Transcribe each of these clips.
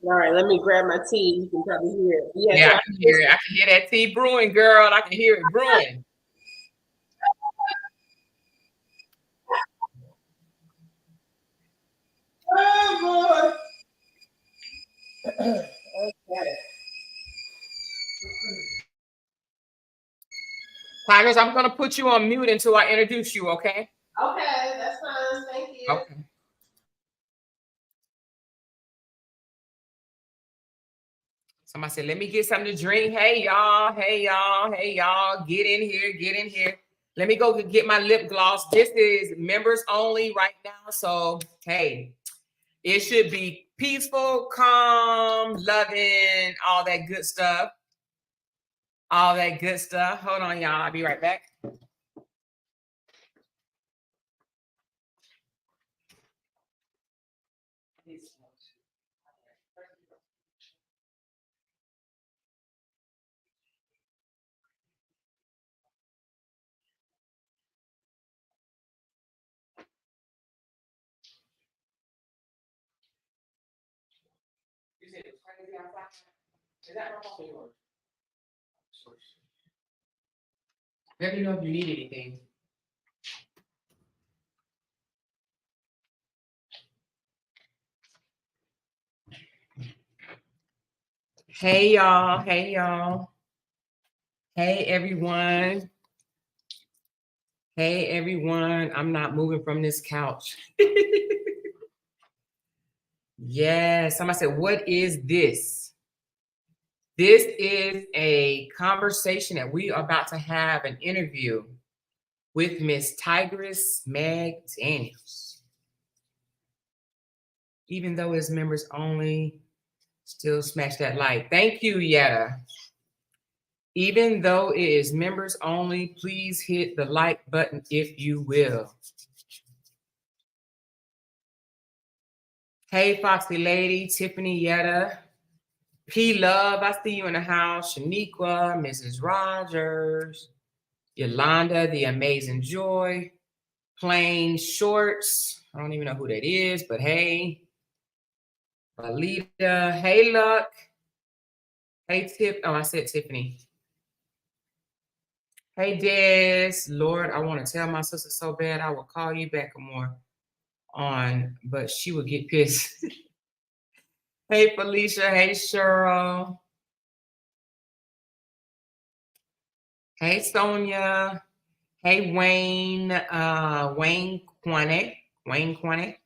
All right, let me grab my tea. You can probably hear it. Yeah, I can hear it. I can hear that tea brewing, girl. I can hear it brewing. Oh, boy. Okay. Tigress, I'm going to put you on mute until I introduce you, okay? Okay, that's fine. Thank you. Okay. Somebody said, let me get something to drink. Hey, y'all. Hey, y'all. Hey, y'all. Get in here. Get in here. Let me go get my lip gloss. This is members only right now. So, hey, it should be peaceful, calm, loving, all that good stuff. All that good stuff. Hold on, y'all. I'll be right back. You said it was crazy outside? Is that my phone or yours? Let me know if you need anything. Hey, y'all. Hey, y'all. Hey, everyone. Hey, everyone. I'm not moving from this couch. Yes. Somebody said, what is this? This is a conversation that we are about to have, an interview with Miss Tigress Meg Daniels. Even though it's members only, still smash that like. Thank you, Yetta. Even though it is members only, please hit the like button if you will. Hey, Foxy Lady, Tiffany Yetta, P Love, I see you in the house. Shaniqua, Mrs. Rogers, Yolanda, the Amazing Joy, Plain Shorts. I don't even know who that is, but hey. Alita, hey, Luck. Hey, Tip. Oh, I said Tiffany. Hey, Des. Lord, I want to tell my sister so bad I will call you back more on, but she would get pissed. Hey, Felicia. Hey, Cheryl. Hey, Sonia. Hey, Wayne. Wayne Quaney. Wayne Quaney.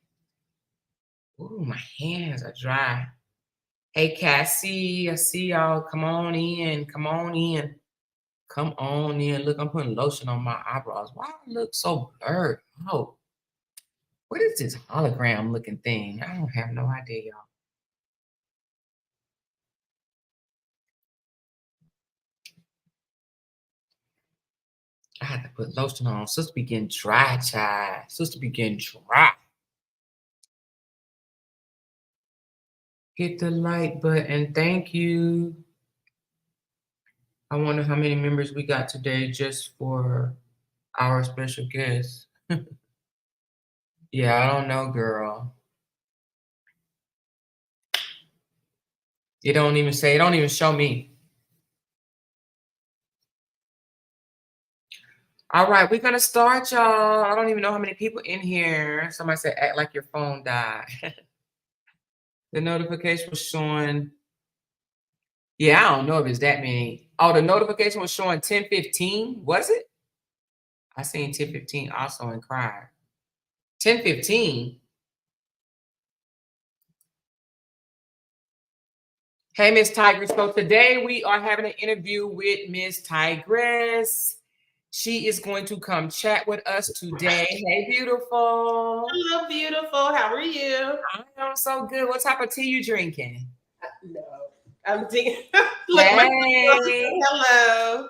Ooh, my hands are dry. Hey, Cassie. I see y'all. Come on in. Come on in. Come on in. Look, I'm putting lotion on my eyebrows. Why do I look so blurred? Oh, what is this hologram looking thing? I don't have no idea, y'all. I had to put lotion on. Sister be getting dry, child. Sister be getting dry. Hit the like button. Thank you. I wonder how many members we got today just for our special guest. Yeah, I don't know, girl. It don't even say, it don't even show me. All right, we're gonna start, y'all. I don't even know how many people in here. Somebody said, act like your phone died. The notification was showing. Yeah, I don't know if it's that many. Oh, the notification was showing 10:15. Was it? I seen 10:15 also and cried. 10:15. Hey, Miss Tigress. So today we are having an interview with Miss Tigress. She is going to come chat with us today. Hey, beautiful. Hello, beautiful. How are you? I'm so good. What type of tea you drinking? No, I'm digging. Look, hey. Hello.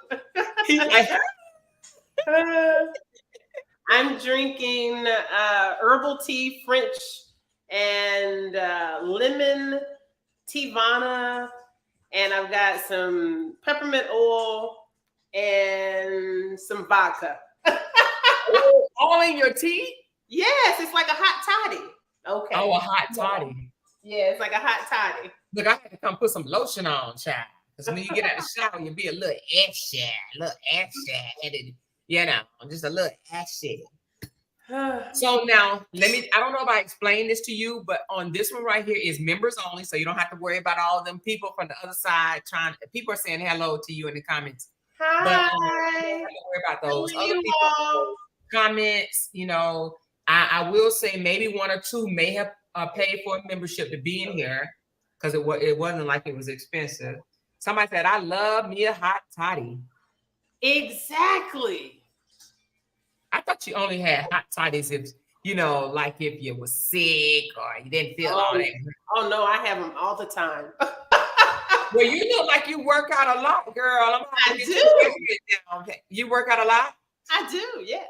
I'm drinking herbal tea, French, and lemon Tivana and I've got some peppermint oil and some vodka. Ooh, all in your tea? Yes, it's like a hot toddy. Okay. Oh, a hot toddy. Yeah, it's like a hot toddy. Look, I had to come put some lotion on, child. Because when you get out of the shower, you'll be a little ashy, and it, you know, just a little ashy. So now, I don't know if I explained this to you, but on this one right here is members only, so you don't have to worry about all of them people from the other side people are saying hello to you in the comments. Hi. But you don't have to worry about those other people comments. You know, I will say maybe one or two may have paid for a membership to be in here because it wasn't like it was expensive. Somebody said, I love me a hot toddy. Exactly. I thought you only had hot toddies if, you know, like if you were sick or you didn't feel all that. Oh, no, I have them all the time. Well, you look like you work out a lot, girl. I do. You work out a lot? I do, yes.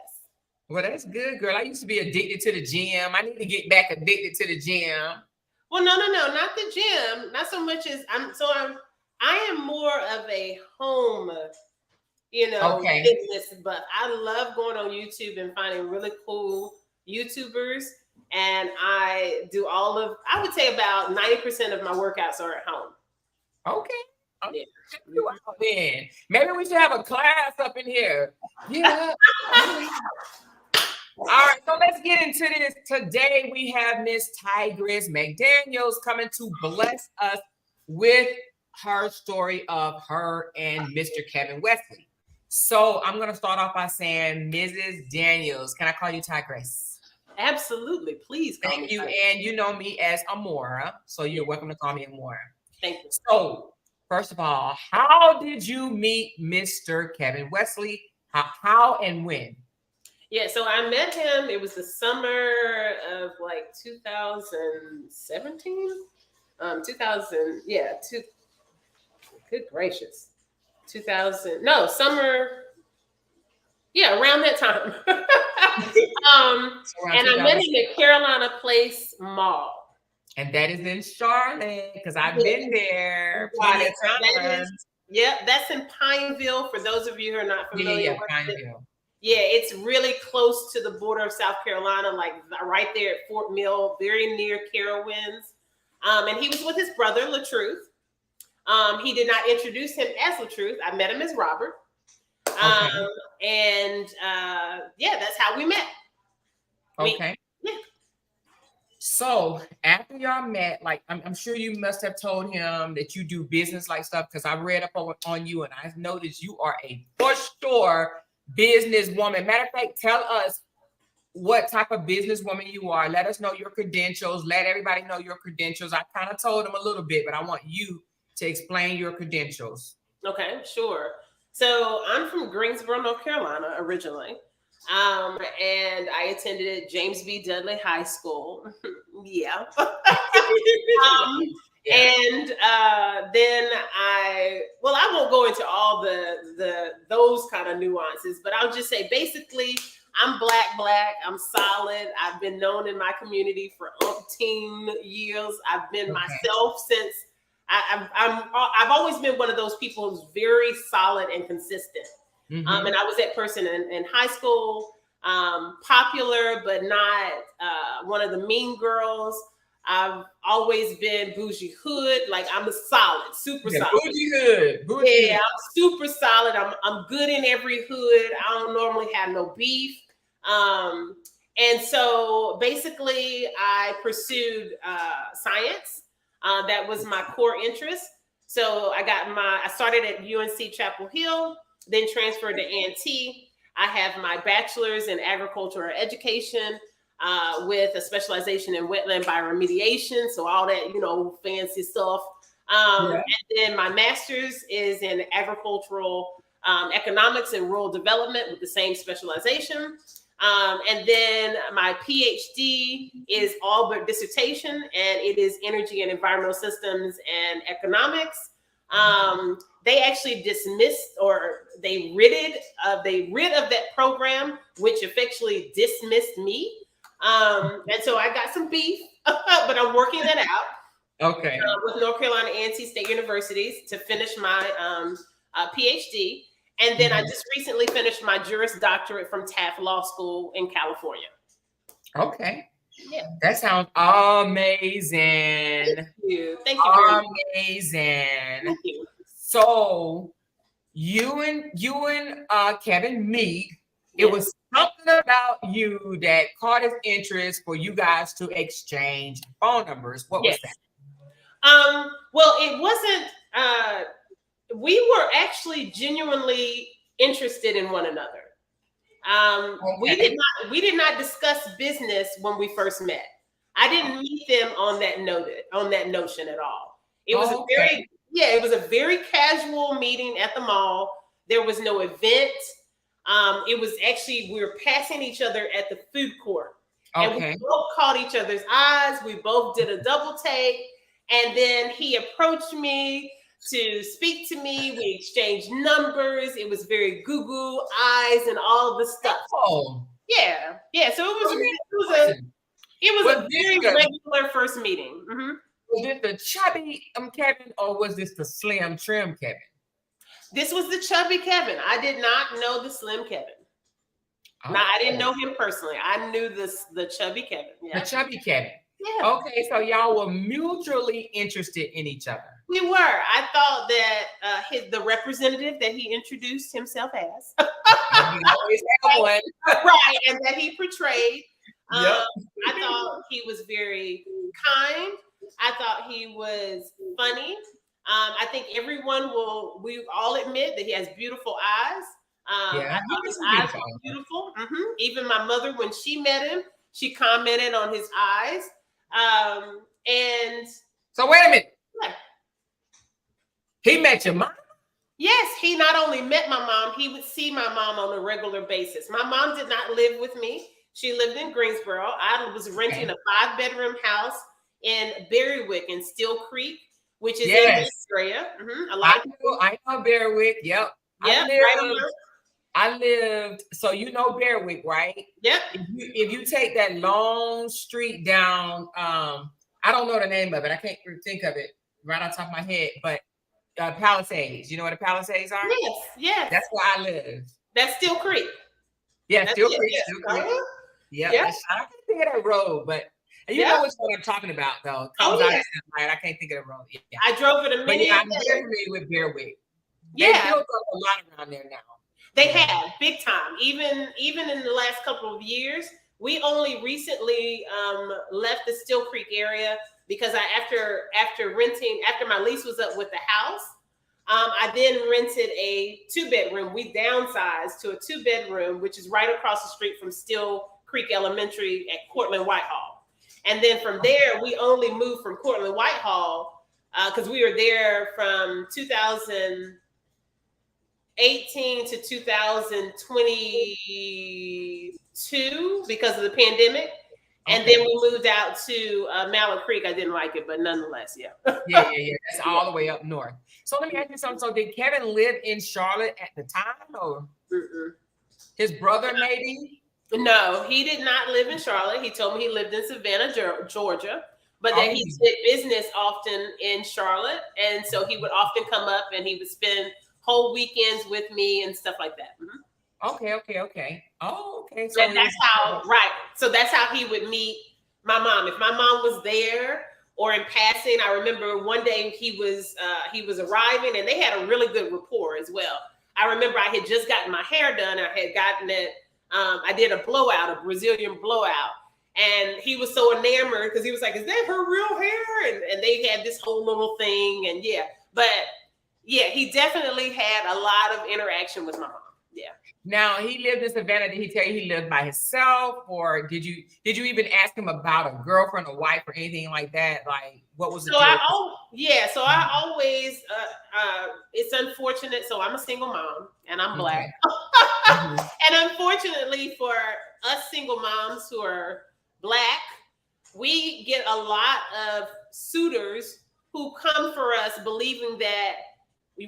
Well, that's good, girl. I used to be addicted to the gym. I need to get back addicted to the gym. Well, no, not the gym. Not so much as I am more of a home, business, but I love going on YouTube and finding really cool YouTubers. And I do I would say about 90% of my workouts are at home. Okay. Yeah. Maybe we should have a class up in here. Yeah. All right, so let's get into this. Today we have Miss Tigress McDaniels coming to bless us with her story of her and Mr. Kevin Wesley. So I'm going to start off by saying, Mrs. Daniels, can I call you Tigress? Absolutely, please. Thank you. And you know me as Amora, so you're welcome to call me Amora. Thank you. So first of all, how did you meet Mr. Kevin Wesley? How and when? Yeah, so I met him. It was the summer of like 2017. Good gracious. Summer. Yeah, around that time. And I met him at Carolina Place Mall. And that is in Charlotte, because I've been there. That's in Pineville, for those of you who are not familiar with Pineville. Yeah, it's really close to the border of South Carolina, like right there at Fort Mill, very near Carowinds. And he was with his brother, LaTruth. He did not introduce him as LaTruth. I met him as Robert. That's how we met. Okay. So after y'all met, like I'm sure you must have told him that you do business like stuff, because I read up on you and I noticed you are a for sure businesswoman. Matter of fact, tell us what type of businesswoman you are. Let us know your credentials. Let everybody know your credentials. I kind of told them a little bit, but I want you to explain your credentials. Okay, sure. So I'm from Greensboro, North Carolina, originally. And I attended James B. Dudley High School. Yeah. And then I won't go into all those kind of nuances, but I'll just say basically I'm black. I'm solid. I've been known in my community for umpteen years. I've been myself since I've always been one of those people who's very solid and consistent. Mm-hmm. And I was that person in high school, popular, but not one of the mean girls. I've always been bougie hood. Like I'm solid, super solid. Bougie hood. I'm super solid. I'm good in every hood. I don't normally have no beef. And so basically I pursued science. That was my core interest. So I started at UNC Chapel Hill, then transferred to A&T. I have my bachelor's in agricultural education with a specialization in wetland bioremediation. So all that, fancy stuff. And then my master's is in agricultural economics and rural development with the same specialization. And then my PhD is all but dissertation, and it is energy and environmental systems and economics. They actually dismissed, or they rid of that program, which effectually dismissed me. And so I got some beef, but I'm working that out. Okay. With North Carolina A&T State Universities to finish my PhD. And then I just recently finished my Juris Doctorate from Taft Law School in California. Okay. Yeah. That sounds amazing. Thank you. Thank you very much. Amazing. Thank you. So you and Kevin meet. It Yes. was something about you that caught his interest for you guys to exchange phone numbers. What was that? Well, it wasn't. We were actually genuinely interested in one another. We did not discuss business when we first met. I didn't meet them on that notion at all. It was it was a very casual meeting at the mall. There was no event. It was actually, we were passing each other at the food court. And we both caught each other's eyes. We both did a double take. And then he approached me to speak to me. We exchanged numbers. It was very goo eyes and all the stuff. Oh. Yeah. Yeah. So it was a very regular first meeting. Mm-hmm. Was it the chubby Kevin, or was this the slim trim Kevin? This was the chubby Kevin. I did not know the slim Kevin. Oh. Now, I didn't know him personally. I knew the chubby Kevin. Yeah. The chubby Kevin. Yeah. Okay, so y'all were mutually interested in each other. We were. I thought that the representative that he introduced himself as, he always had one, right, and that he portrayed. I thought he was very kind. I thought he was funny. I think we all admit that he has beautiful eyes. I thought his eyes were beautiful. Mm-hmm. Even my mother, when she met him, she commented on his eyes. And so wait a minute. Yeah. He met your mom? Yes, he not only met my mom, he would see my mom on a regular basis. My mom did not live with me. She lived in Greensboro. I was renting a 5-bedroom house in Berrywick in Steel Creek, which is in this area. Mm-hmm. I know Berrywick. Yep. I lived, so you know Berrywick, right? Yep. If you take that long street down, I don't know the name of it. I can't think of it right on top of my head, but Palisades. You know what the Palisades are? Yes, yes. That's where I live. That's Steel Creek. Yeah, Steel Creek. Yeah, I can't think of that road, but you know which one I'm talking about, though. I can't think of the road. Yeah. I drove it a minute. I'm very familiar with Berrywick. Yeah. They built up a lot around there now. They have, big time. Even in the last couple of years, we only recently left the Steel Creek area because after my lease was up with the house, I then rented a 2-bedroom. We downsized to a 2-bedroom, which is right across the street from Steel Creek Elementary at Cortland Whitehall. And then from there, we only moved from Cortland Whitehall because we were there from 2018 to 2022 because of the pandemic. And then we moved out to Mallard Creek. I didn't like it, but nonetheless, yeah. Yeah. That's all the way up north. So let me ask you something. So did Kevin live in Charlotte at the time, or his brother maybe? No, he did not live in Charlotte. He told me he lived in Savannah, Georgia, but that he did business often in Charlotte. And so he would often come up and he would spend whole weekends with me and stuff like that. Mm-hmm. Okay. Oh, okay. So that's how, right. So that's how he would meet my mom. If my mom was there or in passing, I remember one day he was arriving and they had a really good rapport as well. I remember I had just gotten my hair done. I had gotten it. I did a blowout, a Brazilian blowout. And he was so enamored because he was like, is that her real hair? And they had this whole little thing. And he definitely had a lot of interaction with my mom. Yeah. Now he lived in Savannah. Did he tell you he lived by himself, or did you even ask him about a girlfriend or wife or anything like that? Like, what was it? So I always it's unfortunate. So I'm a single mom and I'm Black. And unfortunately for us single moms who are Black, we get a lot of suitors who come for us believing that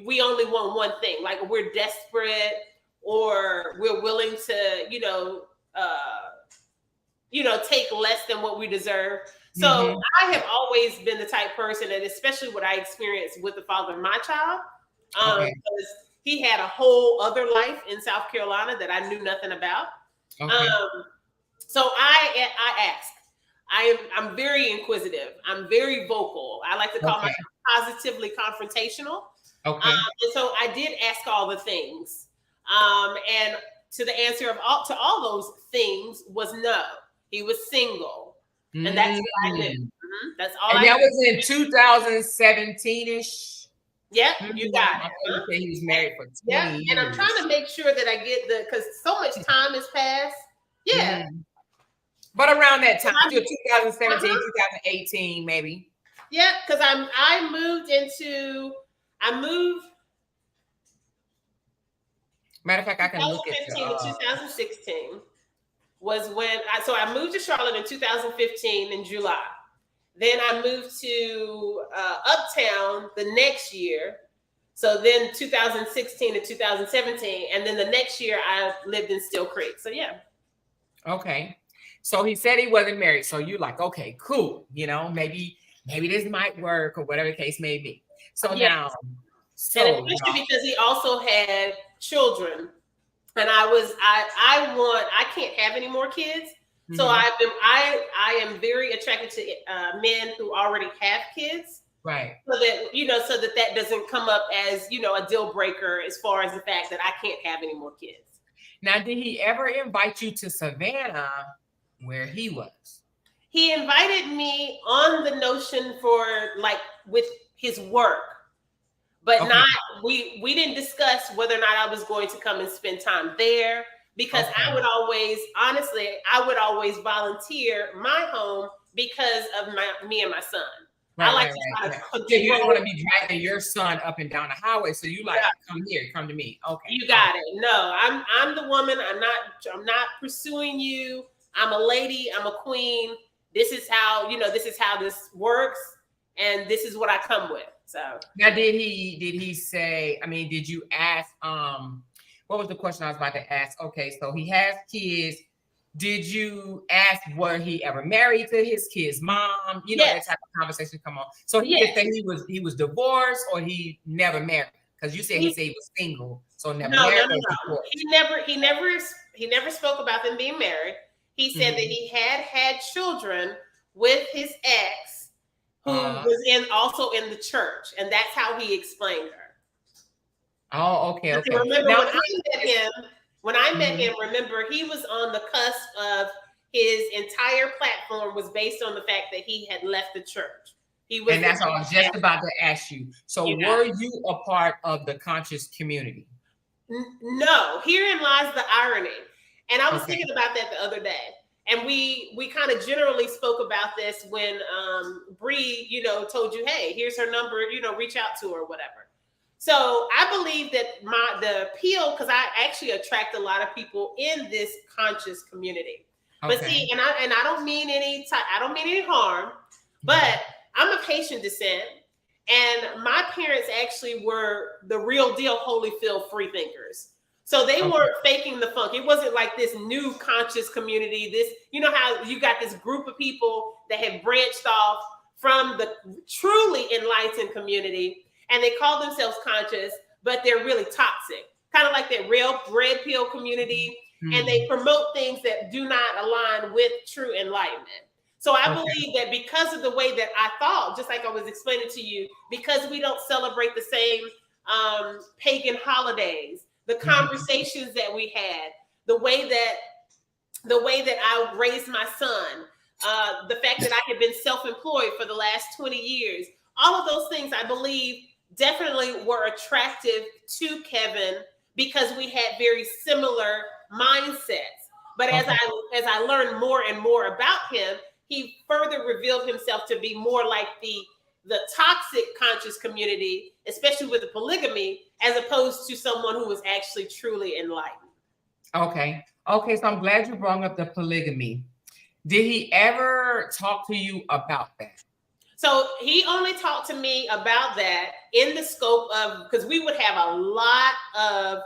we only want one thing, like we're desperate or we're willing to, take less than what we deserve. So I have always been the type person, and especially what I experienced with the father of my child, because he had a whole other life in South Carolina that I knew nothing about. So I ask. I'm very inquisitive. I'm very vocal. I like to call myself positively confrontational. And so I did ask all the things. And to the answer of all those things was no. He was single. And that's what I knew. That's all I knew. And that was in 2017-ish. Yep, you got it. I thought you said he was married for 20 years. And I'm trying to make sure that I get because so much time has passed. Yeah. But around that time, 2017, 2018, maybe. Yeah, because I moved. Matter of fact, I can look at 2015 to 2016 was when I moved to Charlotte in 2015 in July. Then I moved to Uptown the next year. So then 2016 to 2017, and then the next year I lived in Steel Creek. So yeah. Okay. So he said he wasn't married. So you're like, okay, cool. You know, maybe this might work or whatever the case may be. So now, and especially because he also had children, and I can't have any more kids. So I am very attracted to men who already have kids. Right. So that that doesn't come up as, a deal breaker as far as the fact that I can't have any more kids. Now, did he ever invite you to Savannah where he was? He invited me on the notion for with his work, but not, we didn't discuss whether or not I was going to come and spend time there, because I would always volunteer my home because of me and my son. I like to you don't want to be dragging your son up and down the highway. So you come here, come to me. Okay. You got it. No, I'm the woman. I'm not pursuing you. I'm a lady. I'm a queen. This is how this works. And this is what I come with. So now did he say, did you ask, what was the question I was about to ask? Okay. So he has kids. Did you ask, was he ever married to his kid's mom? That type of conversation come on. So he just said he was divorced, or he never married? Because you said he said he was single, so never married. No. He never spoke about them being married. He said that he had children with his ex, who was also in the church, and that's how he explained her. Oh, okay. Remember when I met him, remember, he was on the cusp of his entire platform was based on the fact that he had left the church. And that's what I was just about to ask you. So were you a part of the conscious community? No. Herein lies the irony. And I was thinking about that the other day. And we kind of generally spoke about this when Bree, told you, hey, here's her number, reach out to her or whatever. So I believe that the appeal, because I actually attract a lot of people in this conscious community. But see, and I don't mean any harm, but I'm of Haitian descent, and my parents actually were the real deal Holyfield free thinkers. So they weren't faking the funk. It wasn't like this new conscious community. This, how you got this group of people that have branched off from the truly enlightened community, and they call themselves conscious, but they're really toxic. Kind of like that real red pill community. And they promote things that do not align with true enlightenment. So I believe that because of the way that I thought, just like I was explaining to you, because we don't celebrate the same pagan holidays, the conversations that we had, the way that I raised my son, the fact that I had been self-employed for the last 20 years, all of those things I believe definitely were attractive to Kevin because we had very similar mindsets. But as I learned more and more about him, he further revealed himself to be more like the toxic conscious community, especially with the polygamy, as opposed to someone who was actually truly enlightened. Okay, so I'm glad you brought up the polygamy. Did he ever talk to you about that? So he only talked to me about that in the scope of, because we would have a lot of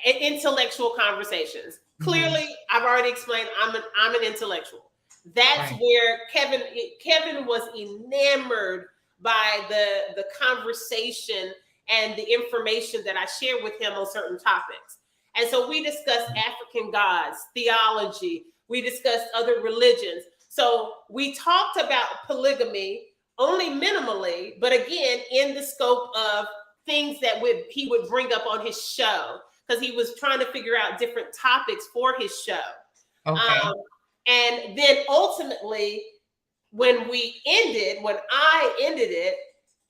intellectual conversations. Clearly, I've already explained I'm an intellectual. That's Right. where Kevin was enamored by the conversation and the information that I shared with him on certain topics. And so we discussed African gods, theology, we discussed other religions. So we talked about polygamy only minimally, but again, in the scope of things that he would bring up on his show, because he was trying to figure out different topics for his show. Okay. And then ultimately, when I ended it,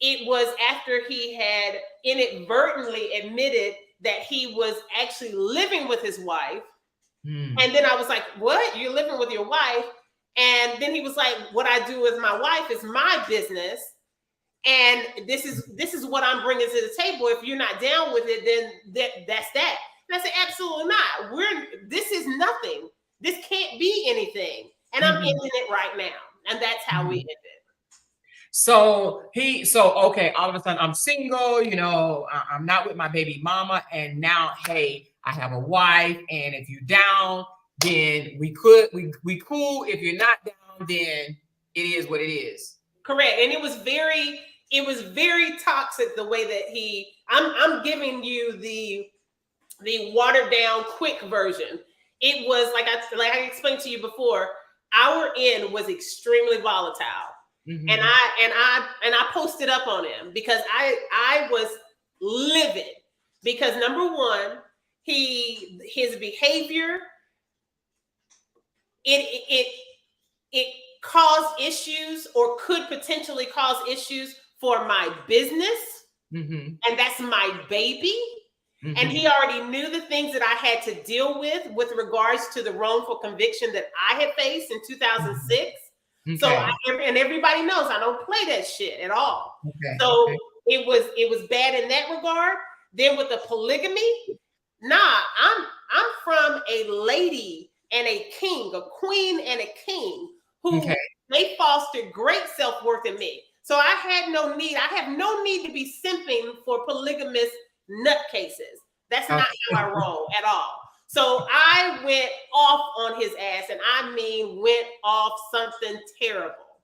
it was after he had inadvertently admitted that he was actually living with his wife. And then I was like, what? You're living with your wife? And then he was like, what I do with my wife is my business. And this is what I'm bringing to the table. If you're not down with it, then that's that. And I said, absolutely not. This is nothing. This can't be anything. And I'm ending it right now. And that's how we ended. So okay, all of a sudden I'm single, you know, I'm not with my baby mama, and now, hey, I have a wife, and if you're down, then we cool. If you're not down, then it is what it is. Correct. And it was very toxic the way that I'm giving you the watered down quick version. It was like I explained to you before, our end was extremely volatile. And I posted up on him because I was livid, because number one, his behavior, it caused issues, or could potentially cause issues for my business. And that's my baby. And he already knew the things that I had to deal with regards to the wrongful conviction that I had faced in 2006. So and everybody knows I don't play that shit at all. It was bad in that regard. Then with the polygamy, I'm from a lady and a king, a queen and a king, who they fostered great self-worth in me. So I have no need to be simping for polygamous nutcases. That's not how I roll at all. So I went off on his ass, and I mean went off something terrible.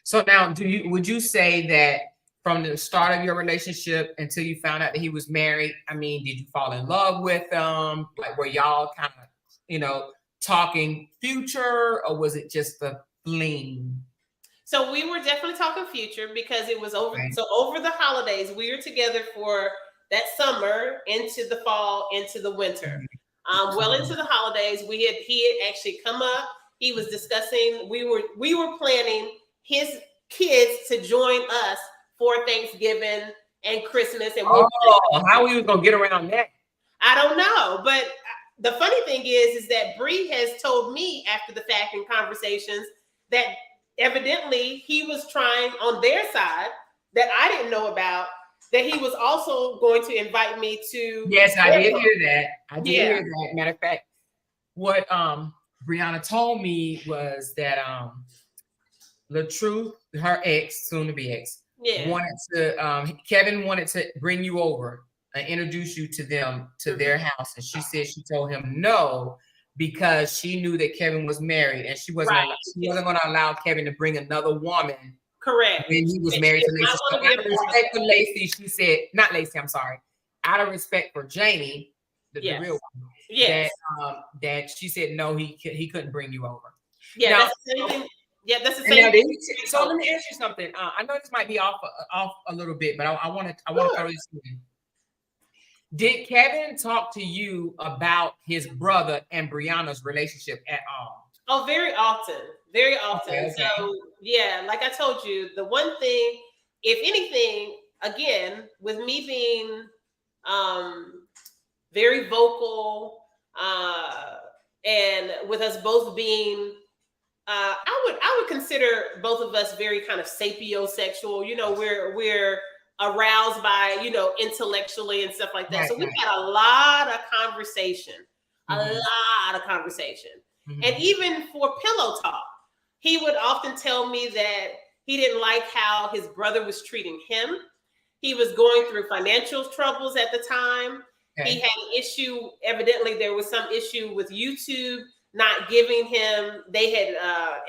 So now, would you say that from the start of your relationship until you found out that he was married, I mean, did you fall in love with him? Like, were y'all kind of, you know, talking future, or was it just a fling? So we were definitely talking future, because it was over. So over the holidays, we were together for that summer, into the fall, into the winter. Well into the holidays, he had actually come up. He was discussing, we were planning his kids to join us for Thanksgiving and Christmas. And how we was gonna get around that? I don't know. But the funny thing is that Bree has told me after the fact in conversations that evidently he was trying on their side, that I didn't know about, that he was also going to invite me to. Yes, I did hear that. I did hear that. Matter of fact, what Brianna told me was that LaTruth, her ex, soon to be ex, wanted to Kevin wanted to bring you over and introduce you to them, to their house, and she said she told him no, because she knew that Kevin was married, and she wasn't going to allow Kevin to bring another woman. Correct. When he was married to Lacey. So out of respect for Lacey, she said, not Lacey, I'm sorry. Out of respect for Jamie, the real one, that she said no, he couldn't bring you over. Yeah, now, that's the same thing. Yeah, that's the same thing. So let me ask you something. I know this might be off a little bit, but I want to throw this in. Did Kevin talk to you about his brother and Brianna's relationship at all? Oh, very often. Very often. Okay. So yeah, like I told you, the one thing, if anything, again, with me being very vocal, and with us both being, I would consider both of us very kind of sapiosexual. You know, we're aroused by, you know, intellectually and stuff like that. So we've had a lot of conversation, And even for pillow talk, he would often tell me that he didn't like how his brother was treating him. He was going through financial troubles at the time. He had an issue. Evidently, there was some issue with YouTube not giving him, they had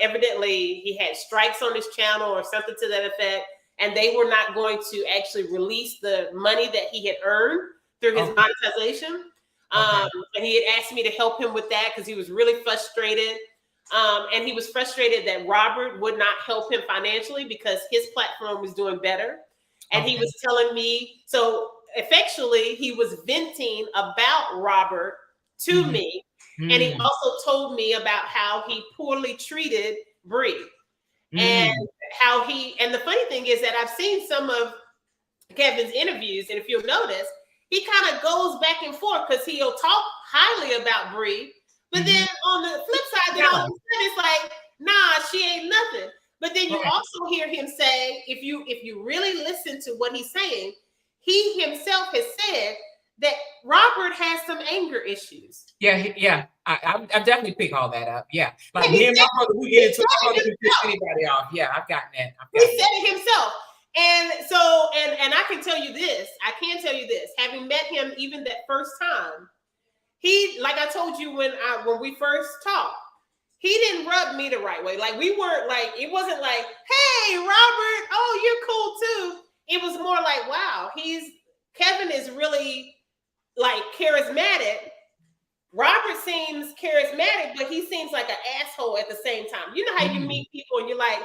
evidently, he had strikes on his channel or something to that effect, and they were not going to actually release the money that he had earned through his monetization. And he had asked me to help him with that because he was really frustrated. And he was frustrated that Robert would not help him financially because his platform was doing better. And he was telling me, so effectually, he was venting about Robert to me. And he also told me about how he poorly treated Bree. And how and the funny thing is that I've seen some of Kevin's interviews, and if you'll notice, he kind of goes back and forth because he'll talk highly about Bree, but then on the flip side, then all of a sudden it's like, nah, she ain't nothing. But then you also hear him say, if you really listen to what he's saying, he himself has said that Robert has some anger issues. Yeah. I definitely pick all that up. Yeah, like me and my brother, we get into it, piss anybody off. Yeah, I've gotten that. He said it himself. And so, and I can tell you this, having met him even that first time, he, like I told you when we first talked, he didn't rub me the right way. Like we weren't like, it wasn't like, hey, Robert, oh, you're cool too. It was more like, wow, Kevin is really like charismatic. Robert seems charismatic, but he seems like an asshole at the same time. You know how you meet people and you're like,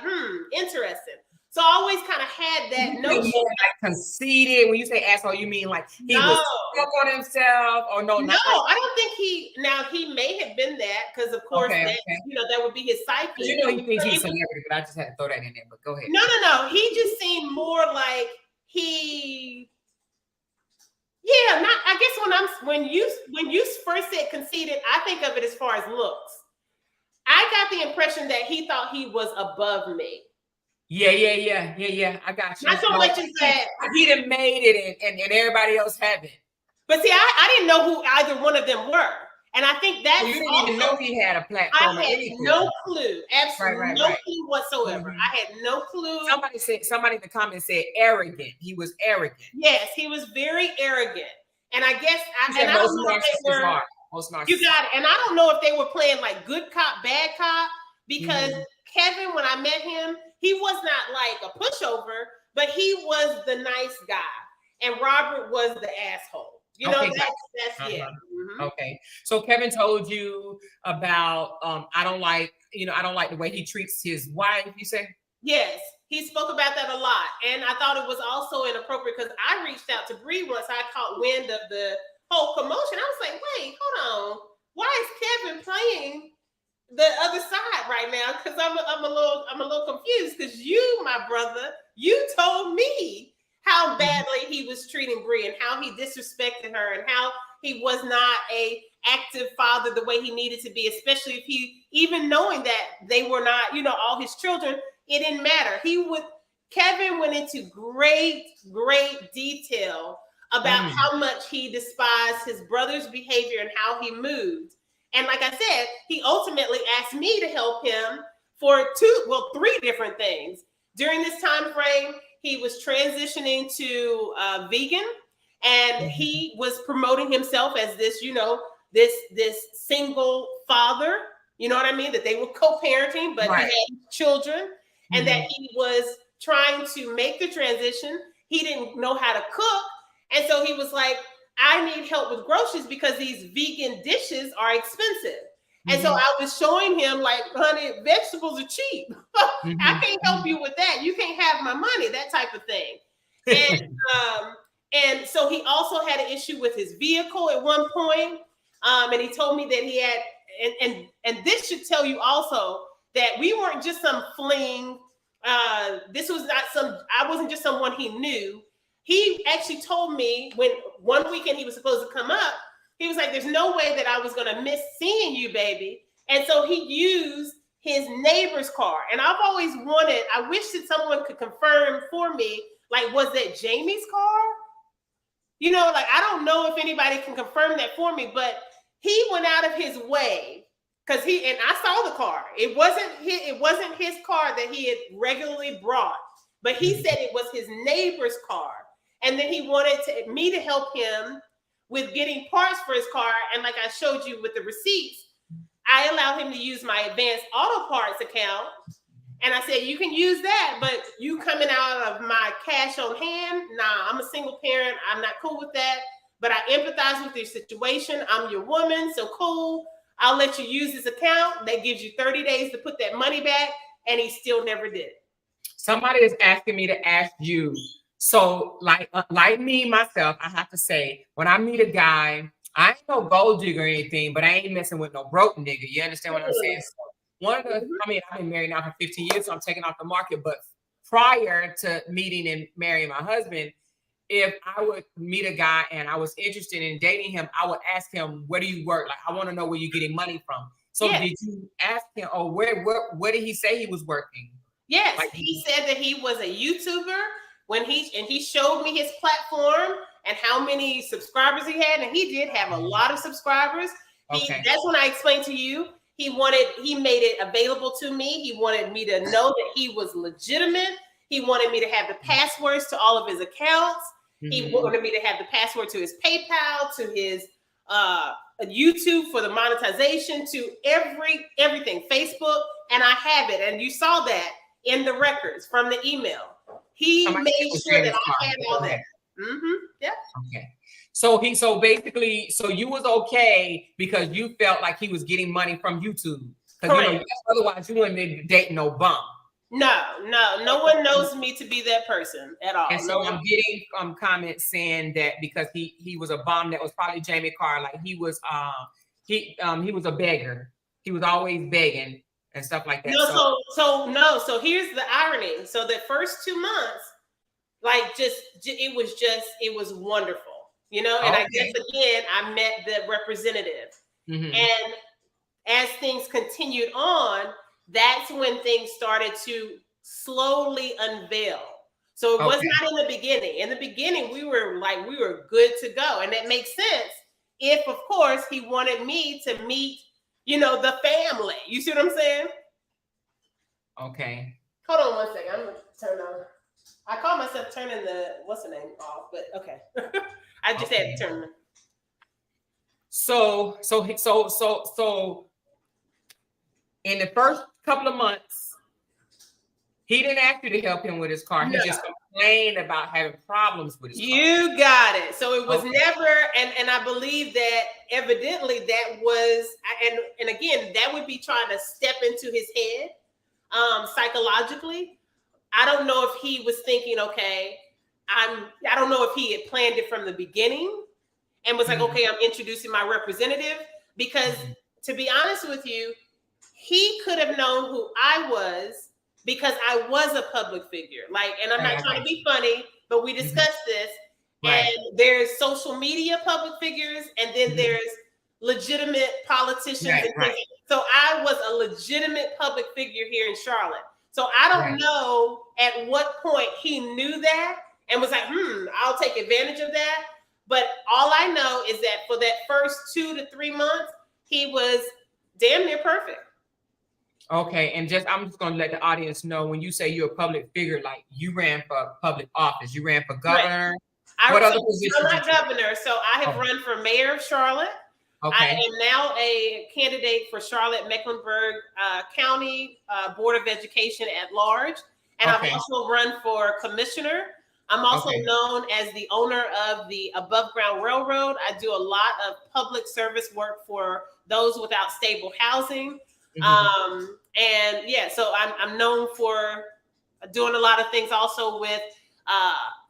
interesting. So I always kind of had that notion. More like conceited. When you say asshole, you mean like he was stuck on himself, or no? No, I don't think he may have been that because of course that would be his psyche. You know, he thinks he's a celebrity, but I just had to throw that in there. But go ahead. No. He just seemed more like he. Yeah, not. I guess when you first said conceited, I think of it as far as looks. I got the impression that he thought he was above me. Yeah. I got you. Not so much as that he done made it and everybody else haven't. But see, I didn't know who either one of them were. And I think that's you didn't even know he had a platform. I had no clue. Absolutely no clue whatsoever. I had no clue. Somebody in the comments said arrogant. He was arrogant. Yes, he was very arrogant. And I guess I don't know if they were. You got it. And I don't know if they were playing like good cop, bad cop, because Kevin, when I met him, he was not like a pushover, but he was the nice guy. And Robert was the asshole. You know, that's it. Okay. So Kevin told you about I don't like the way he treats his wife, you say? Yes, he spoke about that a lot. And I thought it was also inappropriate because I reached out to Bree once I caught wind of the whole commotion. I was like, wait, hold on. Why is Kevin playing the other side right now? Because I'm a little confused because you, my brother, you told me how badly he was treating Bree and how he disrespected her and how he was not a active father the way he needed to be, especially if he, even knowing that they were not, all his children, it didn't matter. Kevin went into great detail about how much he despised his brother's behavior and how he moved. And like I said, he ultimately asked me to help him for 3 different things. During this time frame, he was transitioning to vegan, and he was promoting himself as this, this single father. You know what I mean? That they were co-parenting, but he had children, and that he was trying to make the transition. He didn't know how to cook, and so he was like, I need help with groceries because these vegan dishes are expensive. And so I was showing him like, honey, vegetables are cheap. I can't help you with that. You can't have my money, that type of thing. And so he also had an issue with his vehicle at one point. And he told me that he had, and this should tell you also that we weren't just some fling. This was not I wasn't just someone he knew. He actually told me when one weekend he was supposed to come up, he was like, there's no way that I was going to miss seeing you, baby. And so he used his neighbor's car. And I've always I wish that someone could confirm for me, like, was that Jamie's car? I don't know if anybody can confirm that for me, but he went out of his way because and I saw the car. It wasn't his car that he had regularly brought, but he said it was his neighbor's car. And then he wanted me to help him with getting parts for his car. And like I showed you with the receipts, I allowed him to use my advanced auto parts account. And I said, you can use that, but you coming out of my cash on hand? Nah, I'm a single parent. I'm not cool with that. But I empathize with your situation. I'm your woman, so cool. I'll let you use this account. That gives you 30 days to put that money back. And he still never did. Somebody is asking me to ask you. So like me, myself, I have to say, when I meet a guy, I ain't no gold digger or anything, but I ain't messing with no broke nigga. You understand what I'm saying? So one of the, I mean, I've been married now for 15 years, so I'm taking off the market. But prior to meeting and marrying my husband, if I would meet a guy and I was interested in dating him, I would ask him, where do you work? Like, I want to know where you're getting money from. So did you ask him, or where did he say he was working? Yes, like, he said that he was a YouTuber when he showed me his platform and how many subscribers he had, and he did have a lot of subscribers. That's when I explained to you, he made it available to me. He wanted me to know that he was legitimate. He wanted me to have the passwords to all of his accounts. He wanted me to have the password to his PayPal, to his YouTube for the monetization, to everything, Facebook, and I have it. And you saw that in the records from the email. He made sure that I had all that. Yeah. Okay. So basically, you was okay because you felt like he was getting money from YouTube. Because otherwise you wouldn't be dating no bum. No one knows me to be that person at all. And so I'm getting comments saying that because he was a bum, that was probably Jamie Carr. Like he was a beggar. He was always begging and stuff like that. So here's the irony. So the first 2 months, like it was wonderful, you know. And I guess again, I met the representative, and as things continued on, that's when things started to slowly unveil. So it was not in the beginning. In the beginning, we were good to go. And that makes sense if, of course, he wanted me to meet, the family. You see what I'm saying? Okay. Hold on one second. I'm going to turn on. I call myself turning what's the name off, but okay. I just had to turn it. So in the first couple of months, he didn't ask you to help him with his car. He just complained about having problems with his car. You got it. So it was never, and I believe that evidently that was, and again, that would be trying to step into his head psychologically. I don't know if he was thinking, okay, I don't know if he had planned it from the beginning and was like, okay, I'm introducing my representative, because to be honest with you, he could have known who I was because I was a public figure. Like, and I'm not trying to be funny, but we discussed this. And there's social media public figures, and then there's legitimate politicians. So I was a legitimate public figure here in Charlotte. So I don't know at what point he knew that and was like, I'll take advantage of that. But all I know is that for that first 2 to 3 months, he was damn near perfect. Okay, and I'm just going to let the audience know, when you say you're a public figure, like you ran for public office, you ran for governor. What other positions? I'm not governor, so I have run for mayor of Charlotte. I am now a candidate for Charlotte Mecklenburg County Board of Education at large, and I've also run for commissioner. I'm also known as the owner of the Above Ground Railroad. I do a lot of public service work for those without stable housing. So I'm known for doing a lot of things also with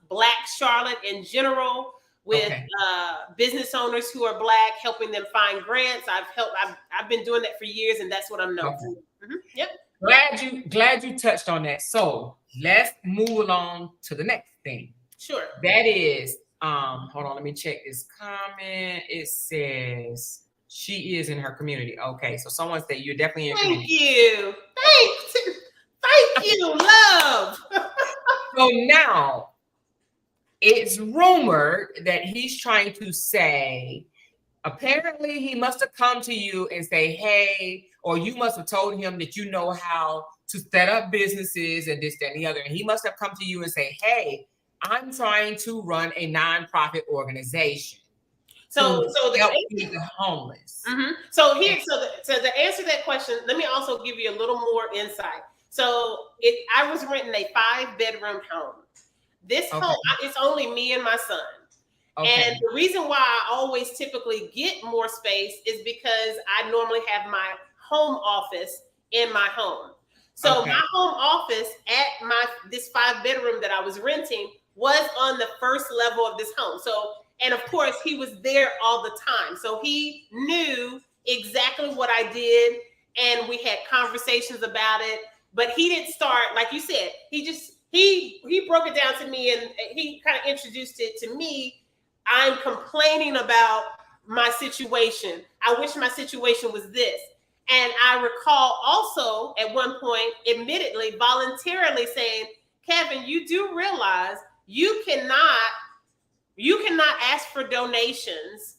Black Charlotte in general, with business owners who are Black, helping them find grants. I've been doing that for years, and that's what I'm known for. Yep. Glad you touched on that. So let's move along to the next thing. Sure. That is, hold on, let me check this comment. It says she is in her community. Okay, so someone said you're definitely in your community. Thank you, love. So now it's rumored that he's trying to say, apparently he must have come to you and say, hey, or you must have told him that you know how to set up businesses and this, that, and the other. And he must have come to you and say, hey, I'm trying to run a nonprofit organization. So the help feed the homeless. So here, so to answer that question, let me also give you a little more insight. So I was renting a 5-bedroom home. This home, it's only me and my son. And the reason why I always typically get more space is because I normally have my home office in my home. So my home office at this 5-bedroom that I was renting was on the first level of this home. So, and of course, he was there all the time. So he knew exactly what I did, and we had conversations about it. But he didn't start, like you said, he broke it down to me, and he kind of introduced it to me. I'm complaining about my situation. I wish my situation was this. And I recall also at one point, admittedly, voluntarily saying, Kevin, you do realize you cannot ask for donations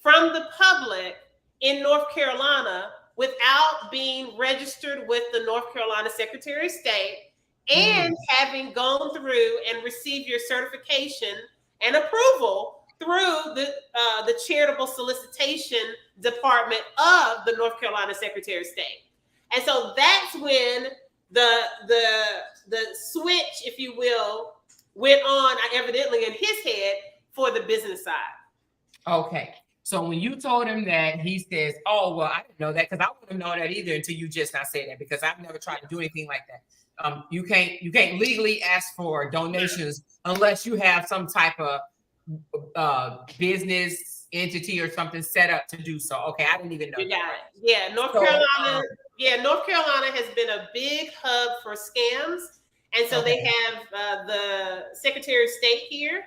from the public in North Carolina without being registered with the North Carolina Secretary of State and having gone through and received your certification and approval through the charitable solicitation department of the North Carolina Secretary of State. And so that's when the switch, if you will, went on evidently in his head for the business side. Okay. So when you told him that, he says, oh, well, I didn't know that, because I wouldn't know that either until you just not said that, because I've never tried to do anything like that. You can't legally ask for donations unless you have some type of business entity or something set up to do so. Okay, I didn't even know. You got it. Yeah, North Carolina. North Carolina has been a big hub for scams, and so they have the Secretary of State here.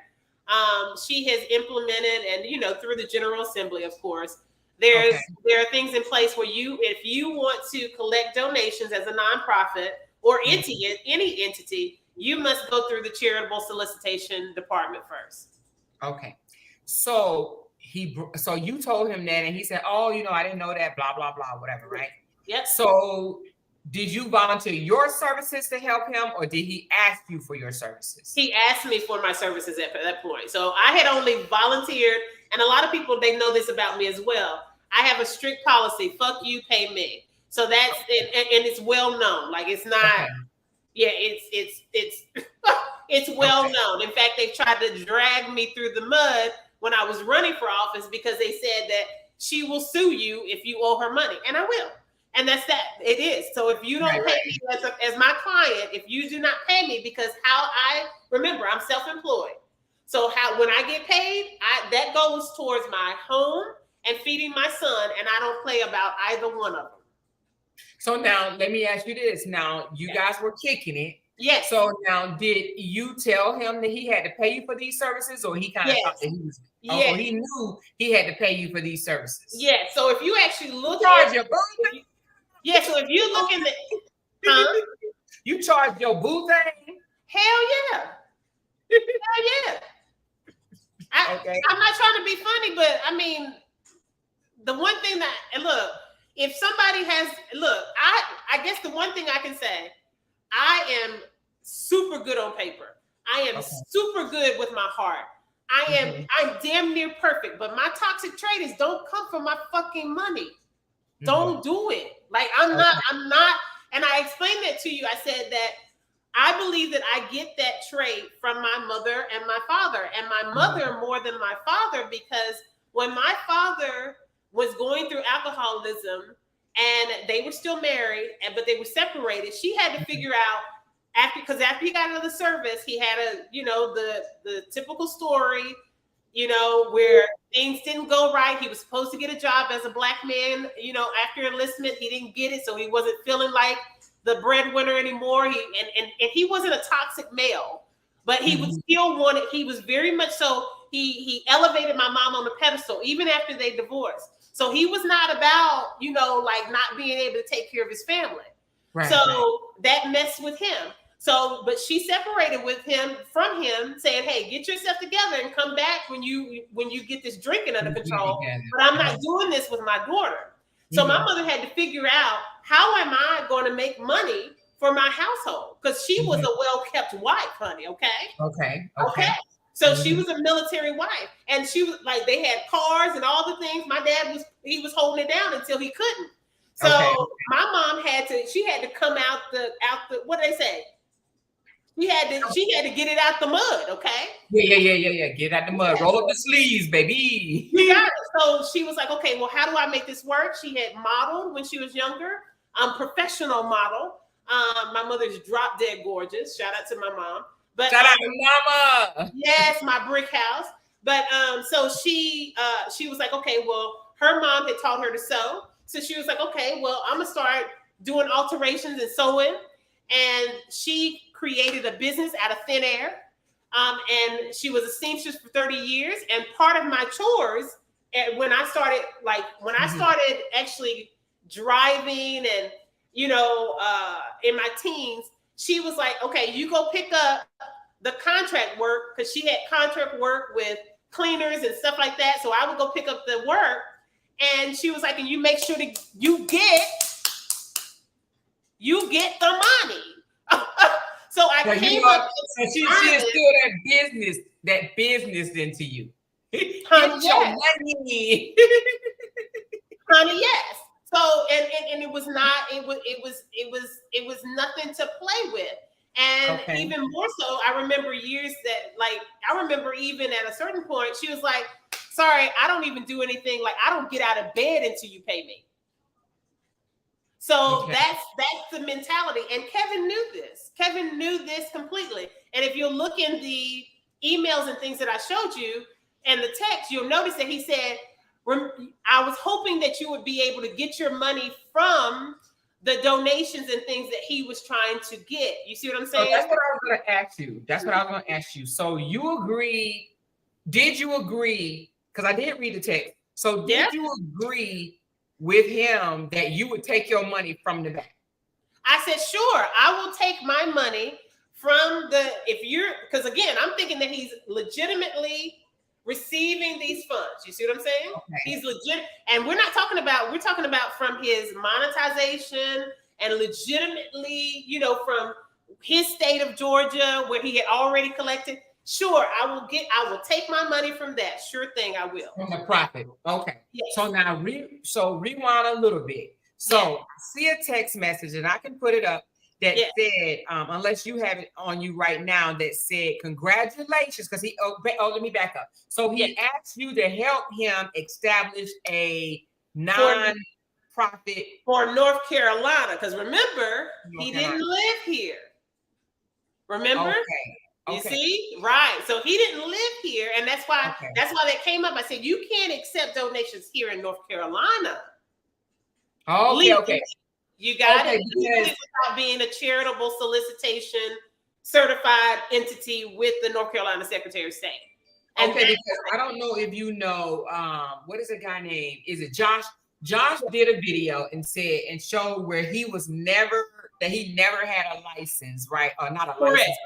She has implemented, and through the General Assembly, of course, there are things in place where if you want to collect donations as a nonprofit or any entity, you must go through the charitable solicitation department first. Okay, so you told him that, and he said, "Oh, I didn't know that." Blah blah blah, whatever, right? Yep. So, did you volunteer your services to help him, or did he ask you for your services? He asked me for my services at that point. So I had only volunteered, and a lot of people, they know this about me as well. I have a strict policy: fuck you, pay me. So that's it, and it's well known. Like, it's not. Yeah, it's well known. In fact, they've tried to drag me through the mud when I was running for office because they said that she will sue you if you owe her money, and I will. And that's that. It is. So if you don't pay me as my client, if you do not pay me, because remember, I'm self-employed. So when I get paid, that goes towards my home and feeding my son, and I don't play about either one of them. So now let me ask you this. Now you guys were kicking it. Yes. So now, did you tell him that he had to pay you for these services, or he kind of thought that he was? Or he knew he had to pay you for these services? Yeah. So if you actually look at your so if you look in you charge your boo thing? Hell yeah. Hell yeah. I'm not trying to be funny, but I mean, the one thing if somebody I guess the one thing I can say, I am super good on paper. I am super good with my heart. I'm damn near perfect, but my toxic trait is don't come for my fucking money. Don't do it. Like, I'm not, and I explained that to you. I said that I believe that I get that trait from my mother and my father, and my mother more than my father, because when my father was going through alcoholism and they were still married, but they were separated, she had to figure out after he got out of the service, he had the typical story, where things didn't go right. He was supposed to get a job as a Black man, after enlistment. He didn't get it, so he wasn't feeling like the breadwinner anymore. He wasn't a toxic male, but he was still wanted. He was very much so. He elevated my mom on the pedestal even after they divorced. So he was not about like not being able to take care of his family. Right, that messed with him. So, but she separated from him, saying, "Hey, get yourself together and come back when you get this drinking under control." But I'm not doing this with my daughter. So my mother had to figure out, how am I going to make money for my household? Because she was a well-kept wife, honey. Okay. So she was a military wife, and she was like, they had cars and all the things. My dad was holding it down until he couldn't. So my mom had to come out the what do they say? She had to get it out the mud, okay? Yeah. Get out the mud. Roll up the sleeves, baby. Yeah. So she was like, okay, well, how do I make this work? She had modeled when she was younger, professional model. My mother's drop dead gorgeous. Shout out to my mom. But shout out to mama. Yes, my brick house. But so she was like, okay, well, her mom had taught her to sew. So she was like, okay, well, I'm gonna start doing alterations and sewing. And she created a business out of thin air. And she was a seamstress for 30 years. And part of my chores, when I started actually driving and, in my teens, she was like, okay, you go pick up the contract work, because she had contract work with cleaners and stuff like that. So I would go pick up the work. And she was like, and you make sure that you get the money. So I came up. So she instilled that business into you. Honey, your money. Honey, yes. So and it was nothing to play with. And even more so, I remember even at a certain point, she was like, sorry, I don't even do anything. Like, I don't get out of bed until you pay me. So that's the mentality. And Kevin knew this. Kevin knew this completely. And if you look in the emails and things that I showed you and the text, you'll notice that he said, I was hoping that you would be able to get your money from the donations and things that he was trying to get. You see what I'm saying? So that's what I was going to ask you. So you agreed. Did you agree? Because I did read the text. So did you agree with him that you would take your money from the bank? I said, sure, I will take my money from because again, I'm thinking that he's legitimately receiving these funds. You see what I'm saying? Okay. He's legit. And we're talking about from his monetization and legitimately, from his state of Georgia where he had already collected. Sure, I will take my money from that. Sure thing, I will. From the profit. Okay. Yes. So now rewind a little bit. So I see a text message, and I can put it up, that said, unless you have it on you right now, that said, congratulations, because let me back up. So he asked you to help him establish a non-profit for North Carolina, because remember, he didn't live here. Remember? You see? Right. So he didn't live here, and that's why that came up. I said, you can't accept donations here in North Carolina. Okay. You got it. Without being a charitable solicitation certified entity with the North Carolina Secretary of State. Because I don't know if you know, what is a guy named? Is it Josh? Josh did a video and showed where he never had a license, right? Or not a license.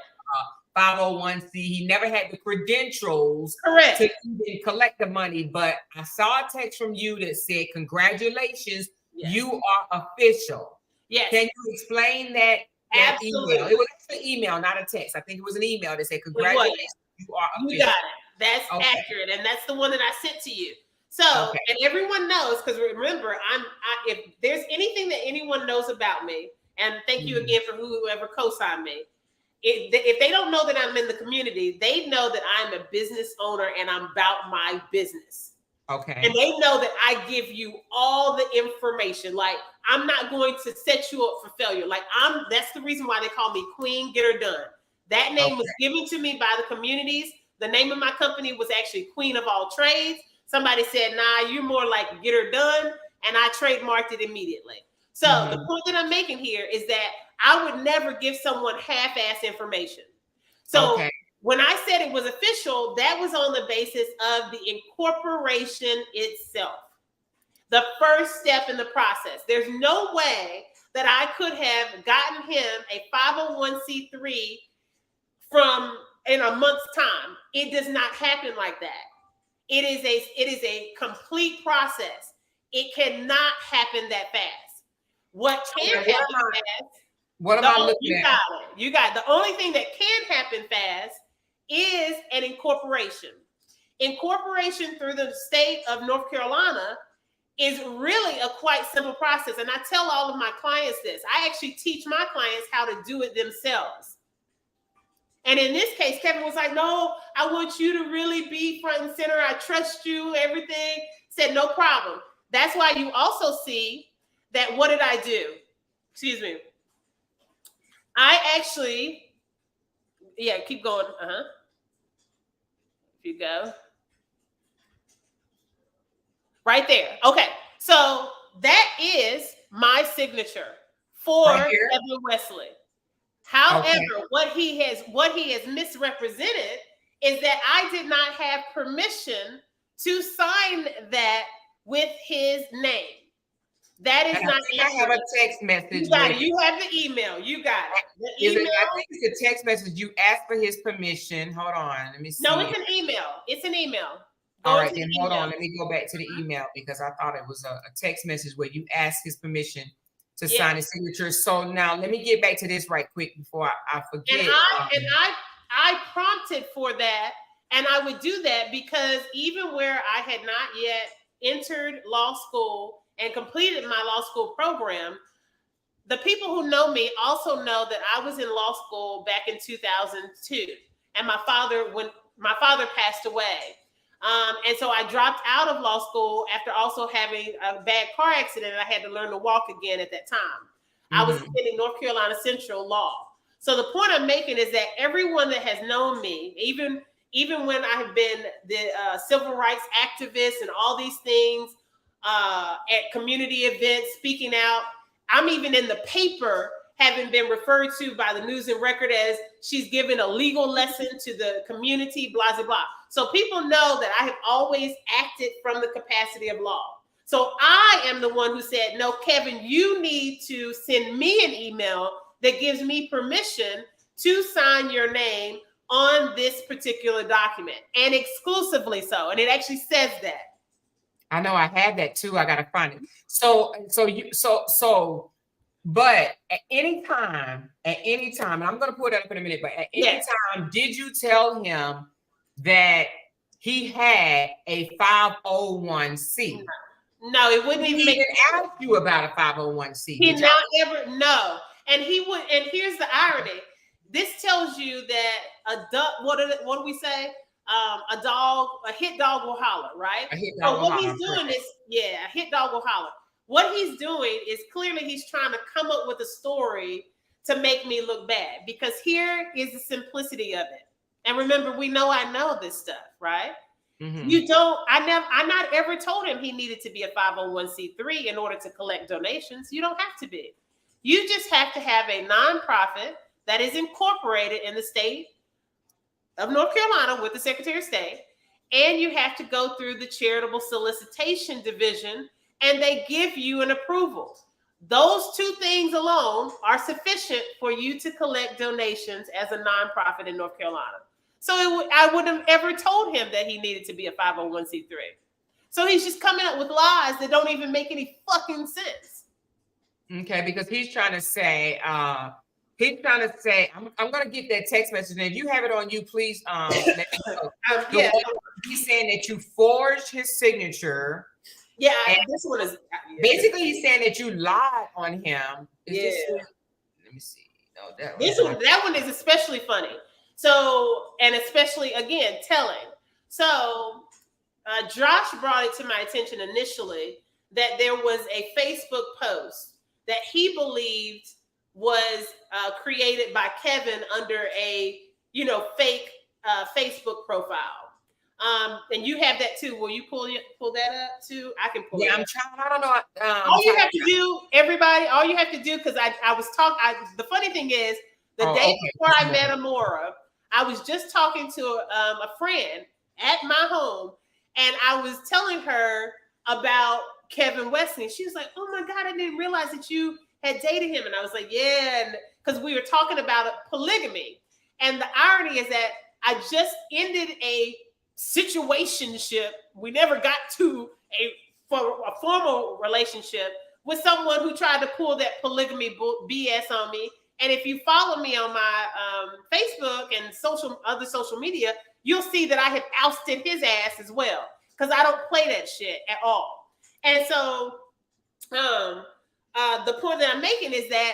501c. He never had the credentials to even collect the money. But I saw a text from you that said, congratulations. Yes. You are official. Yes. Can you explain that Absolutely. email? It was an email, not a text. I think it was an email that said, congratulations, you are official. You got it. That's accurate. And that's the one that I sent to you. So, and everyone knows, because remember, if there's anything that anyone knows about me, and thank you again for whoever co-signed me, if they don't know that I'm in the community, they know that I'm a business owner and I'm about my business. Okay. And they know that I give you all the information. Like, I'm not going to set you up for failure. Like, that's the reason why they call me Queen Get Her Done. That name was given to me by the communities. The name of my company was actually Queen of All Trades. Somebody said, nah, you're more like Get Her Done. And I trademarked it immediately. So the point that I'm making here is that I would never give someone half-ass information. So when I said it was official, that was on the basis of the incorporation itself. The first step in the process. There's no way that I could have gotten him a 501c3 in a month's time. It does not happen like that. It is a complete process. It cannot happen that fast. What can happen fast? What am I looking at? You got it. The only thing that can happen fast is an incorporation. Incorporation through the state of North Carolina is really a quite simple process. And I tell all of my clients this. I actually teach my clients how to do it themselves. And in this case, Kevin was like, no, I want you to really be front and center. I trust you, everything. Said, no problem. That's why you also see that, what did I do? Excuse me. I actually, yeah, keep going. If you go. Right there. Okay. So that is my signature for Kevin Wesley. However, what he has misrepresented is that I did not have permission to sign that with his name. That is not. I have a text message. You got it. You have the email. You got it. The email. I think it's a text message. You asked for his permission. Hold on. Let me see. No, it's an email. It's an email. All right, then hold on. Let me go back to the email because I thought it was a text message where you asked his permission to sign his signature. So now let me get back to this right quick before I forget. And I prompted for that, and I would do that because even where I had not yet entered law school and completed my law school program, the people who know me also know that I was in law school back in 2002, and when my father passed away. And so I dropped out of law school after also having a bad car accident. And I had to learn to walk again at that time. I was attending North Carolina Central Law. So the point I'm making is that everyone that has known me, even when I have been the civil rights activist and all these things at community events, speaking out, I'm even in the paper having been referred to by the News and Record as she's given a legal lesson to the community, blah, blah, blah. So people know that I have always acted from the capacity of law. So I am the one who said, no, Kevin, you need to send me an email that gives me permission to sign your name on this particular document, and exclusively so. And it actually says that. I know I had that too. I got to find it. But at any time, and I'm going to pull it up in a minute, but at any time, did you tell him that he had a 501c? No, it wouldn't even make ask you about a 501c. He not ever, no. And he would, and here's the irony. This tells you that a duck, what do we say? A hit dog will holler, right? A hit dog will holler. He's doing is, a hit dog will holler. What he's doing is clearly he's trying to come up with a story to make me look bad, because here is the simplicity of it. And remember, we know I know this stuff, right? Mm-hmm. I not ever told him he needed to be a 501c3 in order to collect donations. You don't have to be. You just have to have a nonprofit that is incorporated in the state of North Carolina with the Secretary of State. And you have to go through the charitable solicitation division, and they give you an approval. Those two things alone are sufficient for you to collect donations as a nonprofit in North Carolina. So I wouldn't have ever told him that he needed to be a 501c3. So he's just coming up with lies that don't even make any fucking sense. Okay, because he's trying to say, I'm going to get that text message. And if you have it on you, please let me know. He's saying that you forged his signature. Yeah, this one is basically he's saying that you lied on him. Let me see. No, that one is especially funny. So, and especially again telling. So, Josh brought it to my attention initially that there was a Facebook post that he believed was created by Kevin under a fake Facebook profile. And you have that too. Will you pull that up too? I can pull it up. I'm trying. I don't know. All you have to do, everybody, because I was talking. The funny thing is, the day before I met Amora, I was just talking to a friend at my home, and I was telling her about Kevin Wesley. She was like, "Oh my God, I didn't realize that you had dated him." And I was like, "Yeah," because we were talking about polygamy. And the irony is that I just ended a situationship. We never got to a formal relationship with someone who tried to pull that polygamy BS on me. And if you follow me on my Facebook and other social media, you'll see that I have ousted his ass as well, because I don't play that shit at all. And so the point that I'm making is that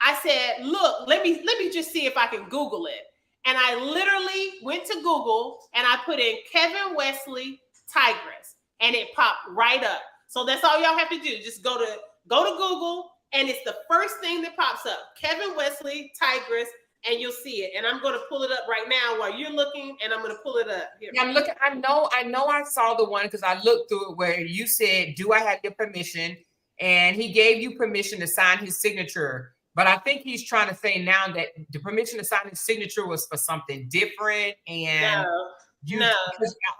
I said, look, let me just see if I can Google it. And I literally went to Google and I put in Kevin Wesley Tigress, and it popped right up. So that's all y'all have to do. Just go to Google, and it's the first thing that pops up, Kevin Wesley Tigress, and you'll see it. And I'm going to pull it up right now while you're looking, and I'm going to pull it up here. Yeah, I'm looking. I know I saw the one because I looked through it where you said, "Do I have your permission?" And he gave you permission to sign his signature. But I think he's trying to say now that the permission to sign his signature was for something different. And no.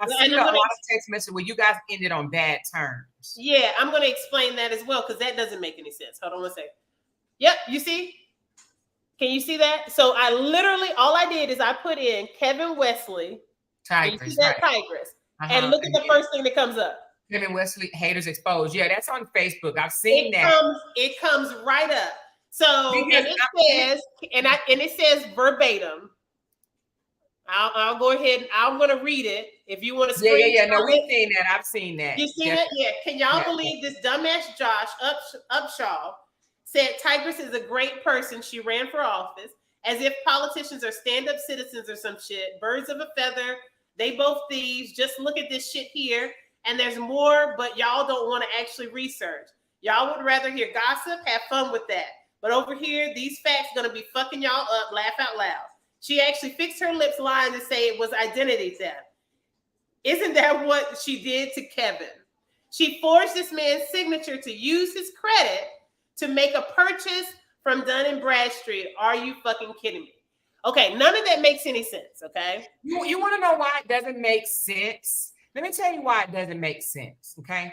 I see a lot of text messages where you guys ended on bad terms. Yeah, I'm going to explain that as well, because that doesn't make any sense. Hold on one second. Yep, you see? Can you see that? So I literally, all I did is I put in Kevin Wesley. Tigress, you see that, right. Tigress. And look at the first thing that comes up. Kevin Wesley, haters exposed. Yeah, that's on Facebook. I've seen that. It comes right up. So and it says verbatim. I'll go ahead. I'm going to read it. If you want to screenshot Yeah. No, we've seen that. I've seen that. You seen it? Yeah. Can y'all believe this dumbass Josh Upshaw said Tigress is a great person. She ran for office, as if politicians are stand-up citizens or some shit. Birds of a feather. They both thieves. Just look at this shit here. And there's more, but y'all don't want to actually research. Y'all would rather hear gossip, have fun with that. But over here, these facts going to be fucking y'all up, laugh out loud. She actually fixed her lips lying to say it was identity theft. Isn't that what she did to Kevin? She forged this man's signature to use his credit to make a purchase from Dun & Bradstreet. Are you fucking kidding me? Okay, none of that makes any sense, okay? You want to know why it doesn't make sense? Let me tell you why it doesn't make sense, okay?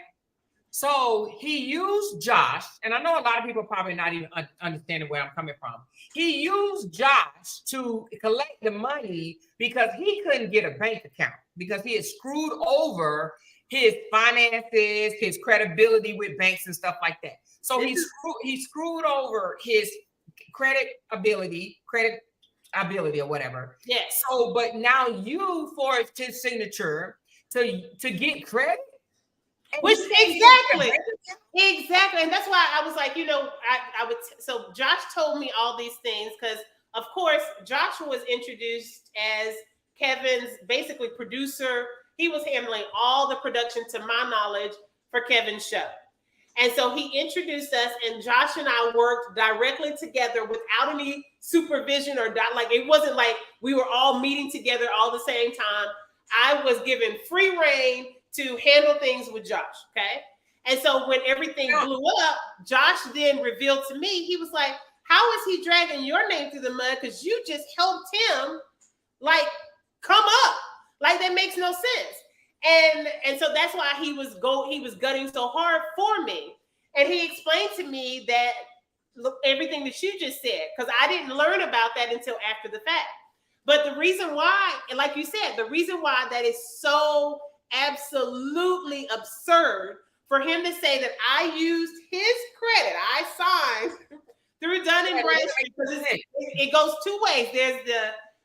So he used Josh, and I know a lot of people probably not even understanding where I'm coming from. He used Josh to collect the money because he couldn't get a bank account because he had screwed over his finances, his credibility with banks and stuff like that. So he screwed over his credit ability or whatever. Yes. So, but now you forged his signature to get credit. Which exactly, and that's why I was like, I would. So Josh told me all these things because, of course, Joshua was introduced as Kevin's basically producer. He was handling all the production, to my knowledge, for Kevin's show, and so he introduced us. And Josh and I worked directly together without any supervision or like it wasn't like we were all meeting together all the same time. I was given free reign to handle things with Josh, okay? And so when everything blew up, Josh then revealed to me, he was like, how is he dragging your name through the mud? Because you just helped him, like, come up. Like, that makes no sense. And so that's why he was gutting so hard for me. And he explained to me that, look, everything that you just said, because I didn't learn about that until after the fact. But the reason why, and like you said, the reason why that is so absolutely absurd for him to say that I used his credit, I signed through Dun & Bradstreet, because it goes two ways.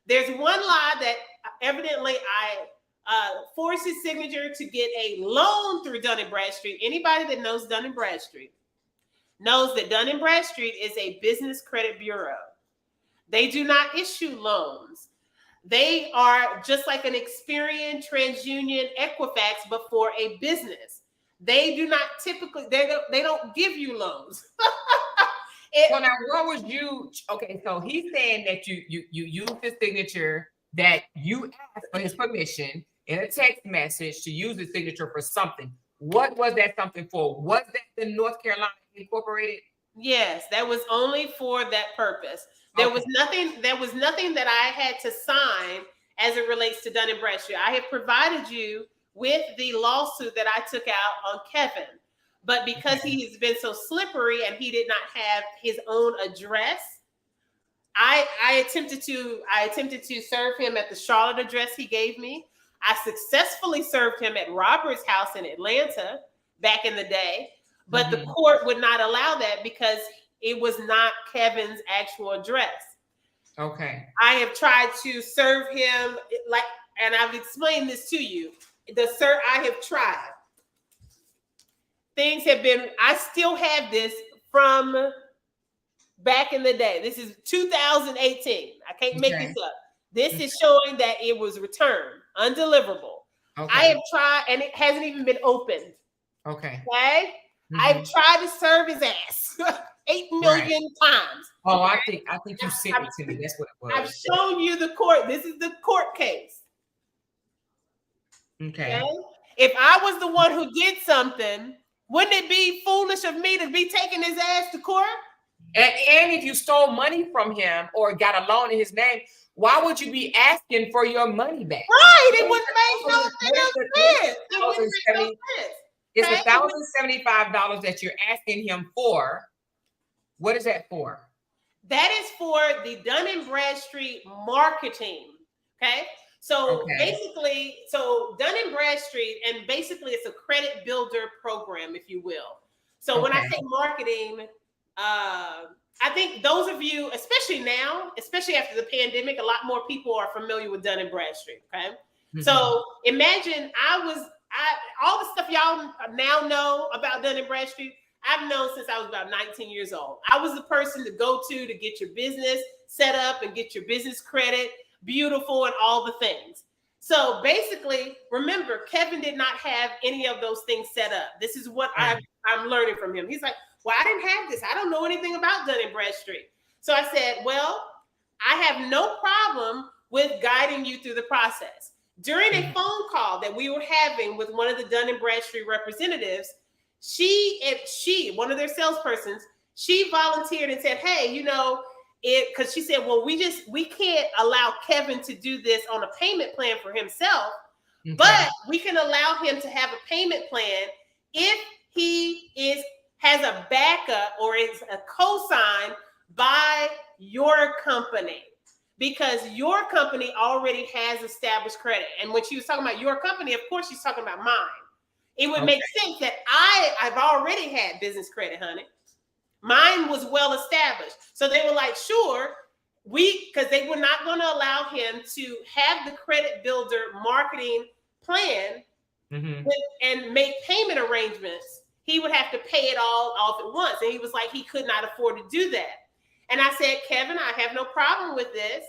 There's one lie that evidently I forced his signature to get a loan through Dun & Bradstreet. Anybody that knows Dun & Bradstreet knows that Dun & Bradstreet is a business credit bureau. They do not issue loans. They are just like an Experian, TransUnion, Equifax, but for a business. They do not typically, they don't give you loans. So now what was you, okay, so he's saying that you used his signature, that you asked for his permission in a text message to use his signature for something. What was that something for? Was that the North Carolina Incorporated? Yes, that was only for that purpose. There was nothing that I had to sign as it relates to Dun & Bradstreet. I have provided you with the lawsuit that I took out on Kevin. But because he has been so slippery and he did not have his own address, I attempted to serve him at the Charlotte address he gave me. I successfully served him at Robert's house in Atlanta back in the day, but the court would not allow that because It was not Kevin's actual address. Okay. I have tried to serve him and I've explained this to you. I have tried. Things have been, I still have this from back in the day. This is 2018. I can't make this up. This is showing that it was returned, undeliverable. Okay. I have tried, and it hasn't even been opened. Okay. Okay. I've tried to serve his ass 8 million times. Oh, I think you sent it to me. That's what it was. I've shown you the court. This is the court case. Okay. If I was the one who did something, wouldn't it be foolish of me to be taking his ass to court? And if you stole money from him or got a loan in his name, why would you be asking for your money back? Right. It wouldn't make no sense. It's $1,075 that you're asking him for. What is that for? That is for the Dun & Bradstreet marketing. Okay. So basically, Dun & Bradstreet, and basically it's a credit builder program, if you will. So when I say marketing, I think those of you, especially now, especially after the pandemic, a lot more people are familiar with Dun & Bradstreet. Okay. So imagine all the stuff y'all now know about Dun & Bradstreet, I've known since I was about 19 years old. I was the person to go to get your business set up and get your business credit beautiful and all the things. So basically, remember, Kevin did not have any of those things set up. This is what I'm learning from him. He's like, well, I didn't have this. I don't know anything about Dun & Bradstreet. So I said, well, I have no problem with guiding you through the process. During a phone call that we were having with one of the Dun & Bradstreet representatives, one of their salespersons, she volunteered and said, hey, because she said, well, we can't allow Kevin to do this on a payment plan for himself, but we can allow him to have a payment plan if he has a backup or is a cosign by your company, because your company already has established credit. And when she was talking about your company, of course, she's talking about mine. It would make sense that I've already had business credit, honey. Mine was well established. So they were like, sure, because they were not going to allow him to have the credit builder marketing plan and make payment arrangements. He would have to pay it all off at once. And he was like, he could not afford to do that. And I said, Kevin, I have no problem with this.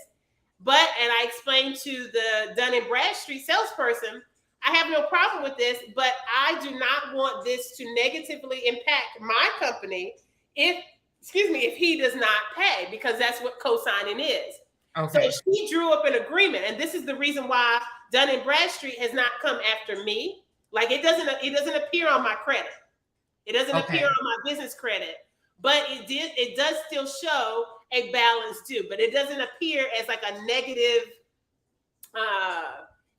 And I explained to the Dun & Bradstreet salesperson, I have no problem with this, but I do not want this to negatively impact my company if he does not pay, because that's what co-signing is. So she drew up an agreement, and this is the reason why Dun & Bradstreet has not come after me. Like it doesn't appear on my credit. It doesn't appear on my business credit, but it does still show a balance due, but it doesn't appear as like a negative,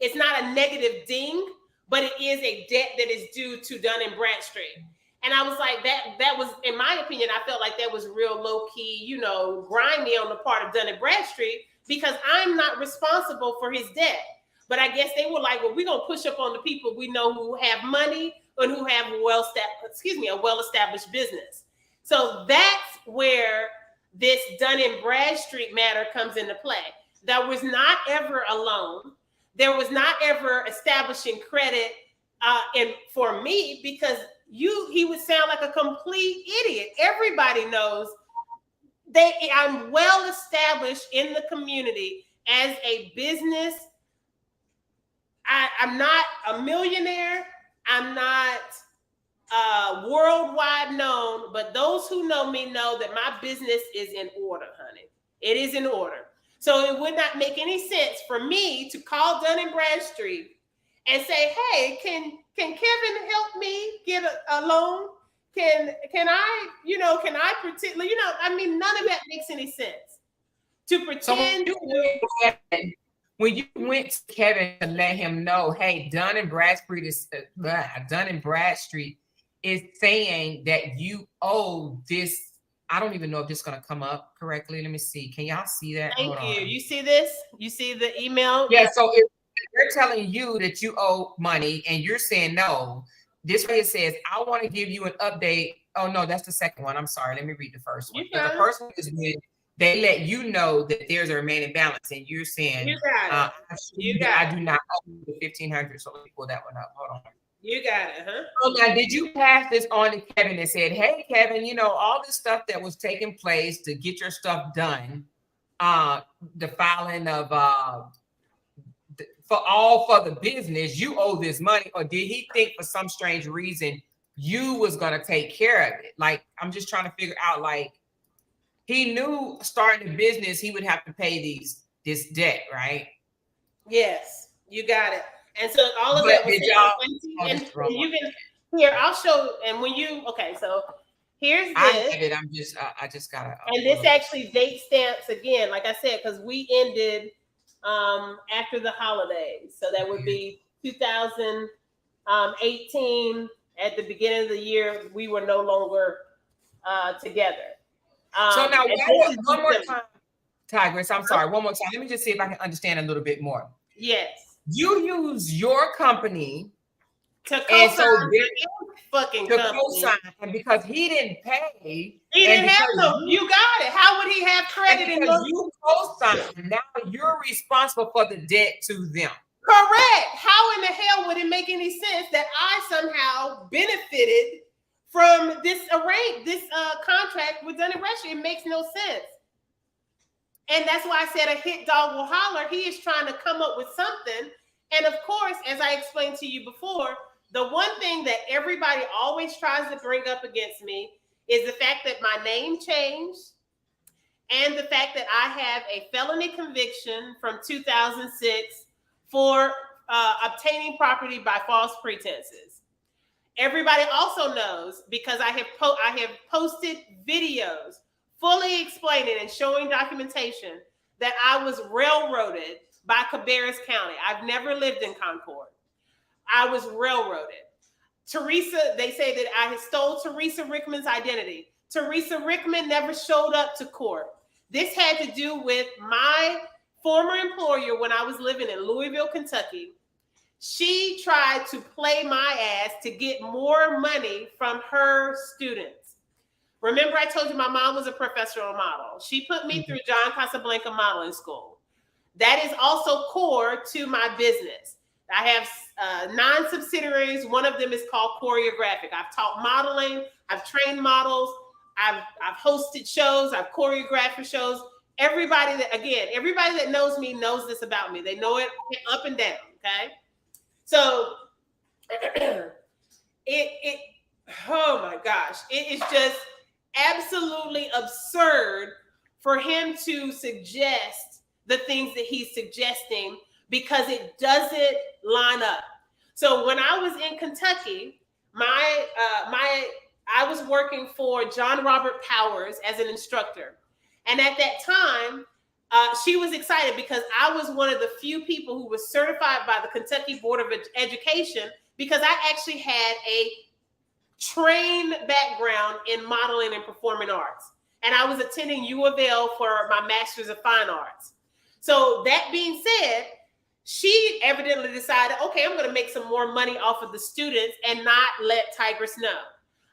it's not a negative ding, but it is a debt that is due to Dun & Bradstreet. And I was like, that was, in my opinion, I felt like that was real low key, grimy on the part of Dun & Bradstreet, because I'm not responsible for his debt. But I guess they were like, well, we're going to push up on the people we know who have money and who have a well-established business. So that's where this Dun & Bradstreet matter comes into play. There was not ever a loan. There was not ever establishing credit for me, because he would sound like a complete idiot. Everybody knows I'm well established in the community as a business. I'm not a millionaire. I'm not worldwide known, but those who know me know that my business is in order, honey. It is in order. So it would not make any sense for me to call Dun & Bradstreet and say, hey, can Kevin help me get a loan? Can I pretend, none of that makes any sense. To pretend. When you went to Kevin to let him know, hey, Dun & Bradstreet is saying that you owe this. I don't even know if this is going to come up correctly. Let me see. Can y'all see that? Thank you. You see this? You see the email? Yeah. So if they're telling you that you owe money and you're saying no, this way it says, I want to give you an update Oh no, that's the second one. I'm sorry. Let me read the first one. You The got first one is when they let you know that there's a remaining balance, and you're saying, You got it. You got I do not owe the 1,500. So let me pull that one up. Hold on. You got it, huh? So now, did you pass this on to Kevin and said, "Hey, Kevin, you know all this stuff that was taking place to get your stuff done, the filing of for the business, you owe this money," or did he think for some strange reason you was gonna take care of it? Like, I'm just trying to figure out. Like, he knew starting a business he would have to pay this debt, right? Yes, you got it. And so all of But that was did y'all? and you can here. I'll show. And when you so here's this. I have it. I just gotta. And this actually date stamps again, like I said, because we ended after the holidays. So that would be 2018. At the beginning of the year, we were no longer together. So now, one more time, Tigress. I'm sorry. One more time. Let me just see if I can understand a little bit more. Yes. You use your company to co-sign and because he didn't pay, he didn't have no. You got it. How would he have credit? And because you co-signed, now you're responsible for the debt to them. Correct. How in the hell would it make any sense that I somehow benefited from this contract with Dun & Bradstreet? It makes no sense. And that's why I said a hit dog will holler. He is trying to come up with something. And of course, as I explained to you before, the one thing that everybody always tries to bring up against me is the fact that my name changed and the fact that I have a felony conviction from 2006 for obtaining property by false pretenses. Everybody also knows, because I have posted videos fully explaining and showing documentation, that I was railroaded by Cabarrus County. I've never lived in Concord. I was railroaded. Teresa, they say that I had stole Teresa Rickman's identity. Teresa Rickman never showed up to court. This had to do with my former employer when I was living in Louisville, Kentucky. She tried to play my ass to get more money from her students. Remember, I told you my mom was a professional model. She put me through John Casablanca Modeling School. That is also core to my business. I have 9 subsidiaries. One of them is called Choreographic. I've taught modeling. I've trained models. I've hosted shows. I've choreographed shows. Everybody that knows me knows this about me. They know it up and down. Okay, so oh my gosh, it is just absolutely absurd for him to suggest the things that he's suggesting, because it doesn't line up. So when I was in Kentucky, I was working for John Robert Powers as an instructor. And at that time, she was excited because I was one of the few people who was certified by the Kentucky Board of Education, because I actually had a trained background in modeling and performing arts. And I was attending U of L for my Master's of Fine Arts. So that being said, she evidently decided, okay, I'm going to make some more money off of the students and not let Tigress know.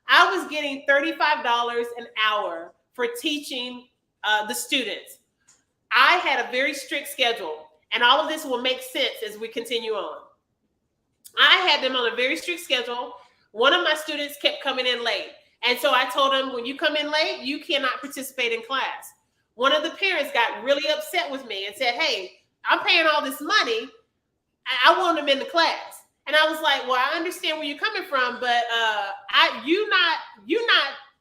I was getting $35 an hour for teaching the students. I had a very strict schedule, and all of this will make sense as we continue on. I had them on a very strict schedule. One of my students kept coming in late. And so I told him, when you come in late, you cannot participate in class. One of the parents got really upset with me and said, hey, I'm paying all this money. I want them in the class. And I was like, well, I understand where you're coming from, but you're not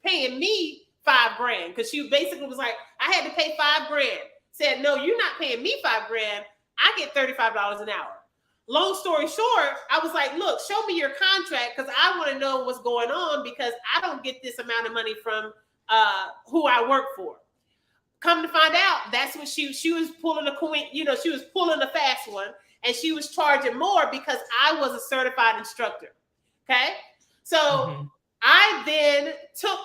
paying me $5,000. Because she basically was like, I had to pay $5,000. Said, no, you're not paying me $5,000. I get $35 an hour. Long story short, I was like, look, show me your contract, because I want to know what's going on, because I don't get this amount of money from who I work for. Come to find out, that's what she was pulling a coin, she was pulling a fast one, and she was charging more because I was a certified instructor. Okay. So I then took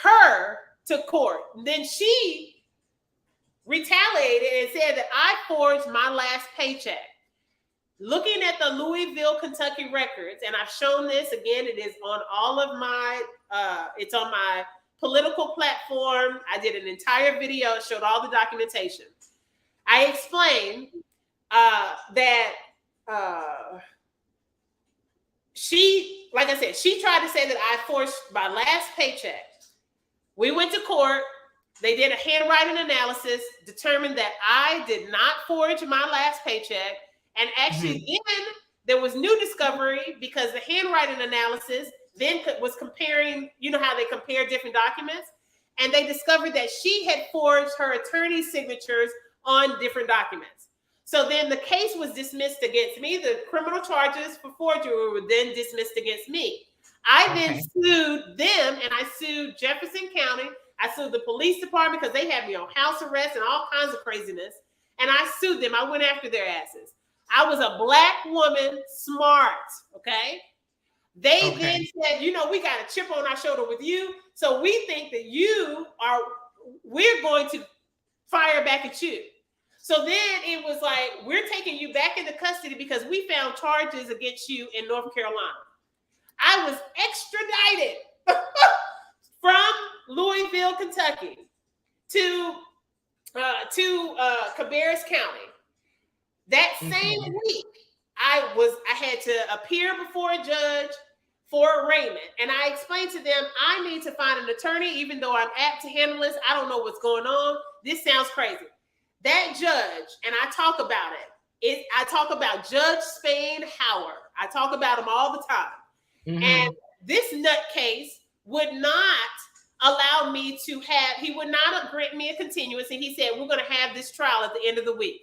her to court. And then she retaliated and said that I forged my last paycheck. looking at the Louisville, Kentucky records, and I've shown this again, it is on all of my, it's on my political platform. I did an entire video, showed all the documentation. I explained that she, like I said, she tried to say that I forged my last paycheck. We went to court. They did a handwriting analysis, determined that I did not forge my last paycheck. And actually, then there was new discovery because the handwriting analysis then was comparing, you know how they compare different documents? And they discovered that she had forged her attorney's signatures on different documents. So then the case was dismissed against me. The criminal charges for forgery were then dismissed against me. I then sued them, and I sued Jefferson County. I sued the police department because they had me on house arrest and all kinds of craziness. And I sued them. I went after their asses. I was a Black woman, smart, okay? They then said, you know, we got a chip on our shoulder with you, so we think that we're going to fire back at you. So then it was like, we're taking you back into custody because we found charges against you in North Carolina. I was extradited from Louisville, Kentucky to Cabarrus County. That same week, I had to appear before a judge for arraignment. And I explained to them, I need to find an attorney, even though I'm apt to handle this. I don't know what's going on. This sounds crazy. That judge, and I talk about it. I talk about Judge Spain Howard. I talk about him all the time. And this nutcase would not allow me to he would not grant me a continuance. And he said, we're going to have this trial at the end of the week.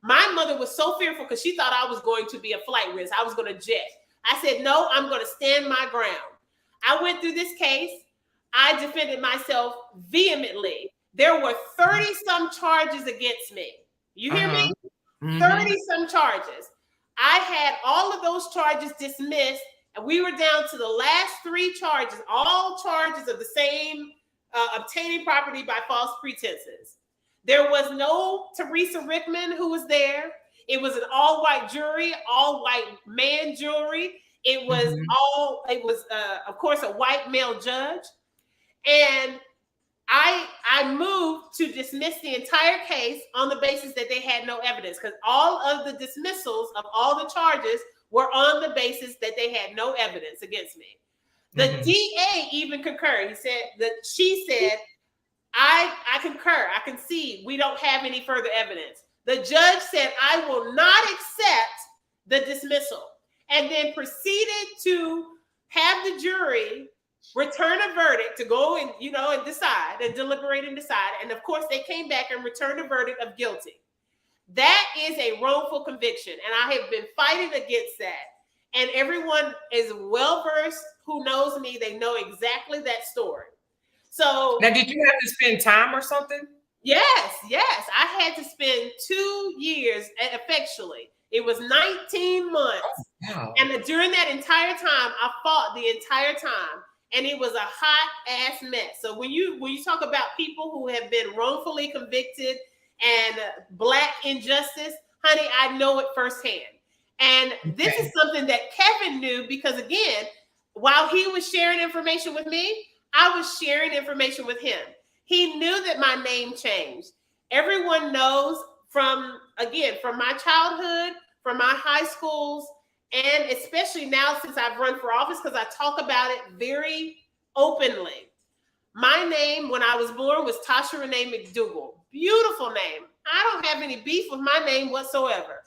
My mother was so fearful because she thought I was going to be a flight risk. I was going to jet. I said, no, I'm going to stand my ground. I went through this case. I defended myself vehemently. There were 30-some charges against me. You hear me? 30-some charges. I had all of those charges dismissed, and we were down to the last 3 charges, all charges of the same obtaining property by false pretenses. There was no Teresa Rickman who was there. It was an all-white jury, all-white man jury. It was of course, a white male judge. And I moved to dismiss the entire case on the basis that they had no evidence, because all of the dismissals of all the charges were on the basis that they had no evidence against me. The DA even concurred. She said, I concur. I concede. We don't have any further evidence. The judge said, I will not accept the dismissal, and then proceeded to have the jury return a verdict to go and, and decide and deliberate and decide. And of course, they came back and returned a verdict of guilty. That is a wrongful conviction. And I have been fighting against that. And everyone is well-versed who knows me. They know exactly that story. So now, did you have to spend time or something? Yes. I had to spend 2 years effectually. It was 19 months. Oh, wow. And during that entire time, I fought the entire time. And it was a hot ass mess. So when you talk about people who have been wrongfully convicted and Black injustice, honey, I know it firsthand. And this is something that Kevin knew, because again, while he was sharing information with me, I was sharing information with him. He knew that my name changed. Everyone knows from my childhood, from my high schools, and especially now since I've run for office, because I talk about it very openly. My name when I was born was Tasha Renee McDougal. Beautiful name. I don't have any beef with my name whatsoever.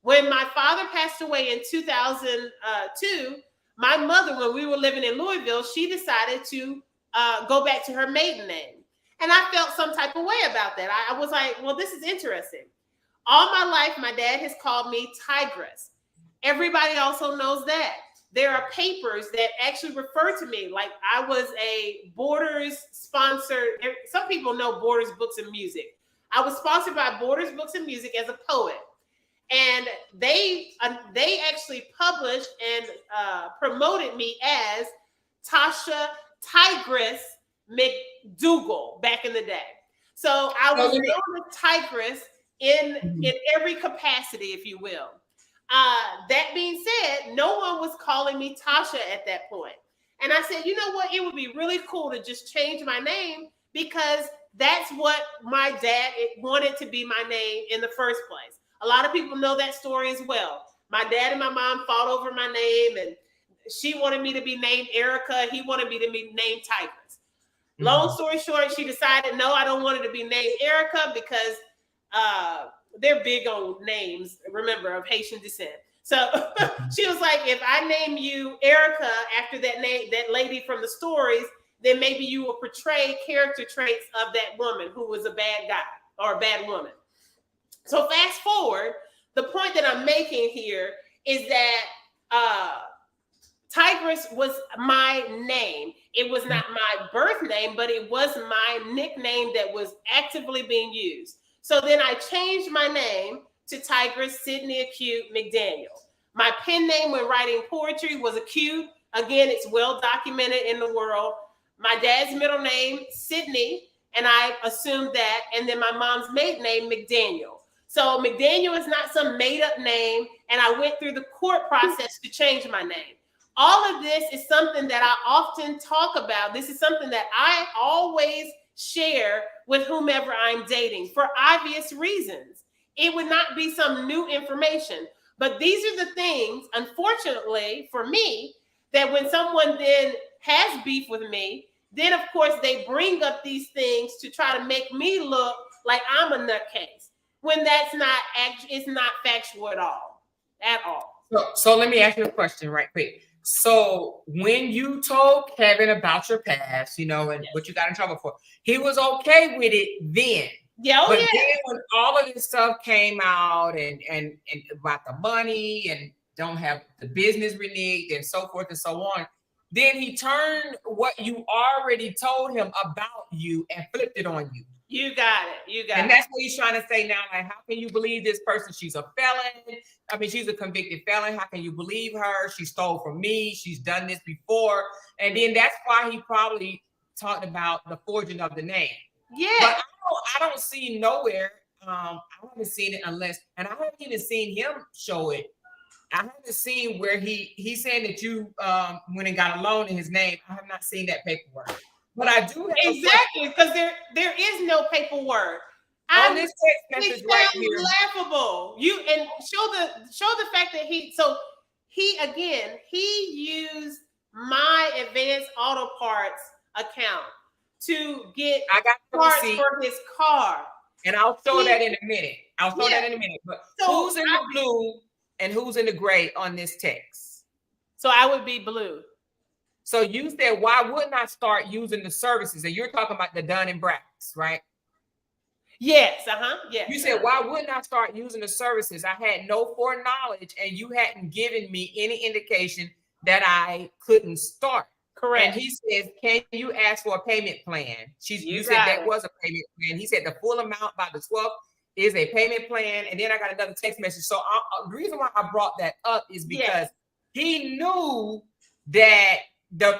When my father passed away in 2002, my mother, when we were living in Louisville, she decided to go back to her maiden name. And I felt some type of way about that. I was like, well, this is interesting. All my life, my dad has called me Tigress. Everybody also knows that. There are papers that actually refer to me like I was a Borders sponsored. Some people know Borders Books and Music. I was sponsored by Borders Books and Music as a poet. And they actually published and promoted me as Tasha Tigress McDougal back in the day. So I was known as Tigress in every capacity, if you will. That being said, no one was calling me Tasha at that point. And I said, you know what? It would be really cool to just change my name because that's what my dad wanted to be my name in the first place. A lot of people know that story as well. My dad and my mom fought over my name, and she wanted me to be named Erica. He wanted me to be named Tigress. Long story short, she decided, no, I don't want it to be named Erica because they're big on names, remember, of Haitian descent. So she was like, if I name you Erica after that name, that lady from the stories, then maybe you will portray character traits of that woman who was a bad guy or a bad woman. So fast forward, the point that I'm making here is that Tigress was my name. It was not my birth name, but it was my nickname that was actively being used. So then I changed my name to Tigress Sydney Acute McDaniel. My pen name when writing poetry was Acute. Again, it's well documented in the world. My dad's middle name, Sydney, and I assumed that. And then my mom's maiden name, McDaniel. So McDaniel is not some made up name. And I went through the court process to change my name. All of this is something that I often talk about. This is something that I always share with whomever I'm dating for obvious reasons. It would not be some new information. But these are the things, unfortunately, for me, that when someone then has beef with me, then of course they bring up these things to try to make me look like I'm a nutcase, when that's not it's not factual at all. At all. So let me ask you a question right quick. So when you told Kevin about your past, and what you got in trouble for, he was okay with it then. Yeah, but then when all of this stuff came out and about the money and don't have the business reneged and so forth and so on, then he turned what you already told him about you and flipped it on you. You got it. And that's what he's trying to say now. Like, how can you believe this person? She's a felon. I mean, she's a convicted felon. How can you believe her? She stole from me. She's done this before. And then that's why he probably talked about the forging of the name. Yeah. But I don't see nowhere. I haven't seen it and I haven't even seen him show it. I haven't seen where he's saying that you went and got a loan in his name. I have not seen that paperwork. But I do have exactly because there is no paperwork. On this text message right here. Laughable. You and show the fact that he used my Advanced Auto Parts account to get parts for his car. And I'll show that in a minute. But who's in the blue and who's in the gray on this text? So I would be blue. So you said, why wouldn't I start using the services? And you're talking about the Dun and Bradstreet, right? Yes, yes. You said, why wouldn't I start using the services? I had no foreknowledge and you hadn't given me any indication that I couldn't start. Correct. And he says, can you ask for a payment plan? You said that was a payment plan. He said the full amount by the 12th is a payment plan. And then I got another text message. So the reason why I brought that up is because he knew that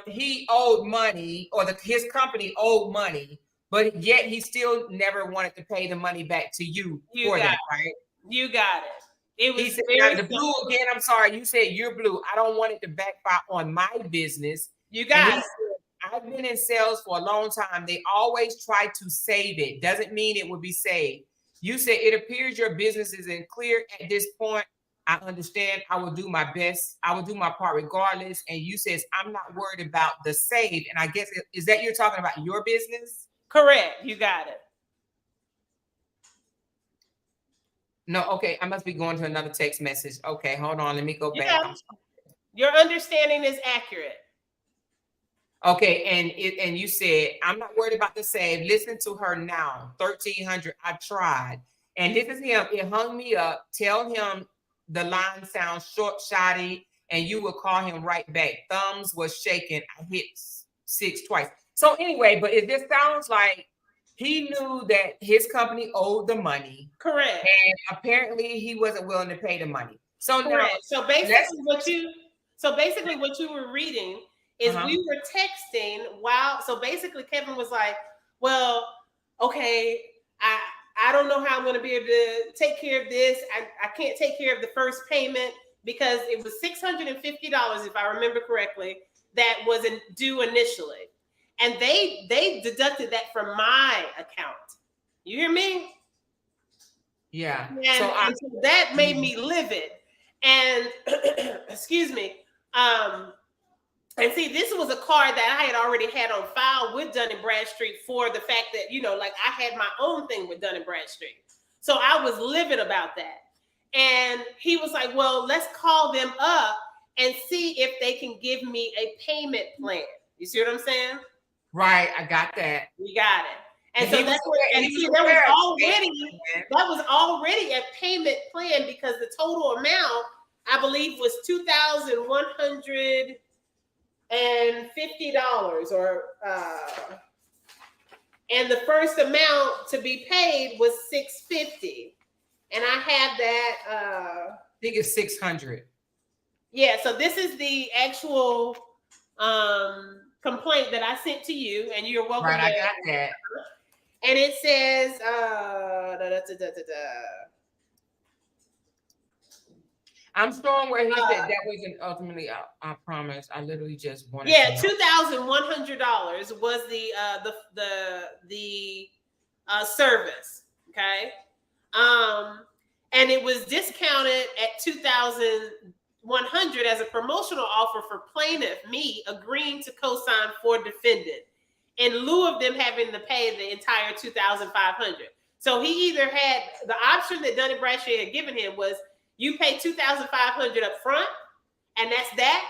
he owed money or his company owed money, but yet he still never wanted to pay the money back to you for that, right? You got it. It was he said, the blue again. I'm sorry. You said you're blue. I don't want it to backfire on my business. You got it. Said, I've been in sales for a long time. They always try to save it. Doesn't mean it will be saved. You said it appears your business isn't clear at this point. I understand. I will do my best. I will do my part regardless. And you says, I'm not worried about the save. And I guess, is that you're talking about your business? Correct. You got it. No, okay. I must be going to another text message. Okay, hold on. Let me go back. Your understanding is accurate. Okay, and you said, I'm not worried about the save. Listen to her now. 1,300. I tried. And this is him. It hung me up. Tell him the line sounds short, shoddy, and you will call him right back. Thumbs was shaking. I hit 6 twice. So anyway, but it just sounds like he knew that his company owed the money. Correct. And apparently he wasn't willing to pay the money. So correct. Now, so basically what you were reading is we were texting while, so basically Kevin was like, well, okay, I don't know how I'm going to be able to take care of this. I can't take care of the first payment because it was $650, if I remember correctly, that was due initially. And they deducted that from my account. You hear me? Yeah. And so that made me livid. And excuse me. And see, this was a card that I had already had on file with Dun & Bradstreet for the fact that, like I had my own thing with Dun & Bradstreet. So I was livid about that. And he was like, well, let's call them up and see if they can give me a payment plan. You see what I'm saying? Right. I got that. You got it. And so that was already a payment plan because the total amount, I believe, was $2,150 and the first amount to be paid was $650. And I have that I think it's $600. Yeah, so this is the actual complaint that I sent to you, and you're welcome. Right, I got that. And it says, I'm showing where he said that wasn't ultimately. I promise. I literally just wanted. Yeah, $2,100 was the service. Okay, and it was discounted at $2,100 as a promotional offer for plaintiff, me agreeing to co-sign for defendant, in lieu of them having to pay the entire $2,500. So he either had the option that Dun & Bradstreet had given him was you pay $2,500 up front, and that's that,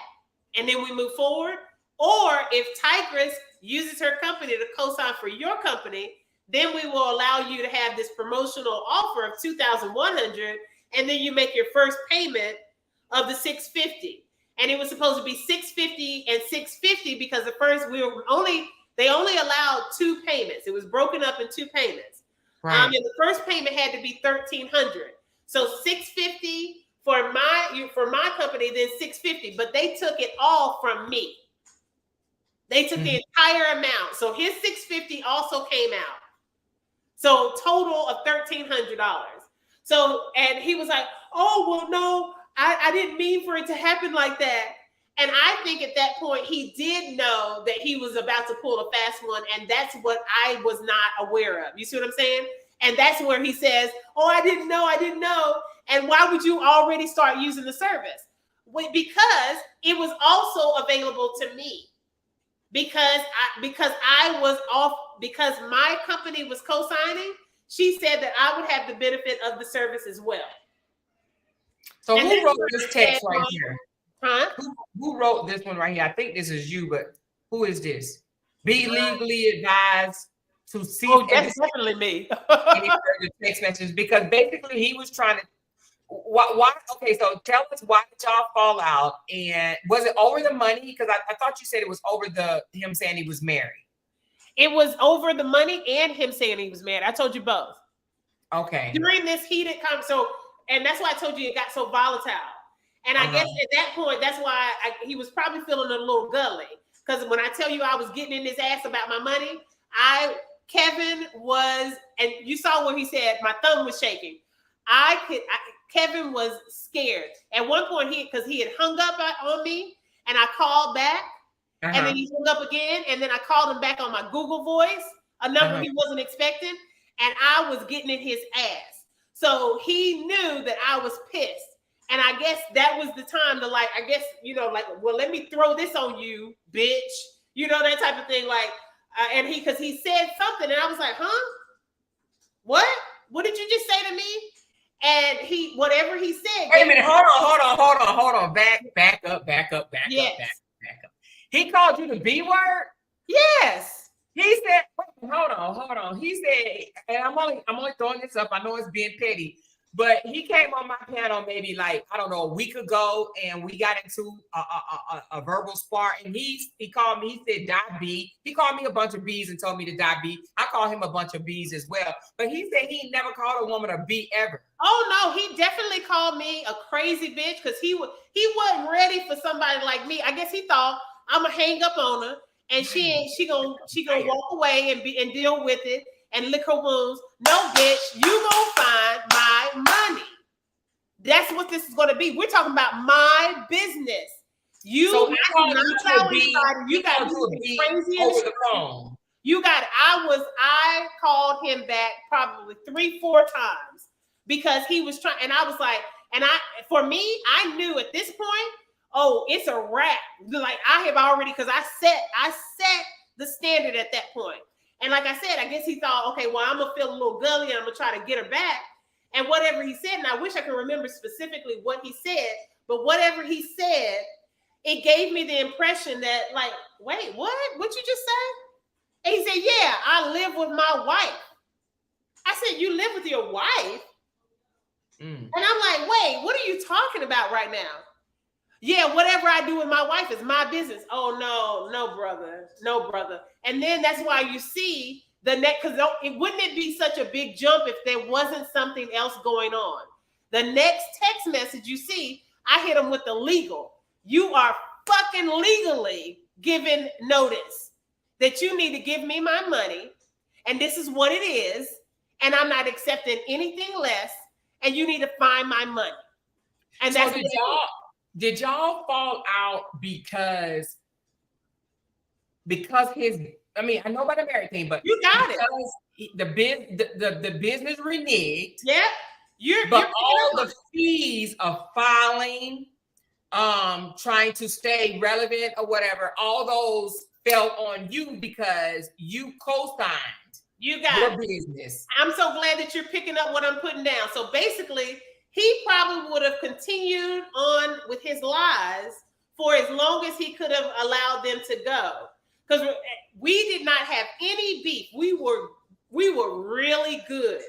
and then we move forward. Or if Tigress uses her company to co-sign for your company, then we will allow you to have this promotional offer of $2,100, and then you make your first payment of the $650. And it was supposed to be $650 and $650 because at first they only allowed two payments. It was broken up in two payments. Right. And the first payment had to be $1,300. So $650 for my company, then $650. But they took it all from me. They took the entire amount. So his $650 also came out. So total of $1,300. So, and he was like, oh, well, no, I didn't mean for it to happen like that. And I think at that point, he did know that he was about to pull a fast one. And that's what I was not aware of. You see what I'm saying? And that's where he says, oh, I didn't know. And why would you already start using the service? Because it was also available to me. Because I was off, because my company was co-signing, she said that I would have the benefit of the service as well. So and who wrote this text right here? Huh? Who wrote this one right here? I think this is you, but who is this? Be legally advised to see. Oh, that's definitely me. Any further text messages, because basically he was trying to. Why? Okay, so tell us, why did y'all fall out? And was it over the money? Because I thought you said it was over him saying he was married. It was over the money and him saying he was married. I told you both. Okay. During this heated and that's why I told you it got so volatile. And I guess at that point, that's why he was probably feeling a little gully. Because when I tell you I was getting in his ass about my money, Kevin was, and you saw where he said my thumb was shaking. Kevin was scared. At one point, because he had hung up on me, and I called back, and then he hung up again, and then I called him back on my Google Voice, a number he wasn't expecting, and I was getting in his ass. So he knew that I was pissed. And I guess that was the time to well, let me throw this on you, bitch. That type of thing. Because he said something, and I was like, huh? What? What did you just say to me? And whatever he said. Wait a minute, hold on. Back up. He called you the B word? Yes. He said, wait, hold on. He said, and I'm only throwing this up. I know it's being petty, but he came on my panel maybe a week ago, and we got into a verbal spar, and he called me, he said, die B. He called me a bunch of B's and told me to die B. I call him a bunch of B's as well. But he said he never called a woman a B ever. Oh no, he definitely called me a crazy bitch because he wasn't ready for somebody like me. I guess he thought I'm gonna hang up on her and she gonna walk away and deal with it. and lick her wounds. No, bitch, you gonna find my money. That's what this is going to be. We're talking about my business. You so not allow anybody. You got me crazy over the phone. I called him back probably 3-4 times because he was trying, and I was like, for me, I knew at this point, oh, it's a wrap. Like I have already, because I set the standard at that point. And like I said, I guess he thought, okay, well, I'm gonna feel a little gully and I'm gonna try to get her back. And whatever he said, and I wish I could remember specifically what he said, but whatever he said, it gave me the impression that, like, wait, what? What you just said? And he said, yeah, I live with my wife. I said, you live with your wife? And I'm like, wait, what are you talking about right now? Yeah, whatever I do with my wife is my business. Oh, no, brother. And then that's why you see the next, because wouldn't it be such a big jump if there wasn't something else going on? The next text message you see, I hit him with the legal. You are fucking legally given notice that you need to give me my money, and this is what it is, and I'm not accepting anything less, and you need to find my money. And so that's did y'all fall out because his, I mean, I know about the married thing, but you got it. The business reneged. Yeah. But all the fees of filing, trying to stay relevant or whatever, all those fell on you because you co-signed your business. I'm so glad that you're picking up what I'm putting down. So basically, he probably would have continued on with his lies for as long as he could have allowed them to go. Because we did not have any beef. We were really good.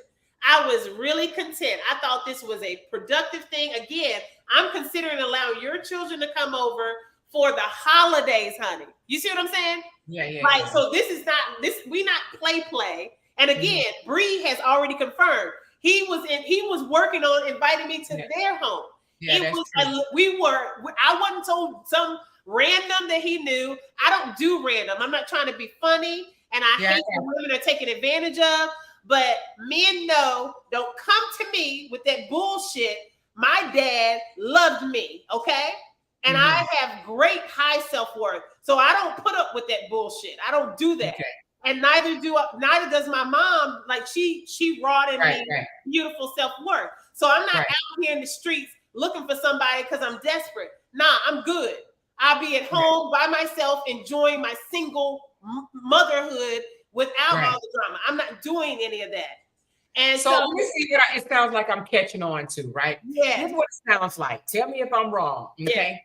I was really content. I thought this was a productive thing. Again, I'm considering allowing your children to come over for the holidays, honey. You see what I'm saying? Yeah. Like, so this is not we not play. And again, Bree has already confirmed he was working on inviting me to their home. Yeah, I wasn't told some random that he knew. I don't do random. I'm not trying to be funny, and I hate when women are taken advantage of. But men know, don't come to me with that bullshit. My dad loved me, okay? And I have great high self-worth. So I don't put up with that bullshit. I don't do that. Okay. And neither does my mom. Like she wrought in me beautiful self-worth. So I'm not out here in the streets looking for somebody because I'm desperate. Nah, I'm good. I'll be at home by myself, enjoying my single motherhood without all the drama. I'm not doing any of that. And so let me see what it sounds like I'm catching on to, right? Yeah. Here's what it sounds like. Tell me if I'm wrong. Okay. Yeah.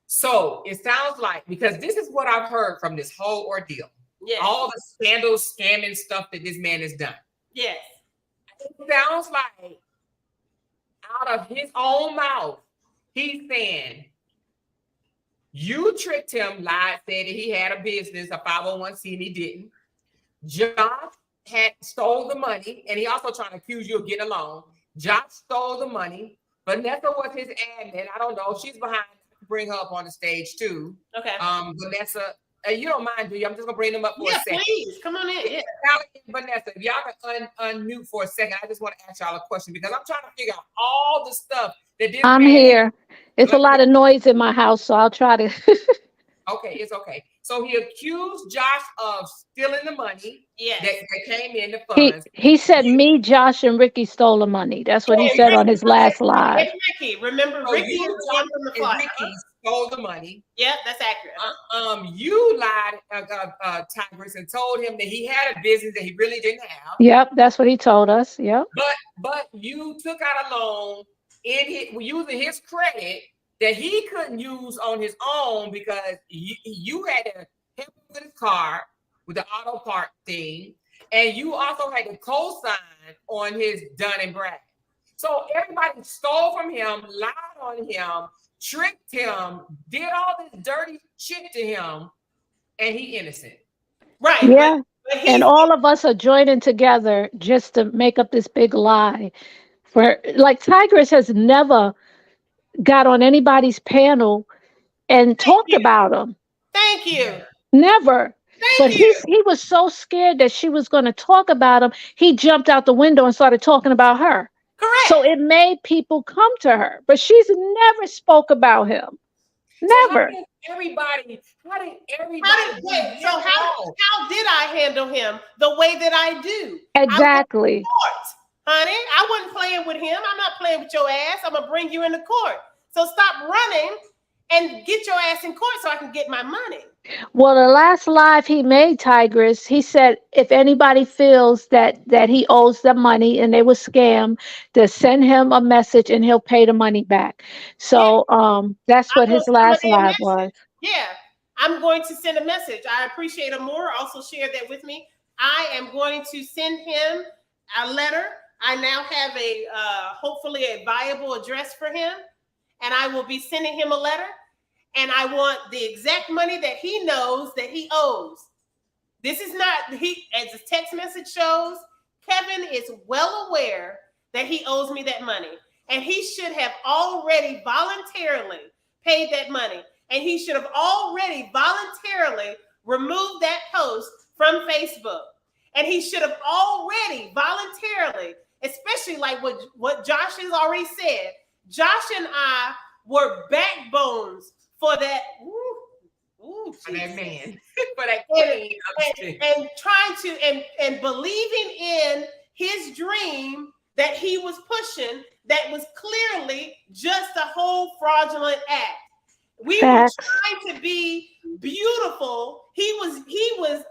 So it sounds like, because this is what I've heard from this whole ordeal. Yeah. All the scandals, scamming stuff that this man has done. Yes. It sounds like out of his own mouth, he's saying, you tricked him, lied, said that he had a business, a 501c, and he didn't. Josh had stole the money, and he also trying to accuse you of getting a loan. Josh stole the money. Vanessa was his admin. I don't know. She's behind. Bring her up on the stage too. Okay. Vanessa, you don't mind, do you? I'm just gonna bring them up for a second. Please come on in. Yeah. Vanessa, if y'all can unmute for a second, I just want to ask y'all a question because I'm trying to figure out all the stuff that this I'm here. It's a lot of noise in my house, so I'll try to. Okay, it's okay. So he accused Josh of stealing the money that came in the funds. He said me, Josh, and Ricky stole the money. That's what he said on his last live. Ricky, remember Ricky is the one from the flight. Ricky stole the money. Yeah, that's accurate. You lied, Tigress, and told him that he had a business that he really didn't have. Yep, that's what he told us. Yep. But you took out a loan using his credit that he couldn't use on his own because you had to help him with his car, with the auto part thing, and you also had to co-sign on his Dun and Brad. So everybody stole from him, lied on him, tricked him, did all this dirty shit to him, and he innocent. Right. Yeah. And all of us are joining together just to make up this big lie. For like Tigress has never got on anybody's panel and talked about him. Thank you. Never. But Thank you. he was so scared that she was going to talk about him, he jumped out the window and started talking about her. Correct. So it made people come to her, but she's never spoke about him. So how Never. did everybody How did, do wait, so him wrong? how did I handle him the way that I do? Exactly. Court, honey. I wasn't playing with him. I'm not playing with your ass. I'm gonna bring you into court. So stop running and get your ass in court so I can get my money. Well, the last live he made, Tigress, he said if anybody feels that he owes them money and they were scammed, to send him a message and he'll pay the money back. Yeah, So that's I'm what gonna his send him a last damn live message. was. Yeah, I'm going to send a message. I appreciate Amor. Also share that with me. I am going to send him a letter. I now have a hopefully a viable address for him, and I will be sending him a letter. And I want the exact money that he knows that he owes. This is not, he, as the text message shows, Kevin is well aware that he owes me that money. And he should have already voluntarily paid that money. And he should have already voluntarily removed that post from Facebook. And he should have already voluntarily, especially like what Josh has already said. Josh and I were backbones for that. For that man. For that queen. And trying to and believing in his dream that he was pushing that was clearly just a whole fraudulent act. We were trying to be beautiful. He was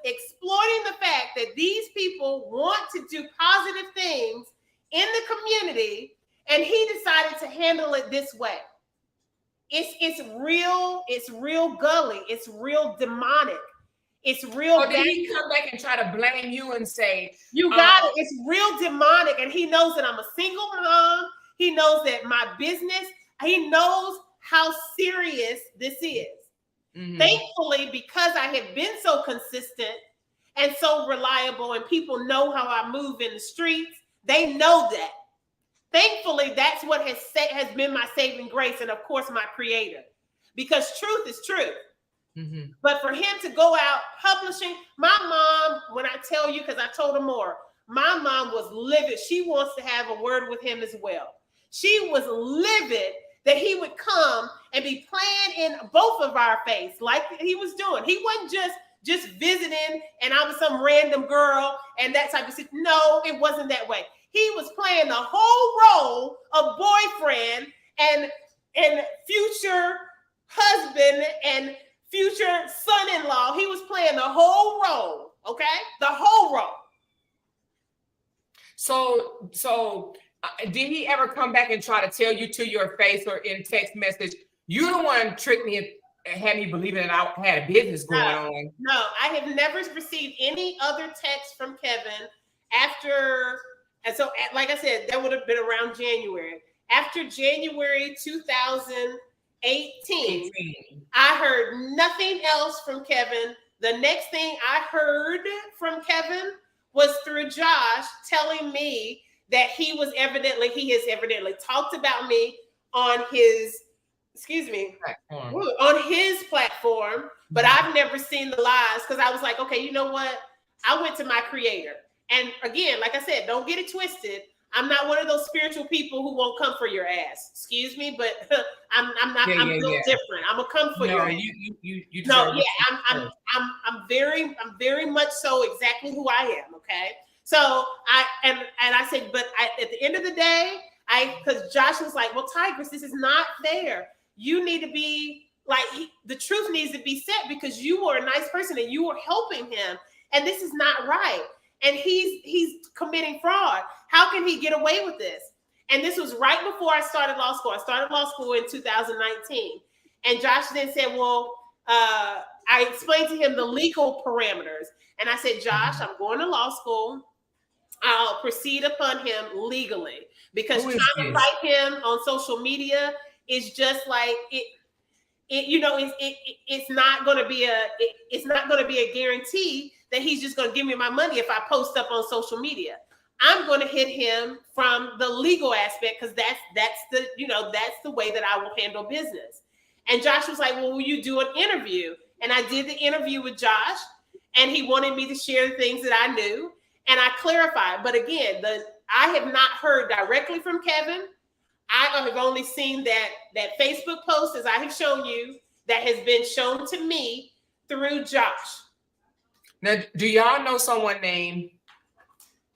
exploiting the fact that these people want to do positive things in the community, and he decided to handle it this way. It's real gully, it's real demonic, it's real. Or did he come back and try to blame you and say, you got it? It's real demonic, and he knows that I'm a single mom. He knows that my business, he knows how serious this is. Mm-hmm. Thankfully, because I have been so consistent and so reliable, and people know how I move in the streets, they know that. Thankfully, that's what has been my saving grace, and of course, my creator. Because truth is truth. Mm-hmm. But for him to go out publishing, my mom, when I tell you, because I told her more, my mom was livid. She wants to have a word with him as well. She was livid that he would come and be playing in both of our face like he was doing. He wasn't just visiting and I was some random girl and that type of thing. No, it wasn't that way. He was playing the whole role of boyfriend and future husband and future son-in-law. He was playing the whole role, okay? The whole role. So did he ever come back and try to tell you to your face or in text message, you the one tricked me and had me believing that I had a business going on? No, I have never received any other text from Kevin after, and so like I said, that would have been around January. After January 2018, I heard nothing else from Kevin. The next thing I heard from Kevin was through Josh telling me that he has evidently talked about me on his, platform. On his platform, but I've never seen the lies because I was like, okay, you know what? I went to my creator. And again, like I said, don't get it twisted. I'm not one of those spiritual people who won't come for your ass. Excuse me, but I'm not. I'm built different. I'm gonna come for your ass. You no, yeah, I'm very much so exactly who I am. Okay, so I said, but at the end of the day, because Josh was like, well, Tigress, this is not fair. You need to be like the truth needs to be said because you were a nice person and you were helping him, and this is not right. And he's committing fraud. How can he get away with this? And this was right before I started law school. I started law school in 2019. And Josh then said, well, I explained to him the legal parameters. And I said, Josh, I'm going to law school. I'll proceed upon him legally. Because trying to fight him on social media is just like it's not going to be a guarantee that he's just going to give me my money if I post up on social media. I'm going to hit him from the legal aspect because that's the way that I will handle business. And Josh was like, well, will you do an interview? And I did the interview with Josh. and he wanted me to share the things that I knew, and I clarified. But again, I have not heard directly from Kevin. I have only seen that Facebook post, as I have shown you, that has been shown to me through Josh. Now, do y'all know someone named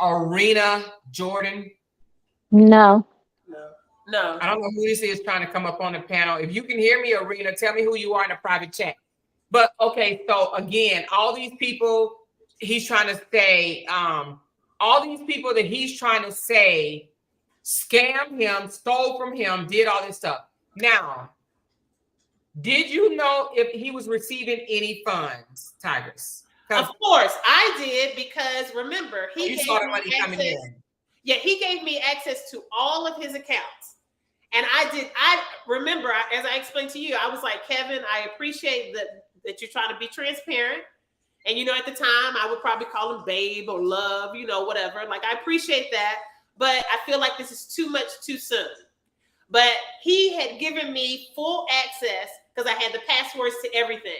Arena Jordan? No. No. I don't know who this is trying to come up on the panel. If you can hear me, Arena, tell me who you are in a private chat. But okay, so again, all these people he's trying to say, all these people that he's trying to say scammed him, stole from him, did all this stuff. Now, did you know if he was receiving any funds, Tigress? Of course, I did, because remember, he saw the money coming in. Yeah, he gave me access to all of his accounts. And I remember, as I explained to you, I was like, Kevin, I appreciate that you're trying to be transparent. And, you know, at the time, I would probably call him babe or love, you know, whatever. Like, I appreciate that. But I feel like this is too much too soon. But he had given me full access because I had the passwords to everything.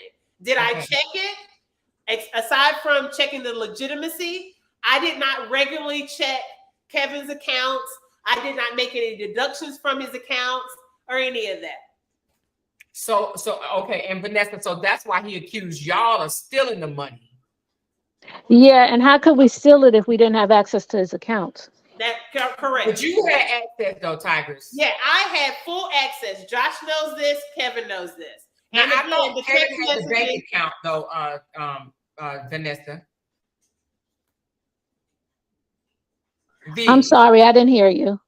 Did I check it? Aside from checking the legitimacy, I did not regularly check Kevin's accounts. I did not make any deductions from his accounts or any of that. So okay, and Vanessa, so that's why he accused y'all of stealing the money. Yeah, and how could we steal it if we didn't have access to his accounts? That's correct. But you had access though, Tigress. Yeah, I had full access. Josh knows this. Kevin knows this. Now, And I know again, Kevin has a bank account though, Vanessa. I'm sorry, I didn't hear you.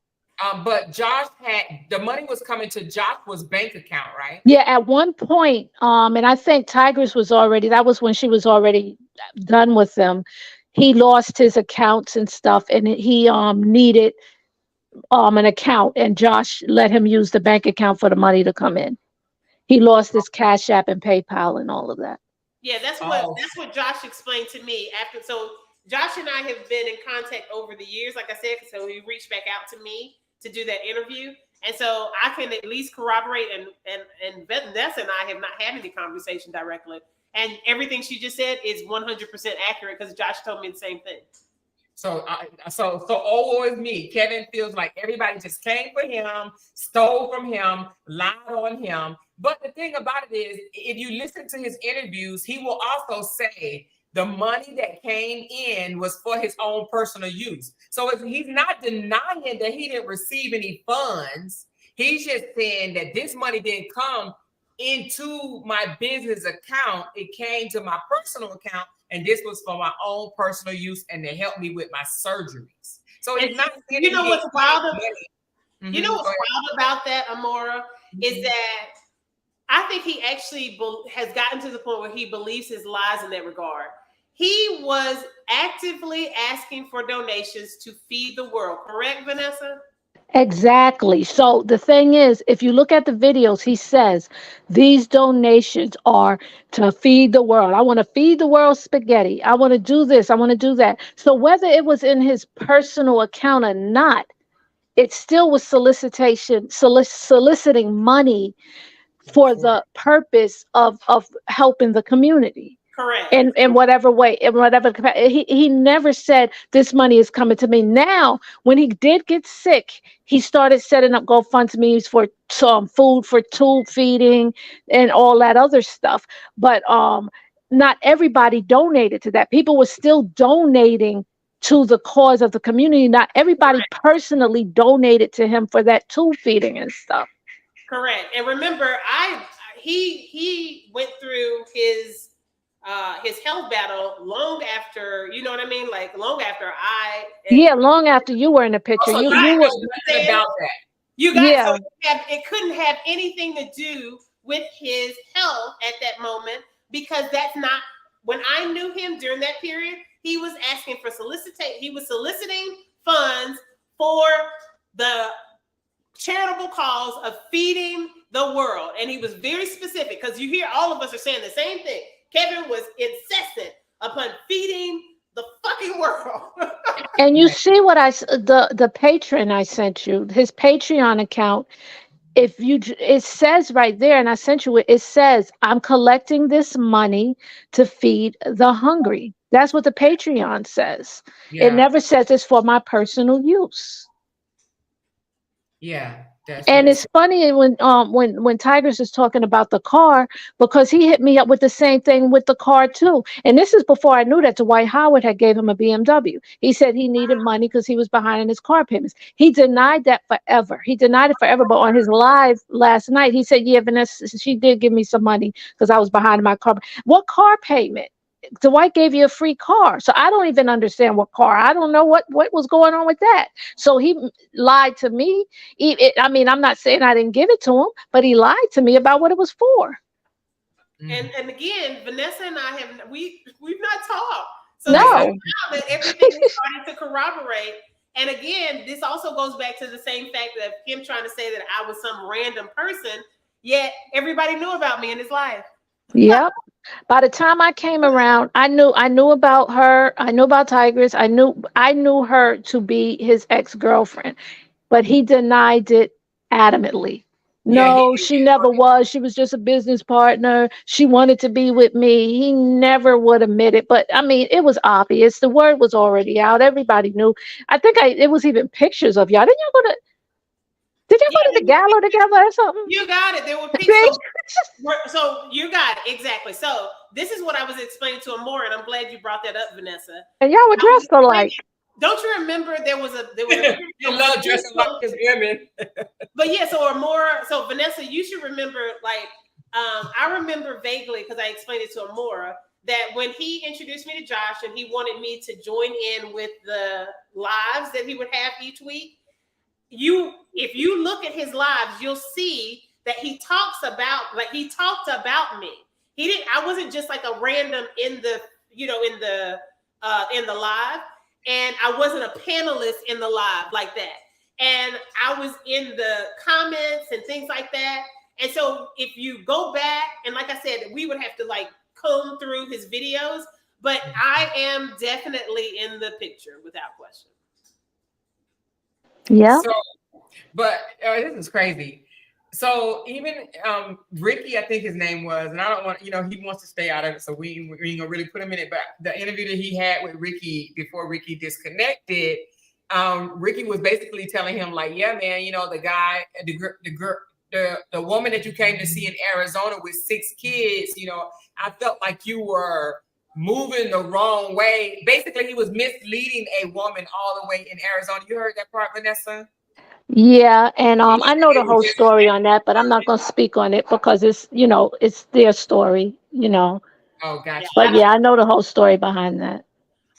But Josh had the money was coming to Joshua's bank account, right? Yeah, at one point, and I think Tigress was already, that was when she was already done with them. He lost his accounts and stuff, and he needed an account, and Josh let him use the bank account for the money to come in. He lost his Cash App and PayPal and all of that. Yeah, that's what Josh explained to me after. So Josh and I have been in contact over the years, like I said, so he reached back out to me to do that interview. And so I can at least corroborate, and Vanessa and I have not had any conversation directly. And everything she just said is 100% accurate because Josh told me the same thing. So woe is me. Kevin feels like everybody just came for him, stole from him, lied on him. But the thing about it is, if you listen to his interviews, he will also say the money that came in was for his own personal use. So if he's not denying that he didn't receive any funds, he's just saying that this money didn't come into my business account. It came to my personal account, and this was for my own personal use and to help me with my surgeries. So it's not. You know what's wild? You know what's wild about that, Amora, is that I think he actually has gotten to the point where he believes his lies in that regard. He was actively asking for donations to feed the world. Correct, Vanessa? Exactly. So the thing is, if you look at the videos, he says these donations are to feed the world. I want to feed the world spaghetti. I want to do this. I want to do that. So whether it was in his personal account or not, it still was soliciting money for the purpose of helping the community. Correct. In whatever way, in whatever capacity. He never said this money is coming to me. Now, when he did get sick, he started setting up GoFundMe's for some food for tube feeding and all that other stuff. But not everybody donated to that. People were still donating to the cause of the community. Not everybody personally donated to him for that tube feeding and stuff. Correct. And remember, he went through his health battle long after, you know what I mean? Like long after long after you were in the picture. You were about that. You guys, so it couldn't have anything to do with his health at that moment, because that's not when I knew him during that period. He was asking for he was soliciting funds for the charitable cause of feeding the world. And he was very specific, because you hear all of us are saying the same thing. Kevin was incessant upon feeding the fucking world. And you see what the patron I sent you, his Patreon account, it says right there, and I sent you it, it says, I'm collecting this money to feed the hungry. That's what the Patreon says. It Yeah. never says it's for my personal use. Yeah. That's what And it it's said. funny when Tigress is talking about the car, because he hit me up with the same thing with the car too. And this is before I knew that Dwight Howard had gave him a BMW. He said he needed money because he was behind in his car payments. He denied that forever. He denied it forever. But on his live last night, he said, "Yeah, Vanessa, she did give me some money because I was behind in my car." What car payment? Dwight gave you a free car, so I don't even understand what car. I don't know what was going on with that. So he lied to me. I mean, I'm not saying I didn't give it to him, but he lied to me about what it was for. And again, Vanessa and I we've not talked. So this is No. now that everything is starting to corroborate. And again, this also goes back to the same fact that him trying to say that I was some random person, yet everybody knew about me in his life. Yep. By the time I came around, I knew about her. I knew about Tigress. I knew her to be his ex-girlfriend, but he denied it adamantly. Yeah, he No, she never was. She was just a business partner. She wanted to be with me. He never would admit it. But I mean, it was obvious. The word was already out. Everybody knew. I think it was even pictures of y'all. Did y'all go to the gala together or something? You got it. There were pictures. So you got it. Exactly. So this is what I was explaining to Amore, and I'm glad you brought that up, Vanessa. And y'all were dressed alike. Don't you remember there was a you love dressing like his women. But yeah, so Vanessa, you should remember, like, I remember vaguely because I explained it to Amora that when he introduced me to Josh and he wanted me to join in with the lives that he would have each week, if you look at his lives, you'll see that he talked about me. I wasn't just like a random in the live, and I wasn't a panelist in the live like that. And I was in the comments and things like that. And so if you go back, and like I said, we would have to like comb through his videos, but I am definitely in the picture without question. Yeah. So, but this is crazy. So even Ricky, I think his name was, and I don't want, he wants to stay out of it, so we ain't gonna really put him in it. But the interview that he had with Ricky before Ricky disconnected, Ricky was basically telling him like, yeah, man, the guy, the woman that you came to see in Arizona with 6 kids, I felt like you were moving the wrong way. Basically, he was misleading a woman all the way in Arizona. You heard that part, Vanessa? Yeah, and I know the whole story on that, but I'm not going to speak on it because it's their story, Oh, gotcha. But yeah, I know the whole story behind that.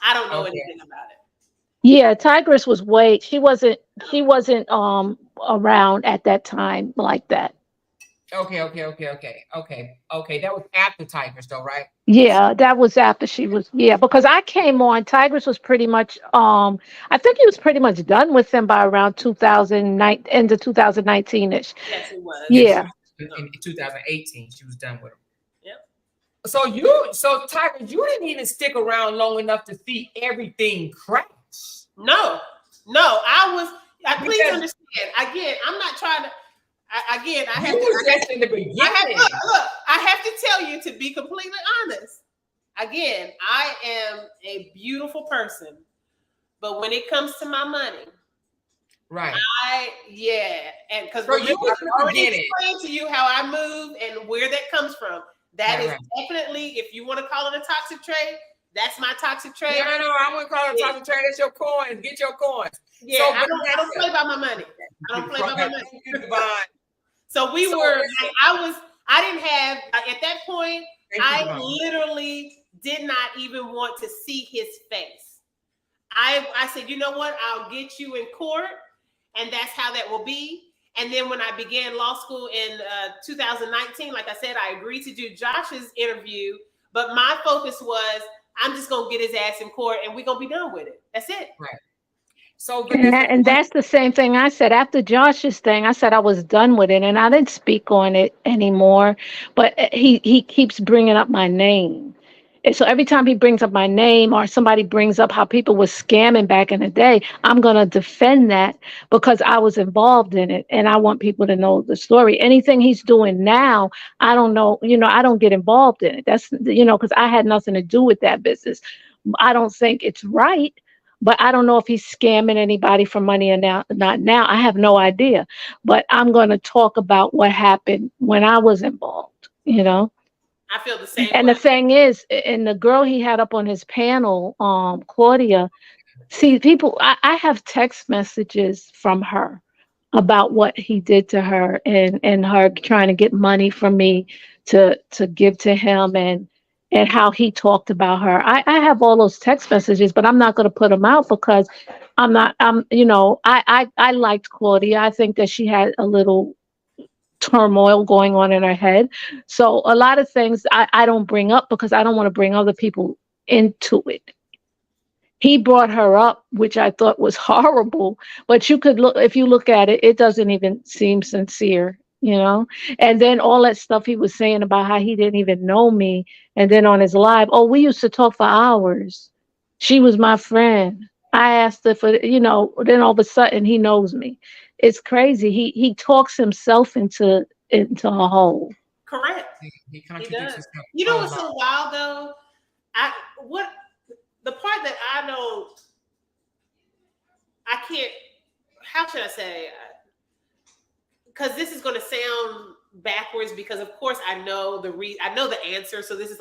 I don't know anything about it. Yeah, Tigress was she wasn't around at that time like that. Okay. That was after Tigress though, right? Yeah, that was after she was, because I came on, Tigress was pretty much, I think he was pretty much done with them by around 2009, end of 2019-ish. Yes, it was. Yeah. In 2018, she was done with him. Yep. So Tigress, you didn't even stick around long enough to see everything crash. No, please understand. Again, I'm not trying to. I have to tell you, to be completely honest. Again, I am a beautiful person, but when it comes to my money, right? And because I already explained to you how I move and where that comes from. That is definitely, if you want to call it a toxic trait, that's my toxic trait. No, I wouldn't call it a toxic trait. That's your coins. Get your coins. Yeah, so, I don't play by my money. I don't play by my money. So we were, I didn't have, at that point, I literally did not even want to see his face. I said, you know what? I'll get you in court, and that's how that will be. And then when I began law school in 2019, like I said, I agreed to do Josh's interview, but my focus was, I'm just going to get his ass in court, and we're going to be done with it. That's it. Right. So, and that's the same thing I said after Josh's thing. I said I was done with it, and I didn't speak on it anymore. But he keeps bringing up my name. And so every time he brings up my name or somebody brings up how people were scamming back in the day, I'm going to defend that because I was involved in it and I want people to know the story. Anything he's doing now, I don't know, I don't get involved in it. That's, because I had nothing to do with that business. I don't think it's right, but I don't know if he's scamming anybody for money or not now. I have no idea, but I'm going to talk about what happened when I was involved. I feel the same And way. the thing is, and the girl he had up on his panel, Claudia, see, people, I have text messages from her about what he did to her and her trying to get money from me to give to him and how he talked about her. I have all those text messages, but I'm not going to put them out because I liked Claudia. I think that she had a little turmoil going on in her head. So a lot of things I don't bring up because I don't want to bring other people into it. He brought her up, which I thought was horrible, but if you look at it, it doesn't even seem sincere. And then all that stuff he was saying about how he didn't even know me. And then on his live, oh, we used to talk for hours. She was my friend. I asked her then all of a sudden he knows me. It's crazy. He talks himself into a hole. Correct. He He does. contradicts himself. You know what's so wild though? The part that I can't, how should I say? Because this is going to sound backwards because of course I know the answer. So this is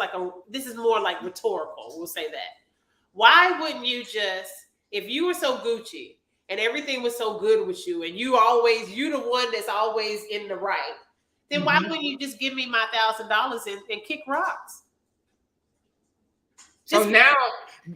more like rhetorical. We'll say that. Why wouldn't you just, if you were so Gucci and everything was so good with you and you the one that's always in the right, then why wouldn't you just give me my $1,000 and kick rocks? So now,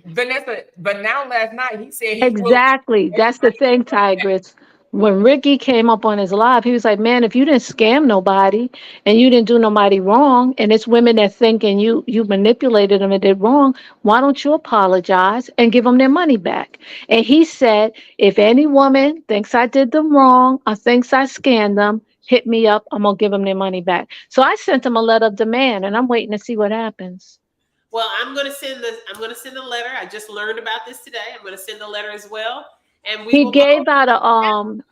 Vanessa, but now last night he said exactly. That's the thing, Tigress. When Ricky came up on his live, he was like, man, if you didn't scam nobody and you didn't do nobody wrong, and it's women that thinking you manipulated them and did wrong, why don't you apologize and give them their money back? And he said, if any woman thinks I did them wrong or thinks I scammed them, hit me up. I'm going to give them their money back. So I sent him a letter of demand and I'm waiting to see what happens. Well, I'm going to send the letter. I just learned about this today. I'm going to send the letter as well. And he gave out did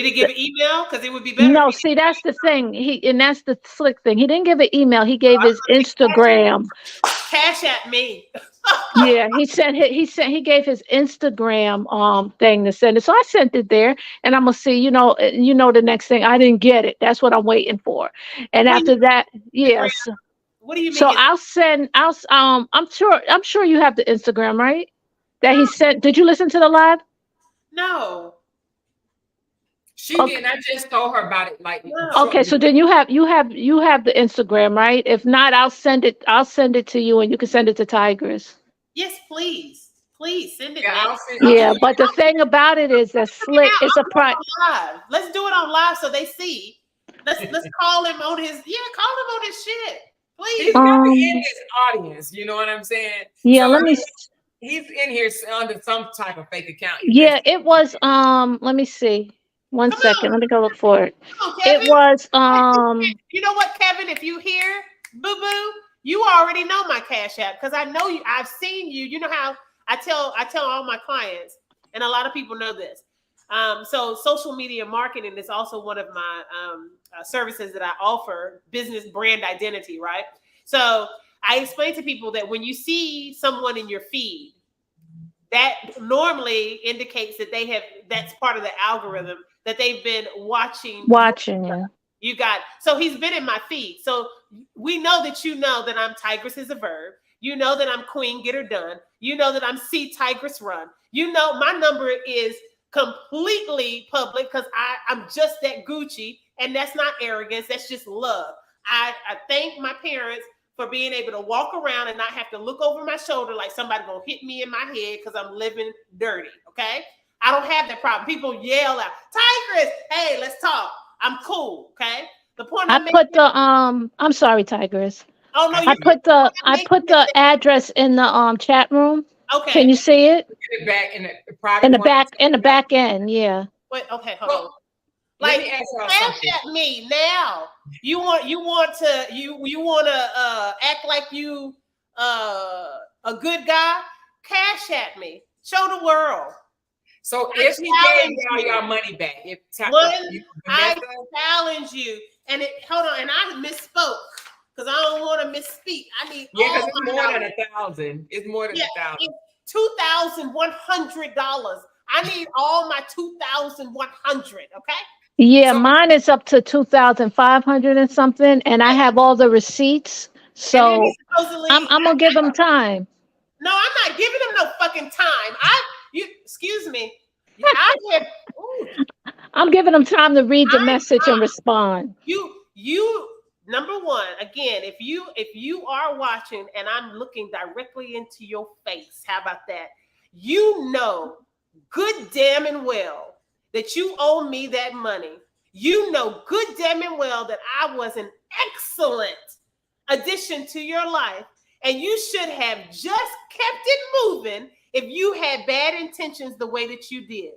he give an email? Because it would be better. No, see, that's the thing. That's the slick thing. He didn't give an email. He gave his Instagram. Cash at me. Yeah, he gave his Instagram thing to send it. So I sent it there, and I'm gonna see. The next thing I didn't get it. That's what I'm waiting for. And after that, yes. What do you mean? So I'm sure you have the Instagram, right? That he sent. Did you listen to the live? No. She didn't. I just told her about it. Okay, so then you have the Instagram, right? If not, I'll send it to you, and you can send it to Tigress. Yes, please send it. Yeah, but the thing about it is that slick. It's a live. Let's do it on live so they see. Let's call him on his. Yeah, call him on his shit. Please. He's gonna be in his audience. You know what I'm saying? Yeah, so, let me. He's in here under some type of fake account. Yeah, it was. Let me see. One second. Let me go look for it. It was. You know what, Kevin? If you hear, boo boo, you already know my Cash App because I know you. I've seen you. You know how I tell all my clients, and a lot of people know this. So social media marketing is also one of my services that I offer, business brand identity, right? So I explain to people that when you see someone in your feed, that normally indicates that that's part of the algorithm that they've been watching. Yeah. So he's been in my feed. So we know that I'm Tigress is a verb. You know that I'm Queen Get Her Done. You know that I'm C Tigress Run. You know my number is completely public because I'm just that Gucci, and that's not arrogance. That's just love. I thank my parents for being able to walk around and not have to look over my shoulder like somebody gonna hit me in my head because I'm living dirty. Okay, I don't have that problem. People yell out, "Tigress, hey, let's talk." I'm cool. Okay. The point I'm sorry, Tigress. Oh no! I put the address in the chat room. Okay. Can you see it? Back in the private. In the back end, yeah. Wait. Okay. Hold on. Let Like, me ask y'all cash something. at me now. You want to act like you a good guy? Cash at me. Show the world. So I if he gave challenge y'all you. money back, I challenge you. And hold on, and I misspoke because I don't want to misspeak. I need because all it's my more dollars. than 1,000. It's more than 1,000. It's $2,100. I need all my $2,100. Okay. Yeah, So mine is up to 2,500 and something, and I have all the receipts. And then he So supposedly, I'm gonna give them time. no, I'm not giving him no fucking time. Excuse me. I had, ooh, I'm giving them time to read the I'm message and respond. you number one, again, if you are watching and I'm looking directly into your face, how about that? You know good damn and well that you owe me that money. You know good damn and well that I was an excellent addition to your life, and you should have just kept it moving if you had bad intentions the way that you did.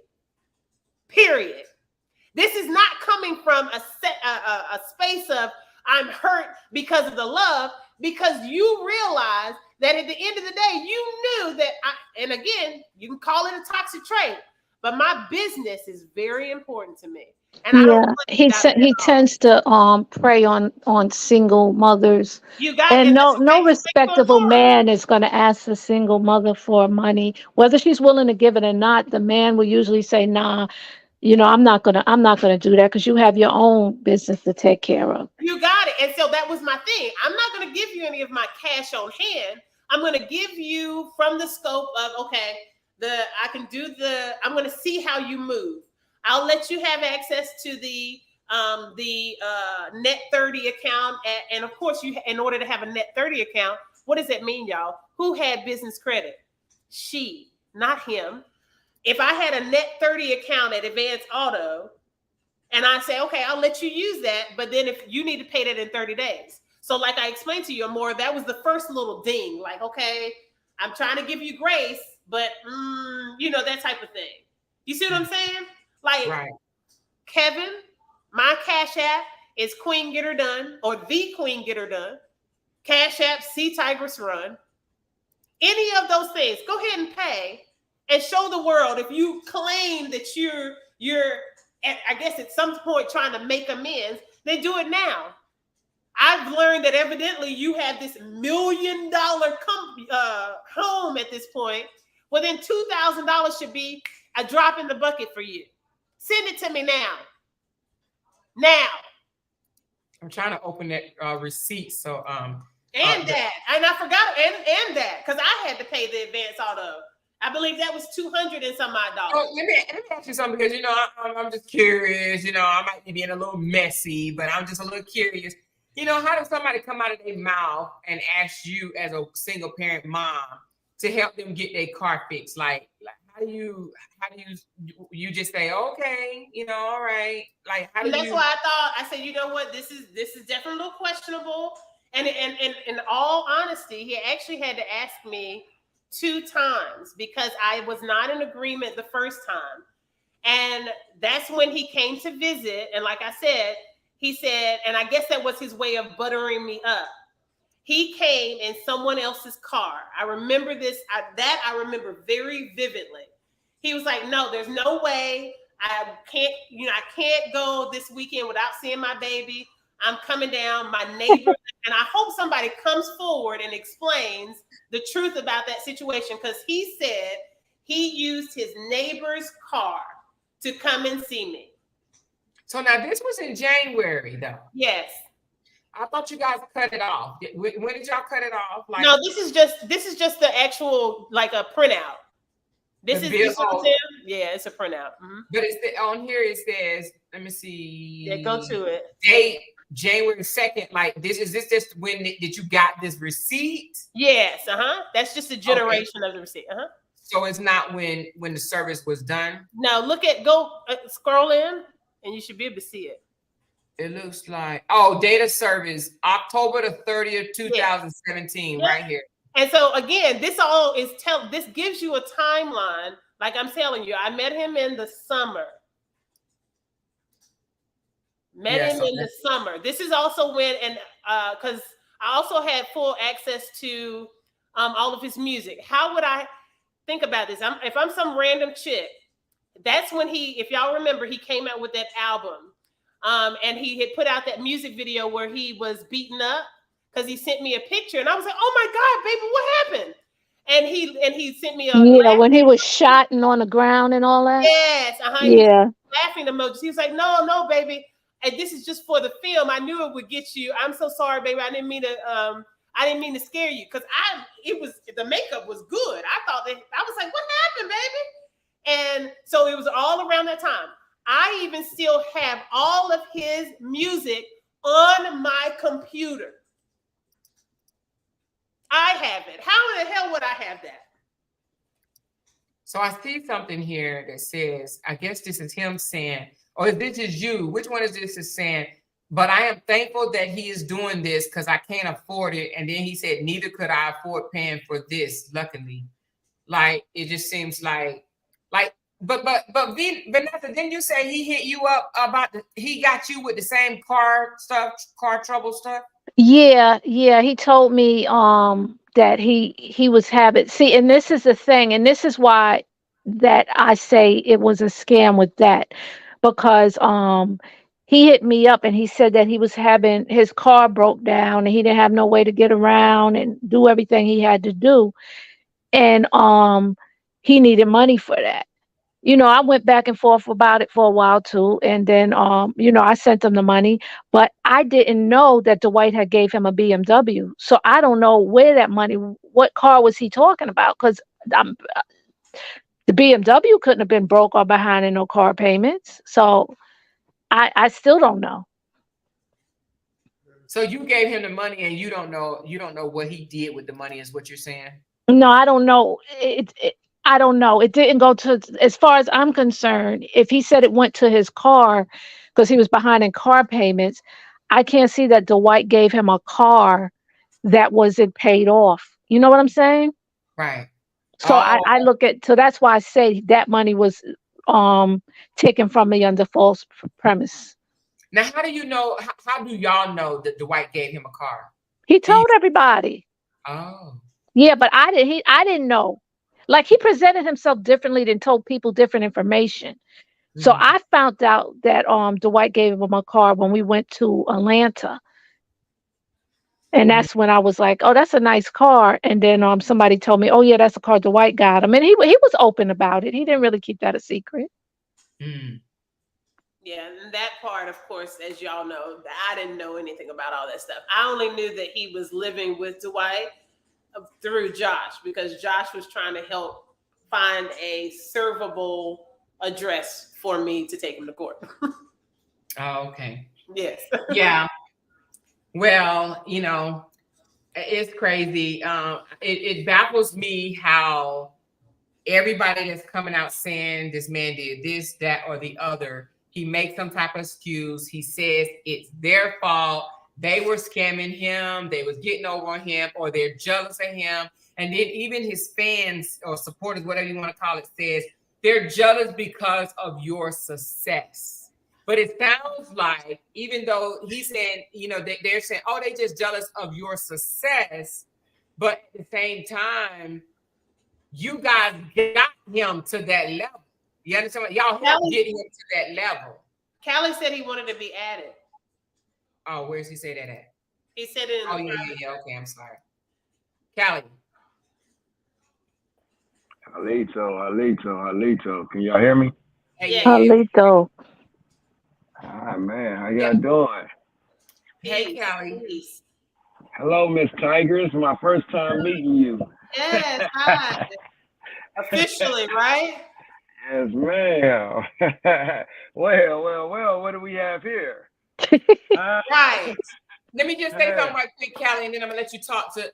Period. This is not coming from a space of I'm hurt because of the love, because you realize that at the end of the day, you knew that and again, you can call it a toxic trait, but my business is very important to me. And I don't Yeah, play about it at he all. tends to prey on single mothers, You got, and and that's no okay. Single respectable mom. man is going to ask a single mother for money, whether she's willing to give it or not. The man will usually say, "Nah, I'm not gonna do that because you have your own business to take care of." You got it. And so that was my thing. I'm not going to give you any of my cash on hand. I'm going to give you from the scope of, okay, I'm going to see how you move. I'll let you have access to the net 30 account. And of course, in order to have a net 30 account, what does that mean, y'all? Who had business credit? She, not him. If I had a net 30 account at Advance Auto, and I say, okay, I'll let you use that, but then if you need to pay that in 30 days. So like I explained to you, Amor, that was the first little ding. Like, okay, I'm trying to give you grace, but that type of thing. You see what I'm saying? Like, right. Kevin, my Cash App is Queen Get Her Done, or the Queen Get Her Done. Cash App, see Tigress Run. Any of those things, go ahead and pay and show the world if you claim that you're I guess at some point trying to make amends, then do it now. I've learned that evidently you have this $1 million home at this point. Well, then $2,000 should be a drop in the bucket for you. Send it to me now. Now. I'm trying to open that receipt. So and I forgot and that because I had to pay the Advance Auto. I believe that was $200 and some odd dollars. Oh, let me ask you something, because I'm just curious. I might be being a little messy, but I'm just a little curious. How does somebody come out of their mouth and ask you as a single parent mom to help them get their car fixed? Like how do you just say, okay, all right? Like how do that's why I said, you know what, this is definitely a little questionable. And in all honesty, he actually had to ask me 2 times because I was not in agreement the first time. And that's when he came to visit. And like I said, he said, and I guess that was his way of buttering me up. He came in someone else's car. I remember this, I remember very vividly. He was like, no, there's no way. I can't go this weekend without seeing my baby. I'm coming down. My neighbor, and I hope somebody comes forward and explains the truth about that situation, because he said he used his neighbor's car to come and see me. So now this was in January, though. Yes. I thought you guys cut it off. When did y'all cut it off? Like, no, this is just the actual, like, a printout. This is yeah, it's a printout. Mm-hmm. But on here it says, let me see. Yeah, go to it. Date January 2nd. Like, is this just when did you got this receipt? Yes, that's just a generation of the receipt. So it's not when the service was done? No, scroll in and you should be able to see it. It looks like, data service, October the 30th, 2017, right here. And so again, this gives you a timeline. Like I'm telling you, I met him in the summer. Met Yeah, him so in the summer. This is also when, and because I also had full access to all of his music. How would I think about this? If I'm some random chick, that's when if y'all remember, he came out with that album. And he had put out that music video where he was beaten up because he sent me a picture, and I was like, "Oh my God, baby, what happened?" And he sent me a Yeah, when he laughing. was shot and on the ground and all that. Yes, he was Yeah. laughing emojis. He was like, "No, no, baby, and this is just for the film. I knew it would get you. I'm so sorry, baby. I didn't mean to scare you because the makeup was good. I thought that I was like, what happened, baby?" And so it was all around that time. I even still have all of his music on my computer. I have it. How in the hell would I have that? So I see something here that says, I guess this is him saying, or if this is you, which one is this is saying, but I am thankful that he is doing this because I can't afford it. And then he said, neither could I afford paying for this, luckily. Like, it just seems like, but Vanessa, didn't you say he hit you up about he got you with the same car trouble stuff? Yeah, yeah. He told me that he was having, see, and this is the thing, and this is why that I say it was a scam with that, because he hit me up and he said that he was having his car broke down and he didn't have no way to get around and do everything he had to do. And he needed money for that. I went back and forth about it for a while too. And then, I sent him the money, but I didn't know that Dwight had gave him a BMW. So I don't know where that money, what car was he talking about? Because the BMW couldn't have been broke or behind in no car payments. So I still don't know. So you gave him the money and you don't know what he did with the money is what you're saying? No, I don't know. I don't know. It didn't go to, as far as I'm concerned, if he said it went to his car because he was behind in car payments, I can't see that Dwight gave him a car that wasn't paid off. You know what I'm saying? Right. So I look at, so that's why I say that money was taken from me under false premise. Now, how do you know, how do y'all know that Dwight gave him a car? He told everybody. Oh. Yeah, but I didn't know. Like, he presented himself differently than told people different information. So I found out that Dwight gave him a car when we went to Atlanta. And that's when I was like, "Oh, that's a nice car." And then somebody told me, "Oh yeah, that's a car Dwight got him." And he was open about it. He didn't really keep that a secret. Mm. Yeah, and that part, of course, as y'all know, I didn't know anything about all that stuff. I only knew that he was living with Dwight through Josh, because Josh was trying to help find a servable address for me to take him to court. Oh, okay. Yes. Yeah. Well, it's crazy. It baffles me how everybody that's coming out saying this man did this, that, or the other, he makes some type of excuse. He says it's their fault. They were scamming him. They was getting over on him, or they're jealous of him. And then even his fans or supporters, whatever you want to call it, says they're jealous because of your success. But it sounds like, even though he's saying, they're saying, oh, they just jealous of your success. But at the same time, you guys got him to that level. You understand? Y'all helped get him to that level. Callie said he wanted to be added. Oh, where's he say that at? He said it in yeah. Okay, I'm sorry. Callie. Halito. Can y'all hear me? Hey, Halito. Hi, man. How y'all doing? Hey, Callie. Hello, Miss Tigress. My first time meeting you. Yes, hi. Officially, right? Yes, ma'am. Well, what do we have here? Right. Let me just say something right quick, Callie, and then I'm gonna let you talk to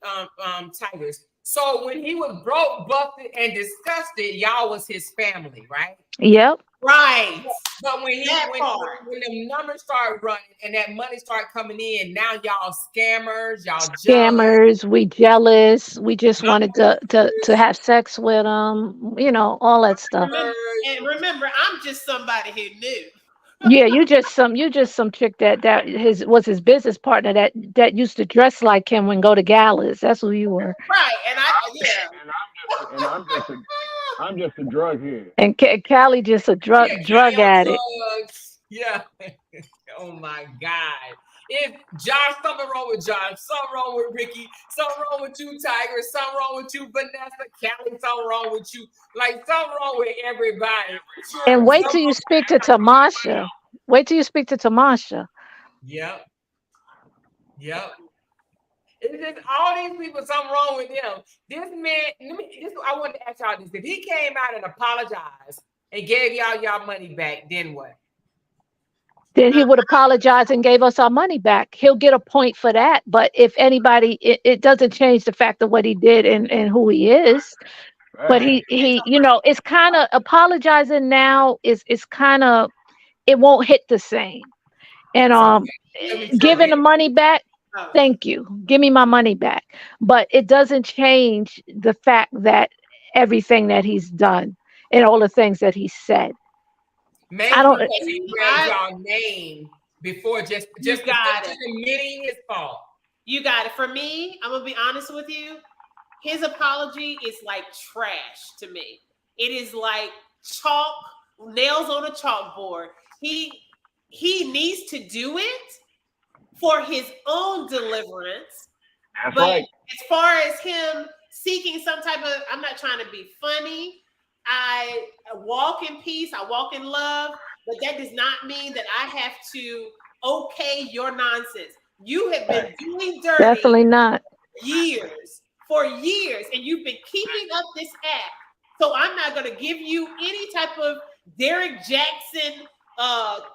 Tigress. So when he was broke, busted, and disgusted, y'all was his family, right? Yep. Right. But when the numbers start running and that money start coming in, now y'all scammers, y'all scammers, we jealous, we just wanted to have sex with them, all that stuff. Remember, I'm just somebody who knew. Yeah, you just some chick that his business partner that used to dress like him and go to galas. That's who you were. Right. And yeah. And I'm just a drug head. And Callie just a Yeah, carry drug on addict. drugs. Yeah. Oh my God. If Josh, something wrong with Josh, something wrong with Ricky, something wrong with you, Tigress, something wrong with you, Vanessa, Callie, something wrong with you, like something wrong with everybody. And Sure, wait till you speak to Tamasha. Wait till you speak to Tamasha. Yep. Yep. It's just all these people, something wrong with them. This man, I want to ask y'all this. If he came out and apologized and gave y'all money back, then what? Then he would apologize and gave us our money back. He'll get a point for that. But if anybody, it doesn't change the fact of what he did and who he is. But he it's kind of apologizing now is kind of, it won't hit the same. And giving the money back, thank you. Give me my money back. But it doesn't change the fact that everything that he's done and all the things that he said. Maybe because he read y'all name before just admitting his fault. You got it. For me, I'm gonna be honest with you. His apology is like trash to me. It is like chalk, nails on a chalkboard. He needs to do it for his own deliverance. That's but right. As far as him seeking some type of, I'm not trying to be funny. I walk in peace. I walk in love. But that does not mean that I have to okay your nonsense. You have been doing dirty. Definitely not. For years, and you've been keeping up this act. So I'm not going to give you any type of Derek Jackson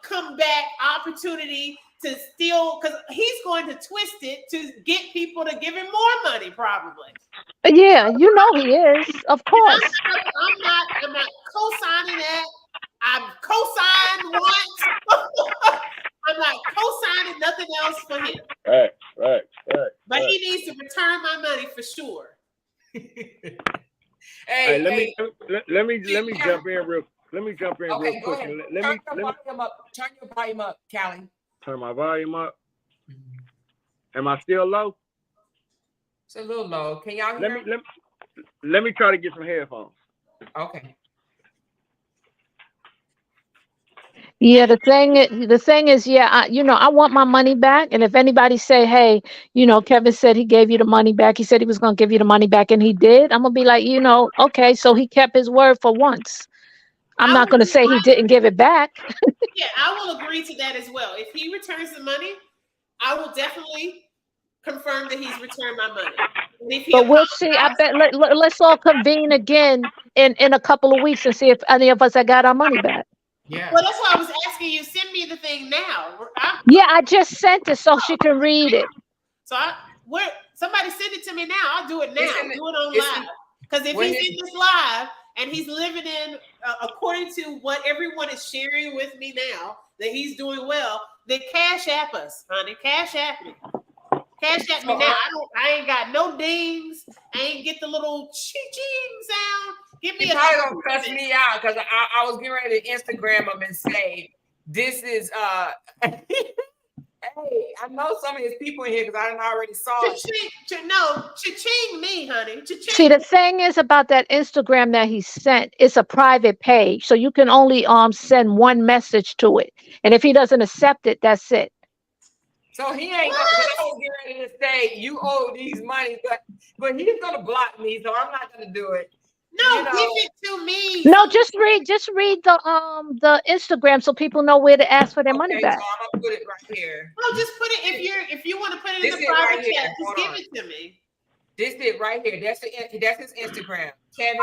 comeback opportunity to steal, because he's going to twist it to get people to give him more money, probably. Yeah, you know he is, of course. I'm not co-signing that. I've co-signed once. I'm not co-signing nothing else for him. Right. But he needs to return my money for sure. Let me jump in real. Let me jump in real quick. Turn your volume up, Callie. Turn my volume up. Am I still low? It's a little low. Can y'all hear me? Let me try to get some headphones. Okay. Yeah, the thing is, yeah, I want my money back. And if anybody say, hey, Kevin said he gave you the money back. He said he was going to give you the money back, and he did. I'm gonna be like, okay, so he kept his word for once. I'm not going to say he didn't give it back. Yeah, I will agree to that as well. If he returns the money, I will definitely confirm that he's returned my money. But we'll see. I bet let's all convene again in a couple of weeks and see if any of us have got our money back. Yeah. Well, that's why I was asking you. Send me the thing now. I just sent it so she can read it. So somebody send it to me now. I'll do it now. Do it on live. Because if he's in this live and he's living in according to what everyone is sharing with me now, that he's doing well, then cash app us, honey. Cash app me. Cash app me now. I ain't got no dings. I ain't get the little ching sound. Give me probably gonna cuss me out because I was getting ready to Instagram them and say, this is hey, I know some of these people in here because I already saw it. Cha-ching me, honey. Cha-ching. See, the thing is about that Instagram that he sent, it's a private page. So you can only send one message to it. And if he doesn't accept it, that's it. So he ain't gonna, I was getting ready to say you owe these money, but he's gonna block me, so I'm not gonna do it. No, give it to me. No, just read the Instagram so people know where to ask for their money back. So I'm gonna put it right here. No, just put it if you want to put it in the private chat, just give it to me. This it right here. That's his Instagram. Kevin.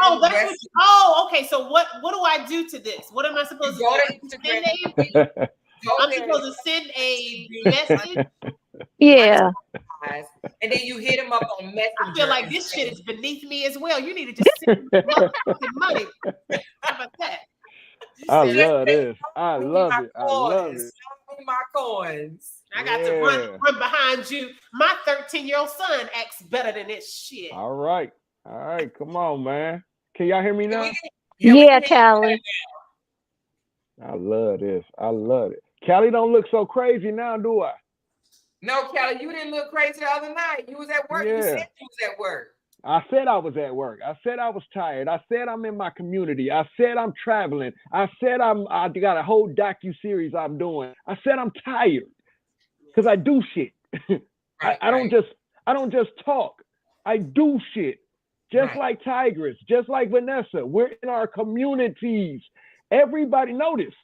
Okay. So what do I do to this? What am I supposed to do? Instagram. I'm supposed to send a message. Yeah. And then you hit him up on Messenger. I feel like this shit is beneath me as well. You need to just send money. How about that? I love this. I love it. Show me my coins. I got to run behind you. My 13-year-old son acts better than this shit. All right. Come on, man. Can y'all hear me now? Yeah, Callie. I love this. I love it. Callie don't look so crazy now, do I? No, Kelly, you didn't look crazy the other night. You was at work. Yeah. You said you was at work. I said I was at work. I said I was tired. I said I'm in my community. I said I'm traveling. I said I got a whole docu-series I'm doing. I said I'm tired because I do shit. Right, I don't just talk. I do shit. Just like Tigress, just like Vanessa. We're in our communities. Everybody notice.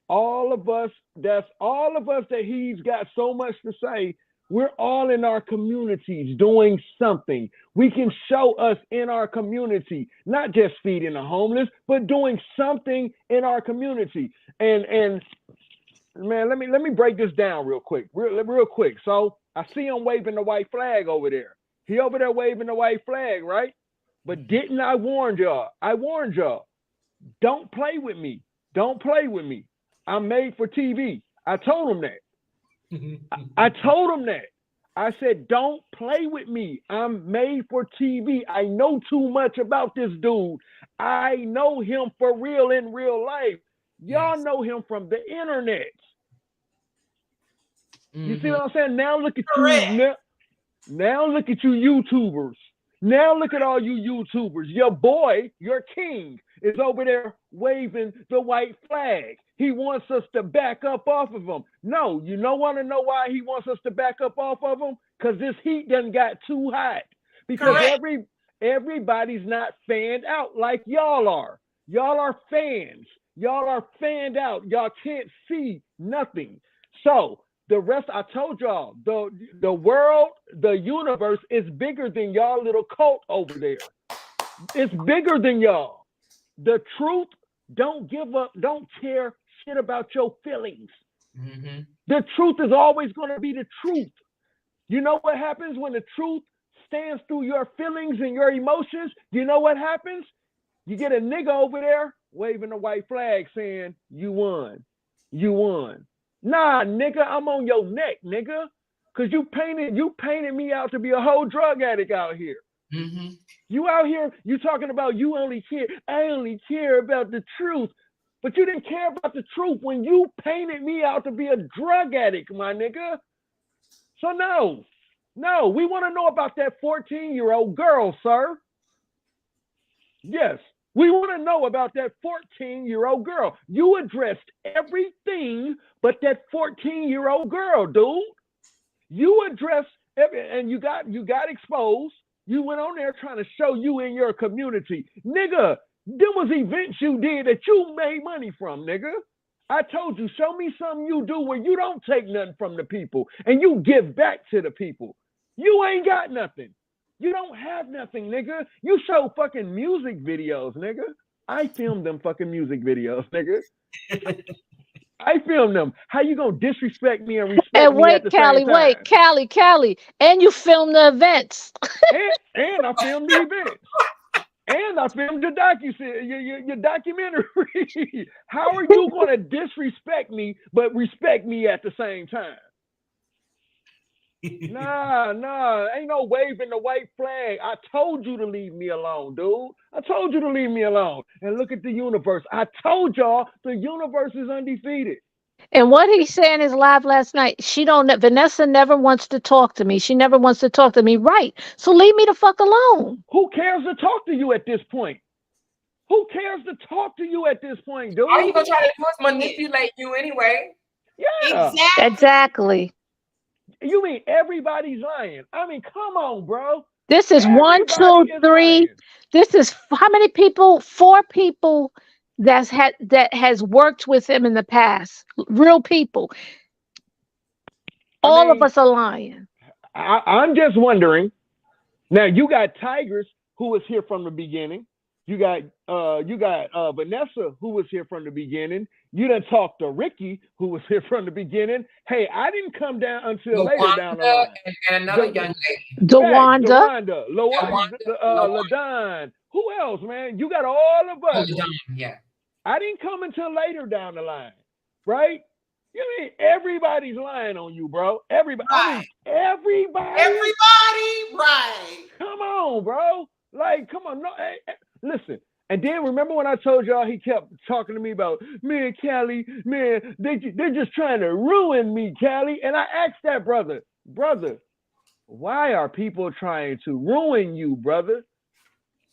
All of us that he's got so much to say, we're all in our communities doing something. We can show us in our community, not just feeding the homeless, but doing something in our community. And man, let me break this down real quick. Real quick. So I see him waving the white flag over there. He over there waving the white flag, right? But didn't I warn y'all? I warned y'all. Don't play with me. Don't play with me. I'm made for TV. I told him that. I told him that. I said, don't play with me. I'm made for TV. I know too much about this dude. I know him for real in real life. Y'all know him from the internet. You see what I'm saying? Now look at you. Now look at you YouTubers. Now look at all you YouTubers. Your boy, your king, is over there waving the white flag. He wants us to back up off of him. No, you don't want to know why he wants us to back up off of him? Because this heat done got too hot. Because everybody's not fanned out like y'all are. Y'all are fans. Y'all are fanned out. Y'all can't see nothing. So the rest, I told y'all, the world, the universe is bigger than y'all little cult over there. It's bigger than y'all. The truth, don't give up, don't care shit about your feelings. The truth is always going to be the truth. You know what happens when the truth stands through your feelings and your emotions? You know what happens? You get a nigga over there waving a white flag saying, you won. You won. Nah, nigga, I'm on your neck, nigga. Cause you painted me out to be a whole drug addict out here. You out here, you talking about I only care about the truth. But you didn't care about the truth when you painted me out to be a drug addict, my nigga. So no, we want to know about that 14-year-old girl, sir. Yes, we want to know about that 14-year-old girl. You addressed everything but that 14-year-old girl, dude. You addressed and you got exposed. You went on there trying to show you in your community. Nigga, there was events you did that you made money from, nigga. I told you, show me something you do where you don't take nothing from the people and you give back to the people. You ain't got nothing. You don't have nothing, nigga. You show fucking music videos, nigga. I filmed them fucking music videos, nigga. I filmed them. How you gonna disrespect me and respect me at the same time? Callie. And you filmed the events. and I filmed the events. And I filmed your documentary. How are you going to disrespect me, but respect me at the same time? Nah, ain't no waving the white flag. I told you to leave me alone, dude. I told you to leave me alone. And look at the universe. I told y'all the universe is undefeated. And what he said in his live last night, Vanessa never wants to talk to me. She never wants to talk to me. Right. So leave me the fuck alone. Who cares to talk to you at this point? Who cares to talk to you at this point, dude? All you gonna try to do is manipulate you anyway. Yeah. Exactly. You mean everybody's lying? I mean, come on, bro. This is Everybody 1, 2, 3. Lying. This is how many people? 4 people that has worked with him in the past. Real people. All of us are lying. I'm just wondering. Now you got Tigress, who was here from the beginning. You got Vanessa, who was here from the beginning. You done talked to Ricky, who was here from the beginning. Hey, I didn't come down until later down the line. And another young lady. DeWanda. LaDon. Who else, man? You got all of us. Yeah. I didn't come until later down the line, right? You mean everybody's lying on you, bro? Everybody. Right. Everybody, right? Come on, bro. Like, come on. No, listen. And then remember when I told y'all he kept talking to me about, man, Callie, man, they're just trying to ruin me, Callie. And I asked that brother, why are people trying to ruin you, brother?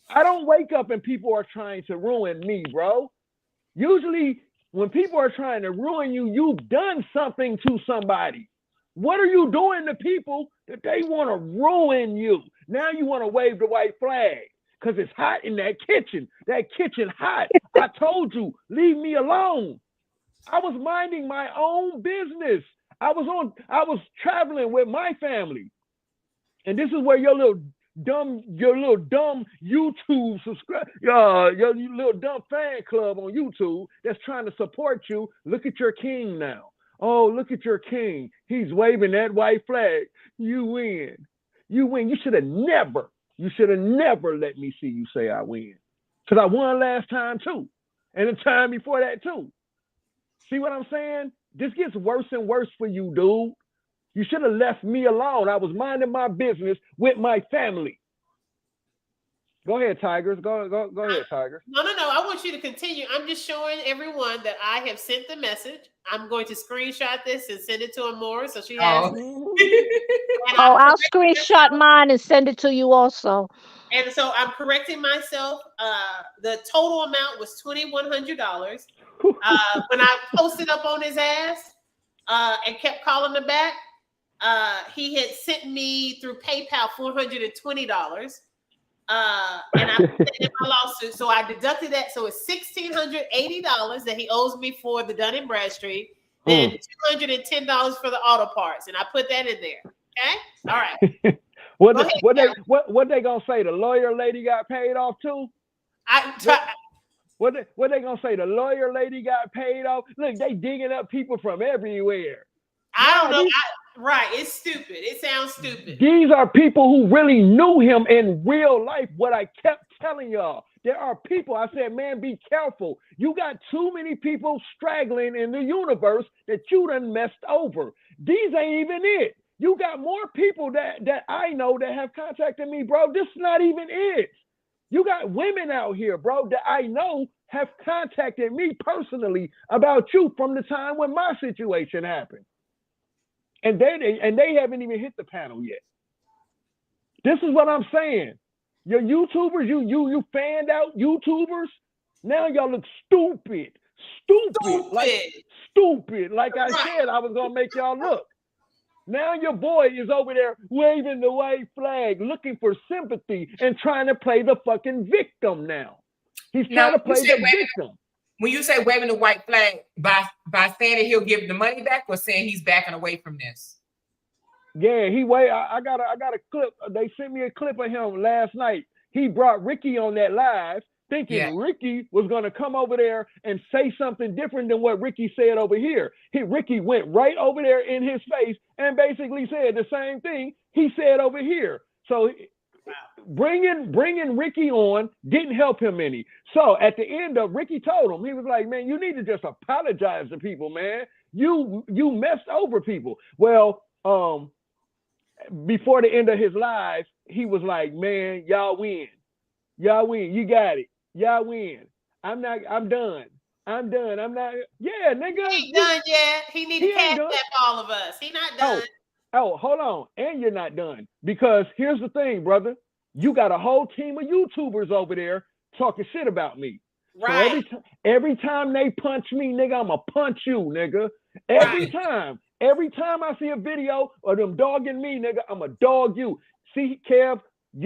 I don't wake up and people are trying to ruin me, bro. Usually when people are trying to ruin you, you've done something to somebody. What are you doing to people that they want to ruin you? Now you want to wave the white flag because it's hot in that kitchen. That kitchen hot. I told you, leave me alone. I was minding my own business. I was traveling with my family. And this is where your little dumb YouTube subscribe, your little dumb fan club on YouTube that's trying to support you. Look at your king now. Oh, look at your king. He's waving that white flag. You win. You win. You should have never let me see you say I win. Because I won last time too. And the time before that too. See what I'm saying? This gets worse and worse for you, dude. You should have left me alone. I was minding my business with my family. Go ahead, Tigress. Go ahead, Tigress. No. I want you to continue. I'm just showing everyone that I have sent the message. I'm going to screenshot this and send it to Amora so she has I'll screenshot mine and send it to you also. And so I'm correcting myself. The total amount was $2,100. When I posted up on his ass and kept calling him back, he had sent me through PayPal $420. And I put that in my lawsuit. So I deducted that. So it's $1,680 that he owes me for the Dun & Bradstreet, then $210 for the auto parts. And I put that in there. Okay? All right. What they gonna say? The lawyer lady got paid off too? What they gonna say? The lawyer lady got paid off? Look, they digging up people from everywhere. I don't know. Right. It's stupid. It sounds stupid. These are people who really knew him in real life. What I kept telling y'all. There are people, I said, man, be careful. You got too many people straggling in the universe that you done messed over. These ain't even it. You got more people that I know that have contacted me, bro. This is not even it. You got women out here, bro, that I know have contacted me personally about you from the time when my situation happened. And they haven't even hit the panel yet. This is what I'm saying. Your YouTubers, you fanned out YouTubers, now y'all look stupid. Like I said, I was gonna make y'all look. Now your boy is over there waving the white flag, looking for sympathy and trying to play the fucking victim now. He's trying to play the victim. When you say waving the white flag, by saying that he'll give the money back or saying he's backing away from this? Yeah, I got a clip. They sent me a clip of him last night. He brought Ricky on that live, thinking Ricky was going to come over there and say something different than what Ricky said over here. Ricky went right over there in his face and basically said the same thing he said over here. So bringing Ricky on didn't help him any. So at the end of Ricky told him, he was like, man, you need to just apologize to people, man. You messed over people. Well, before the end of his live, he was like, man, y'all win. You got it. Y'all win. I'm done. I'm not. Yeah, nigga. He ain't done yet. He need to cash up all of us. He not done. Oh, hold on. And you're not done. Because here's the thing, brother. You got a whole team of YouTubers over there talking shit about me. Right. So every time they punch me, nigga, I'ma punch you, nigga. Every time. Every time I see a video of them dogging me, nigga, I'ma dog you. See, Kev,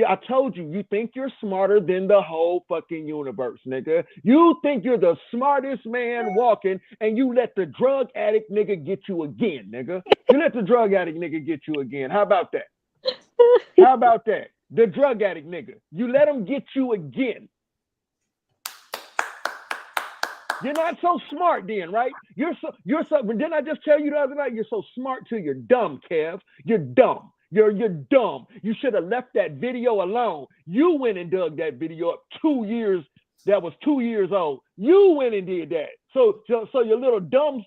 I told you, you think you're smarter than the whole fucking universe, nigga. You think you're the smartest man walking, and you let the drug addict nigga get you again, nigga. You let the drug addict nigga get you again. How about that? How about that? The drug addict nigga. You let him get you again. You're not so smart then, right? You're so, didn't I just tell you the other night? You're so smart till you're dumb, Kev. You're dumb. You're dumb. You should have left that video alone. You went and dug that video up 2 years that was 2 years old. You went and did that. So your little dumb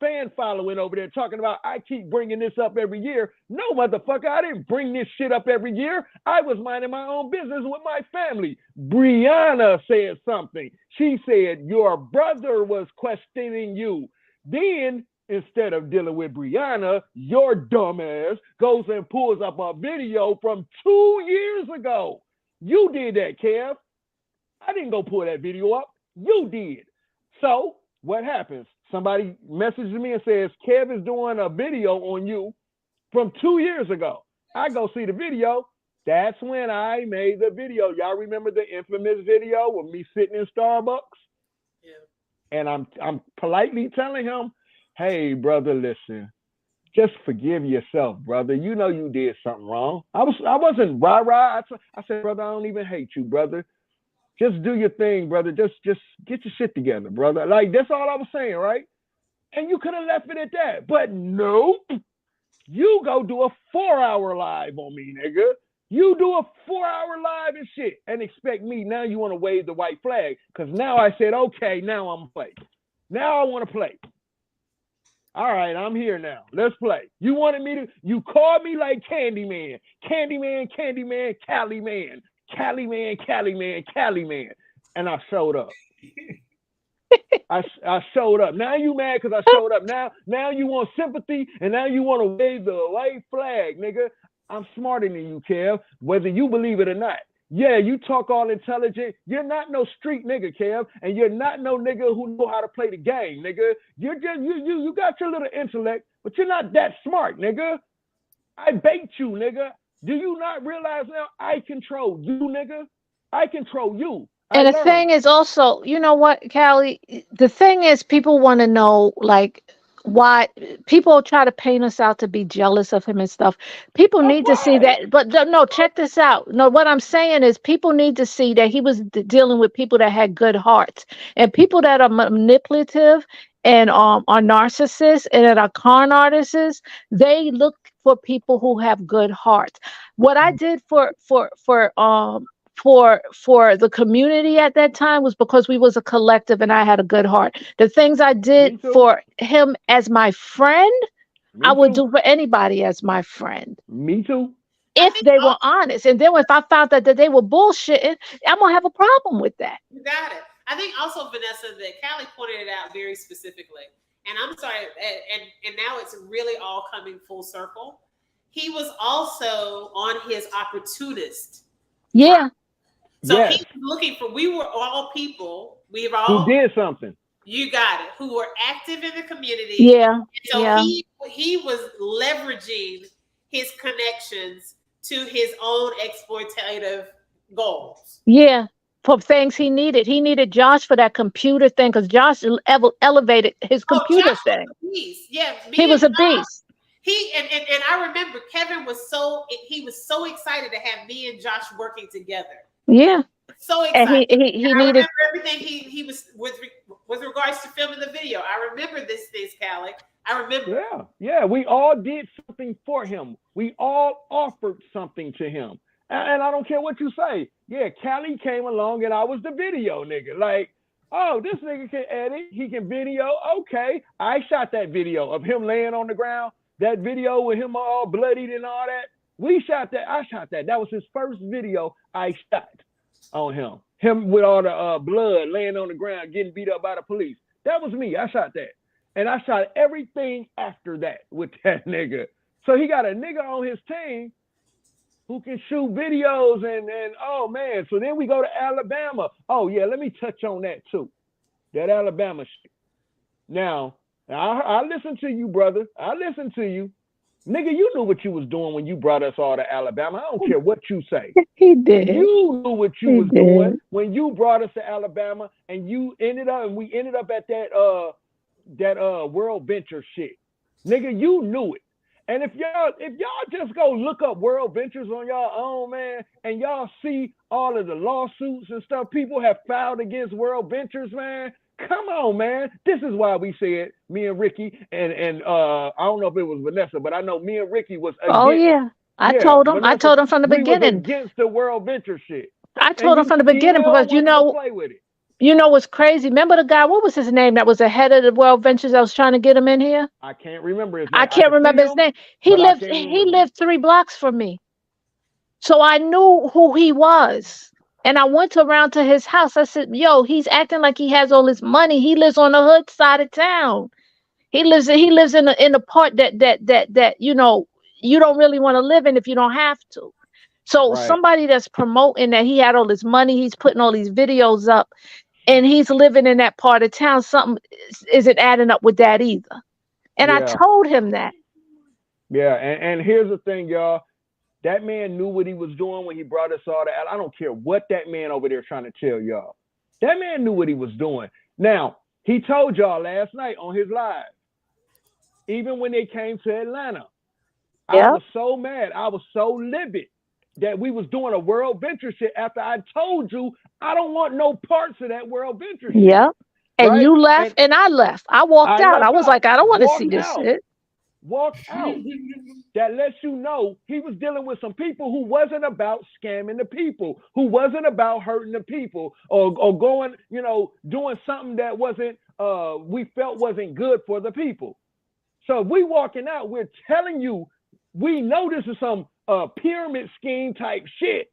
fan following over there talking about I keep bringing this up every year. No, motherfucker, I didn't bring this shit up every year. I was minding my own business with my family. Brianna said something. She said your brother was questioning you. Then, instead of dealing with Brianna, your dumbass goes and pulls up a video from 2 years ago. You did that, Kev. I didn't go pull that video up. You did. So what happens? Somebody messages me and says, Kev is doing a video on you from 2 years ago. I go see the video. That's when I made the video. Y'all remember the infamous video with me sitting in Starbucks? Yeah. And I'm politely telling him, hey, brother, listen, just forgive yourself, brother. You know you did something wrong. I wasn't rah-rah. I said, brother, I don't even hate you, brother. Just do your thing, brother. Just get your shit together, brother. Like, that's all I was saying, right? And you could have left it at that. But nope. You go do a 4-hour live on me, nigga. You do a 4-hour live and shit and expect me, now you want to wave the white flag. Because now I said, okay, now I'm play. Now I want to play. All right, I'm here now. Let's play. You wanted me to, you called me like Candyman. Candyman, Candyman, Cali Man. Cali Man, Cali Man, Cali Man. And I showed up. I showed up. Now you mad because I showed up. Now you want sympathy and now you want to wave the white flag, nigga. I'm smarter than you, Kev, whether you believe it or not. Yeah, you talk all intelligent. You're not no street nigga, Kev, and you're not no nigga who know how to play the game, nigga. You're just you got your little intellect, but you're not that smart, nigga. I bait you, nigga. Do you not realize now I control you, nigga? I control you. And the thing is also, you know what, Callie? The thing is, people want to know, like, why people try to paint us out to be jealous of him and stuff. People need to see that. But no, check this out. No, what I'm saying is people need to see that he was dealing with people that had good hearts, and people that are manipulative and are narcissists and that are con artists. They look for people who have good hearts. What I did for the community at that time was because we was a collective and I had a good heart. The things I did for him as my friend, I would do for anybody as my friend. Me too. If they were honest. And then if I found that they were bullshitting, I'm gonna have a problem with that. You got it. I think also, Vanessa, that Callie pointed it out very specifically. And I'm sorry, and now it's really all coming full circle. He was also on his opportunist. Yeah. So he was looking for, we were all people, we were all who did something. You got it. Who were active in the community. Yeah. So he was leveraging his connections to his own exploitative goals. Yeah. For things he needed. He needed Josh for that computer thing because Josh elevated his computer thing. Yeah. He was a beast. And I remember Kevin was so excited to have me and Josh working together. Yeah. So excited. And he I needed everything he was with regards to filming the video. I remember this things, Callie. I remember. Yeah. We all did something for him. We all offered something to him. And I don't care what you say. Yeah, Callie came along and I was the video nigga. Like, oh, this nigga can edit. He can video. Okay. I shot that video of him laying on the ground. That video with him all bloodied and all that. We shot that. I shot that. That was his first video I shot on him. Him with all the blood laying on the ground, getting beat up by the police. That was me. I shot that. And I shot everything after that with that nigga. So he got a nigga on his team who can shoot videos and oh man. So then we go to Alabama. Oh yeah, let me touch on that too. That Alabama shit. Now, I listen to you, brother. I listen to you. Nigga, you knew what you was doing when you brought us all to Alabama. I don't care what you say. He did. You knew what you was doing when you brought us to Alabama and we ended up at that World Venture shit. Nigga, you knew it. And if y'all just go look up World Ventures on y'all own, man, and y'all see all of the lawsuits and stuff people have filed against World Ventures, man, come on, man. This is why we said, me and Ricky, and I don't know if it was Vanessa, but I know me and Ricky was against. Oh, yeah. I told him from the beginning. Was against the World Venture shit. I told him from the beginning because play with it. you know what's crazy? Remember the guy? What was his name? That was the head of the World Ventures. I was trying to get him in here. I can't remember his name. I can't remember his name. He lived 3 blocks from me, so I knew who he was. And I went around to his house. I said, "Yo, he's acting like he has all this money. He lives on the hood side of town. He lives in a part that you know you don't really want to live in if you don't have to." So somebody that's promoting that he had all this money, he's putting all these videos up, and he's living in that part of town, something isn't adding up with that either. And I told him that. Yeah, and here's the thing, y'all. That man knew what he was doing when he brought us all that. I don't care what that man over there trying to tell y'all. That man knew what he was doing. Now, he told y'all last night on his live, even when they came to Atlanta, I was so mad. I was so livid that we was doing a World Venture shit after I told you I don't want no parts of that World Venture shit. Yep. And you left and I left. I walked out. I was like, I don't want to see this shit. Walked out. That lets you know he was dealing with some people who wasn't about scamming the people, who wasn't about hurting the people or going, you know, doing something that wasn't, we felt wasn't good for the people. So if we walking out, we're telling you, we know this is some pyramid scheme type shit.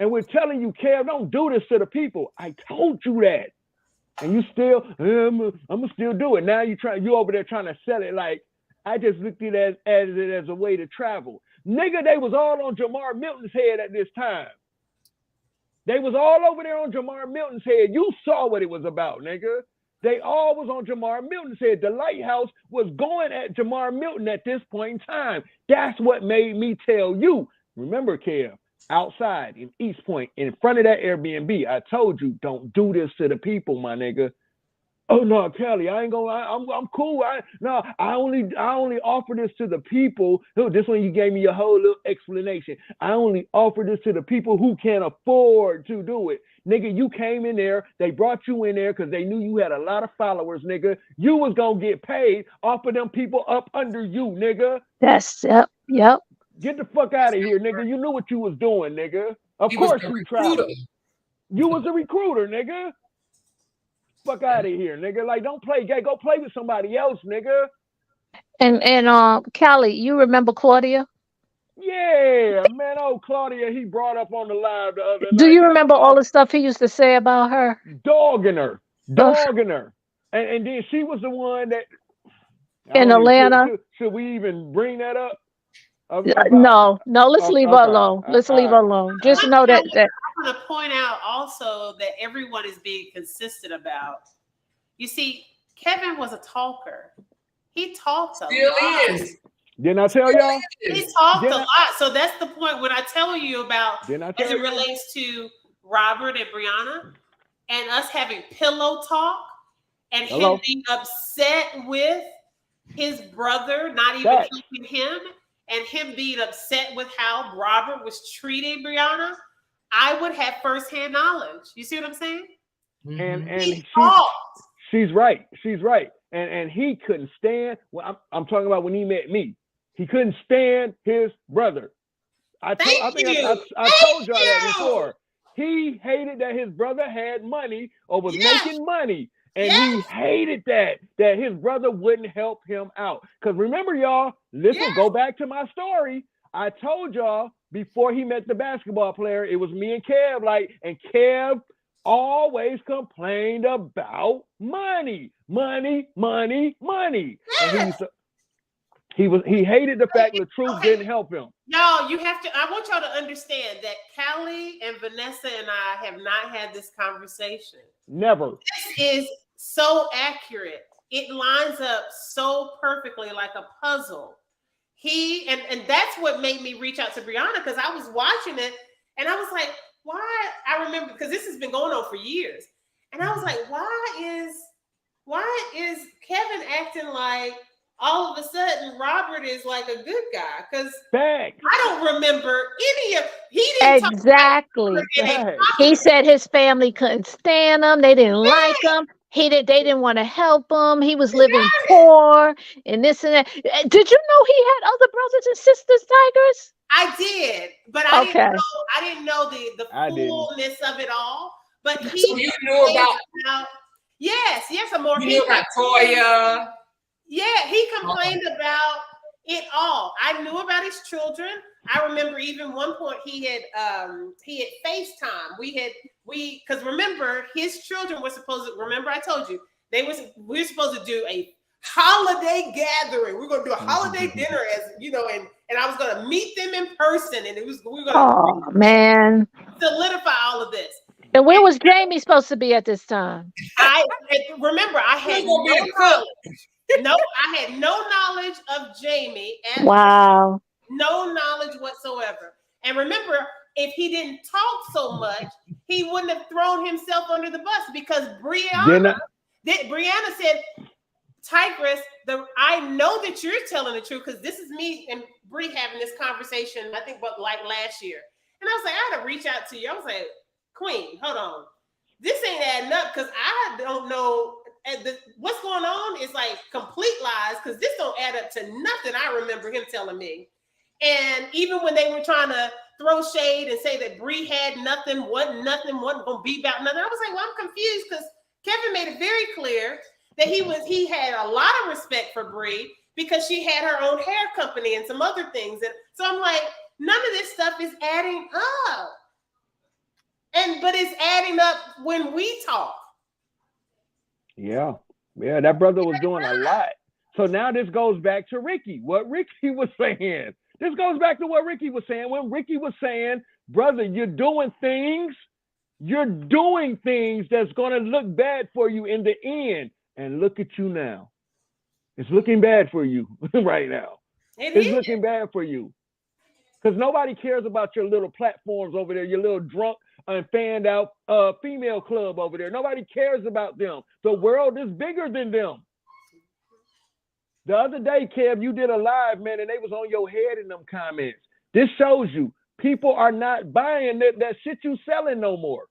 And we're telling you, Kev, don't do this to the people. I told you that. And you still, I'm gonna still do it. Now you over there trying to sell it like, I just looked at it as a way to travel. Nigga, they was all on Jamar Milton's head at this time. They was all over there on Jamar Milton's head. You saw what it was about, nigga. They all was on Jamar Milton's head. The lighthouse was going at Jamar Milton at this point in time. That's what made me tell you. Remember, Kev, outside in East Point, in front of that Airbnb, I told you, don't do this to the people, my nigga. Oh no, Kelly, I ain't gonna. I'm cool. I only offer this to the people. No, this one you gave me a whole little explanation. I only offer this to the people who can afford to do it, nigga. You came in there. They brought you in there because they knew you had a lot of followers, nigga. You was gonna get paid off of them people up under you, nigga. That's yep. Get the fuck out of here, nigga. You knew what you was doing, nigga. Of course you traveled. You was a recruiter, nigga. Fuck out of here, nigga. Like, don't play gay. Go play with somebody else, nigga. And Callie, you remember Claudia? Yeah, man. Oh, Claudia, he brought up on the live the other night. Do you remember all the stuff he used to say about her? Dogging her. And then she was the one that in Atlanta. Should we even bring that up? No. Let's leave her alone. Let's leave her alone. Just know that. I want to point out also that everyone is being consistent about. You see, Kevin was a talker. He talked a lot. Is. Didn't I tell y'all? He talked a lot. So that's the point when I tell you about as it relates to Robert and Brianna and us having pillow talk and him being upset with his brother, not even helping him. And him being upset with how Robert was treating Brianna, I would have firsthand knowledge. You see what I'm saying? And she's right. And he couldn't stand. Well, I'm talking about when he met me. He couldn't stand his brother. I told y'all that before. He hated that his brother had money or was making money. And he hated that his brother wouldn't help him out. Because remember, y'all, listen, go back to my story. I told y'all before he met the basketball player, it was me and Kev, and Kev always complained about money. And he hated the fact that truth didn't help him. Y'all, I want y'all to understand that Callie and Vanessa and I have not had this conversation. Never. This is so accurate. It lines up so perfectly like a puzzle. And that's what made me reach out to Brianna, because I was watching it and I was like, why? I remember, because this has been going on for years. And I was like, why is Kevin acting like all of a sudden Robert is like a good guy? Because I don't remember any of he didn't exactly. He said his family couldn't stand him, they didn't like him. They didn't want to help him. He was living poor and this and that. Did you know he had other brothers and sisters, Tigress? I did, but I Okay. didn't know the I didn't. fullness of it all. But he So you knew about yes, Amor. you knew about Toya. Yeah, he complained about it all. I knew about his children. I remember even one point he had FaceTime. Because remember his children were supposed to, remember I told you we were supposed to do a holiday gathering. We're gonna do a holiday dinner, as you know, and I was gonna meet them in person, and we were gonna Oh man. solidify all of this. And where was Jamie supposed to be at this time? I remember I had no knowledge. No, I had no knowledge of Jamie at Wow. no knowledge whatsoever. And remember, if he didn't talk so much, he wouldn't have thrown himself under the bus, because Brianna said, Tigress, I know that you're telling the truth, because this is me and Bree having this conversation, I think, but like last year. And I was like, I had to reach out to you. I was like, Queen, hold on. This ain't adding up, because I don't know. What's going on is like complete lies, because this don't add up to nothing I remember him telling me. And even when they were trying to throw shade and say that Bree had nothing, wasn't going to be about nothing, I was like, well, I'm confused, because Kevin made it very clear that he had a lot of respect for Bree, because she had her own hair company and some other things. And so I'm like, none of this stuff is adding up. But it's adding up when we talk. Yeah, that brother was doing a lot. So now this goes back to Ricky. What Ricky was saying. This goes back to what Ricky was saying. When Ricky was saying, brother, you're doing things that's going to look bad for you in the end. And look at you now. It's looking bad for you right now. It's looking bad for you. Because nobody cares about your little platforms over there, your little drunk and fanned out female club over there. Nobody cares about them. The world is bigger than them. The other day, Kev, you did a live, man, and they was on your head in them comments. This shows you people are not buying that shit you selling no more.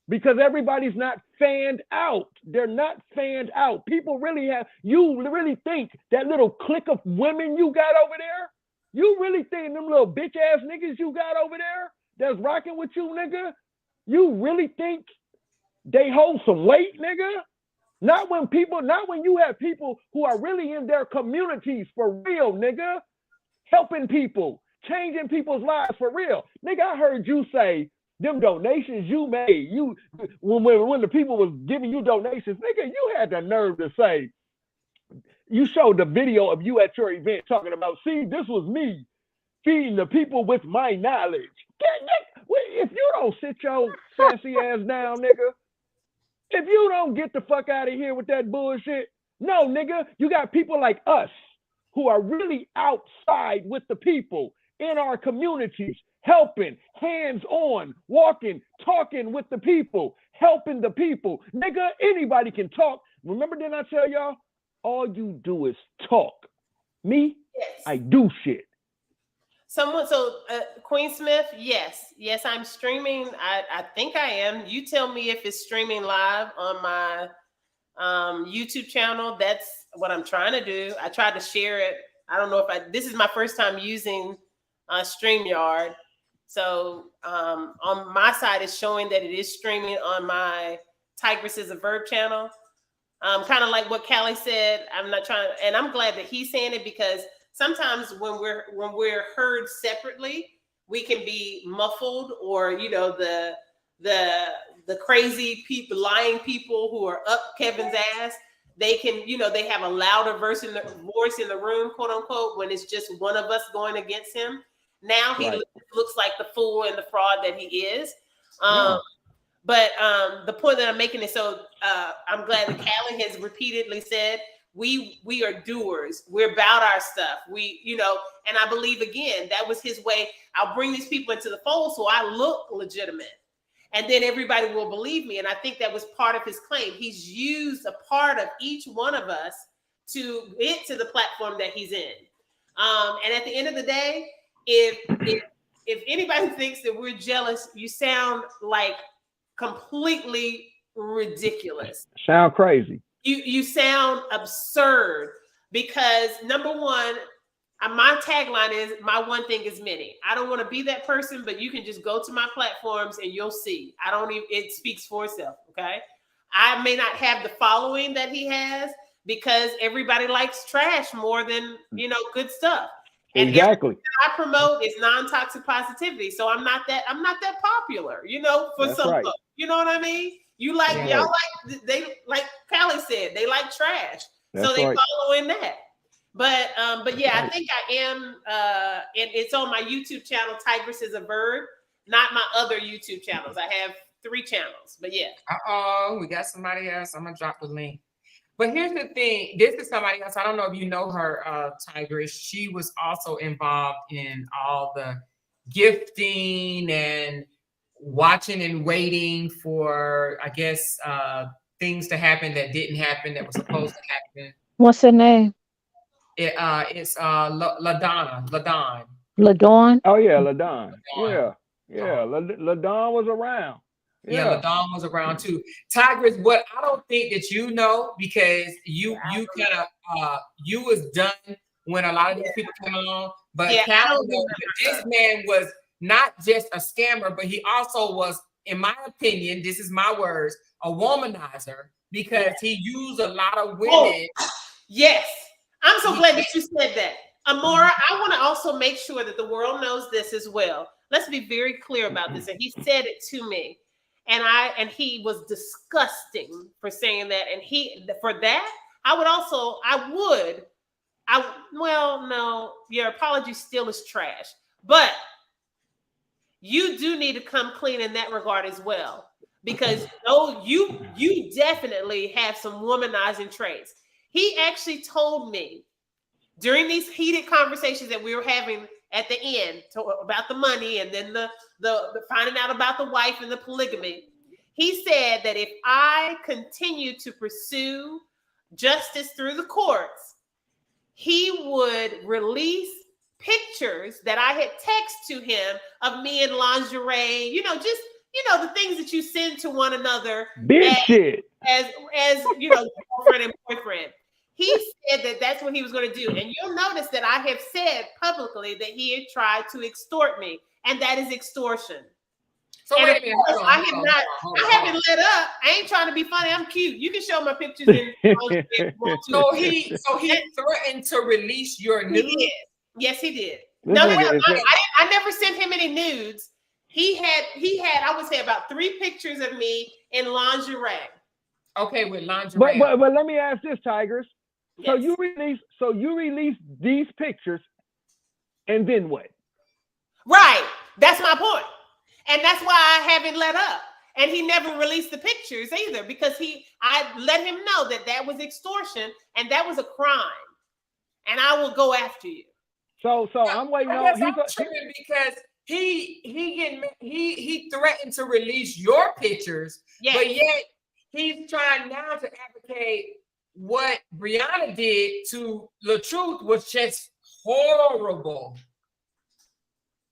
Because everybody's not fanned out. They're not fanned out. People really you really think that little clique of women you got over there, you really think them little bitch ass niggas you got over there that's rocking with you, nigga, you really think they hold some weight, nigga? Not when you have people who are really in their communities for real, nigga, helping people, changing people's lives for real. Nigga, I heard you say them donations you made, when the people was giving you donations, nigga, you had the nerve to say, you showed the video of you at your event talking about, see, this was me feeding the people with my knowledge. If you don't sit your sassy ass down, nigga, if you don't get the fuck out of here with that bullshit, no, nigga, you got people like us who are really outside with the people in our communities, helping, hands-on, walking, talking with the people, helping the people. Nigga, anybody can talk. Remember, didn't I tell y'all? All you do is talk. Me, yes. I do shit. Queen Smith, yes, I'm streaming. I think I am. You tell me if it's streaming live on my YouTube channel. That's what I'm trying to do. I tried to share it. I don't know if this is my first time using StreamYard. So on my side, it's showing that it is streaming on my Tigress is a Verb channel. Kind of like what Callie said. I'm not trying, and I'm glad that he's saying it, because sometimes when we're heard separately, we can be muffled, or the crazy people, lying people who are up Kevin's ass. They can, they have a louder voice in the room, quote unquote, when it's just one of us going against him. Now he looks like the fool and the fraud that he is. But the point that I'm making is, I'm glad that Callie has repeatedly said, we are doers. We're about our stuff. And I believe, again, that was his way. I'll bring these people into the fold so I look legitimate. And then everybody will believe me. And I think that was part of his claim. He's used a part of each one of us to get to the platform that he's in. And at the end of the day, if anybody thinks that we're jealous, you sound like completely ridiculous. Sound crazy. You sound absurd, because number one, My tagline is, my one thing is many. I don't want to be that person, but you can just go to my platforms and you'll see. I don't even, it speaks for itself. Okay. I may not have the following that he has because everybody likes trash more than, you know, good stuff. And exactly. I promote is non-toxic positivity. So I'm not that popular, you know, for That's some right. folks. You know what I mean? You like, Yeah. y'all like, they, like Callie said, they like trash. That's so they right. follow in that. But yeah, right. I think I am, and it's on my YouTube channel, Tigress is a Bird, not my other YouTube channels. I have 3 channels, but yeah. Uh-oh, we got somebody else. I'm gonna drop the link. But here's the thing. This is somebody else. I don't know if you know her, Tigress. She was also involved in all the gifting and watching and waiting for, I guess, things to happen that didn't happen that was supposed to happen. What's her name? It's LaDon. LaDawn? Oh yeah, LaDon. Yeah. LaDon was around. Yeah, LaDon was around too. Tigress, what I don't think that you know, because you kind of you was done when a lot of these people came along, but Callie knows that this man was not just a scammer, but he also was, in my opinion, this is my words, a womanizer, because he used a lot of women. Yes. I'm so glad that you said that. Amora, I want to also make sure that the world knows this as well. Let's be very clear about this. And he said it to me. And he was disgusting for saying that. And for that, well, no, your apology still is trash. But you do need to come clean in that regard as well. Because you definitely have some womanizing traits. He actually told me during these heated conversations that we were having at the end about the money and then the finding out about the wife and the polygamy. He said that if I continue to pursue justice through the courts, he would release pictures that I had texted to him of me in lingerie, the things that you send to one another as girlfriend and boyfriend. He said that that's what he was going to do. And you'll notice that I have said publicly that he had tried to extort me, and that is extortion. So and wait a minute. I haven't let up. I ain't trying to be funny. I'm cute. You can show my pictures in So he threatened to release your nudes? Yes, he did. I never sent him any nudes. He had, I would say, about 3 pictures of me in lingerie. Okay, with lingerie. But let me ask this, Tigress. Yes. So you release these pictures, and then what? Right. That's my point. And that's why I haven't let up. And he never released the pictures either, because I let him know that was extortion and that was a crime. And I will go after you. So I'm waiting on. I'm tripping because he threatened to release your pictures, but yet he's trying now to advocate what Brianna did to the truth was just horrible.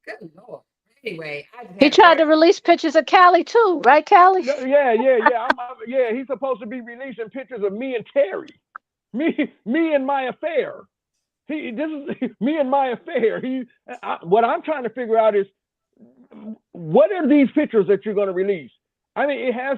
Good Lord. Anyway, he tried to release pictures of Callie too, right, Callie? Yeah. He's supposed to be releasing pictures of me and Terry, me and my affair. This is me and my affair. What I'm trying to figure out is, what are these pictures that you're going to release? I mean, it has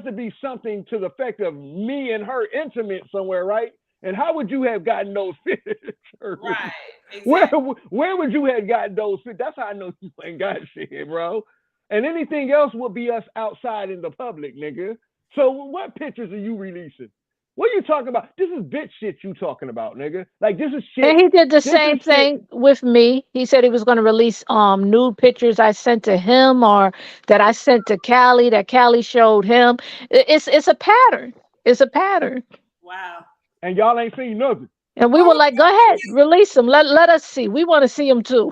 to be something to the effect of me and her intimate somewhere, right? And how would you have gotten those pictures? Right. Exactly. Where would you have gotten those pictures? That's how I know you ain't got shit, bro. And anything else would be us outside in the public, nigga. So what pictures are you releasing? What are you talking about? This is bitch shit you talking about, nigga. Like, this is shit. And he did the same thing with me. He said he was going to release nude pictures I sent to him or that I sent to Callie, that Callie showed him. It's a pattern. It's a pattern. Wow. And y'all ain't seen nothing. And we were like, go ahead, release them. Let us see. We want to see them too.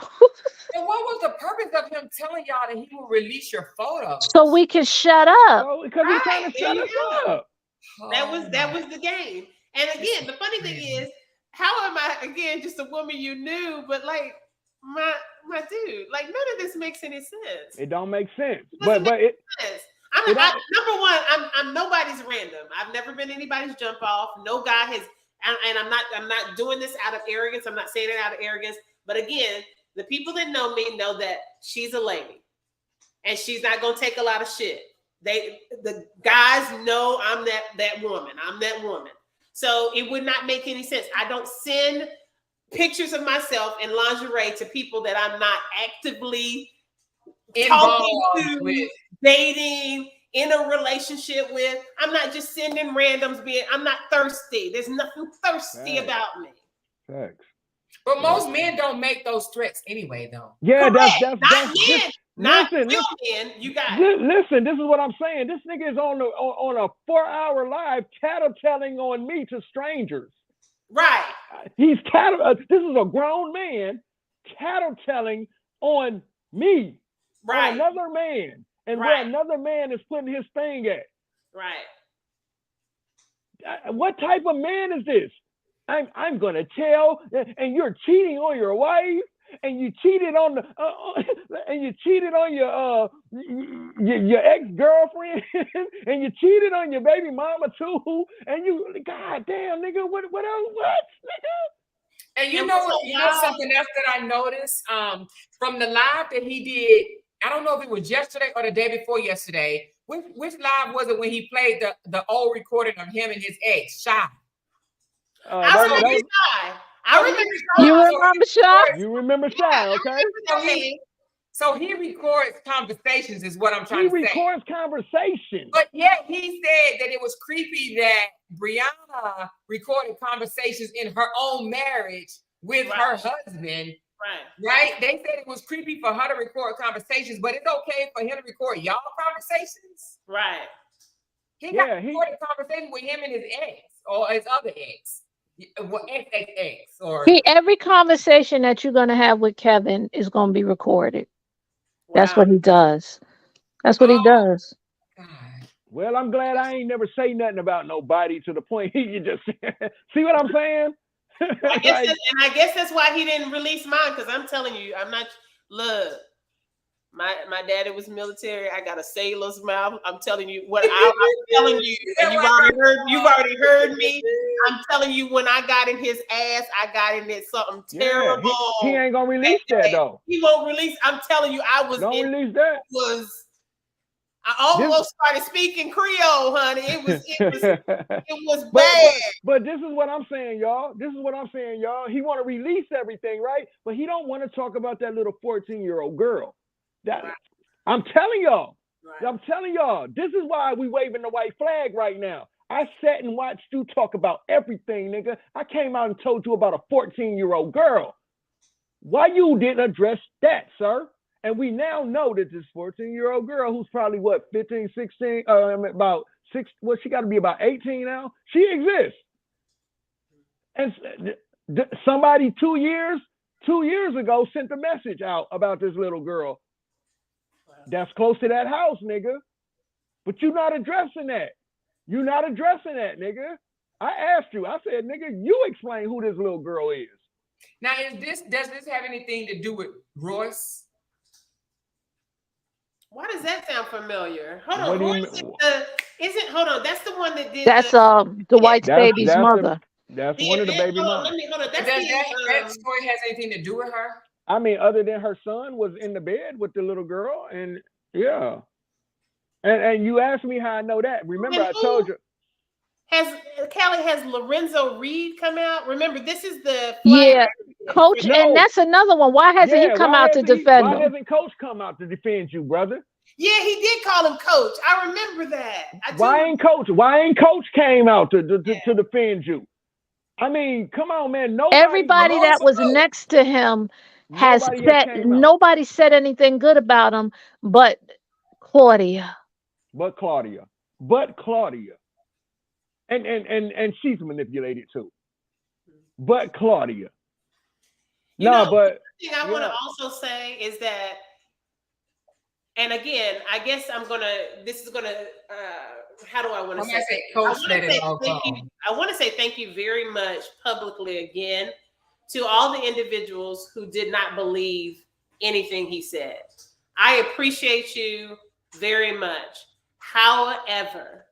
And what was the purpose of him telling y'all that he will release your photos? So we can shut up. Oh, because he's trying to shut us up. That was the game. And again, the funny thing is, how am I again just a woman you knew, but like my dude, like none of this makes any sense. It don't make sense. Number one, I'm nobody's random. I've never been anybody's jump off. No guy has and I'm not doing this out of arrogance. I'm not saying it out of arrogance. But again, the people that know me know that she's a lady, and she's not gonna take a lot of shit. The guys know I'm that woman. I'm that woman. So it would not make any sense. I don't send pictures of myself in lingerie to people that I'm not actively talking to, with, dating, in a relationship with. I'm not just sending randoms. I'm not thirsty. There's nothing thirsty about me. Facts. But most men don't make those threats anyway, though. Yeah, Correct. that's men. Not listen, real men. You got it. Listen, this is what I'm saying. This nigga is on a 4-hour live tattletelling on me to strangers. Right. He's this is a grown man tattletelling on me, right, on another man, and where another man is putting his thing at. Right. What type of man is this? I'm gonna tell, and you're cheating on your wife, and you cheated on your ex-girlfriend, and you cheated on your baby mama too, and you, god damn, nigga, what else, nigga? And you know something else that I noticed from the live that he did. I don't know if it was yesterday or the day before yesterday. Which live was it when he played the old recording of him and his ex, Shai? I remember Shai. You remember Shai? You remember Shai, okay? So he records conversations, is what I'm trying to say. He records conversations. But yet he said that it was creepy that Brianna recorded conversations in her own marriage with her husband. Right? They said it was creepy for her to record conversations, but it's okay for him to record y'all conversations. Right. He got recorded conversation with him and his ex or his other ex. Ex or every conversation that you're gonna have with Kevin is gonna be recorded. Wow. That's what he does. That's what he does. God. Well, I'm glad I ain't never say nothing about nobody to the point you just see what I'm saying. I guess that's why he didn't release mine, because I'm telling you, I'm not. Look, my daddy was military. I got a sailor's mouth. I'm telling you what I'm telling you, and you've already heard me. I'm telling you, when I got in his ass, I got in it something terrible. He ain't gonna release that though. He won't release. I'm telling you, release that. I almost started speaking Creole, honey. It was bad. But this is what I'm saying, y'all. He want to release everything, right? But he don't want to talk about that little 14-year-old girl. I'm telling y'all. This is why we waving the white flag right now. I sat and watched you talk about everything, nigga. I came out and told you about a 14-year-old girl. Why you didn't address that, sir? And we now know that this 14-year-old girl, who's probably 15, 16, about 6, she got to be about 18 now. She exists. And somebody 2 years ago sent a message out about this little girl that's close to that house, nigga. But you're not addressing that. Nigga. I asked you. I said, nigga, you explain who this little girl is. Now, does this have anything to do with Royce? Why does that sound familiar? Hold on. Hold on. That's the one that did. That's the white baby's mother. That's one of the baby moms. Hold on. Does that story has anything to do with her? I mean, other than her son was in the bed with the little girl, and yeah. And you asked me how I know that. Remember, I told you. Has Lorenzo Reed come out? Remember, this is the Coach, and that's another one. Why hasn't he come out to defend him? Why hasn't Coach come out to defend you, brother? Yeah, he did call him Coach. I remember that. Why ain't Coach came out to defend you? I mean, come on, man. Everybody that was next to him nobody said anything good about him, but Claudia. And she's manipulated too. But Claudia. The thing I want to also say is that, and again, I guess how do I want to say it? I want to say thank you very much publicly again to all the individuals who did not believe anything he said. I appreciate you very much. However,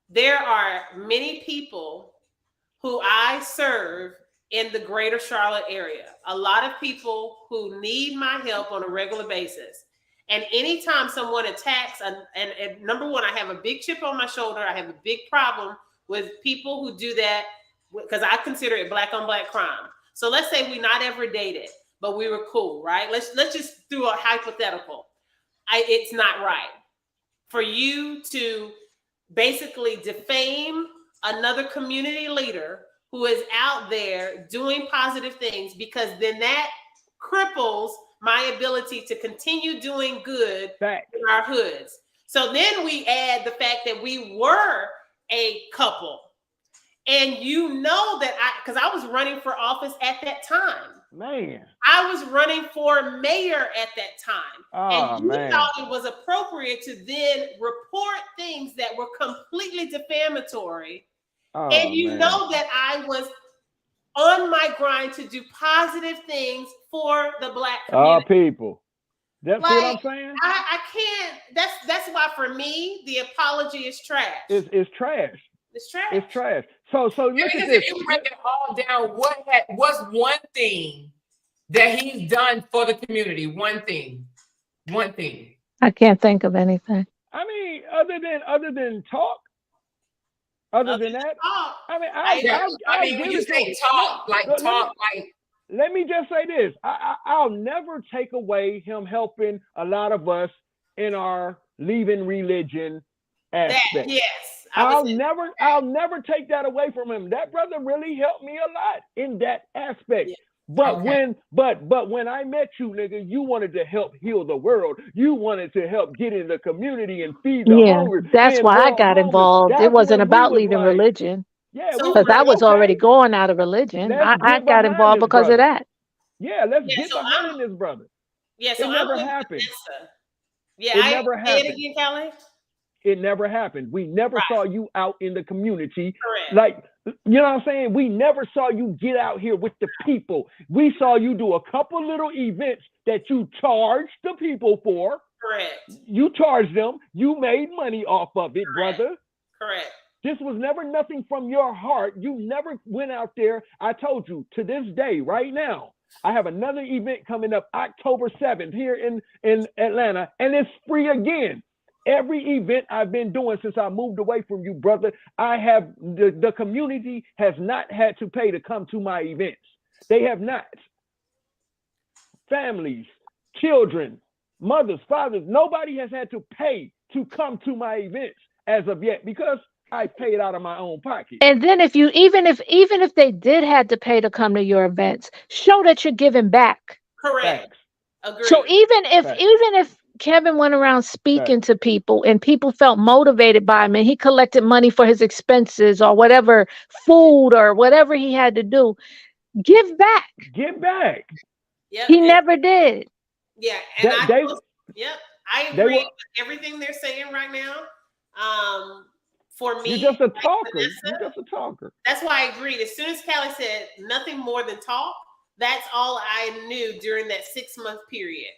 there are many people who I serve in the greater Charlotte area. A lot of people who need my help on a regular basis. And anytime someone attacks, and number one, I have a big chip on my shoulder. I have a big problem with people who do that because I consider it black on black crime. So let's say we not ever dated, but we were cool, right? Let's just do a hypothetical. It's not right for you to basically defame another community leader who is out there doing positive things, because then that cripples my ability to continue doing good in our hoods. So then we add the fact that we were a couple. And you know that because I was running for office at that time. Man. I was running for mayor at that time. Oh, and you man. thought it was appropriate to then report things that were completely defamatory. Oh, and you man. know that I was on my grind to do positive things for the Black community. People. That's like, what I'm saying. I can't. That's why for me the apology is trash. It's trash. It's trash. It's trash. So look at Because this. if you break it all down, what's one thing that he's done for the community? One thing. I can't think of anything. I mean, other than talk. Other than that, talk. I mean, when you say talk, let me just say this. I'll never take away him helping a lot of us in our leaving religion aspect. Yes. I'll never take that away from him. That brother really helped me a lot in that aspect. Yeah. But when I met you, nigga, you wanted to help heal the world. You wanted to help get in the community and feed the hungry. That's why I got involved. It wasn't about leaving religion. Yeah, because I was already going out of religion. I got involved because of that. Yeah, let's get behind this brother. Yeah, so it never happened. Yeah, it never happened. Say it again, Kelly. It never happened. We never saw you out in the community. Correct. Like, you know what I'm saying? We never saw you get out here with the people. We saw you do a couple little events that you charged the people for. Correct. You charged them. You made money off of it, brother. Correct. This was never nothing from your heart. You never went out there. I told you, to this day, right now, I have another event coming up October 7th here in Atlanta, and it's free again. Every event I've been doing since I moved away from you, brother, I have the community has not had to pay to come to my events. They have not. Families, children, mothers, fathers, nobody has had to pay to come to my events as of yet because I paid out of my own pocket. And then even if they did have to pay to come to your events, show that you're giving back. Correct. Agreed. So even if Kevin went around speaking to people and people felt motivated by him and he collected money for his expenses or whatever, food or whatever he had to do, give back. Give back. Yep. He never did. Yeah. And I agree with everything they're saying right now. For me, you're just a talker. Vanessa, you're just a talker. That's why I agreed. As soon as Callie said nothing more than talk, that's all I knew during that 6-month period.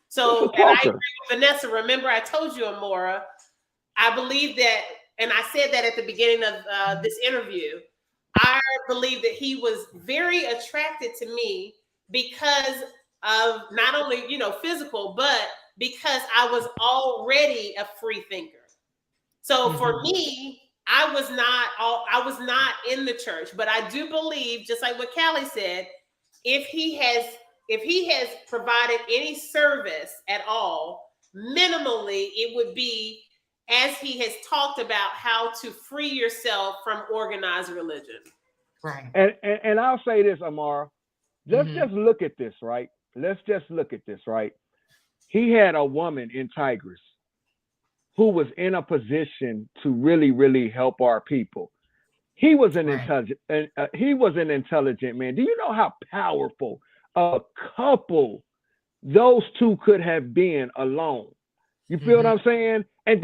So, and I agree with Vanessa. Remember, I told you, Amora, I believe that, and I said that at the beginning of this interview, I believe that he was very attracted to me because of not only, physical, but because I was already a free thinker. So for me, I was not in the church, but I do believe, just like what Callie said, if he has provided any service at all, minimally, it would be as he has talked about how to free yourself from organized religion. Right. And I'll say this, Amara. Let's just look at this, right? Let's just look at this, right? He had a woman in Tigress who was in a position to really, really help our people. He was an intelligent man. Do you know how powerful a couple those two could have been alone? You feel what I'm saying? And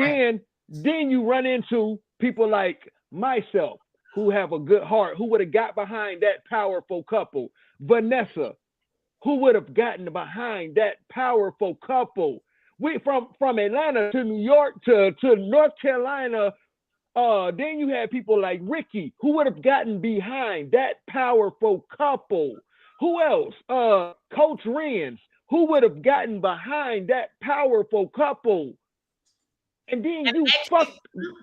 then you run into people like myself who have a good heart, who would have got behind that powerful couple. Vanessa, who would have gotten behind that powerful couple. We from Atlanta to New York to North Carolina, Then you had people like Ricky, who would have gotten behind that powerful couple. Who else? Coach Renz, who would have gotten behind that powerful couple. And then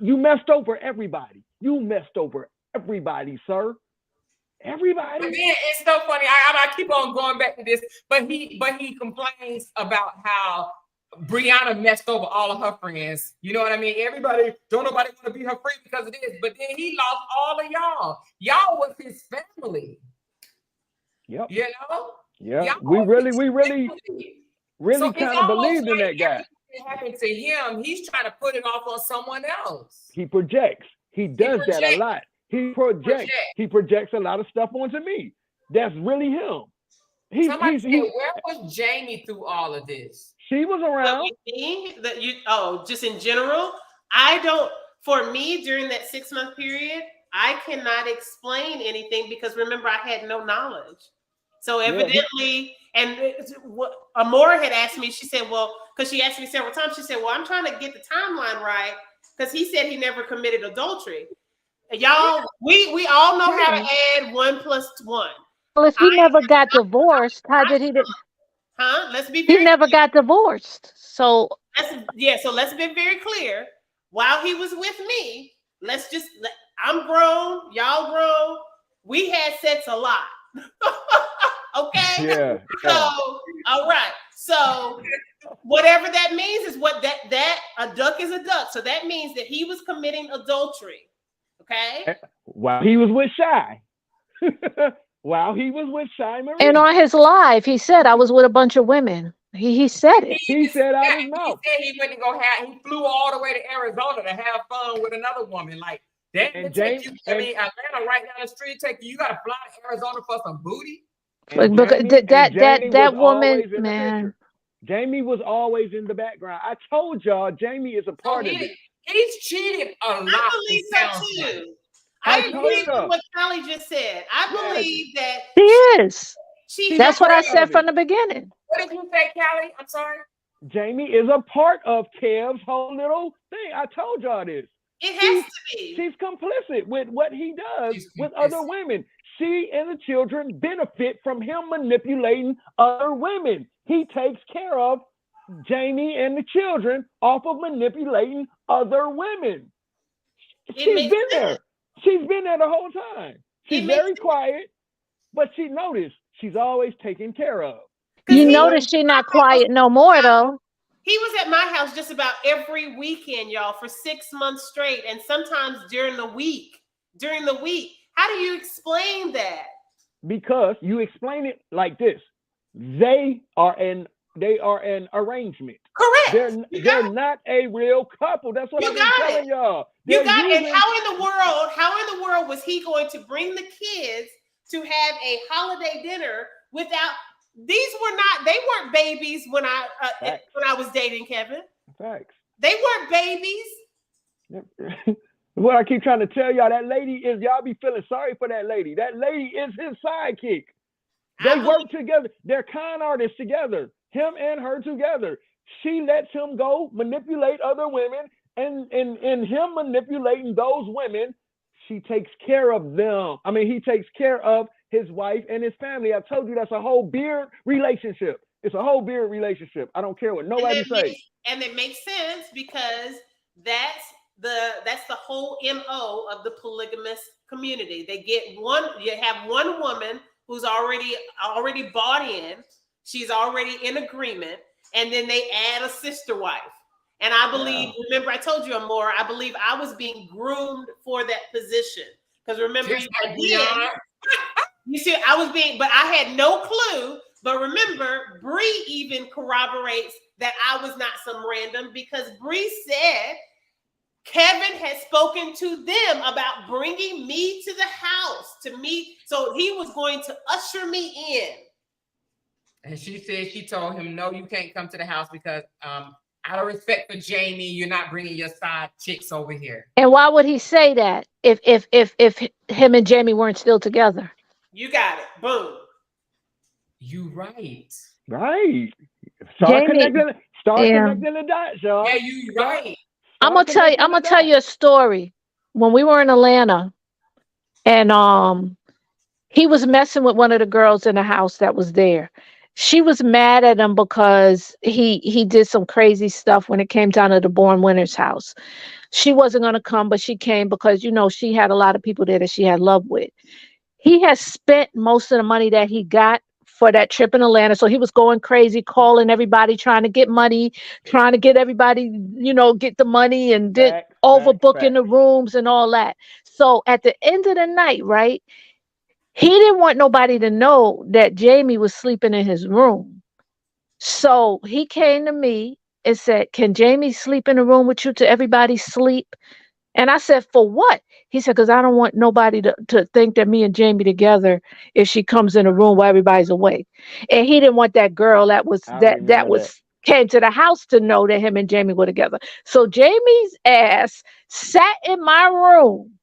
you messed over everybody. You messed over everybody, sir. Everybody. But then it's so funny. I keep on going back to this, but he complains about how Brianna messed over all of her friends. You know what I mean? Don't nobody want to be her friend because of this. But then he lost all of y'all. Y'all was his family. Yep. You know? Yeah. We really kind of believed in that guy. It happened to him. He's trying to put it off on someone else. He projects. He does that a lot. He projects a lot of stuff onto me. That's really him. Somebody said, where was Jamie through all of this? She was around. Just in general, for me during that 6-month period, I cannot explain anything because remember, I had no knowledge. So evidently, and what Amora had asked me, she said, well, because she asked me several times, she said, well, I'm trying to get the timeline right because he said he never committed adultery. Y'all, we all know how to add 1 + 1. Well, if he never got divorced, how did he? Let's be very he never clear. got divorced. So so let's be very clear. While he was with me, I'm grown, y'all grown. We had sex a lot. Okay. Yeah. So all right. So whatever that means is what that a duck is a duck. So that means that he was committing adultery. Okay. While he was with Shai. While he was with Shai Marie. and on his live, he said, "I was with a bunch of women." He said it. He said out his mouth. He said he went to he flew all the way to Arizona to have fun with another woman. Like that would take you. Atlanta right down the street. You got to fly to Arizona for some booty. That woman, man. Jamie was always in the background. I told y'all, Jamie is a part of it. He's cheated a lot. I believe so too. I agree with what Kelly just said. I believe that she is. That's what I said from the beginning. What did you say, Kelly? I'm sorry. Jamie is a part of Kev's whole little thing. I told y'all this. It has to be. She's complicit with what he does with other women. She and the children benefit from him manipulating other women. He takes care of Jamie and the children off of manipulating other women. She's been there. She's been there the whole time. She's very quiet, but she's always taken care of. You notice she's not quiet no more, though. He was at my house just about every weekend, y'all, for 6 months straight, and sometimes during the week. How do you explain that? Because you explain it like this: they are an arrangement. Correct. They're not a real couple. That's what I'm telling y'all. And how in the world was he going to bring the kids to have a holiday dinner without? They weren't babies when I was dating Kevin. Facts. They weren't babies. What I keep trying to tell y'all, that lady is, y'all be feeling sorry for that lady. That lady is his sidekick. They work together. They're con artists together. Him and her together. She lets him go manipulate other women, and him manipulating those women, she takes care of them. I mean, he takes care of his wife and his family. I told you that's a whole beard relationship. It's a whole beard relationship. I don't care what nobody says. And it makes sense because that's the whole MO of the polygamous community. You have one woman who's already bought in. She's already in agreement. And then they add a sister wife. And I believe, remember I told you, Amora, I believe I was being groomed for that position. Because remember, you see, I was being, but I had no clue. But remember, Bree even corroborates that I was not some random, because Bree said Kevin had spoken to them about bringing me to the house to meet. So he was going to usher me in. And she said she told him, no, you can't come to the house because out of respect for Jamie, you're not bringing your side chicks over here. And why would he say that if him and Jamie weren't still together? You got it. Boom. You right. Right. Start connecting the dots, y'all. Yeah, you right. I'm gonna tell you a story. when we were in Atlanta, and he was messing with one of the girls in the house that was there. She was mad at him because he did some crazy stuff when it came down to the Born Winners house. She wasn't going to come, but she came because, she had a lot of people there that she had love with. He has spent most of the money that he got for that trip in Atlanta. So he was going crazy, calling everybody, trying to get money, trying to get everybody, get the money, and did overbooking the rooms and all that. So at the end of the night, right, he didn't want nobody to know that Jamie was sleeping in his room. So he came to me and said, "Can Jamie sleep in the room with you till everybody sleep?" And I said, "For what?" He said, "Because I don't want nobody to think that me and Jamie together if she comes in the room while everybody's awake." And he didn't want that girl that came to the house to know that him and Jamie were together. So Jamie's ass sat in my room.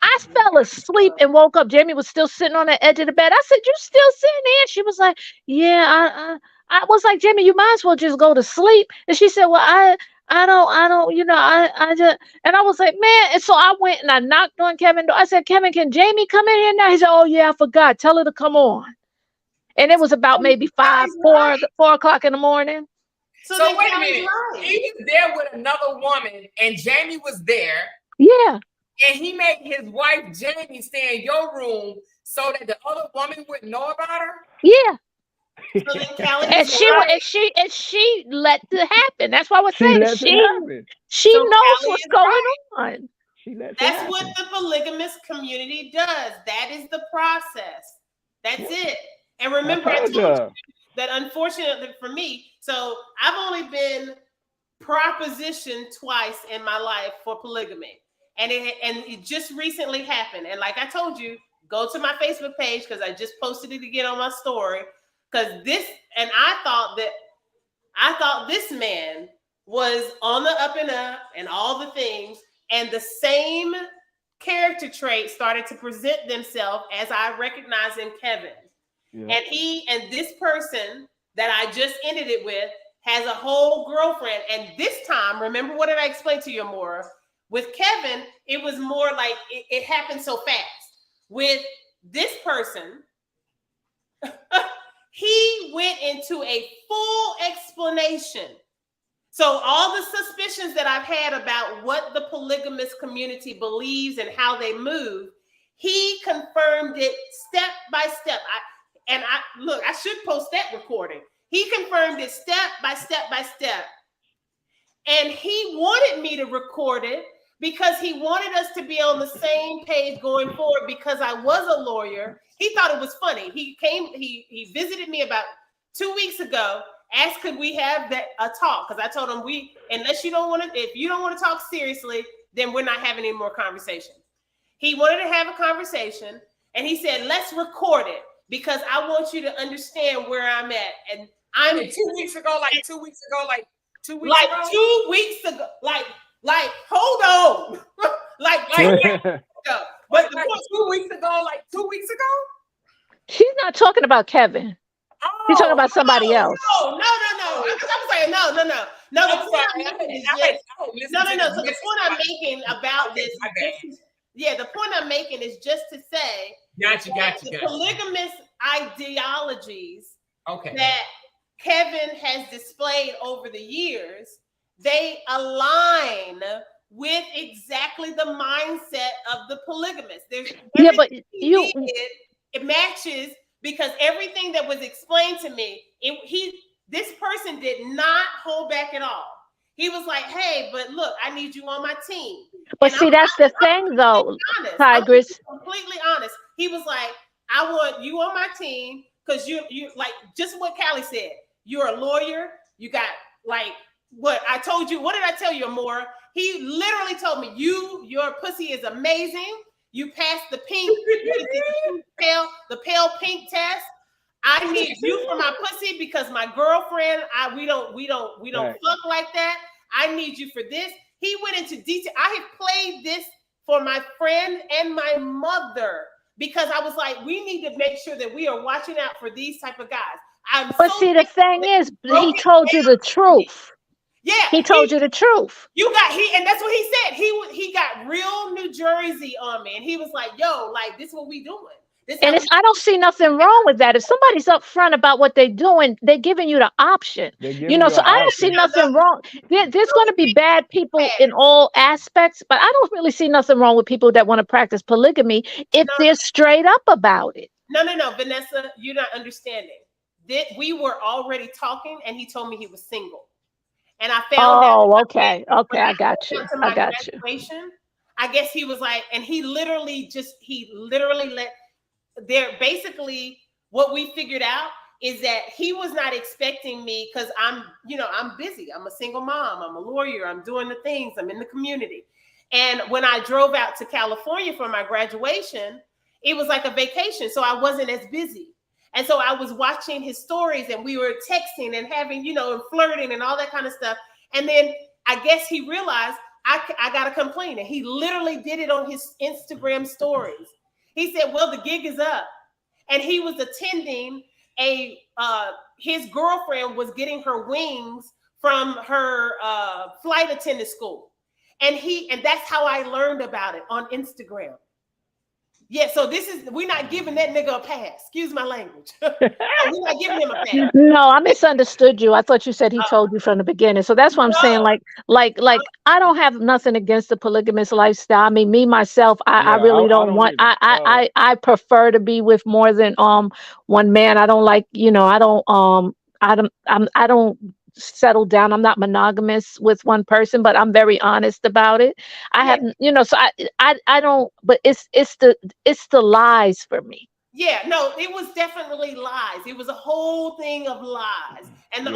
I fell asleep and woke up. Jamie was still sitting on the edge of the bed. I said, "You still sitting there?" She was like, "Yeah, I was like, Jamie, you might as well just go to sleep." And she said, "Well, I don't, I just," and I was like, "Man." And so I went and I knocked on Kevin's door. I said, "Kevin, can Jamie come in here now?" He said, "Oh yeah, I forgot. Tell her to come on." And it was about maybe 4 o'clock in the morning. So wait a minute. He was there with another woman and Jamie was there. Yeah. And he made his wife Jamie stay in your room so that the other woman wouldn't know about her? Yeah. So then Callie and she let it happen. That's why I was saying she knows what's going on. That's what the polygamous community does. That is the process. That's it. And remember, I told you that unfortunately for me, so I've only been propositioned twice in my life for polygamy. And it just recently happened. And like I told you, go to my Facebook page because I just posted it again on my story. Because I thought this man was on the up and up and all the things, and the same character traits started to present themselves as I recognized in Kevin. Yeah. And this person that I just ended it with has a whole girlfriend. And this time, remember what did I explain to you, Amora? With Kevin, it was more like it happened so fast. With this person, he went into a full explanation. So all the suspicions that I've had about what the polygamous community believes and how they move, he confirmed it step by step. I should post that recording. He confirmed it step by step by step. And he wanted me to record it because he wanted us to be on the same page going forward because I was a lawyer. He thought it was funny. He visited me about 2 weeks ago, asked could we have a talk, because I told him if you don't want to talk seriously, then we're not having any more conversation. He wanted to have a conversation and he said, "Let's record it because I want you to understand where I'm at." And I'm 2 weeks ago, like 2 weeks ago. Hold on. But 2 weeks ago, like 2 weeks ago? She's not talking about Kevin. She's talking about somebody else. No. I'm saying no. The point I'm making about this. The point I'm making is just to say the polygamous ideologies that Kevin has displayed over the years, they align with exactly the mindset of the polygamist. It matches because everything that was explained to me, this person did not hold back at all. He was like, "Hey, but look, I need you on my team." But see, that's the thing, though, Tigress. Completely honest. He was like, "I want you on my team because you like just what Callie said. You're a lawyer. You got like what I told you. What did I tell you, Amora? He literally told me, your pussy is amazing. You passed the pale pink test. I need you for my pussy because my girlfriend, we don't fuck like that. I need you for this." He went into detail. I have played this for my friend and my mother because I was like, we need to make sure that we are watching out for these type of guys. The thing is, he told you the truth. Yeah, He told you the truth. And that's what he said. He got real New Jersey on me, and he was like, "Yo, like this, what we doing?" And I don't see nothing wrong with that. If somebody's upfront about what they're doing, they're giving you the option. So I don't see nothing wrong. There's going to be bad people in all aspects, but I don't really see nothing wrong with people that want to practice polygamy if they're straight up about it. No, Vanessa, you're not understanding. We were already talking, and he told me he was single, and I found out. Oh, okay, I got you. I got you. I guess he was like, and he literally let. There basically what we figured out is that he was not expecting me because I'm busy. I'm a single mom. I'm a lawyer. I'm doing the things. I'm in the community. And when I drove out to California for my graduation, it was like a vacation. So I wasn't as busy. And so I was watching his stories and we were texting and having, and flirting and all that kind of stuff. And then I guess he realized I got to complain. And he literally did it on his Instagram stories. He said, well, the gig is up. And he was attending his girlfriend was getting her wings from her flight attendant school. And that's how I learned about it on Instagram. Yeah, so we're not giving that nigga a pass. Excuse my language. We're not giving him a pass. No, I misunderstood you. I thought you said he told you from the beginning. So that's what I'm saying. Like I don't have nothing against the polygamous lifestyle. I mean, me myself, I really don't want. I prefer to be with more than one man. I don't like. I don't settle down. I'm not monogamous with one person, but I'm very honest about it. I haven't, so I don't, but it's the lies for me. Yeah, no, it was definitely lies. It was a whole thing of lies. And the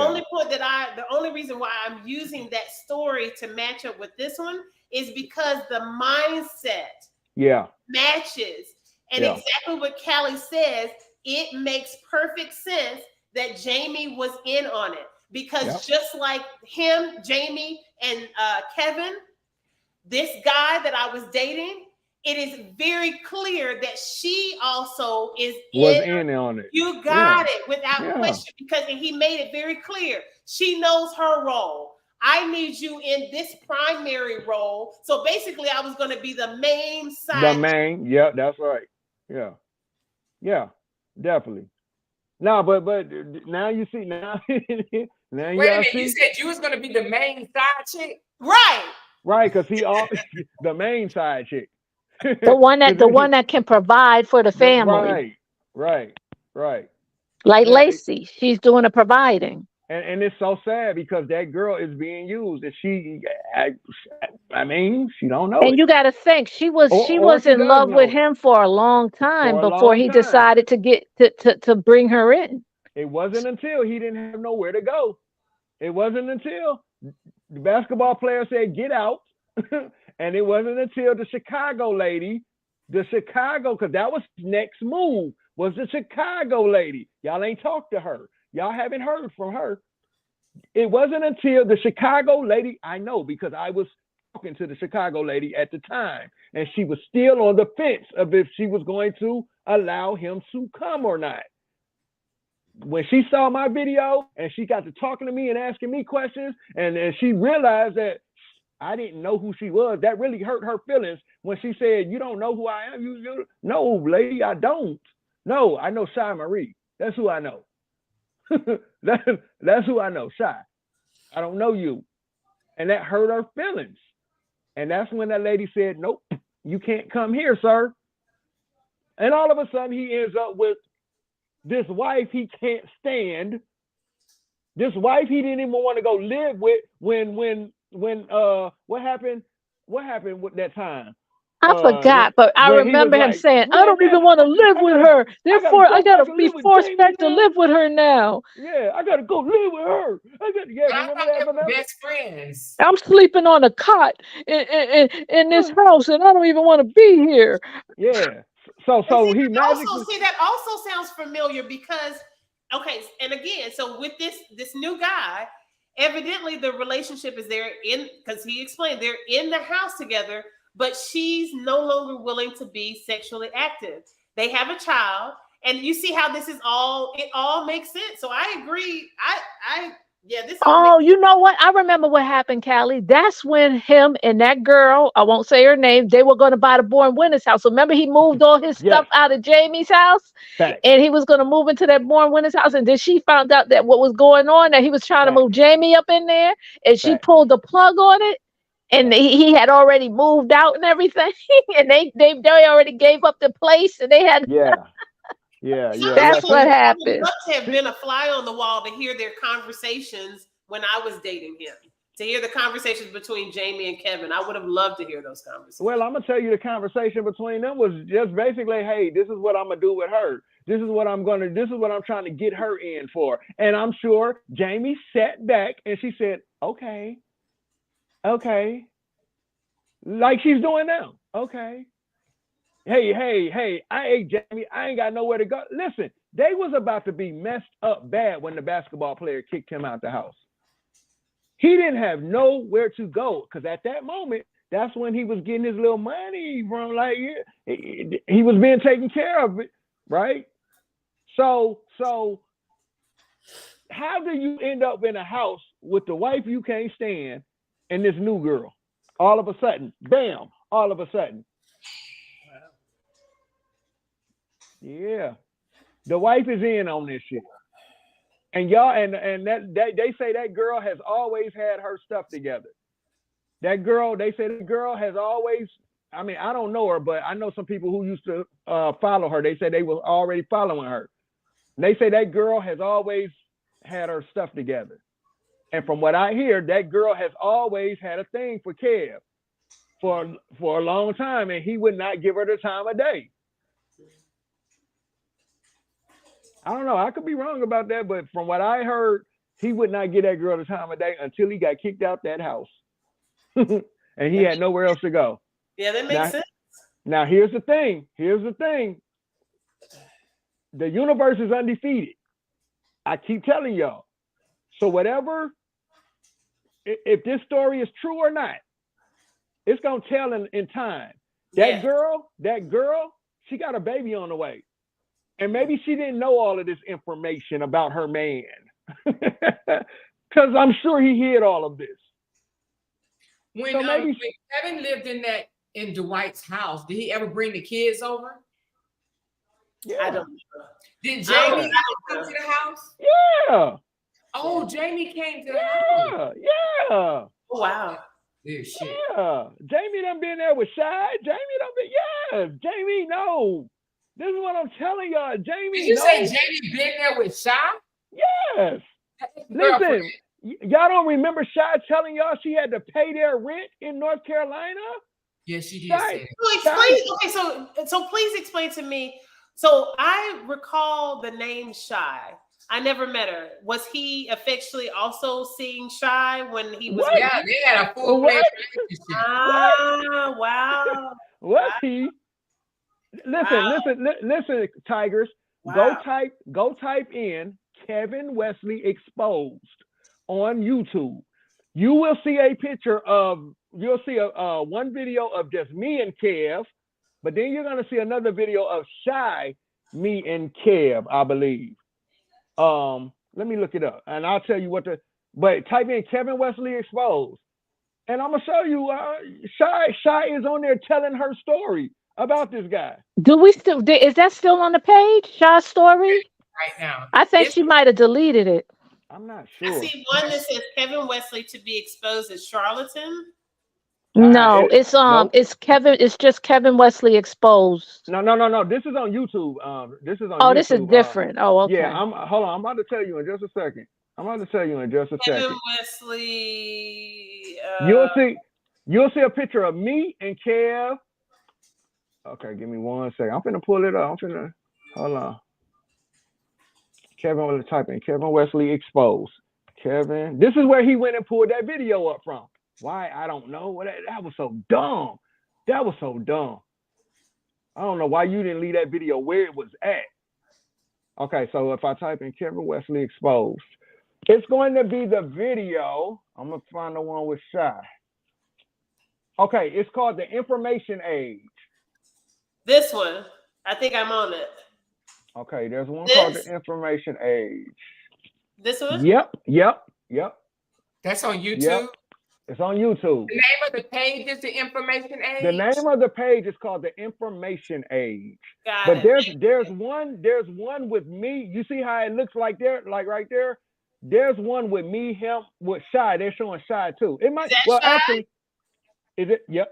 only reason why I'm using that story to match up with this one is because the mindset matches. And exactly what Callie says, it makes perfect sense that Jamie was in on it. Because just like him, Jamie, and Kevin, this guy that I was dating, it is very clear that she also was in on it. You got it without question, because he made it very clear. She knows her role. I need you in this primary role. So basically, I was going to be the main side. The main, yeah, that's right. Yeah, definitely. No, but now you see now. Now you wait a minute, you said you was gonna be the main side chick, right? Right, because he always the main side chick, the one that can provide for the family. Right. Like Lacey, she's doing the providing. And it's so sad because that girl is being used, and she don't know. And you got to think she was in love with him for a long time before he decided to get to bring her in. It wasn't until he didn't have nowhere to go. It wasn't until the basketball player said, "Get out," and it wasn't until the Chicago lady, because that was next move, was the Chicago lady. Y'all ain't talked to her. Y'all haven't heard from her. It wasn't until the Chicago lady, I know because I was talking to the Chicago lady at the time, and she was still on the fence of if she was going to allow him to come or not. When she saw my video and she got to talking to me and asking me questions, and she realized that I didn't know who she was, that really hurt her feelings when she said, "You don't know who I am?" You no, lady, I don't. No, I know Shai Marie. That's who I know. That's who I know, Shai. I don't know you. And that hurt her feelings. And that's when that lady said, "Nope, you can't come here, sir." And all of a sudden he ends up with this wife he can't stand. This wife he didn't even want to go live with when what happened with that time? I forgot, but I remember him saying, "I don't even want to live with her. Therefore, I gotta be forced back to live with her now." Yeah, I gotta go live with her. Remember that? Best friends. I'm sleeping on a cot in this house, and I don't even want to be here. Yeah. So he magically see that also sounds familiar because and again, so with this new guy, evidently the relationship is there because he explained they're in the house together. But she's no longer willing to be sexually active. They have a child, and you see how this is it all makes sense. So I agree. I Yeah, this all Oh, you know what? I remember what happened, Callie. That's when him and that girl, I won't say her name, they were going to buy the Born Winners house. So remember, he moved all his Yes. stuff out of Jamie's house, Facts. and he was going to move into that Born Winners house. And then she found out that what was going on, that he was trying to Facts. move Jamie up in there, and she Facts. pulled the plug on it. And Facts. he had already moved out and everything, and they already gave up the place, and they had. Yeah. Yeah. That's what I happened. would love to have been a fly on the wall to hear their conversations when I was dating him. To hear the conversations between Jamie and Kevin. I would have loved to hear those conversations. Well, I'm gonna tell you, the conversation between them was just basically, hey, this is what I'm gonna do with her. This is what I'm trying to get her in for. And I'm sure Jamie sat back and she said, okay, like she's doing now. Okay. Hey, Jamie, I ain't got nowhere to go. Listen, they was about to be messed up bad when the basketball player kicked him out the house. He didn't have nowhere to go, because at that moment, that's when he was getting his little money from, like, he was being taken care of, right? So how do you end up in a house with the wife you can't stand and this new girl? All of a sudden, bam, all of a sudden. Yeah. The wife is in on this shit. And y'all, and that they say that girl has always had her stuff together. That girl, they say that girl has always, I mean, I don't know her, but I know some people who used to follow her. They say they were already following her. And they say that girl has always had her stuff together. And from what I hear, that girl has always had a thing for Kev for a long time, and he would not give her the time of day. I don't know. I could be wrong about that, but from what I heard, he would not give that girl the time of day until he got kicked out that house. And he had nowhere else to go. Yeah, that makes sense. Now, here's the thing. The universe is undefeated. I keep telling y'all. So whatever, if this story is true or not, it's going to tell in time. That girl, she got a baby on the way. And maybe she didn't know all of this information about her man. Because I'm sure he hid all of this. When, So maybe when Kevin lived in Dwight's house, did he ever bring the kids over? Yeah. I don't know. Did Jamie come to the house? Yeah. Oh, Jamie came to the house. Yeah. Oh, wow. Yeah, shit. Yeah. Jamie done been there with Shai. Jamie, no. This is what I'm telling y'all. Jamie, Did you say Jamie been there with Shai? Yes. Listen, y'all don't remember Shai telling y'all she had to pay their rent in North Carolina? Yes, she did. Shai, So please explain to me. So I recall the name Shai. I never met her. Was he affectionately also seeing Shai when he was? What? Yeah, they had a full relationship. Ah, wow. Was he? Listen, Tigress. Wow. Go type in Kevin Wesley exposed on YouTube. You will see a picture of, you'll see a one video of just me and Kev, but then you're gonna see another video of Shai, me and Kev, I believe. Let me look it up and I'll tell you but type in Kevin Wesley exposed. And I'm gonna show you Shai is on there telling her story about this guy. Is that still on the page, Shai's story? Right now. I think she might have deleted it. I'm not sure. I see one that says Kevin Wesley to be exposed as charlatan. No, it's Kevin. It's just Kevin Wesley exposed. No. This is on YouTube. This is on. Oh, YouTube. this is different. Okay. Yeah, hold on. I'm about to tell you in just a second. Kevin Wesley. You'll see a picture of me and Kev. Okay, give me 1 second. I'm finna pull it up. Hold on. Kevin, let's type in Kevin Wesley exposed. Kevin. This is where he went and pulled that video up from. Why? I don't know. That was so dumb. I don't know why you didn't leave that video where it was at. Okay, so if I type in Kevin Wesley exposed, it's going to be the video. I'm going to find the one with Shai. Okay, it's called The Information Age. This one. I think I'm on it. Okay, there's one called The Information Age. This one? Yep. Yep. That's on YouTube. Yep. It's on YouTube. The name of the page is the Information Age. The name of the page is called the Information Age. Got But it. there's one with me. You see how it looks like there, like right there? There's one with me, him, with Shai. They're showing Shai too. It might, well, Shai? actually, is it? Yep.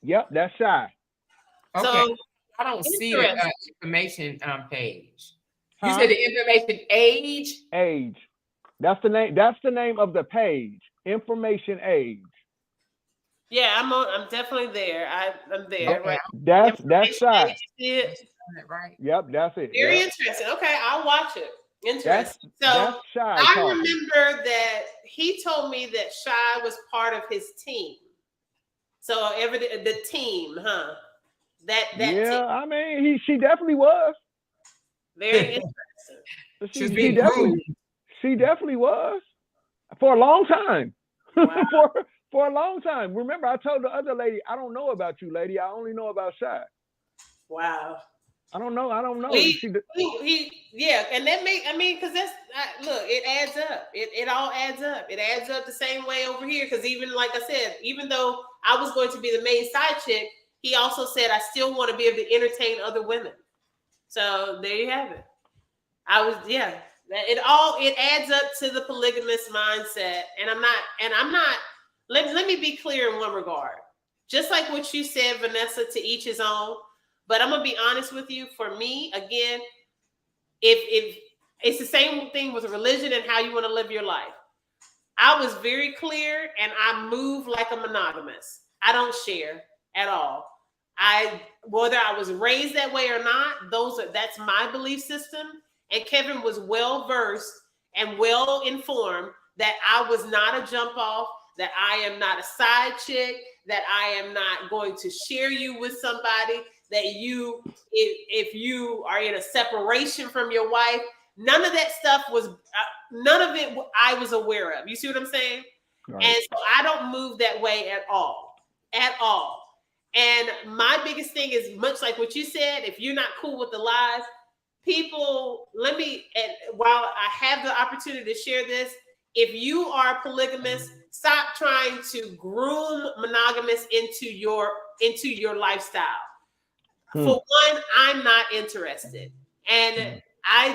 Yep, that's Shai. Okay. So I don't see the information page. You Huh? said the Information Age? Age. That's the name. That's the name of the page. Information Age. yeah, I'm definitely there. I'm there. Okay. Right. That's Shai. Right. Yep, that's it. Very Yep. interesting. Okay, I'll watch it. Interesting. That's So Shai I talking. remember that he told me that Shai was part of his team. So the team, huh? That Yeah, team. I mean, she definitely was. Very interesting. She's being groomed. She definitely was for a long time. Wow. for a long time. Remember, I told the other lady, I don't know about you, lady. I only know about Shai. Wow. I don't know. Yeah, and that because that's look, it adds up. It all adds up. It adds up the same way over here. Because even like I said, even though I was going to be the main side chick, he also said I still want to be able to entertain other women. So there you have it. It adds up to the polygamous mindset. And I'm not. Let me be clear in one regard. Just like what you said, Vanessa, to each his own. But I'm gonna be honest with you. For me, again, if it's the same thing with religion and how you want to live your life. I was very clear, and I move like a monogamous. I don't share at all. Whether I was raised that way or not, that's my belief system. And Kevin was well versed and well informed that I was not a jump off, that I am not a side chick, that I am not going to share you with somebody. That if you are in a separation from your wife, none of that stuff none of it I was aware of. You see what I'm saying? Right. And so I don't move that way at all. And my biggest thing is much like what you said, if you're not cool with the lies, people, while I have the opportunity to share this, if you are polygamous, stop trying to groom monogamous into your lifestyle. For one, I'm not interested. And I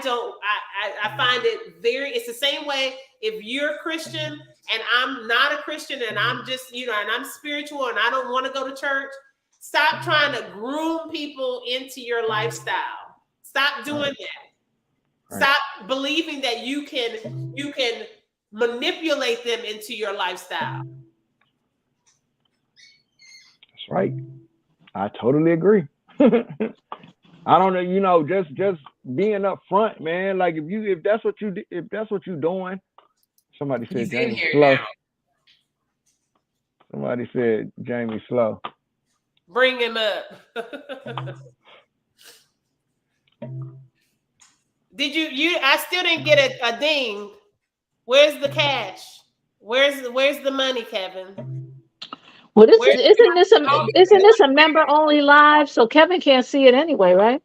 find it it's the same way if you're a Christian and I'm not a Christian and I'm just, and I'm spiritual and I don't want to go to church. Stop trying to groom people into your lifestyle. Stop doing that. Stop believing that you can manipulate them into your lifestyle. That's right. I totally agree. I don't know, just being up front, man. Like if that's what you're doing. Somebody said Jamie slow. Now. Somebody said Jamie slow. Bring him up. Did you? I still didn't get a ding. Where's the cash? Where's the money, Kevin? Well, isn't this a member only live? So Kevin can't see it anyway, right?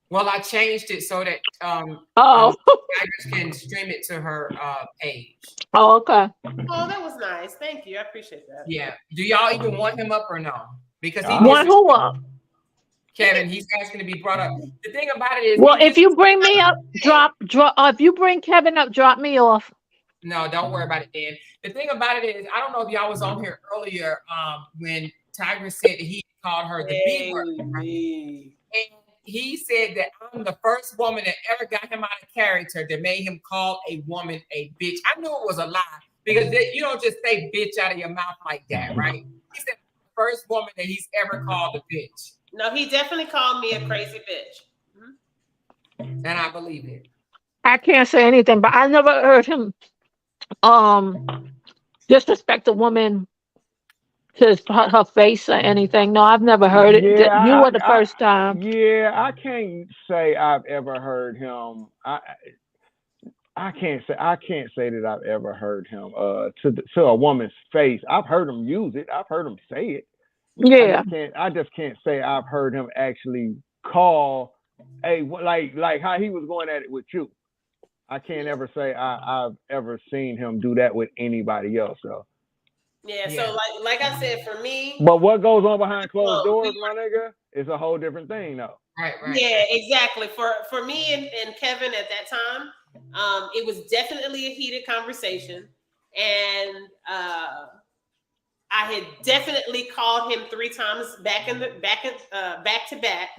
Well, I changed it so that Tigress can stream it to her page. Oh, okay. Oh, that was nice. Thank you. I appreciate that. Yeah. Do y'all even want him up or no? Because he want who up? Kevin, he's asking to be brought up. The thing about it is, well, if you bring me up, drop. If you bring Kevin up, drop me off. No, don't worry about it, Dan. The thing about it is, I don't know if y'all was on here earlier when Tigress said that he called her the B word. Right? And he said that I'm the first woman that ever got him out of character that made him call a woman a bitch. I knew it was a lie because you don't just say bitch out of your mouth like that, right? He said the first woman that he's ever called a bitch. No, he definitely called me a crazy bitch. And I believe it. I can't say anything, but I never heard him disrespect a woman to her face or anything. No, I've never heard it. Yeah, you were the first time. Yeah, I can't say I've ever heard him. I can't say that I've ever heard him to a woman's face. I've heard him use it. I've heard him say it. Yeah. I just can't say I've heard him actually call like how he was going at it with you. I can't ever say I've ever seen him do that with anybody else. So. Yeah. So like I said, for me. But what goes on behind closed doors, my nigga, is a whole different thing, though. Right. Yeah, exactly. For me and Kevin at that time, it was definitely a heated conversation, and I had definitely called him 3 times back to back.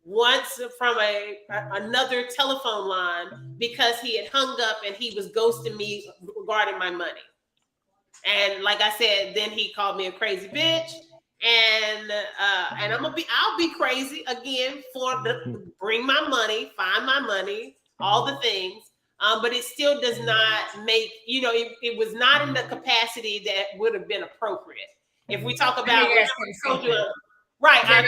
Once from another telephone line because he had hung up and he was ghosting me regarding my money. And like I said, then he called me a crazy bitch. And I'll be crazy again bring my money, find my money, all the things. But it still does not make, it was not in the capacity that would have been appropriate. If we talk about, I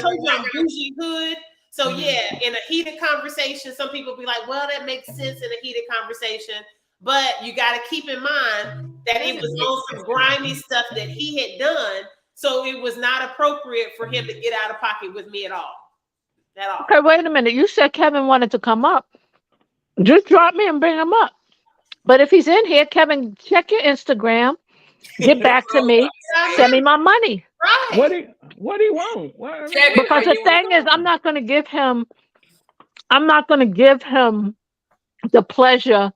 told you I'm bougie hood. So yeah, in a heated conversation, some people be like, well, that makes sense in a heated conversation. But you got to keep in mind that it was on some grimy stuff that he had done. So it was not appropriate for him to get out of pocket with me at all. Okay, wait a minute. You said Kevin wanted to come up. Just drop me and bring him up. But if he's in here, Kevin, check your Instagram. Get back to me. Send me my money. Right. What do you want? Because the thing is, I'm not going to give him the pleasure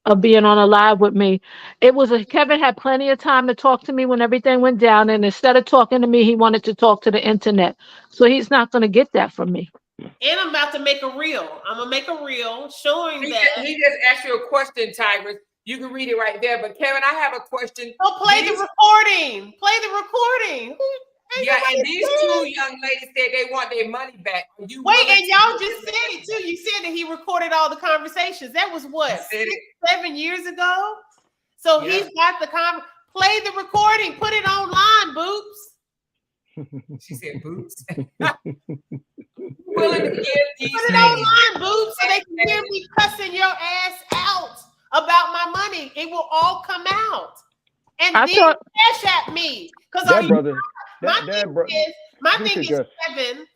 of being on a live with me. Kevin had plenty of time to talk to me when everything went down, and instead of talking to me, he wanted to talk to the internet. So he's not going to get that from me. And I'm about to make a reel. I'm gonna make a reel showing He that he just asked you a question, Tigress. You can read it right there. But Kevin, I have a question. Oh, play the recording. Play the recording. Yeah, and these 2 young ladies said they want their money back. Wait, and y'all just said it too. You said that he recorded all the conversations. That was what, 7 years ago? So he's got the play the recording, put it online, boobs. She said boobs. Willing to give these put it online, boobs, so they can hear me cussing your ass out about my money. It will all come out. And then cash at me. Because my thing is, Kevin,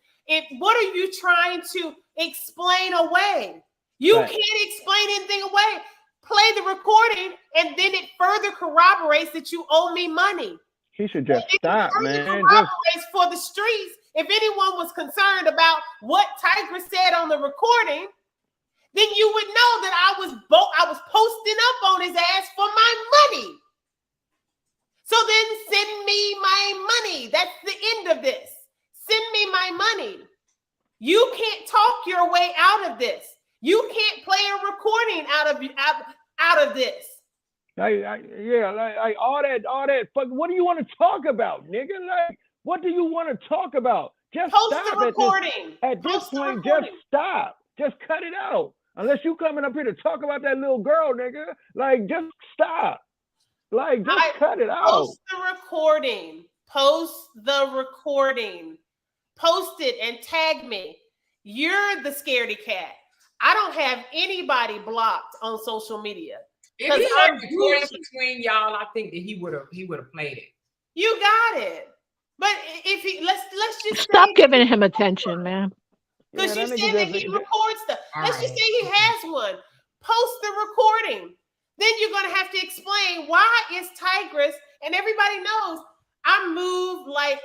what are you trying to explain away? You can't explain anything away. Play the recording, and then it further corroborates that you owe me money. He should just stop, man. Corroborates for the streets. If anyone was concerned about what Tigress said on the recording, then you would know that I was posting up on his ass for my money. So then send me my money. That's the end of this. Send me my money. You can't talk your way out of this. You can't play a recording out of this. Like all that. Fuck, what do you want to talk about, nigga? Like, what do you want to talk about? Just post stop the recording. At this point, just stop. Just cut it out. Unless you coming up here to talk about that little girl, nigga. Like, just stop. Like, just cut it out. Post the recording. Post the recording. Post it and tag me. You're the scaredy cat. I don't have anybody blocked on social media. If he had recording between y'all, I think that he would have played it. You got it. But if he let's just stop giving him attention, man. Because you said that he records stuff. Let's just say he has one. Post the recording. Then you're gonna have to explain why is Tigress, and everybody knows I move like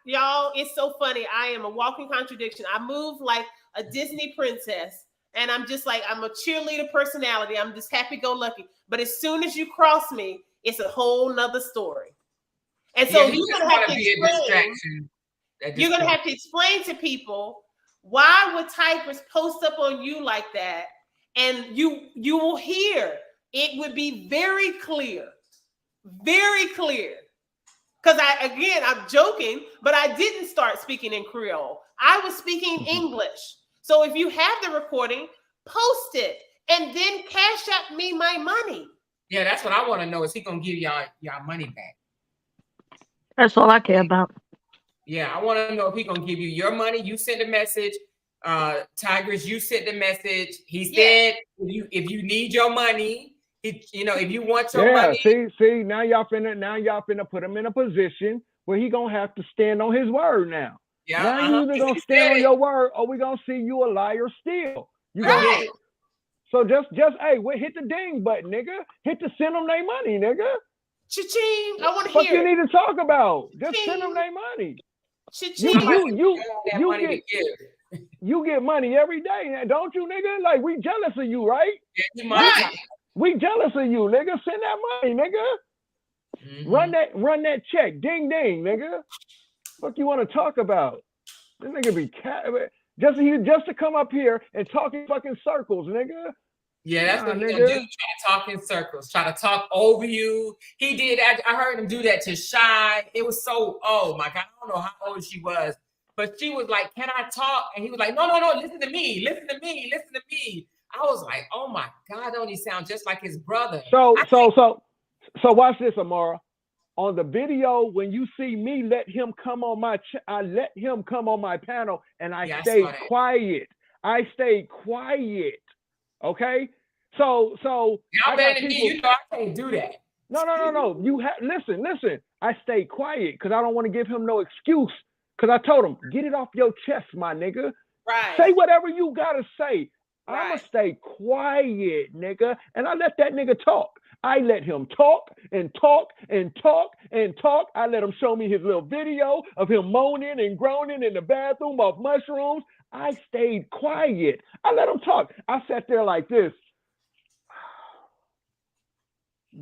y'all. It's so funny. I am a walking contradiction. I move like a Disney princess, and I'm just like I'm a cheerleader personality. I'm just happy-go-lucky. But as soon as you cross me, it's a whole nother story. And so you're gonna have to explain. You're gonna have to explain to people why would Tigress post up on you like that, and you will hear. It would be very clear, very clear. Because I'm joking, but I didn't start speaking in Creole. I was speaking English. So if you have the recording, post it and then cash out me my money. Yeah, that's what I want to know. Is he gonna give y'all money back? That's all I care about. Yeah, I want to know if he's gonna give you your money. You sent a message. Tigress, you sent the message. He said if you need your money. If you want your money. See, now y'all finna put him in a position where he gonna have to stand on his word now. Yeah, now you either gonna stand on your word or we gonna see you a liar still. You gonna So just hey, hit the ding button, nigga. Hit the send them their money, nigga. Cha-ching. I want to What hear you it. need to talk about? Just Cha-ching. send them their money. Cha-ching. You get money every day, don't you, nigga? Like, we jealous of you, right? Yeah, Right. We jealous of you, nigga. Send that money, nigga. Mm-hmm. Run that check. Ding ding, nigga. What you want to talk about? This nigga be just to come up here and talk in fucking circles, nigga. Yeah, that's what he's gonna do. Try to talk in circles, try to talk over you. He did. I heard him do that to Shai. It was so, oh my God, I don't know how old she was, but she was like, "Can I talk?" And he was like, "No, listen to me, listen to me, listen to me." I was like, "Oh my God, don't he sound just like his brother?" So watch this, Amara. On the video, when you see me let him come on I let him come on my panel, and I stayed quiet. I stayed quiet. Okay. So y'all better than me. You know I can't do that. No. You listen. I stayed quiet because I don't want to give him no excuse. Because I told him, get it off your chest, my nigga. Right. Say whatever you gotta say. Right. I'ma stay quiet, nigga, and I let that nigga talk. I let him talk and talk and talk and talk. I let him show me his little video of him moaning and groaning in the bathroom off mushrooms. I stayed quiet. I let him talk. I sat there like this.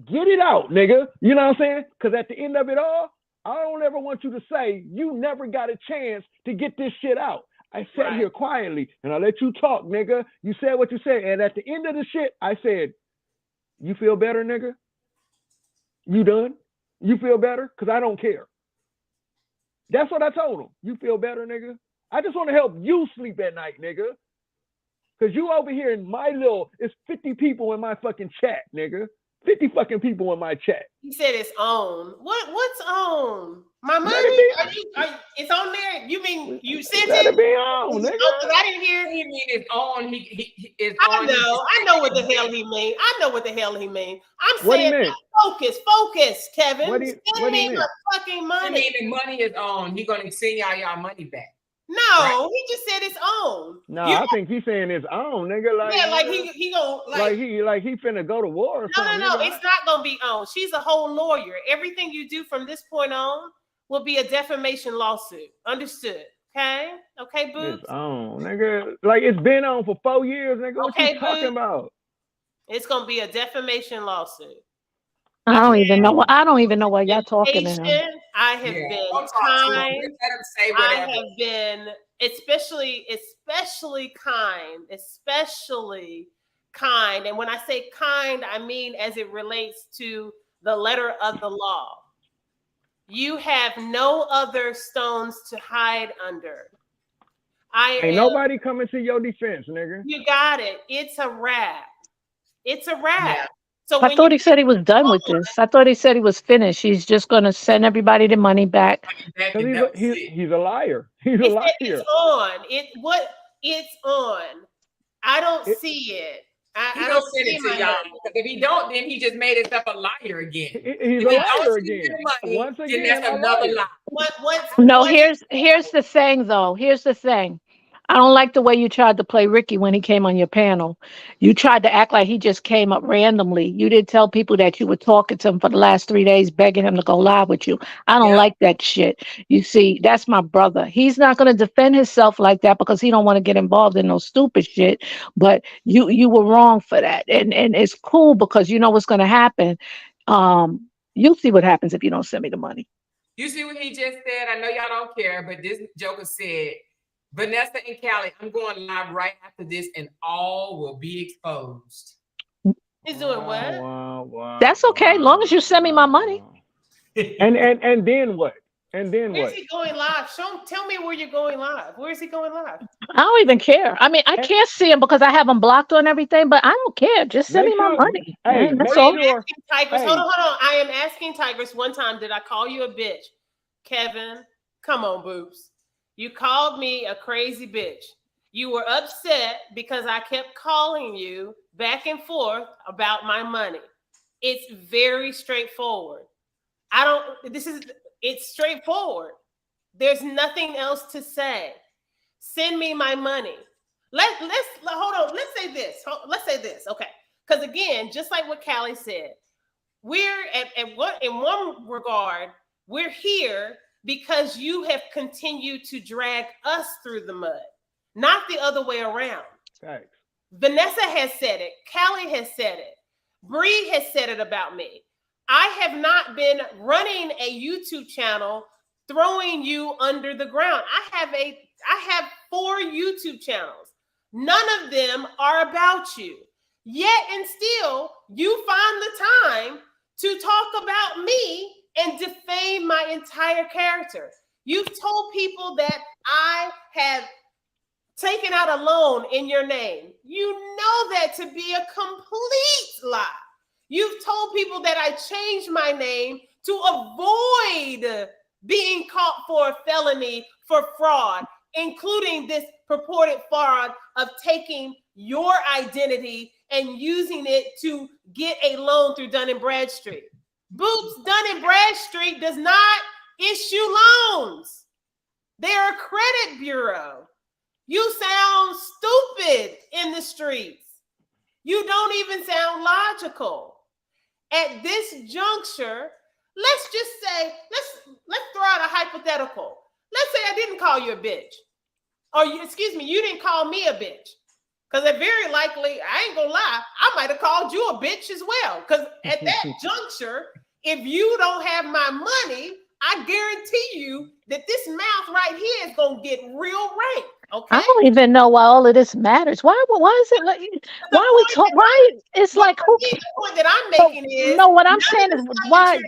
Get it out, nigga. You know what I'm saying? Because at the end of it all, I don't ever want you to say you never got a chance to get this shit out. I sat here quietly and I let you talk, nigga. You said what you said. And at the end of the shit, I said, you feel better, nigga? You done? You feel better? Because I don't care. That's what I told him. You feel better, nigga? I just want to help you sleep at night, nigga. Because you over here in my it's 50 people in my fucking chat, nigga. 50 fucking people in my chat. He said it's on. What's on? My money? It's on there? You mean you sent Let it? Be on, nigga. Oh, I didn't hear. He mean it's on. It's on. I know what the hell he mean. I'm saying focus, Kevin. Send me my fucking money. I mean the money is on. He gonna send y'all money back. No, he just said it's on. No, I think he's saying it's on, nigga. Like, yeah, like he gonna he finna go to war or something. No, it's not gonna be on. She's a whole lawyer. Everything you do from this point on will be a defamation lawsuit. Understood? Okay, Boots. It's on, nigga. Like it's been on for 4 years, nigga. What you talking about? It's gonna be a defamation lawsuit. I don't even know what y'all talking about. I have been kind. I have been especially kind. And when I say kind, I mean as it relates to the letter of the law. You have no other stones to hide under. Ain't nobody coming to your defense, nigga. You got it. It's a wrap. Yeah. So I thought he said he was done with this. I thought he said he was finished. He's just going to send everybody the money back. He's a liar. He's a liar. It's on. It's on. I don't see it. I don't send it to y'all. Because if he don't, then he just made himself a liar again. He's a liar again. Once again, then that's another lie. No, here's the thing, though. Here's the thing. I don't like the way you tried to play Ricky when he came on your panel. You tried to act like he just came up randomly. You didn't tell people that you were talking to him for the last 3 days, begging him to go live with you. I don't like that shit. You see, that's my brother. He's not going to defend himself like that because he don't want to get involved in no stupid shit. But you were wrong for that. And it's cool because you know what's going to happen. You'll see what happens if you don't send me the money. You see what he just said? I know y'all don't care, but this joker said, Vanessa and Callie, I'm going live right after this and all will be exposed. He's doing what? Wow. That's okay, as long as you send me my money. And then what? And then Where's he going live? Tell me where you're going live. Where is he going live? I don't even care. I mean, I can't see him because I have him blocked on everything, but I don't care. Just send me my money. Hey, that's all. Tigress, hold on. I am asking Tigress one time, did I call you a bitch? Kevin, come on, boobs. You called me a crazy bitch. You were upset because I kept calling you back and forth about my money. It's very straightforward. It's straightforward. There's nothing else to say. Send me my money. let's hold on. Let's say this. Okay. Because again, just like what Callie said, we're in one regard, we're here because you have continued to drag us through the mud, not the other way around. Thanks. Vanessa has said it. Callie has said it. Bree has said it about me. I have not been running a YouTube channel throwing you under the ground. I have 4 YouTube channels. None of them are about you. Yet and still, you find the time to talk about me and defame my entire character. You've told people that I have taken out a loan in your name. You know that to be a complete lie. You've told people that I changed my name to avoid being caught for a felony for fraud, including this purported fraud of taking your identity and using it to get a loan through Dun & Bradstreet. Boots, Dun & Bradstreet does not issue loans. They're a credit bureau. You sound stupid in the streets. You don't even sound logical. At this juncture, let's just say, let's throw out a hypothetical. Let's say I didn't call you a bitch. Or you didn't call me a bitch. Because very likely, I ain't gonna lie, I might have called you a bitch as well. Because at that juncture, if you don't have my money, I guarantee you that this mouth right here is gonna get real rank. Okay. I don't even know why all of this matters. Why is it like? Why are we talking? Why it's like who? The point that I'm making is no. What I'm saying is why.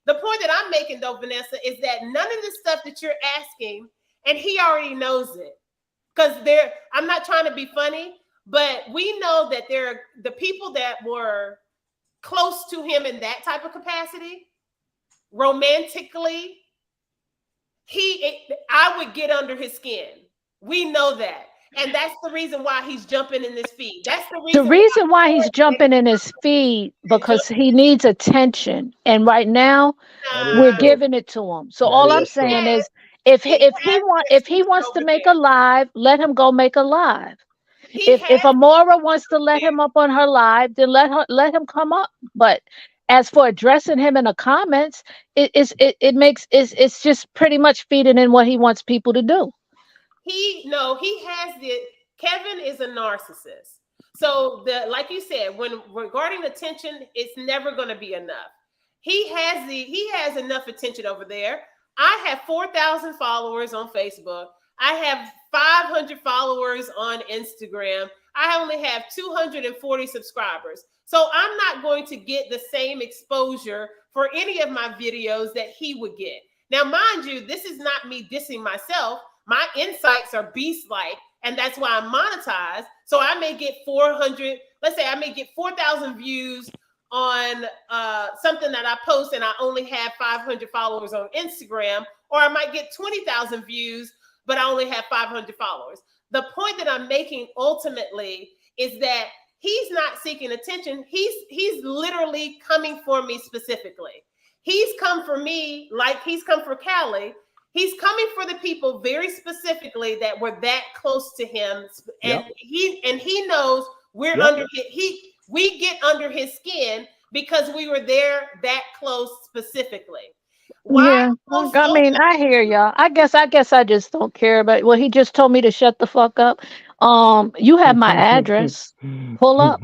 The point that I'm making though, Vanessa, is that none of the stuff that you're asking, and he already knows it. Because I'm not trying to be funny, but we know that the people that were close to him in that type of capacity, romantically, I would get under his skin. We know that. And that's the reason why he's jumping in this feed. That's the reason why he's jumping in his feed, because he needs attention. And right now, we're giving it to him. So all I'm saying is, if he wants to make a live, let him go make a live. If Amora wants to let him up on her live, then let him come up. But as for addressing him in the comments, it's just pretty much feeding in what he wants people to do. Kevin is a narcissist. So like you said, when regarding attention, it's never going to be enough. He has enough attention over there. I have 4,000 followers on Facebook. I have 500 followers on Instagram. I only have 240 subscribers. So I'm not going to get the same exposure for any of my videos that he would get. Now, mind you, this is not me dissing myself. My insights are beast-like, and that's why I'm monetized. So I may get 400, let's say I may get 4,000 views on something that I post and I only have 500 followers on Instagram, or I might get 20,000 views, but I only have 500 followers. The point that I'm making ultimately is that he's not seeking attention. He's literally coming for me specifically. He's come for me like he's come for Callie. He's coming for the people very specifically that were that close to him, and he knows we're under we get under his skin because we were there that close specifically. I mean, I hear y'all. I guess I just don't care about. Well, he just told me to shut the fuck up. You have my address. Pull up.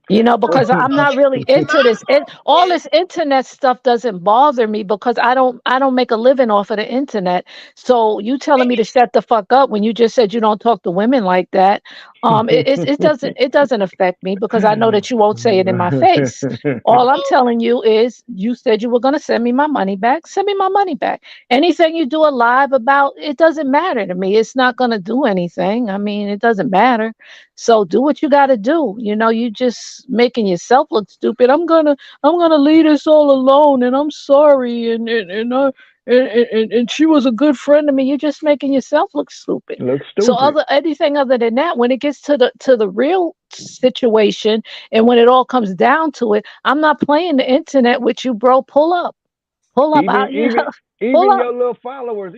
Because I'm not really into this. All this internet stuff doesn't bother me because I don't make a living off of the internet. So you telling me to shut the fuck up when you just said you don't talk to women like that. It doesn't affect me because I know that you won't say it in my face. All I'm telling you is you said you were going to send me my money back. Send me my money back. Anything you do a live about, it doesn't matter to me. It's not going to do anything. I mean, it doesn't matter. So do what you got to do. You just making yourself look stupid. I'm gonna leave this all alone, and I'm sorry. And she was a good friend to me. You're just making yourself look stupid. So anything other than that, when it gets to the real situation, and when it all comes down to it, I'm not playing the internet with you, bro. Pull up. Pull up, pull up. Your little followers,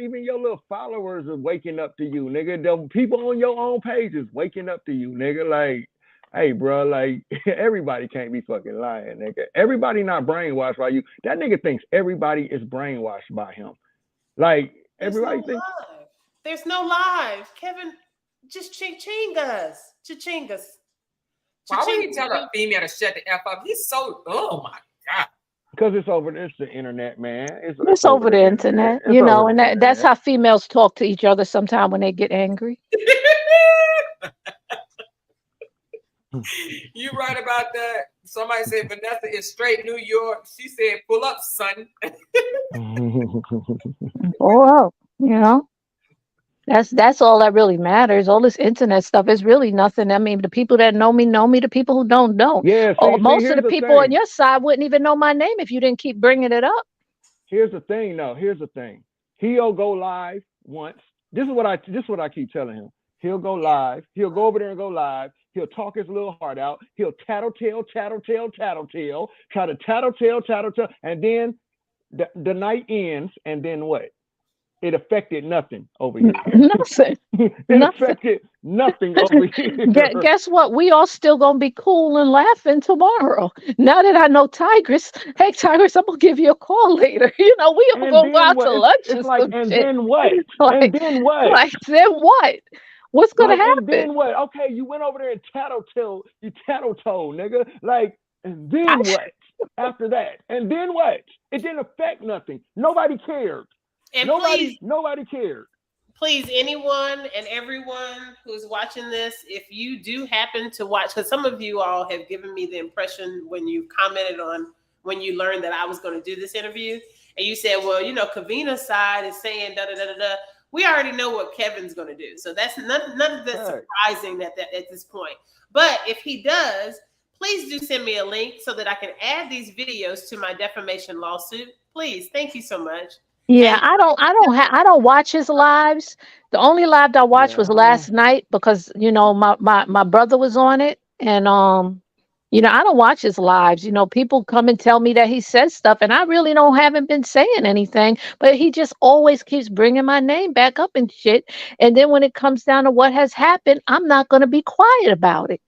are waking up to you, nigga. The people on your own pages waking up to you, nigga. Like, hey, bro, like everybody can't be fucking lying, nigga. Everybody not brainwashed by you. That nigga thinks everybody is brainwashed by him. Like, everybody thinks. There's no live. Kevin, just ching us. Cha-ching us. Why would he tell a female to shut the F up? He's so, oh my God. Because it's the internet, man. It's over the internet, you know, and that's how females talk to each other sometimes when they get angry. You right about that. Somebody said Vanessa is straight New York. She said, pull up, son. Oh, you know. That's all that really matters. All this internet stuff is really nothing. I mean, the people that know me. The people who don't. Yeah. Most of the people on your side wouldn't even know my name if you didn't keep bringing it up. Here's the thing, though. He'll go live once. This is what I keep telling him. He'll go live. He'll go over there and go live. He'll talk his little heart out. He'll tattletale, try to tattletale, and then the night ends, and then what? It affected nothing over here. Nothing. Affected nothing over here. Guess what? We all still gonna be cool and laughing tomorrow. Now that I know Tigress, hey Tigress, I'm gonna give you a call later. You know, we all gonna go out to lunch and like, and shit. then what? Like, then what? What's gonna happen? And then what? Okay, you went over there and tattletale, nigga. Like, and then what? After that, and then what? It didn't affect nothing. Nobody cared. And nobody cared. Please, anyone and everyone who's watching this, if you do happen to watch, because some of you all have given me the impression when you commented on when you learned that I was going to do this interview, and you said, well, you know, Kavina's side is saying da da da da da. We already know what Kevin's going to do, so that's none of that's surprising at this point. But if he does, please do send me a link so that I can add these videos to my defamation lawsuit. Please, thank you so much. Yeah, I don't watch his lives. The only live I watched was last night because, you know, my brother was on it, and you know, I don't watch his lives. You know, people come and tell me that he says stuff, and I really haven't been saying anything, but he just always keeps bringing my name back up and shit. And then when it comes down to what has happened, I'm not going to be quiet about it.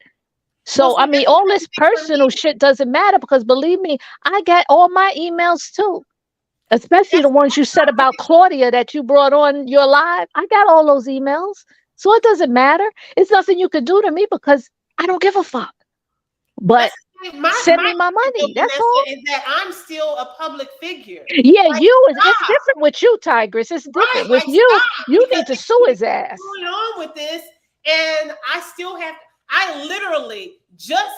So, I mean, all this personal shit doesn't matter because believe me, I got all my emails too. Especially the ones you said about Claudia that you brought on your live. I got all those emails. So it doesn't matter. It's nothing you could do to me because I don't give a fuck. But send me my money. That's all. Is that I'm still a public figure. Yeah, like, it's different with you, Tigress. It's different with you. You need to sue his ass. Going on with this, and I still have. I literally just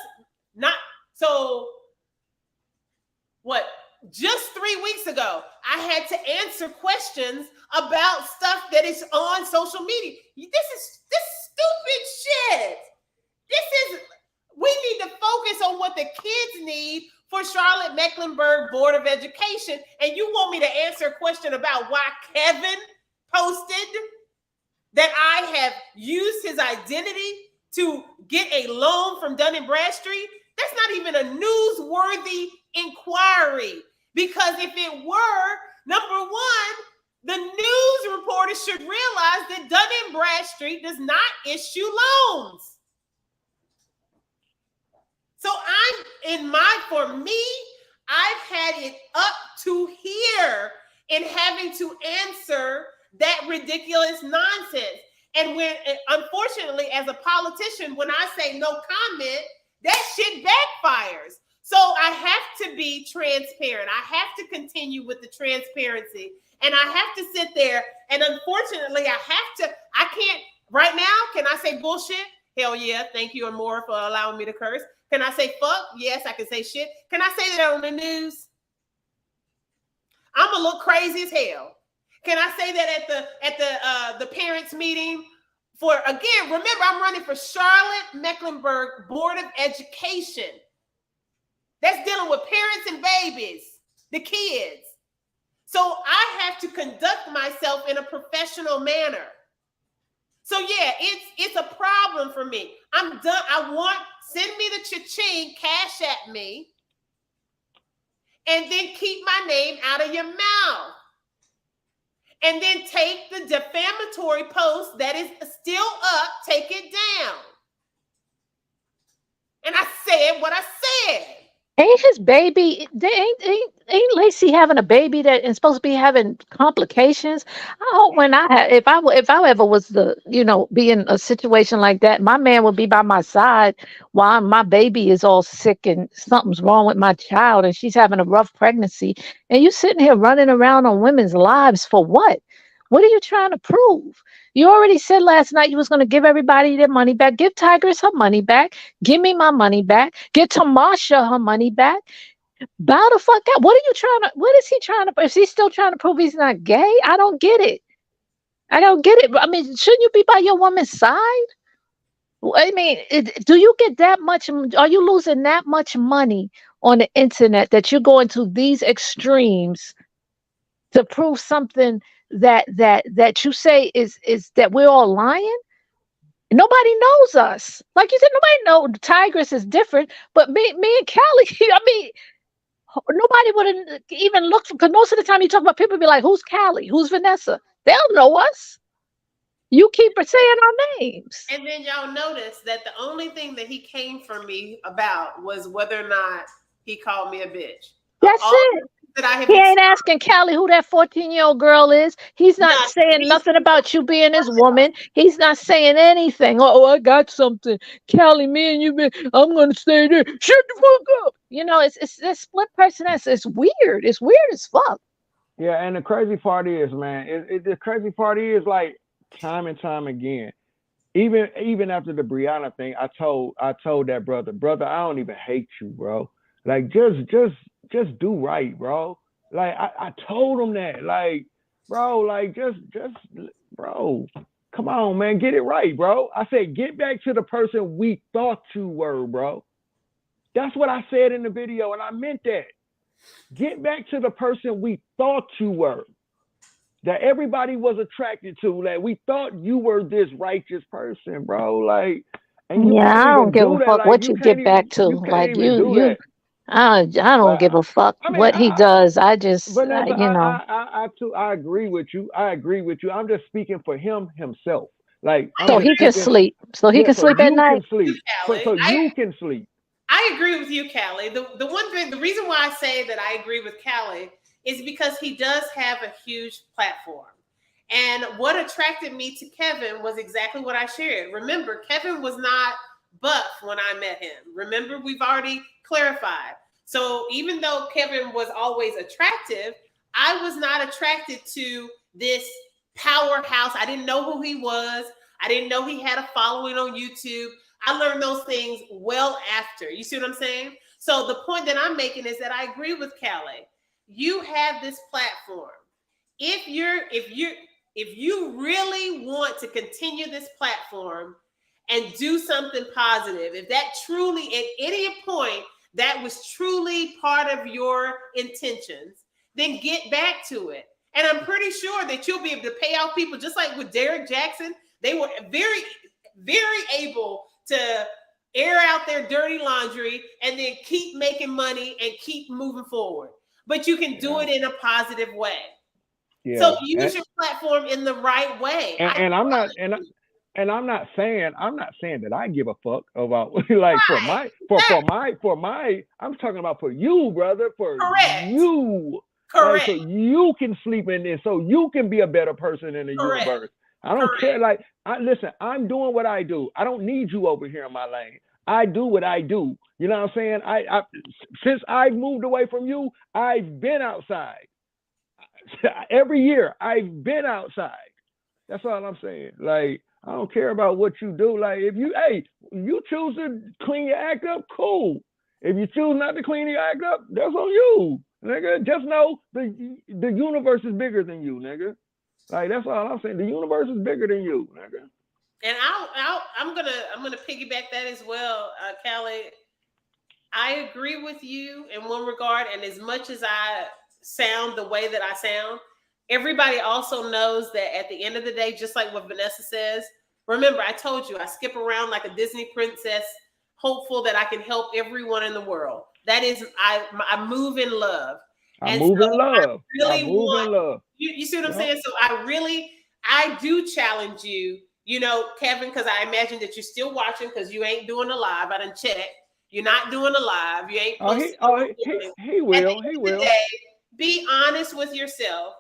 Just 3 weeks ago, I had to answer questions about stuff that is on social media. This stupid shit. We need to focus on what the kids need for Charlotte Mecklenburg Board of Education. And you want me to answer a question about why Kevin posted that I have used his identity to get a loan from Dun & Bradstreet? That's not even a newsworthy inquiry. Because if it were, number one, the news reporters should realize that Dun & Bradstreet does not issue loans. So for me, I've had it up to here in having to answer that ridiculous nonsense. And unfortunately, as a politician, when I say no comment, that shit backfires. So I have to be transparent. I have to continue with the transparency. And I have to sit there. And unfortunately, I can't, right now, can I say bullshit? Hell yeah. Thank you and more for allowing me to curse. Can I say fuck? Yes, I can say shit. Can I say that on the news? I'm gonna look crazy as hell. Can I say that at the parents meeting? Again, remember, I'm running for Charlotte Mecklenburg Board of Education. That's dealing with parents and babies, the kids. So I have to conduct myself in a professional manner. So yeah, it's a problem for me. I'm done. Send me the cha-ching, cash at me. and then keep my name out of your mouth. And then take the defamatory post that is still up, take it down. And I said what I said. Ain't his baby? They ain't Lacey having a baby that is supposed to be having complications? I hope when if I ever was to be in a situation like that, my man would be by my side while my baby is all sick and something's wrong with my child and she's having a rough pregnancy, and you sitting here running around on women's lives for what? What are you trying to prove? You already said last night you was going to give everybody their money back. Give Tigress her money back. Give me my money back. Get Tamasha her money back. Bow the fuck out. What is he trying to, is he still trying to prove he's not gay? I don't get it. I mean, shouldn't you be by your woman's side? I mean, do you get that much? Are you losing that much money on the internet that you're going to these extremes to prove something that you say is that we're all lying? Nobody knows us. Like you said, nobody knows. Tigress is different, but me and Callie, I mean, nobody would even look, because most of the time you talk about, people be like, who's Callie? Who's Vanessa? They'll know us. You keep saying our names. And then y'all notice that the only thing that he came for me about was whether or not he called me a bitch. That's it. He ain't asking Callie who that 14-year-old girl is. He's not saying nothing about you being his woman. He's not saying anything. Oh, I got something. Callie, me and you, I'm going to stay there. Shut the fuck up. It's this split personality. It's weird. It's weird as fuck. Yeah, and the crazy part is, man, the crazy part is, like, time and time again, even after the Brianna thing, I told that brother, I don't even hate you, bro. Like, just do right, bro. Like, I told him that, like, bro, like, just, bro, come on, man, get it right, bro. I said, get back to the person we thought you were, bro. That's what I said in the video, and I meant that. Get back to the person we thought you were, that everybody was attracted to, that we thought you were this righteous person, bro. Like, and you I don't give a fuck like, what you get back to. Like, you. I don't give a fuck what he does. I just, Vanessa, I agree with you. I'm just speaking for himself. Like, so he can sleep. So he can sleep at night. So you can sleep. I agree with you, Callie. The one thing, the reason why I say that I agree with Callie is because he does have a huge platform. And what attracted me to Kevin was exactly what I shared. Remember, Kevin was not buff when I met him. Remember, we've already clarified. So even though Kevin was always attractive, I was not attracted to this powerhouse. I didn't know who he was. I didn't know he had a following on YouTube. I learned those things well after. You see what I'm saying? So the point that I'm making is that I agree with Callie. You have this platform. If you really want to continue this platform and do something positive, if that truly, at any point, that was truly part of your intentions, then get back to it. And I'm pretty sure that you'll be able to pay out people, just like with Derek Jackson. They were very, very able to air out their dirty laundry and then keep making money and keep moving forward. But you can do it in a positive way. Yeah. So use your platform in the right way. And I'm not saying that I give a fuck about, like, right. for my I'm talking about for you, brother, for Correct. You. Correct. Like, so you can sleep in this, so you can be a better person in the Correct. Universe. I don't care. Like, listen, I'm doing what I do. I don't need you over here in my lane. I do what I do. You know what I'm saying? I since I've moved away from you, I've been outside. Every year I've been outside. That's all I'm saying. Like, I don't care about what you do. Like, if you choose to clean your act up, cool. If you choose not to clean your act up, that's on you, nigga. Just know the universe is bigger than you, nigga. Like, that's all I'm saying. The universe is bigger than you, nigga. And I'm gonna piggyback that as well, Callie. I agree with you in one regard, and as much as I sound the way that I sound, everybody also knows that at the end of the day, just like what Vanessa says, remember, I told you I skip around like a Disney princess, hopeful that I can help everyone in the world. That is, I move in love. I move in love. Really I move in love. You see what I'm saying? So I do challenge you, you know, Kevin, because I imagine that you're still watching because you ain't doing a live. I done checked. You're not doing a live. You ain't posting. He will. Day, be honest with yourself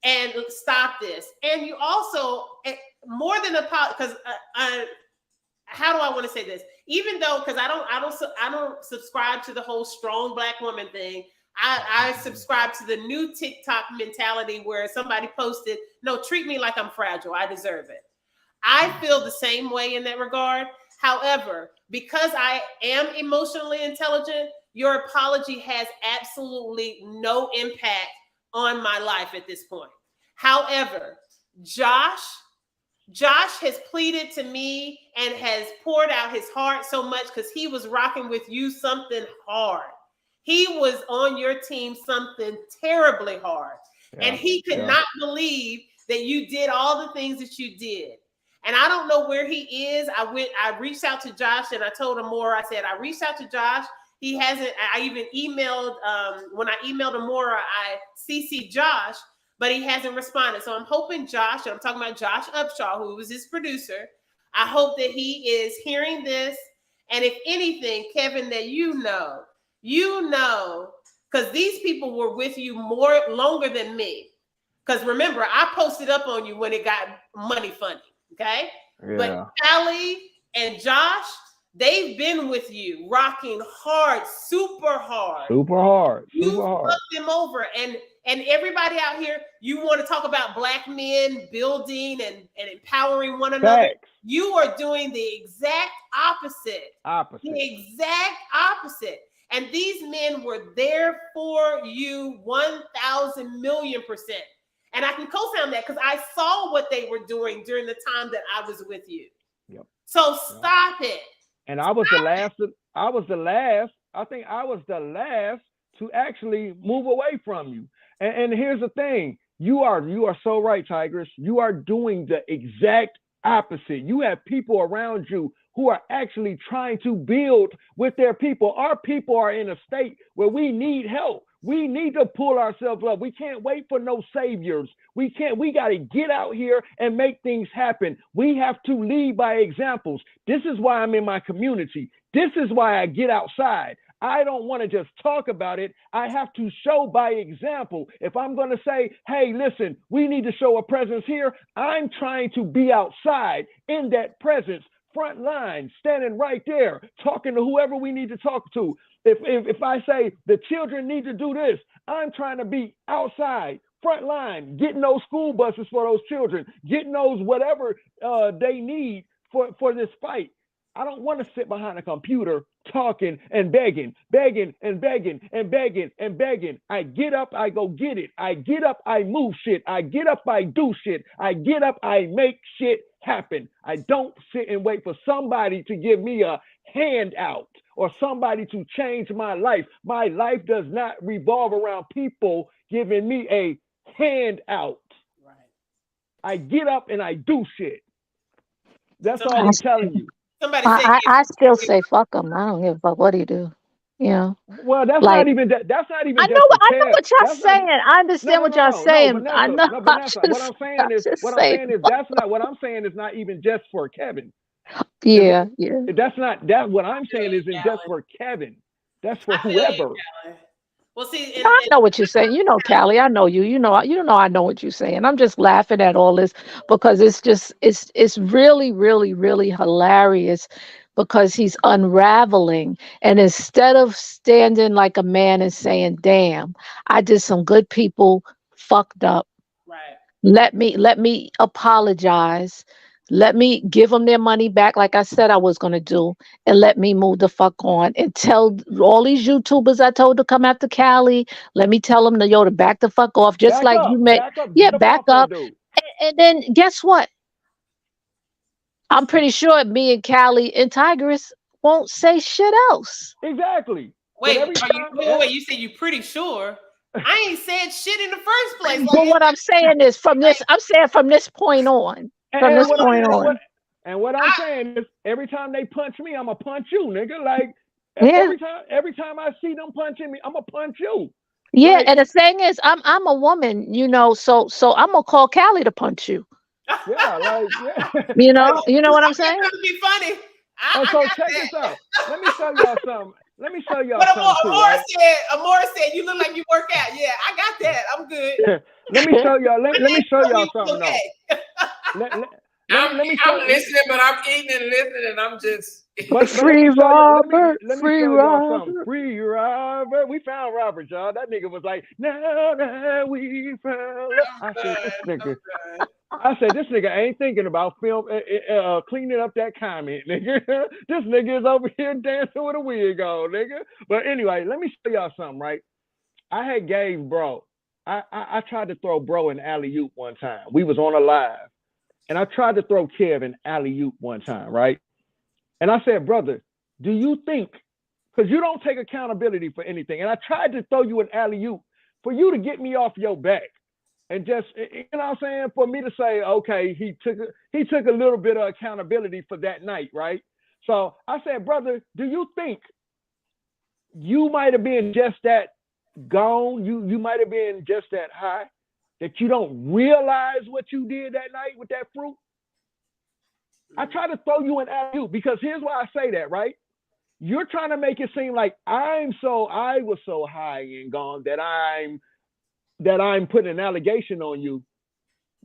and stop this. And you also, more than because how do I want to say this? Even though, because I don't subscribe to the whole strong Black woman thing. I subscribe to the new TikTok mentality where somebody posted, no, treat me like I'm fragile. I deserve it. I feel the same way in that regard. However, because I am emotionally intelligent, your apology has absolutely no impact on my life at this point. However, Josh has pleaded to me and has poured out his heart so much because he was rocking with you something hard. He was on your team something terribly hard. And he could not believe that you did all the things that you did. And I don't know where he is. I reached out to Josh and I told him more. I said, I reached out to Josh. He hasn't, I even emailed, when I emailed Amora, I CC'd Josh, but he hasn't responded. So I'm hoping Josh, I'm talking about Josh Upshaw, who was his producer. I hope that he is hearing this. And if anything, Kevin, that you know, because these people were with you longer than me. Because remember, I posted up on you when it got money funny. Okay. Yeah. But Callie and Josh, they've been with you, rocking hard, super hard. You fucked them over. And everybody out here, you want to talk about Black men building and empowering one another. Facts. You are doing the exact opposite. The exact opposite. And these men were there for you 1,000,000,000%. And I can co-sign that because I saw what they were doing during the time that I was with you. Yep. So stop it. And I was the last. I think I was the last to actually move away from you. And here's the thing: you are so right, Tigress. You are doing the exact opposite. You have people around you who are actually trying to build with their people. Our people are in a state where we need help. We need to pull ourselves up. We can't wait for no saviors. We got to get out here and make things happen. We have to lead by examples. This is why I'm in my community. This is why I get outside. I don't want to just talk about it. I have to show by example. If I'm going to say, hey, listen, we need to show a presence here, I'm trying to be outside in that presence, front line, standing right there, talking to whoever we need to talk to. If I say the children need to do this, I'm trying to be outside, front line, getting those school buses for those children, getting those whatever they need for this fight. I don't want to sit behind a computer talking and begging. I get up, I go get it. I get up, I move shit. I get up, I do shit. I get up, I make shit happen. I don't sit and wait for somebody to give me a handout or somebody to change my life. My life does not revolve around people giving me a handout. Right. I get up and I do shit. That's all I'm telling you. I still say fuck them. I don't give a fuck what he do. You know. Well, that's not even that. That's not even. I know what y'all saying. I understand what y'all saying. I know. Vanessa, what I'm saying is that's not what I'm saying is not even just for Kevin. Yeah. That's what I'm saying isn't just for Kevin. That's for whoever. Well, see, I know what you're saying. You know, Callie, I know you. You know, I know what you're saying. I'm just laughing at all this because it's really, really, really hilarious because he's unraveling. And instead of standing like a man and saying, damn, I did some good people fucked up. Right. Let me apologize. Let me give them their money back like I said I was going to do, and let me move the fuck on and tell all these YouTubers I told to come after Callie, let me tell them to back the fuck off, just like you made. Back up. And then guess what? I'm pretty sure me and Callie and Tigress won't say shit else. Exactly. Wait, you said you pretty sure? I ain't said shit in the first place. But what I'm saying is from this point on. And what I'm saying is, every time they punch me, I'm gonna punch you, nigga. Like, Yeah. Every time I see them punching me, I'm gonna punch you. Yeah, Like, and the thing is, I'm a woman, so I'm gonna call Callie to punch you. yeah, like, yeah. You Hey, know what I'm It's saying? gonna be funny. and I so got check that. this out. Let me show y'all something. Let me show y'all But something too, right? Amora said, you look like you work out. Yeah, I got that. I'm good. Let me show y'all. Let me show y'all You something okay. though. Let me show. I'm listening, but I'm eating and listening, and I'm just. But Free Robert, free show y'all something. Robert. Free Robert. We found Robert, y'all. That nigga was like, now that we found. I said, this nigga. I said, this nigga ain't thinking about cleaning up that comment, nigga. This nigga is over here dancing with a wig on, nigga. But anyway, let me show y'all something, right? I had gave bro. I tried to throw bro an alley-oop one time. We was on a live. And I tried to throw Kev an alley-oop one time, right? And I said, brother, do you think, because you don't take accountability for anything, and I tried to throw you an alley-oop for you to get me off your back. And just, you know what I'm saying, for me to say, okay, he took a little bit of accountability for that night, right? So I said, brother, do you think you might have been just that gone? You might have been just that high that you don't realize what you did that night with that fruit? I try to throw you an alley-oop because here's why I say that, right? You're trying to make it seem like I was so high and gone that I'm putting an allegation on you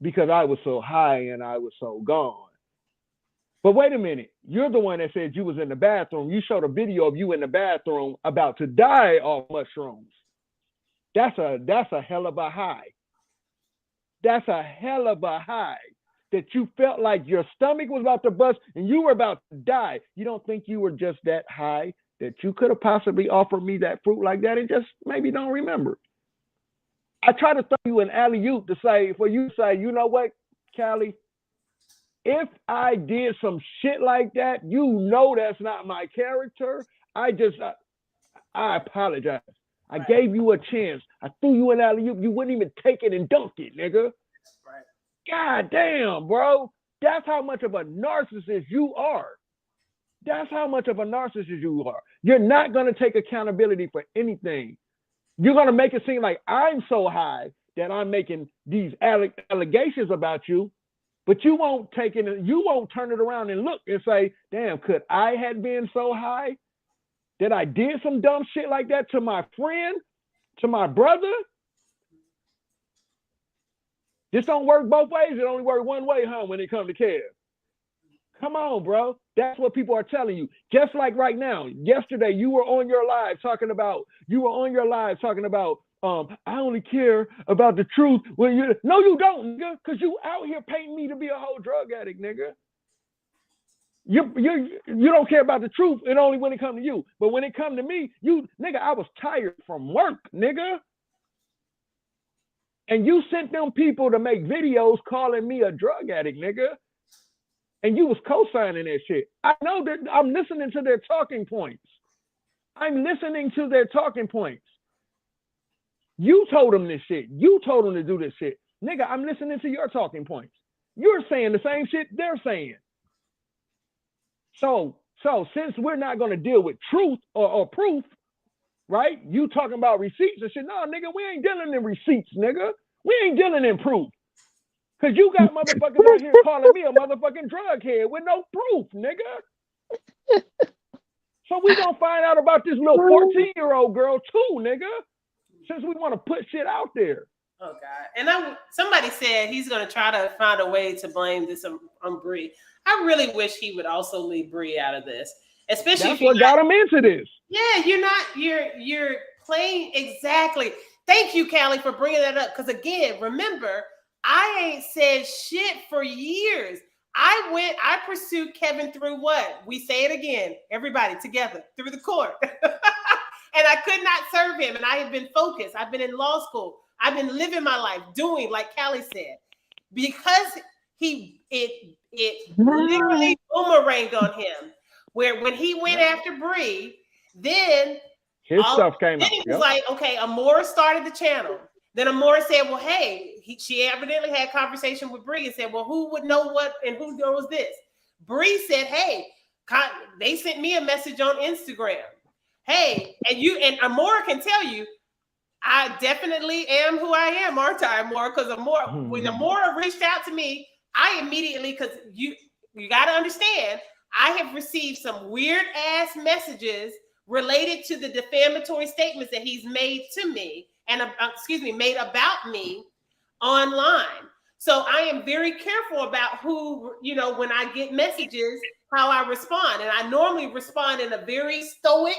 because I was so high and I was so gone. But wait a minute, you're the one that said you was in the bathroom. You showed a video of you in the bathroom about to die off mushrooms. That's a hell of a high. That's a hell of a high that you felt like your stomach was about to bust and you were about to die. You don't think you were just that high that you could have possibly offered me that fruit like that and just maybe don't remember? I try to throw you an alley-oop to say, for you to say, you know what, Callie? If I did some shit like that, you know that's not my character. I apologize. I gave you a chance. I threw you an alley-oop. You wouldn't even take it and dunk it, nigga. Right. God damn, bro. That's how much of a narcissist you are. That's how much of a narcissist you are. You're not going to take accountability for anything. You're going to make it seem like I'm so high that I'm making these allegations about you, but you won't turn it around and look and say, damn, could I have been so high that I did some dumb shit like that to my friend, to my brother? This don't work both ways. It only works one way, huh, when it comes to Kev. Come on, bro. That's what people are telling you. Just like right now, yesterday you were on your live talking about, I only care about the truth when you, no, you don't, nigga, because you out here painting me to be a whole drug addict, nigga. You don't care about the truth, and only when it comes to you. But when it comes to me, nigga, I was tired from work, nigga. And you sent them people to make videos calling me a drug addict, nigga. And you was co-signing that shit. I know that I'm listening to their talking points. You told them this shit. You told them to do this shit. Nigga, I'm listening to your talking points. You're saying the same shit they're saying. So since we're not going to deal with truth or proof, right? You talking about receipts and shit. No, nigga, we ain't dealing in receipts, nigga. We ain't dealing in proof. Because you got motherfuckers out here calling me a motherfucking drug head with no proof, nigga. So we gonna find out about this little 14-year-old girl too, nigga. Since we want to put shit out there. Oh God! And somebody said he's gonna try to find a way to blame this on Bree. I really wish he would also leave Bree out of this, especially. That's what got him into this. Yeah, you're playing exactly. Thank you, Callie, for bringing that up. Because again, remember, I ain't said shit for years. I pursued Kevin through what? We say it again, everybody together, through the court. And I could not serve him. And I have been focused. I've been in law school. I've been living my life, doing like Callie said. Because it literally boomeranged on him. Where when he went after Bree, then his stuff came out. It was like, okay, Amora started the channel. Then Amora said, well, hey, she evidently had a conversation with Bree and said, well, who would know what and who knows this? Bree said, hey, they sent me a message on Instagram. hey, and Amora can tell you, I definitely am who I am, aren't I, Amora? Because when Amora reached out to me, I immediately, because you got to understand, I have received some weird ass messages related to the defamatory statements that he's made to me and made about me online. So I am very careful about who, when I get messages, how I respond. And I normally respond in a very stoic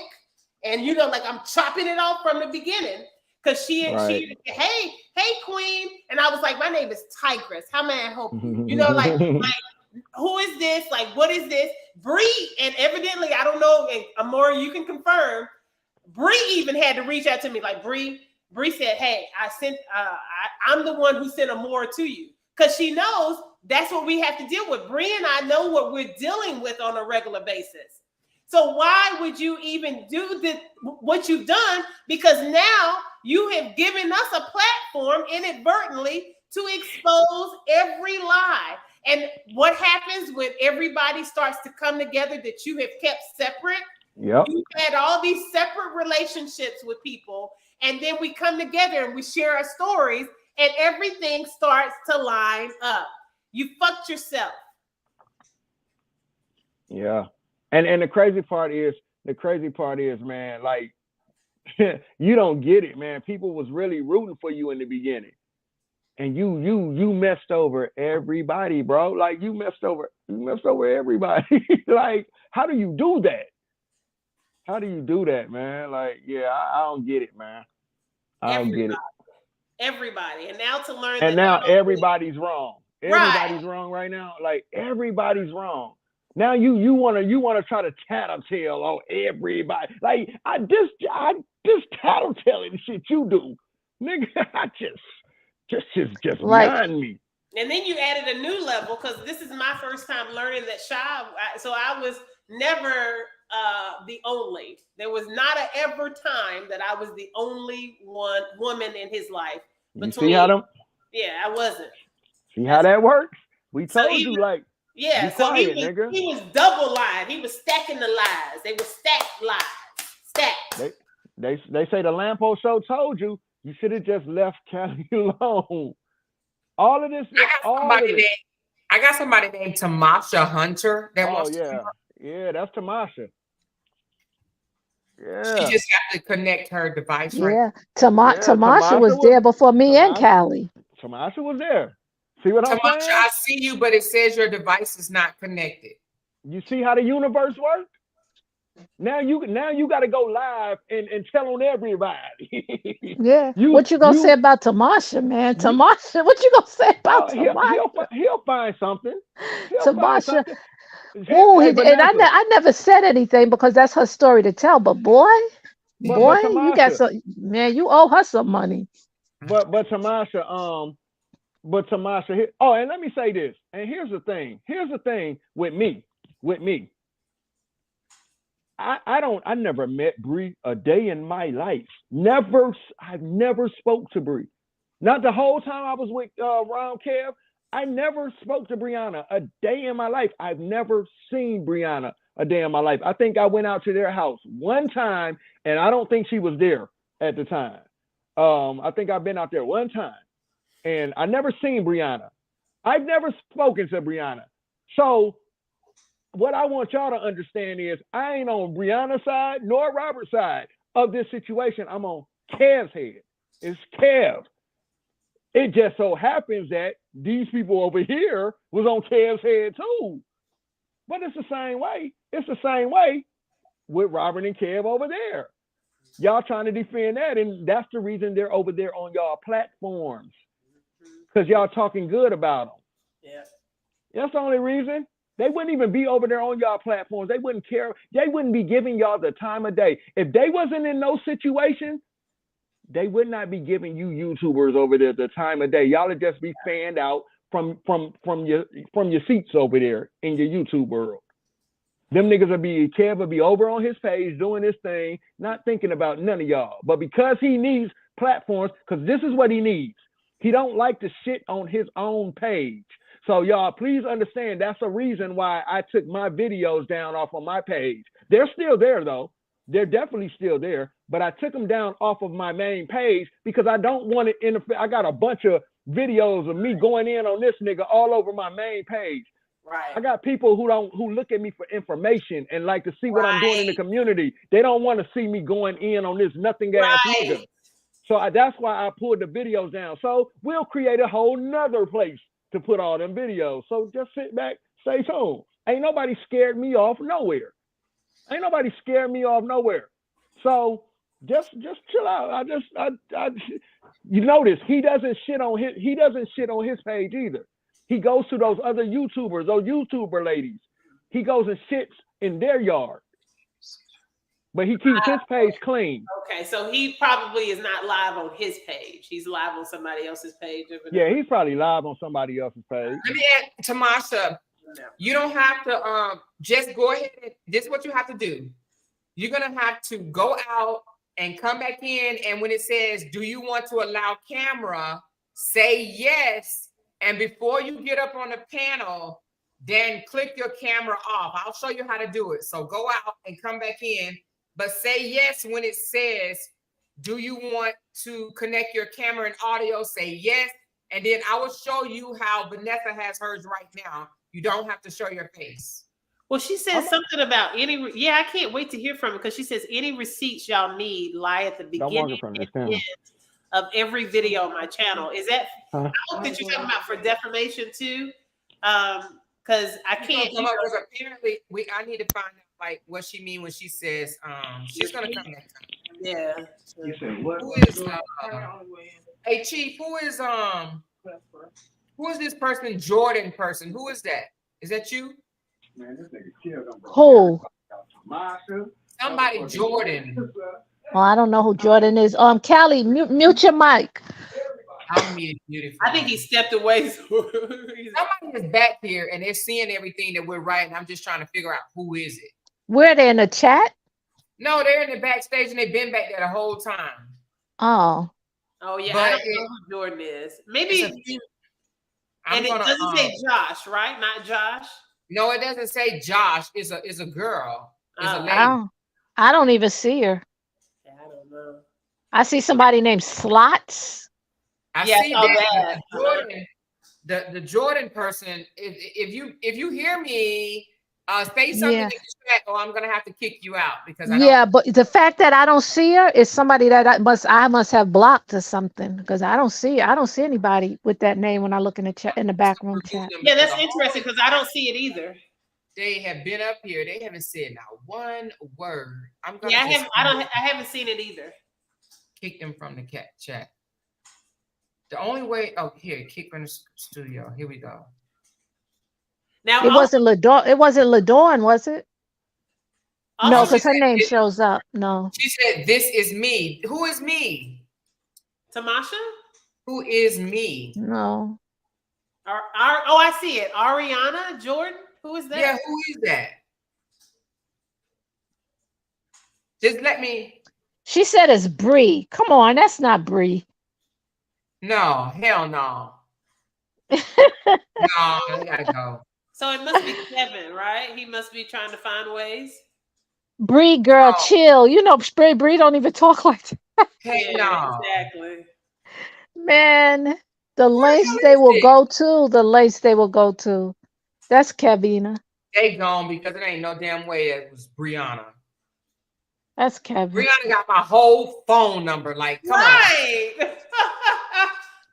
and, like I'm chopping it off from the beginning. Because she, hey, queen. And I was like, my name is Tigress. How may I help you? Like, who is this? Like, what is this? Bree, and evidently, I don't know, and Amora, you can confirm, Bree even had to reach out to me. Like, Bree said, hey, I'm the one who sent Amora to you. Because she knows that's what we have to deal with. Bree and I know what we're dealing with on a regular basis. So why would you even do what you've done? Because now you have given us a platform inadvertently to expose every lie. And what happens when everybody starts to come together that you have kept separate? Yep. You've had all these separate relationships with people, and then we come together and we share our stories, and everything starts to line up. You fucked yourself. Yeah. And the crazy part is, man, like, you don't get it, man. People was really rooting for you in the beginning. And you messed over everybody, bro. Like, you messed over everybody. Like, how do you do that? How do you do that, man? Like, yeah, I don't get it, man. I don't get it. Everybody. And now to learn and now everybody's wrong. Everybody's right. wrong right now. Like, everybody's wrong. Now you wanna try to tattletale on everybody. Like, I just tattletaling shit you do, nigga. Just mind me. And then you added a new level, because this is my first time learning that Shai. So I was never the only. There was not a ever time that I was the only woman in his life. You see how them? Yeah, I wasn't. See how that works? We told you, like. Yeah, so he was double lying. He was stacking the lies. They were stacked lies. Stacked. They say the Lampo show told you should have just left Callie alone. All of this. I got somebody named Tamasha Hunter that wants to come up. Yeah, that's Tamasha. Yeah. She just have to connect her device, right? Yeah. Tamasha was there before me and Callie. Tamasha was there. See what I'm saying? I see you, but it says your device is not connected. You see how the universe works? Now you got to go live and tell on everybody. Yeah. What you gonna say about Tamasha, man? Tamasha, what you gonna say about Tamasha? He'll find something. Tamasha. Oh, I never said anything because that's her story to tell. But boy, Tamasha, you got some, man. You owe her some money. But Tamasha, and let me say this. And here's the thing. with me. I never met Bree a day in my life. I've never spoke to Bree. Not the whole time I was with Ron Kev. I never spoke to Brianna a day in my life. I've never seen Brianna a day in my life. I think I went out to their house one time, and I don't think she was there at the time. I think I've been out there one time. And I never seen Brianna. I've never spoken to Brianna. So what I want y'all to understand is I ain't on Brianna's side nor Robert's side of this situation. I'm on Kev's head. It's Kev. It just so happens that these people over here was on Kev's head too. But it's the same way. It's the same way with Robert and Kev over there. Y'all trying to defend that, and that's the reason they're over there on y'all platforms. Because y'all talking good about them. Yeah. That's the only reason. They wouldn't even be over there on y'all platforms. They wouldn't care. They wouldn't be giving y'all the time of day. If they wasn't in those situations, they would not be giving you YouTubers over there the time of day. Y'all would just be fanned out from your seats over there in your YouTube world. Them niggas Kev would be over on his page doing his thing, not thinking about none of y'all. But because he needs platforms, because this is what he needs. He don't like to shit on his own page. So y'all, please understand that's a reason why I took my videos down off on my page. They're still there though. They're definitely still there, but I took them down off of my main page because I don't want to interfere. I got a bunch of videos of me going in on this nigga all over my main page. Right. I got people who look at me for information and like to see what I'm doing in the community. They don't want to see me going in on this nothing ass nigga. So that's why I pulled the videos down. So we'll create a whole nother place to put all them videos. So just sit back, stay tuned. Ain't nobody scared me off nowhere. Ain't nobody scared me off nowhere. So just chill out. You notice he doesn't shit on his page either. He goes to those other YouTubers, those YouTuber ladies. He goes and shits in their yard. But he keeps his page clean. Okay, so he probably is not live on his page. He's live on somebody else's page. Yeah, he's probably live on somebody else's page. Let me ask Tamasha, you don't have to just go ahead and this is what you have to do. You're gonna have to go out and come back in, and when it says, do you want to allow camera, say yes. And before you get up on the panel, then click your camera off. I'll show you how to do it. So go out and come back in, but say yes when it says, do you want to connect your camera and audio? Say yes. And then I will show you how Vanessa has hers right now. You don't have to show your face. Well, she says something about I can't wait to hear from her because she says any receipts y'all need lie at the beginning and end of every video on my channel. Is that I hope that you're talking about for defamation too? Because I can't apparently I need to find out like what she mean when she says she's gonna come next time. Yeah. You said what? Who is hey Chief, who is this person, Jordan person? Who is that? Is that you? Man, this nigga killed them. Who? Somebody Jordan. Well, I don't know who Jordan is. Callie, mute your mic. I'm beautiful. I think he stepped away. Somebody is back here and they're seeing everything that we're writing. I'm just trying to figure out who is it. Where they in the chat? No, they're in the backstage and they've been back there the whole time. Oh. Oh yeah, But I don't know who Jordan is. Maybe and it doesn't say Josh, right? Not Josh. No, it doesn't say Josh. It's a girl. It's a lady. I don't even see her. Yeah, I don't know. I see somebody named Slots. I see that. Jordan, the Jordan person. If you hear me, say something in the chat, or I'm gonna have to kick you out because I don't. But the fact that I don't see her is somebody that I must have blocked or something because I don't see anybody with that name when I look in the chat in the back room chat. Yeah, that's interesting because I don't see it either. They have been up here. They haven't said not one word. I haven't seen it either. Kick them from the chat. The only way. Oh, here, kick from the studio. Here we go. Now it wasn't Ladorn. It wasn't Ladorn, was it? No, because her name shows up. No. She said, "This is me." Who is me? Tamasha. Who is me? No. I see it. Ariana Jordan. Who is that? Yeah, who is that? Just let me. She said it's Bree. Come on, that's not Bree. No, hell no. No, I gotta go. So it must be Kevin, right? He must be trying to find ways. Bree, girl, chill. You know, Bree don't even talk like that. Hey, no. Exactly. Man, the lengths they will go to, That's Kevina. They gone because it ain't no damn way it was Brianna. That's Kevin. Brianna got my whole phone number. Like, come on.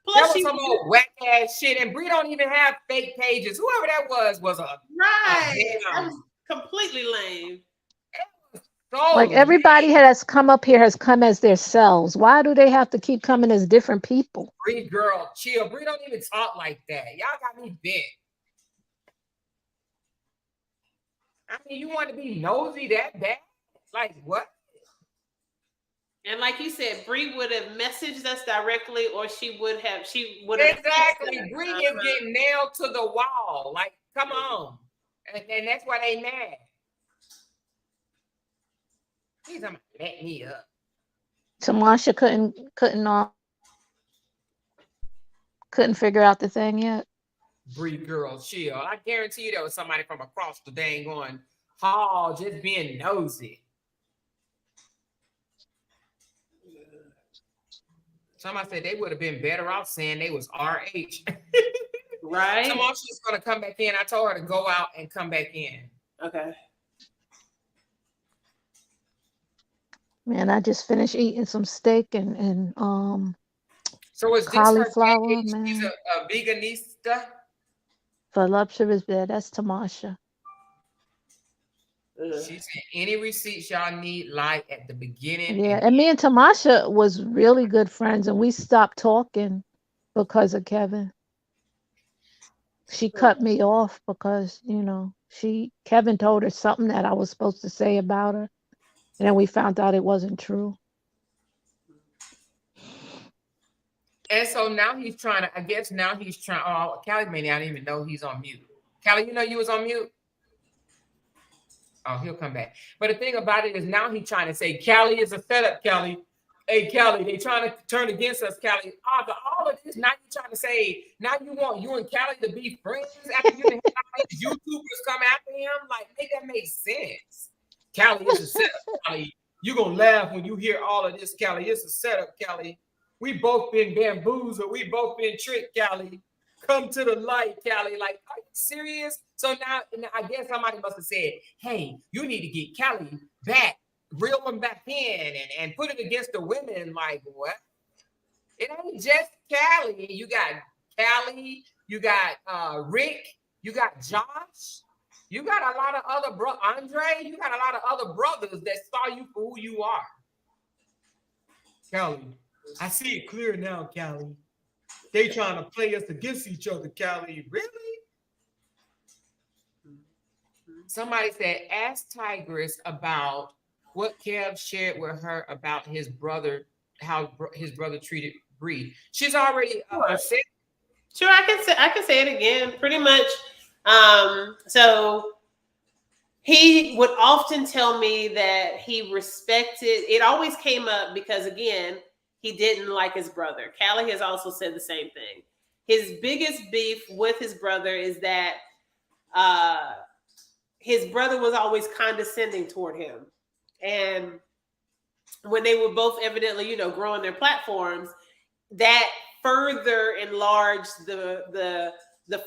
Plus that was some old whack ass shit, and Bree don't even have fake pages. Whoever that was a right. That was completely lame. So like everybody has come up here has come as themselves. Why do they have to keep coming as different people? Bree, girl, chill. Bree don't even talk like that. Y'all got me bent. I mean, you want to be nosy that bad? Like what? And like you said, Bree would have messaged us directly, or she would have. Exactly. Bree is getting nailed to the wall. Like, come on, and that's why they mad. He's gonna let me up. Tamasha couldn't figure out the thing yet. Bree, girl, chill. I guarantee you there was somebody from across the dang on hall just being nosy. Somebody said they would have been better off saying they was RH. Right. Tamasha's gonna come back in. I told her to go out and come back in. Okay. Man, I just finished eating some steak and So is this cauliflower, her? She's man. a veganista. Voluptuous bed. That's Tamasha. She said any receipts y'all need, like at the beginning. Yeah, and me and Tamasha was really good friends, and we stopped talking because of Kevin. She cut me off because, you know, Kevin told her something that I was supposed to say about her, and then we found out it wasn't true. And so now he's trying to, I guess now he's trying, oh, Callie may not even know he's on mute. Callie, you know you was on mute? Oh, he'll come back. But the thing about it is now he's trying to say, Callie is a setup, Callie. Hey, Callie, they trying to turn against us, Callie. After all of this, now you're trying to say, now you want you and Callie to be friends after you have all these YouTubers come after him? Like, make that make sense. Callie is a setup, Callie. You're going to laugh when you hear all of this, Callie. It's a setup, Callie. We both been bamboozled. We both been tricked, Callie. Come to the light, Callie. Like, are you serious? So now I guess somebody must have said, hey, you need to get Callie back, reel them back in and put it against the women. Like, what? It ain't just Callie. You got Callie, you got Rick, you got Josh, you got a lot of other Andre, you got a lot of other brothers that saw you for who you are. Callie, I see it clear now, Callie. They trying to play us against each other, Callie. Really? Somebody said, ask Tigress about what Kev shared with her about his brother, how his brother treated Bree. She's already said. Sure, I can say it again. Pretty much. So he would often tell me that he respected. It always came up because, again, he didn't like his brother. Callie has also said the same thing. His biggest beef with his brother is that his brother was always condescending toward him. And when they were both evidently, you know, growing their platforms, that further enlarged the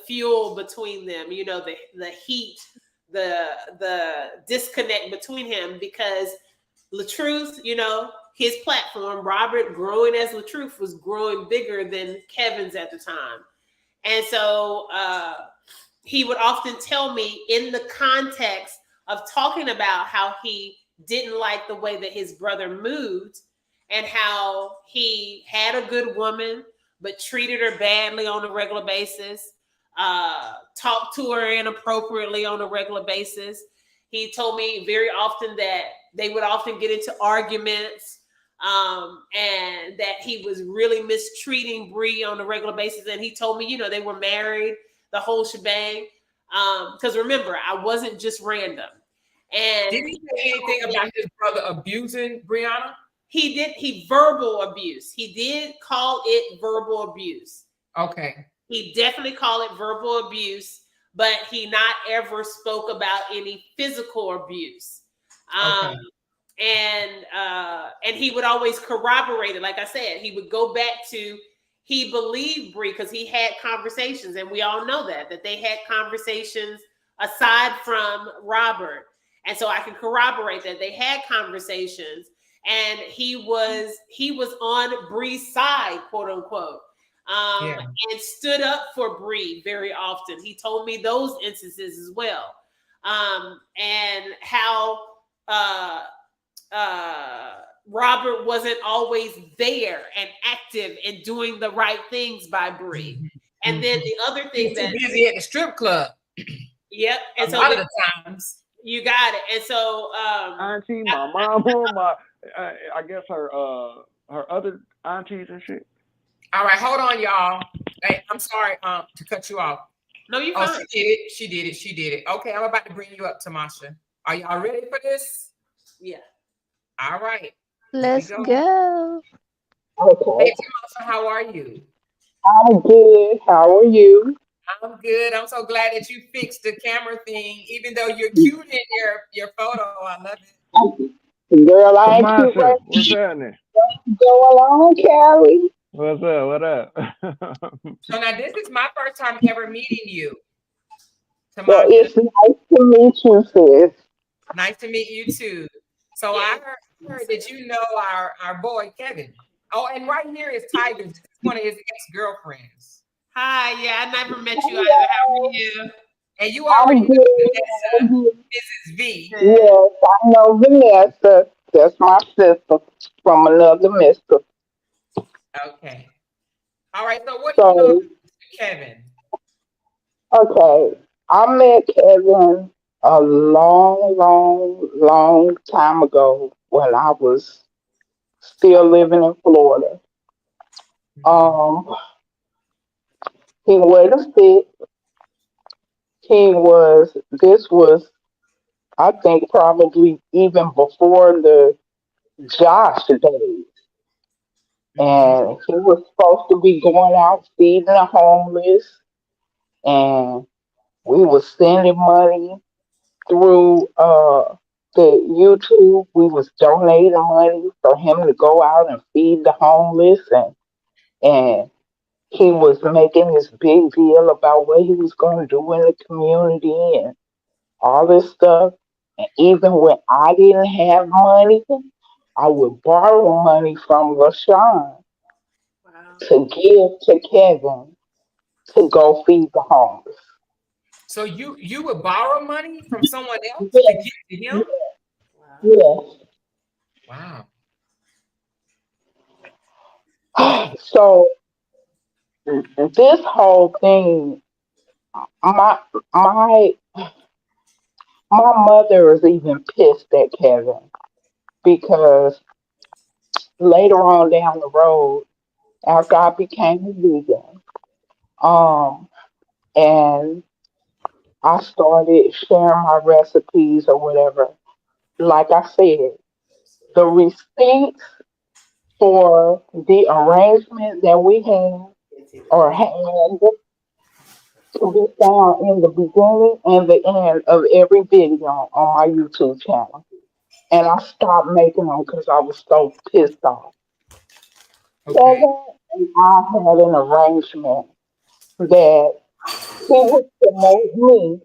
fuel between them, you know, the heat, the disconnect between him, because LaTruth, you know, his platform, Robert growing as LaTruth, was growing bigger than Kevin's at the time. And so he would often tell me in the context of talking about how he didn't like the way that his brother moved and how he had a good woman, but treated her badly on a regular basis, talked to her inappropriately on a regular basis. He told me very often that they would often get into arguments, and that he was really mistreating Bree on a regular basis. And he told me, you know, they were married, the whole shebang. Because remember, I wasn't just random. And did he say anything about his brother abusing Brianna? He did. He verbal abuse. He did call it verbal abuse. Okay. He definitely called it verbal abuse, but he not ever spoke about any physical abuse. Okay. And he would always corroborate it. Like I said, he would go back to, he believed Bree because he had conversations, and we all know that they had conversations aside from Robert. And so I can corroborate that they had conversations, and he was on Bree's side, quote unquote, and stood up for Bree very often. He told me those instances as well, and how Robert wasn't always there and active and doing the right things by Bree. And then the other thing that busy at the strip club. Yep. And a lot of the times. You got it. And so auntie, my mama, I guess her other aunties and shit. All right, hold on, y'all. Hey, I'm sorry to cut you off. No, you fine. She did it. Okay, I'm about to bring you up, Tamasha. Are y'all ready for this? Yeah. All right. Let's go. Okay. Hey, Tamasha, how are you? I'm good. How are you? I'm good. I'm so glad that you fixed the camera thing, even though you're cute in your photo. I love it. Girl, I ain't cute. What's happening? What's going on, Callie? What's up? What up? So now this is my first time ever meeting you, Well, Tamasha. it's nice to meet you, sis. Nice to meet you too. So I heard that you know our boy Kevin. Oh, and right here is Tigress. This is one of his ex-girlfriends. Hi, yeah, I never met you either. How are you? And you I'm already know good. I'm Vanessa, good. Mrs. V. Yes, I know Vanessa. That's my sister from another mister. Okay. All right. So what do you know about So, Kevin? okay, I met Kevin a long, long, long time ago when I was still living in Florida. Mhm. Um, he wasn't fit. This was, I think, probably even before the Josh days. Mhm. And he was supposed to be going out feeding the homeless. And we was sending money through the YouTube. We was donating money for him to go out and feed the homeless. And he was making this big deal about what he was going to do in the community and all this stuff. And even when I didn't have money, I would borrow money from LaShawn Wow. to give to Kevin to go feed the homeless. So you would borrow money from someone else to Yes, give to him? Wow. yes. Wow. So this whole thing, my my my mother is even pissed at Kevin because later on down the road, after I became a vegan, um, and I started sharing my recipes or whatever. Like I said, the receipts for the arrangement that we had or had to be found in the beginning and the end of every video on my YouTube channel. And I stopped making them because I was so pissed off. Okay. Kevin and I had an arrangement that he would promote me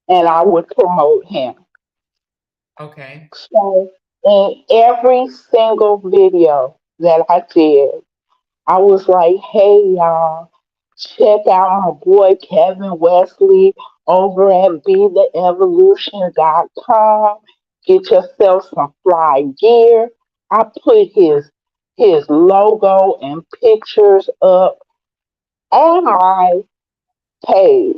and I would promote him. Okay. So in every single video that I did, I was like, hey y'all, check out my boy Kevin Wesley over at BeTheEvolution.com. Get yourself some fly gear. I put his logo and pictures up on my page.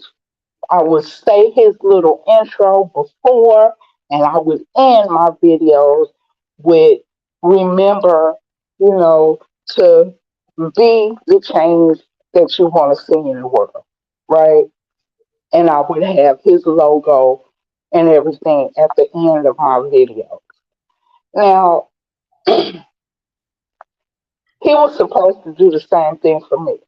I would say his little intro before, and I would end my videos with remember, you know, to be the change that you want to see in the world, right? And I would have his logo and everything at the end of my video. Now, he was supposed to do the same thing for me.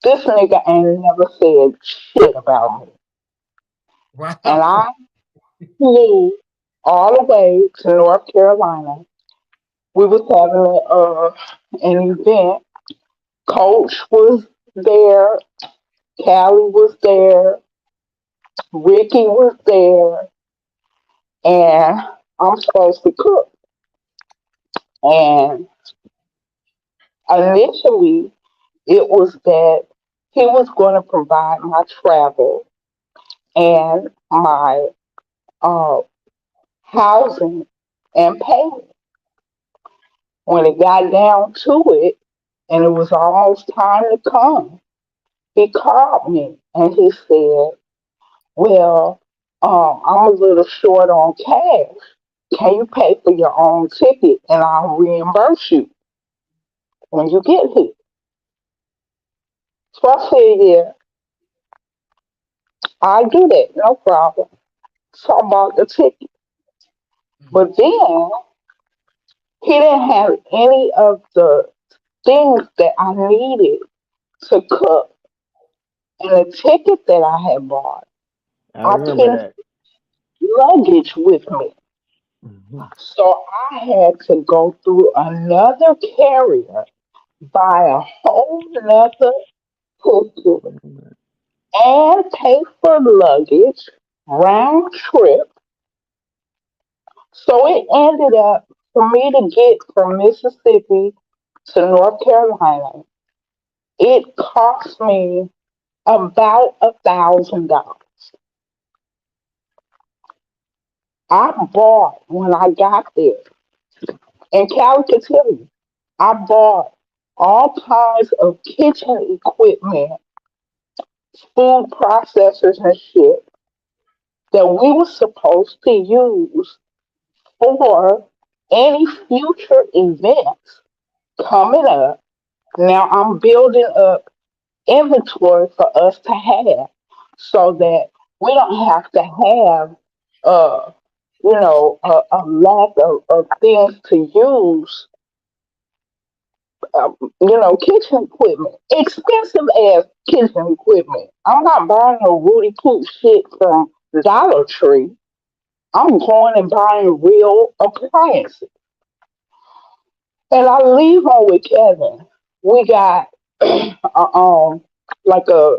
This nigga ain't never said shit about me. And Wow. I flew all the way to North Carolina. We was having an event. Coach was there. Callie was there. Ricky was there. And I'm supposed to cook. And initially, it was that he was going to provide my travel and my uh, housing and payment. When it got down to it, and it was almost time to come, he called me and he said, well, I'm a little short on cash. Can you pay for your own ticket and I'll reimburse you when you get here? So I said, yeah, I'll do that, no problem. So I bought the ticket. But then he didn't have any of the things that I needed to cook. And the ticket that I had bought, I I remember couldn't that. take luggage with me. Mhm. So I had to go through another carrier buy a whole nother ticket and pay for luggage round trip. So it ended up for me to get from Mississippi to North Carolina. It cost me about $1,000. I bought when I got there, and Callie could tell you, I bought all kinds of kitchen equipment, food processors and shit that we were supposed to use for any future events coming up. Now I'm building up inventory for us to have so that we don't have to have uh a lack of things to use, kitchen equipment, expensive ass kitchen equipment. I'm not buying no Rudy Poop shit from Dollar Tree. I'm going and buying real appliances. And I leave on with Kevin. We got like a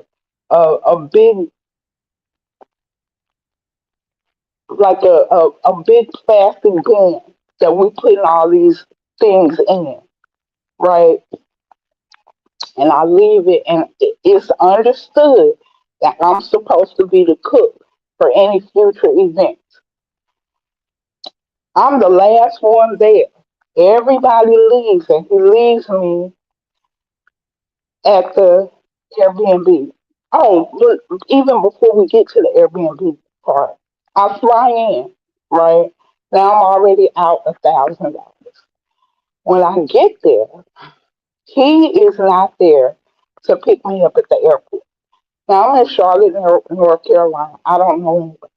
big a big plastic bin that we put all these things in, right? And I leave it, and it's understood that I'm supposed to be the cook for any future events. I'm the last one there. Everybody leaves, and he leaves me at the Airbnb. Oh, look, even before we get to the Airbnb part, I fly in, right? Now I'm already out $1,000. When I get there, he is not there to pick me up at the airport. Now I'm in Charlotte, North Carolina. I don't know anybody.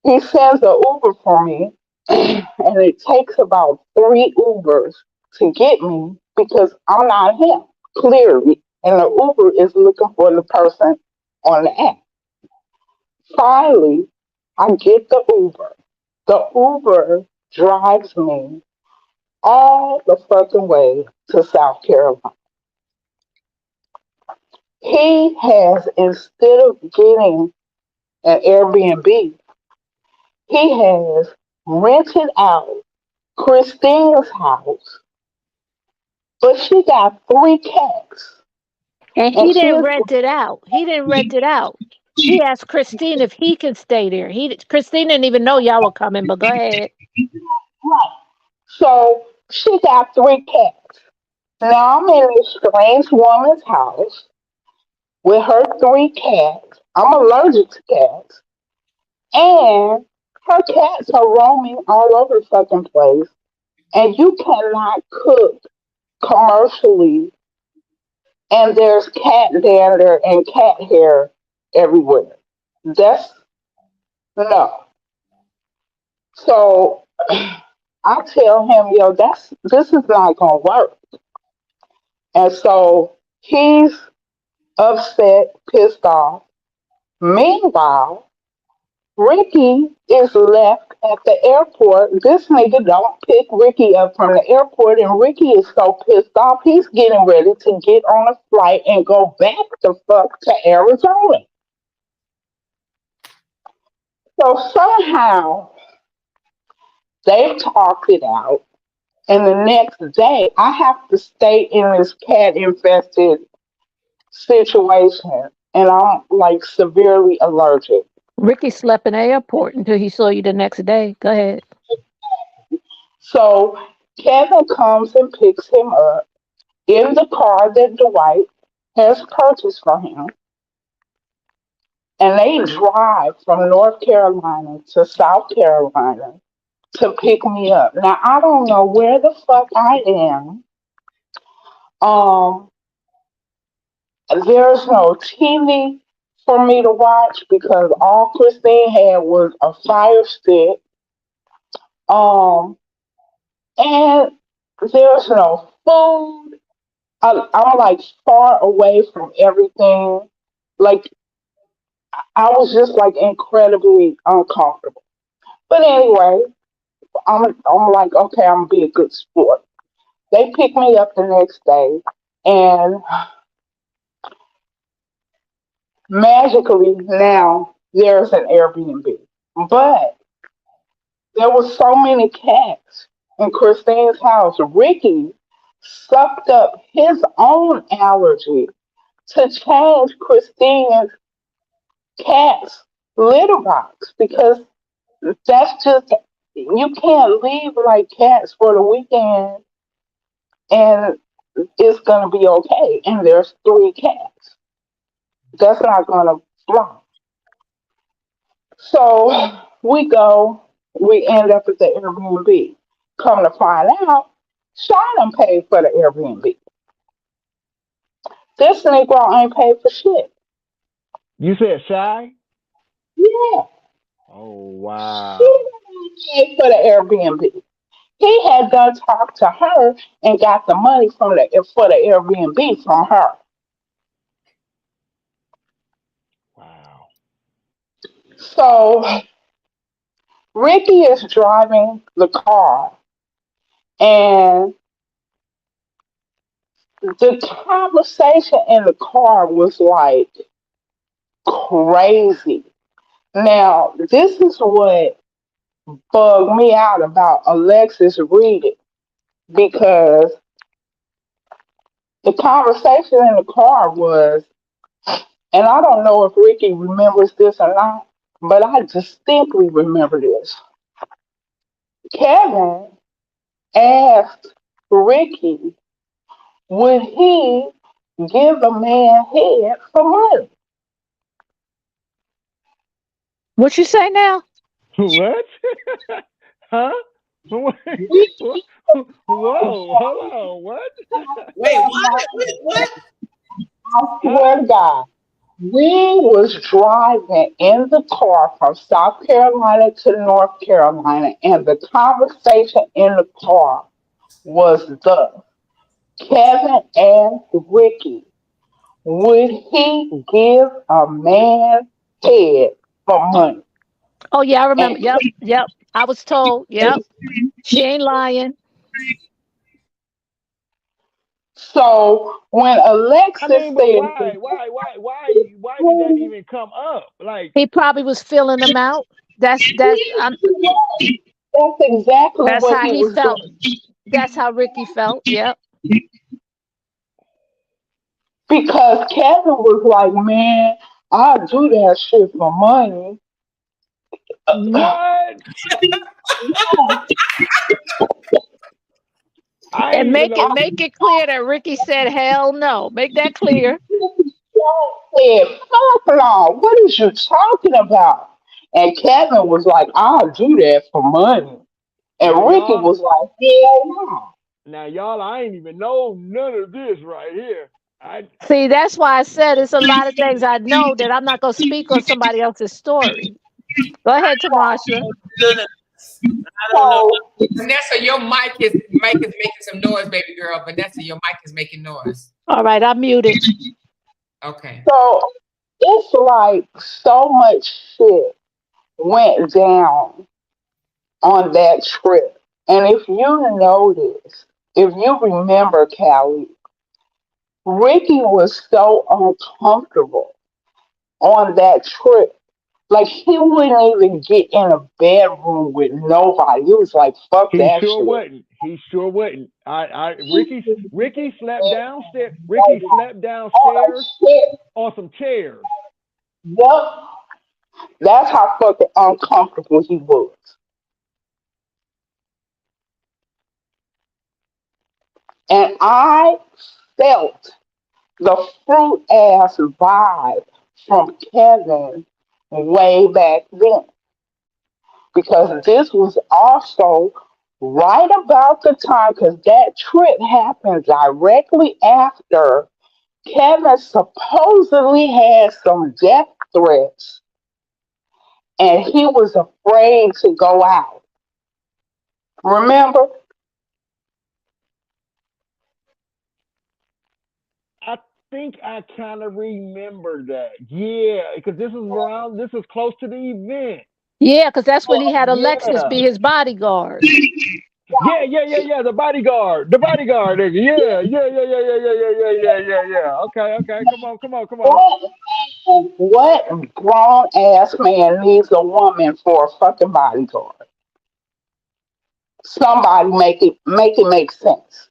He sends an Uber for me, and it takes about 3 Ubers to get me because I'm not him, clearly. And the Uber is looking for the person on the app. Finally, I get the Uber. The Uber drives me all the fucking way to South Carolina. He has, instead of getting an Airbnb, he has rented out Christina's house, but she got 3 cats. And And he she didn't is rent it out. He didn't rent it out. He asked Christine if he can stay there. Christine didn't even know y'all were coming, but go ahead. right. So she got 3 cats. Now I'm in this strange woman's house with her 3 cats. I'm allergic to cats. And her cats are roaming all over the fucking place. And you cannot cook commercially. And there's cat dander and cat hair everywhere. That's no. So I tell him, yo, this is not gonna work. And so he's upset, pissed off. Meanwhile, Ricky is left at the airport. This nigga don't pick Ricky up from the airport, and Ricky is so pissed off, he's getting ready to get on a flight and go back the fuck to Arizona. So somehow they've talked it out, and the next day I have to stay in this cat infested situation, and I'm like severely allergic. Ricky slept in the airport until he saw you the next day. Go ahead. So Kevin comes and picks him up in the car that Dwight has purchased for him, and they drive from North Carolina to South Carolina to pick me up. Now I don't know where the fuck I am. Um, there's no TV for me to watch because all Christine had was a fire stick. Um, and there's no food. I'm like far away from everything. Like I was just like incredibly uncomfortable. But anyway, I'm like, okay, I'm gonna be a good sport. They picked me up the next day, and magically now there's an Airbnb. But there were so many cats in Christine's house. Ricky sucked up his own allergy to change Christine's cat's litter box because that's just, you can't leave like cats for the weekend and it's gonna be okay. And there's 3 cats. That's not gonna fly. So we end up at the Airbnb. Come to find out, Sean paid for the Airbnb. This Negro ain't paid for shit. You said Shai? Yeah. Oh wow. He paid for the Airbnb. He had done talk to her and got the money for the Airbnb from her. Wow. So Ricky is driving the car, and the conversation in the car was like crazy. Now, this is what bugged me out about Alexis reading because the conversation in the car was, and I don't know if Ricky remembers this or not, but I distinctly remember this. Kevin asked Ricky, would he give a man head for money? What you say now? What? Huh? Whoa, hold on, what? Wait, what? What? I swear to God, we was driving in the car from South Carolina to North Carolina, and the conversation in the car was Kevin asked Ricky, would he give a man head for money? Oh yeah, I remember. And Yep. I was told. Yep. She ain't lying. so when I Alexis mean, but said, why did that even come up? Like, He probably was filling them out. that's exactly That's what how he he was felt. doing. That's how Ricky felt. Yep. Because Kevin was like, man, I'll do that shit for money. what? I And didn't even know. make it clear that Ricky said hell no. Make that clear. Said, fuck no, what is you talking about? And Kevin was like, I'll do that for money. And Now Ricky y'all, was like, hell I ain't even know none of this right here. I See, that's why I said it's a lot of things I know that I'm not gonna speak on somebody else's story. Go ahead, Tamasha. None of this. I don't know. no. So Vanessa, your mic is making some noise, baby girl. Vanessa, your mic is making noise. All right, I'm muted. Okay. So it's like so much shit went down on that trip. And if you notice, if you remember, Callie, Ricky was so uncomfortable on that trip. Like he wouldn't even get in a bedroom with nobody. He was like, fuck He that sure shit. wasn't. He sure wasn't. Ricky slept downstairs. Ricky slept Oh downstairs shit. on some chairs. Yup. That's how fucking uncomfortable he was. And I felt the fruit ass vibe from Kevin way back then. Because this was also right about the time, because that trip happened directly after Kevin supposedly had some death threats and he was afraid to go out. Remember? I think I kind of remember that. Yeah, because this was close to the event. Yeah, because that's when he had Alexis Yeah. be his bodyguard. Yeah. The bodyguard, nigga. Yeah. Okay. Come on. What grown ass man needs a woman for a fucking bodyguard? Somebody make it make sense.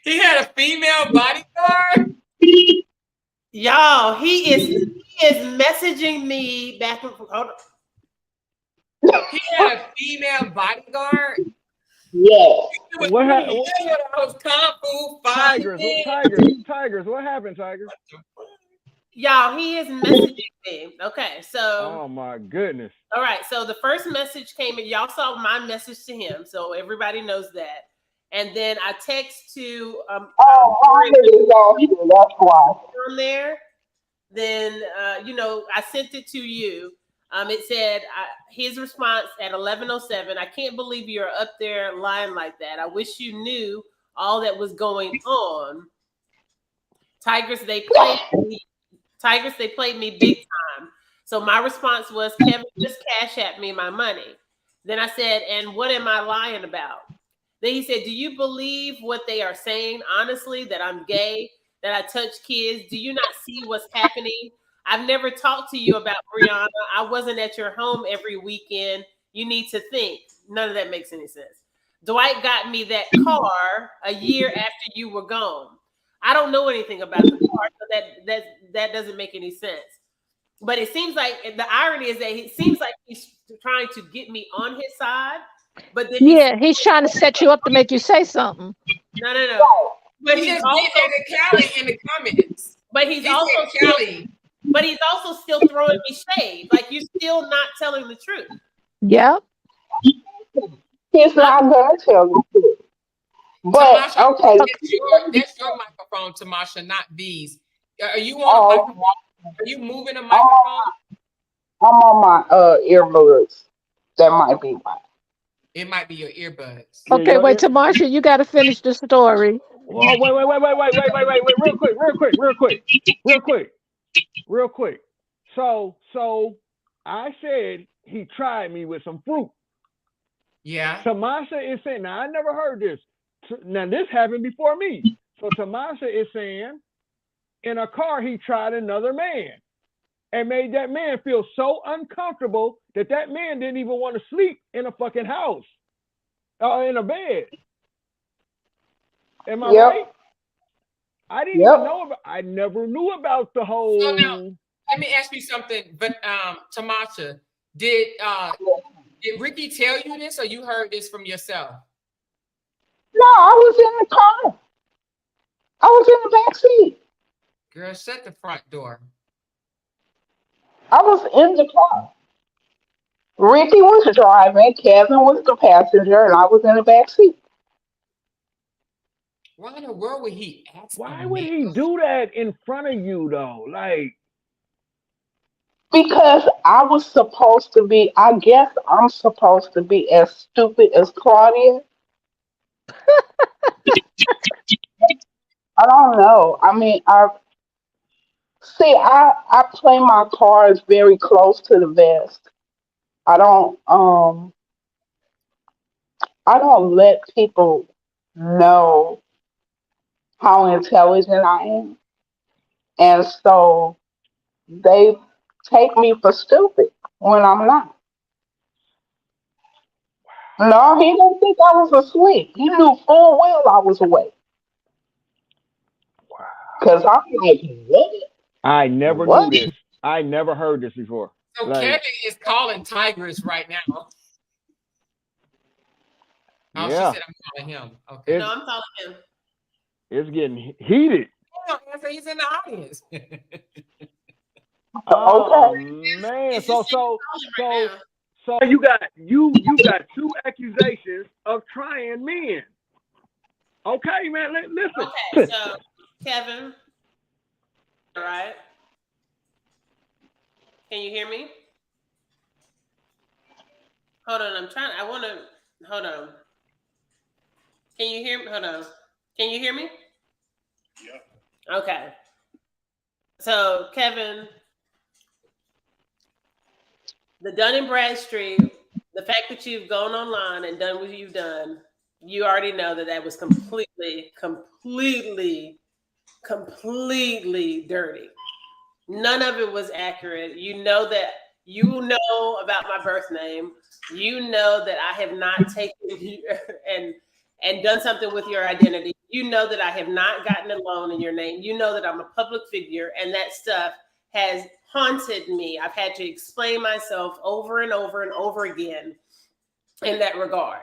He had a female bodyguard. Y'all, he is messaging me back and forth. Hold on. He had a female bodyguard. Yes. What happened? Kung Fu Tigress. What happened, Tigress? Y'all, he is messaging me. Okay, so. Oh my goodness. All right, so the first message came in. Y'all saw my message to him, so everybody knows that. And then I text to that's why. on there. Then I sent it to you. It said his response at 11:07. I can't believe you're up there lying like that. I wish you knew all that was going on. Tigress, they played me big time. So my response was, Kevin, just cash at me my money. Then I said, and what am I lying about? Then he said, do you believe what they are saying? Honestly, that I'm gay, that I touch kids. Do you not see what's happening? I've never talked to you about Brianna. I wasn't at your home every weekend. You need to think. None of that makes any sense. Dwight got me that car a year after you were gone. I don't know anything about the car, so that doesn't make any sense. But it seems like the irony is that it seems like he's trying to get me on his side. But then he's trying to set you up to make you say something. No. But he's also Callie in the comments. But he's also Callie. But he's also still throwing me shade. Like, you're still not telling the truth. Yep. He's not going to tell the truth. But Tamasha, okay, that's your microphone, Tamasha, not these. Are you on? Are you moving a microphone? I'm on my earbuds. That might be why. It might be your earbuds. Okay, wait, Tamasha, you got to finish the story. Oh, wait, real quick. So I said he tried me with some fruit. Yeah. Tamasha is saying, now I never heard this. Now this happened before me. So Tamasha is saying, in a car he tried another man and made that man feel so uncomfortable that man didn't even want to sleep in a fucking house or in a bed. Am I right? I didn't even know about. I never knew about the whole. So now, let me ask you something. But Tamasha, did Ricky tell you this, or you heard this from yourself? No, I was in the car. I was in the back seat. Girl, shut the front door. I was in the car. Ricky was driving, Kevin was the passenger, and I was in the back seat. Why in the world would he ask? Why would he do that in front of you, though? Like, because I was supposed to be, I guess I'm supposed to be as stupid as Claudia. I don't know. I mean, I play my cards very close to the vest. I don't let people know how intelligent I am. And so they take me for stupid when I'm not. No, he didn't think I was asleep. He knew full well I was awake. wow. Because I'm like, what? I never knew this. I never heard this before. So Kevin is calling Tigress right now. Oh, yeah. she said I'm calling him. Okay. No, I'm calling him. It's getting heated. He's in the audience. Oh man. So you got two accusations of trying men. Okay, man. Listen. Okay, so Kevin, all right. Can you hear me? Hold on, hold on. Can you hear me? Hold on. Can you hear me? Yeah. Okay. So, Kevin, the Dun & Bradstreet The fact that you've gone online and done what you've done, you already know that was completely dirty. None of it was accurate. You know about my birth name. You know that I have not taken you and done something with your identity. You know that I have not gotten a loan in your name. You know that I'm a public figure, and that stuff has haunted me. I've had to explain myself over and over and over again in that regard.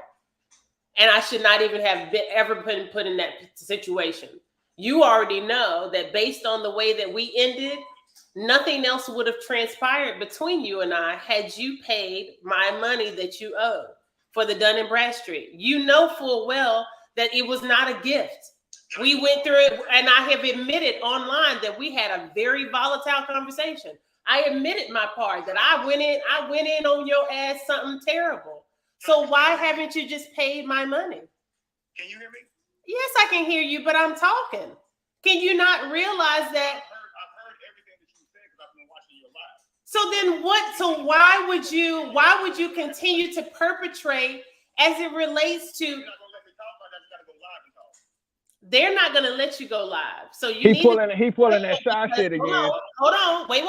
And I should not even have ever been put in that situation. You already know that based on the way that we ended, nothing else would have transpired between you and I had you paid my money that you owed for the Dun & Bradstreet. You know full well that it was not a gift. We went through it, and I have admitted online that we had a very volatile conversation. I admitted my part, that I went in on your ass something terrible. So why haven't you just paid my money? Can you hear me? Yes, I can hear you, but I'm talking. Can you not realize that? I've heard everything that you said because I've been watching your live. So then what? So why would you continue to perpetrate as it relates to? You're not gonna let me talk about that. You gotta go live and talk. They're not gonna let you go live. So you He need pulling that Shai shit again. Hold on. Wait.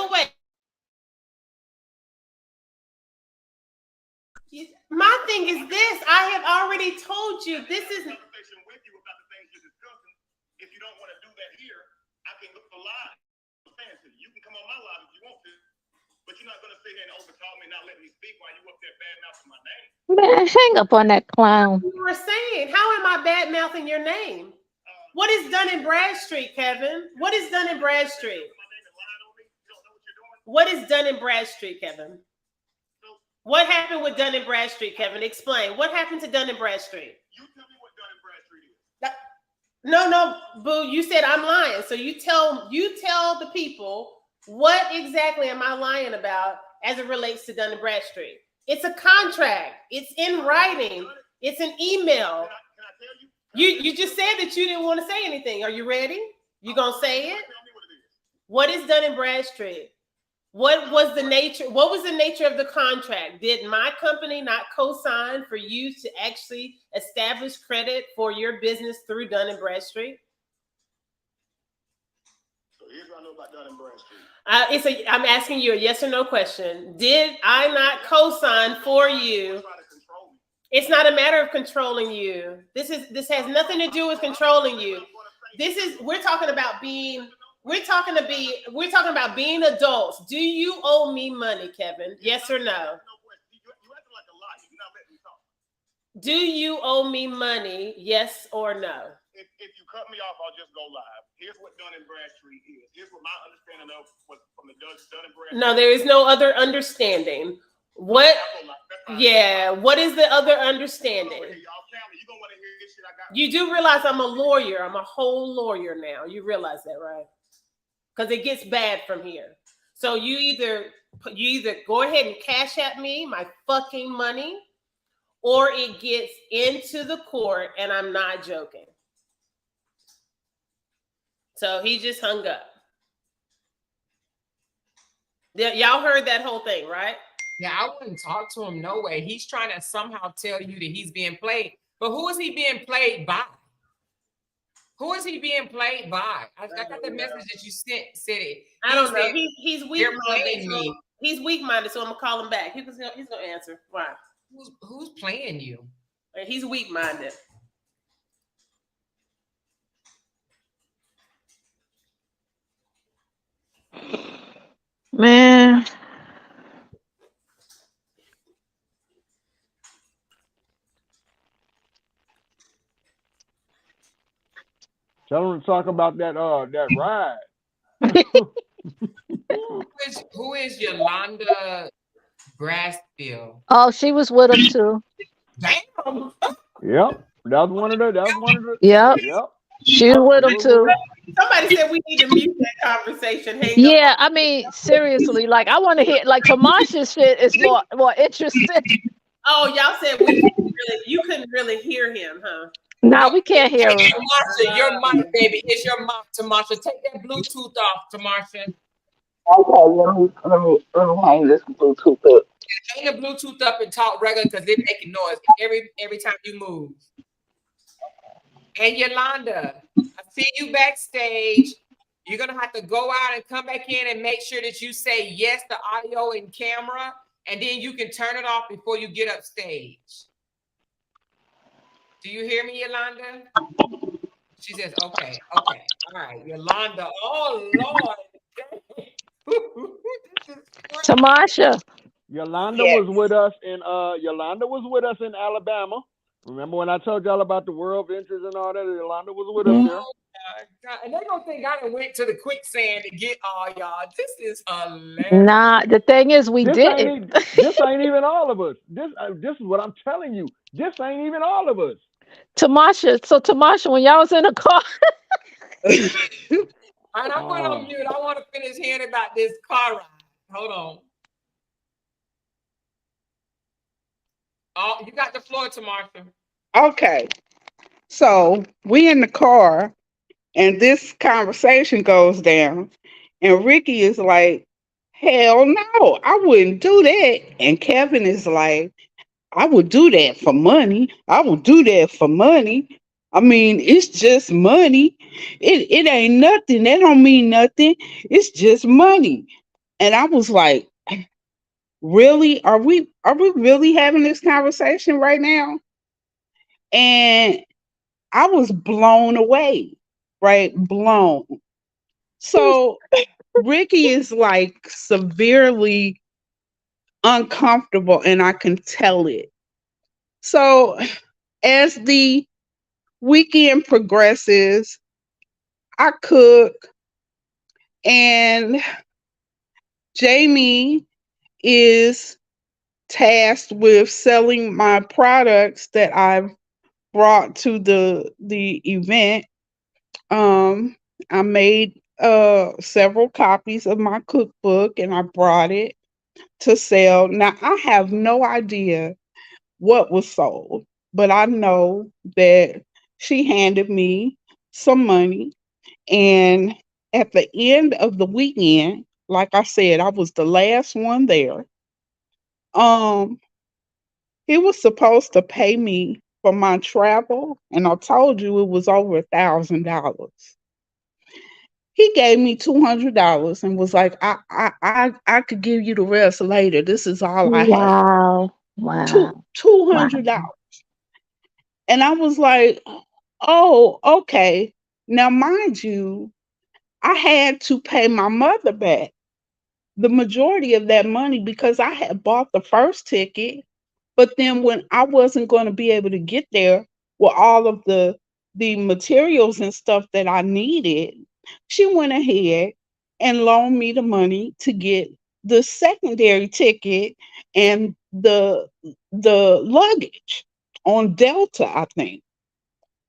My thing is this. I have already told you this is. Conversation with you about the things you're discussing. If you don't want to do that here, I can look for live. I'm saying to you, you can come on my live if you want to, but you're not gonna sit here and overtalk me, and not let me speak while you up there bad mouthing my name. Man, hang up on that clown. You were saying, how am I bad mouthing your name? What is Dun & Bradstreet, Kevin? What is Dun & Bradstreet? What is Dun & Bradstreet, Kevin? What happened with Dun & Bradstreet, Kevin? Explain. What happened to Dun & Bradstreet? You tell me what Dun & Bradstreet is. No, boo. You said I'm lying. So you tell the people what exactly am I lying about as it relates to Dun & Bradstreet. It's a contract. It's in writing. It's an email. Can I tell you? You just said that you didn't want to say anything. Are you ready? You gonna say it? Tell me what it is. What is Dun & Bradstreet? What was the nature of the contract? Did my company not co-sign for you to actually establish credit for your business through Dun & Bradstreet? So here's what I know about Dun & Bradstreet. I'm asking you a yes or no question. Did I not co-sign for you? Try to control me. It's not a matter of controlling you. This has nothing to do with controlling you. We're talking about being adults. Do you owe me money, Kevin? Yes or no? You acting like a liar. You're not letting me talk. Do you owe me money? Yes or no? If you cut me off, I'll just go live. Here's what Dun & Bradstreet is. Here's what my understanding of was from the Dun & Bradstreet. No, there is no other understanding. What? Yeah. What is the other understanding? You do realize I'm a lawyer. I'm a whole lawyer now. You realize that, right? Because it gets bad from here. So you either go ahead and cash at me my fucking money, or it gets into the court, and I'm not joking. So he just hung up. Y'all heard that whole thing, right? Yeah, I wouldn't talk to him. No way. He's trying to somehow tell you that he's being played. But who is he being played by? Who is he being played by? I got the message that you said it. I don't know. He's weak-minded. Me. He's weak-minded, so I'm gonna call him back. He's gonna answer. Why? Who's playing you? He's weak-minded. Man. Tell him to talk about that ride. Who is Yolanda Bradstreet? Oh, she was with him too. Damn. Yep. That was one of the. Yep. Yep. She was with him too. Somebody said we need to mute that conversation. Hang Yeah, I mean, seriously, like I want to hear, like Tamasha's shit is more interesting. Oh, y'all said you couldn't really hear him, huh? No, we can't hear him. Tamasha, your mic, baby. It's your mic, Tamasha. Take that Bluetooth off, Tamasha. Okay, let me hang this Bluetooth up. hang the Bluetooth up and talk regular because they're making noise every time you move. And Yolanda, I see you backstage. You're gonna have to go out and come back in and make sure that you say yes to audio and camera, and then you can turn it off before you get up stage. Do you hear me, Yolanda? She says, okay, all right, Yolanda. Oh Lord. Tamasha. Yolanda Yes. was with us in Alabama. Remember when I told y'all about the world ventures and all that? Yolanda was with us there. Oh my God. And they gonna think I done went to the quicksand to get all y'all. This is hilarious. Nah, the thing is, we This didn't. ain't even all of us. This is what I'm telling you. This ain't even all of us. Tamasha. So Tamasha, when y'all was in the car, All right, I'm going on mute. I want to finish hearing about this car ride. Hold on. Oh, you got the floor, Tamasha. Okay. So we in the car and this conversation goes down and Ricky is like, hell no, I wouldn't do that. And Kevin is like, I would do that for money. I would do that for money. I mean, it's just money. It ain't nothing. That don't mean nothing. It's just money. And I was like, really? Are we really having this conversation right now? And I was blown away, right? Blown. So Ricky is like severely uncomfortable, and I can tell it. So as the weekend progresses, I cook, and Jamie is tasked with selling my products that I've brought to the event. I made several copies of my cookbook and I brought it to sell. Now I have no idea what was sold, but I know that she handed me some money, and at the end of the weekend, like I said, I was the last one there. Um, he was supposed to pay me for my travel, and I told you it was over $1,000. He gave me $200 and was like, I could give you the rest later. This is all I have. wow, wow, wow. $200. And I was like, oh, okay. Now, mind you, I had to pay my mother back the majority of that money because I had bought the first ticket. But then when I wasn't going to be able to get there with all of the materials and stuff that I needed, she went ahead and loaned me the money to get the secondary ticket and the luggage on Delta, I think.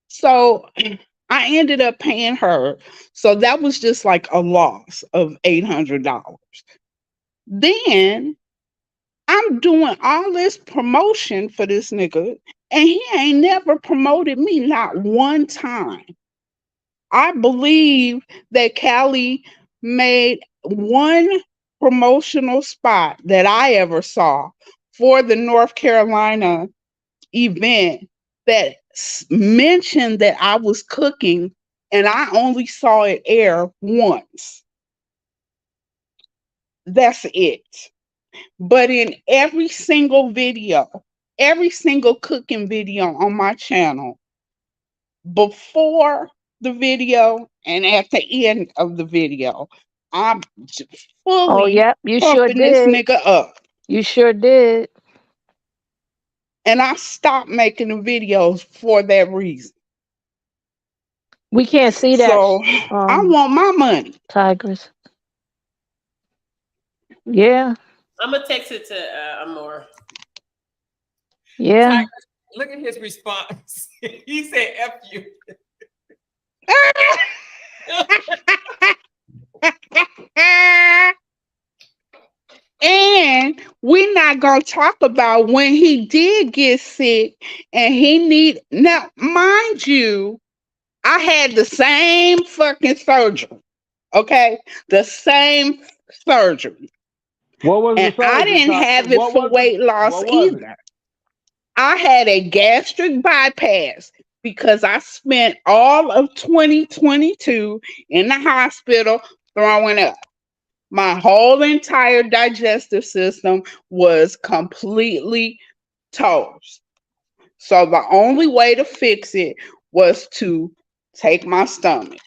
So I ended up paying her. So that was just like a loss of $800. Then I'm doing all this promotion for this nigga, and he ain't never promoted me, not one time. I believe that Callie made one promotional spot that I ever saw for the North Carolina event that mentioned that I was cooking, and I only saw it air once. That's it. But in every single video, every single cooking video on my channel, before the video and at the end of the video, I'm Oh, fully yep, you sure pumping this did. nigga up. You sure did. And I stopped making the videos for that reason. We can't see that, So I want my money. Tigress. Yeah, I'm gonna text it to Amor. yeah. Tigress, look at his response. He said, F you. And we're not gonna talk about when he did get sick and he need now, mind you, I had the same fucking surgery. Okay, the same surgery. What was And the I surgery? didn't have it What for was it? weight loss What was it? either. I had a gastric bypass because I spent all of 2022 in the hospital throwing up. My whole entire digestive system was completely toast. So the only way to fix it was to take my stomach.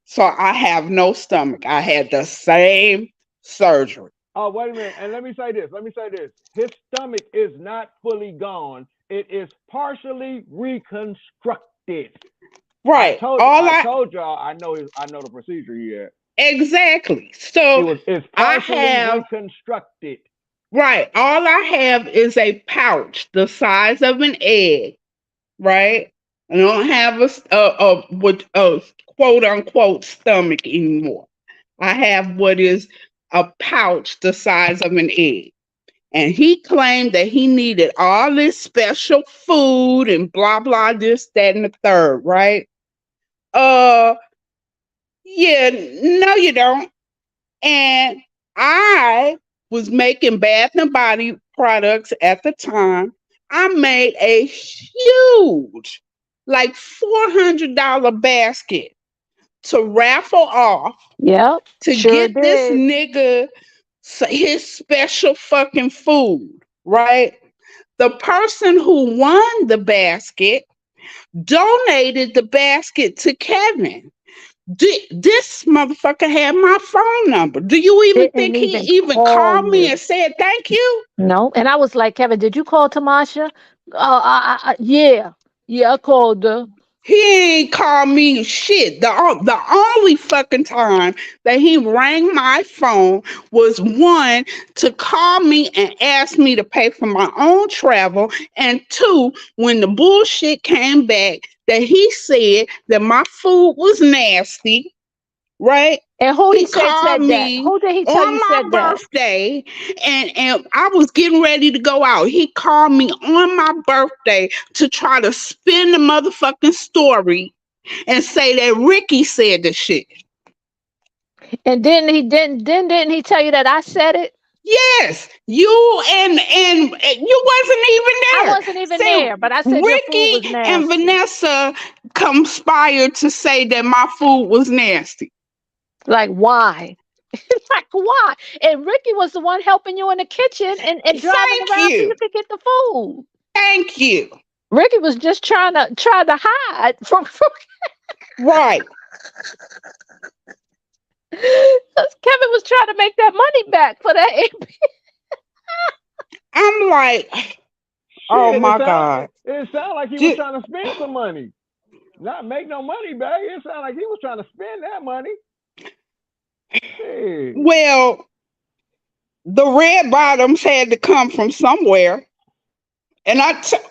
So I have no stomach. I had the same surgery. Oh, wait a minute. And let me say this. His stomach is not fully gone. It is partially reconstructed. Right. I told y'all I know the procedure he had. Exactly. So It's I partially have reconstructed. right. All I have is a pouch the size of an egg. Right. I don't have a quote unquote stomach anymore. I have what is a pouch the size of an egg. And he claimed that he needed all this special food and blah blah this, that, and the third, right? Yeah, no, you don't. And I was making Bath and Body products at the time. I made a huge, like $400 basket to raffle off Yep, to sure get this did. nigga his special fucking food, right? The person who won the basket donated the basket to Kevin. This motherfucker had my phone number. Do you even Didn't think he even even call called me you. and said thank you? No. And I was like, Kevin, did you call Tamasha? Yeah. Yeah, I called her. He ain't called me shit. The only fucking time that he rang my phone was one to call me and ask me to pay for my own travel, and two, when the bullshit came back that he said that my food was nasty, right? And who He he said called that? me Who did he tell on you my said that? birthday, and I was getting ready to go out. He called me on my birthday to try to spin the motherfucking story and say that Ricky said the shit. And didn't he tell you that I said it? Yes, you and you wasn't even I there. wasn't even Say there, but I said your food was Ricky and nasty. Vanessa conspired to say that my food was nasty. Like why? Like why? And Ricky was the one helping you in the kitchen and driving Thank around so you. you could get the food. Thank you. Ricky was just trying to hide from Right. Kevin was trying to make that money back for that AP. I'm like, oh my God. It sounded like he was trying to spend some money. Not make no money back. It sounded like he was trying to spend that money. Hey. Well, the red bottoms had to come from somewhere. And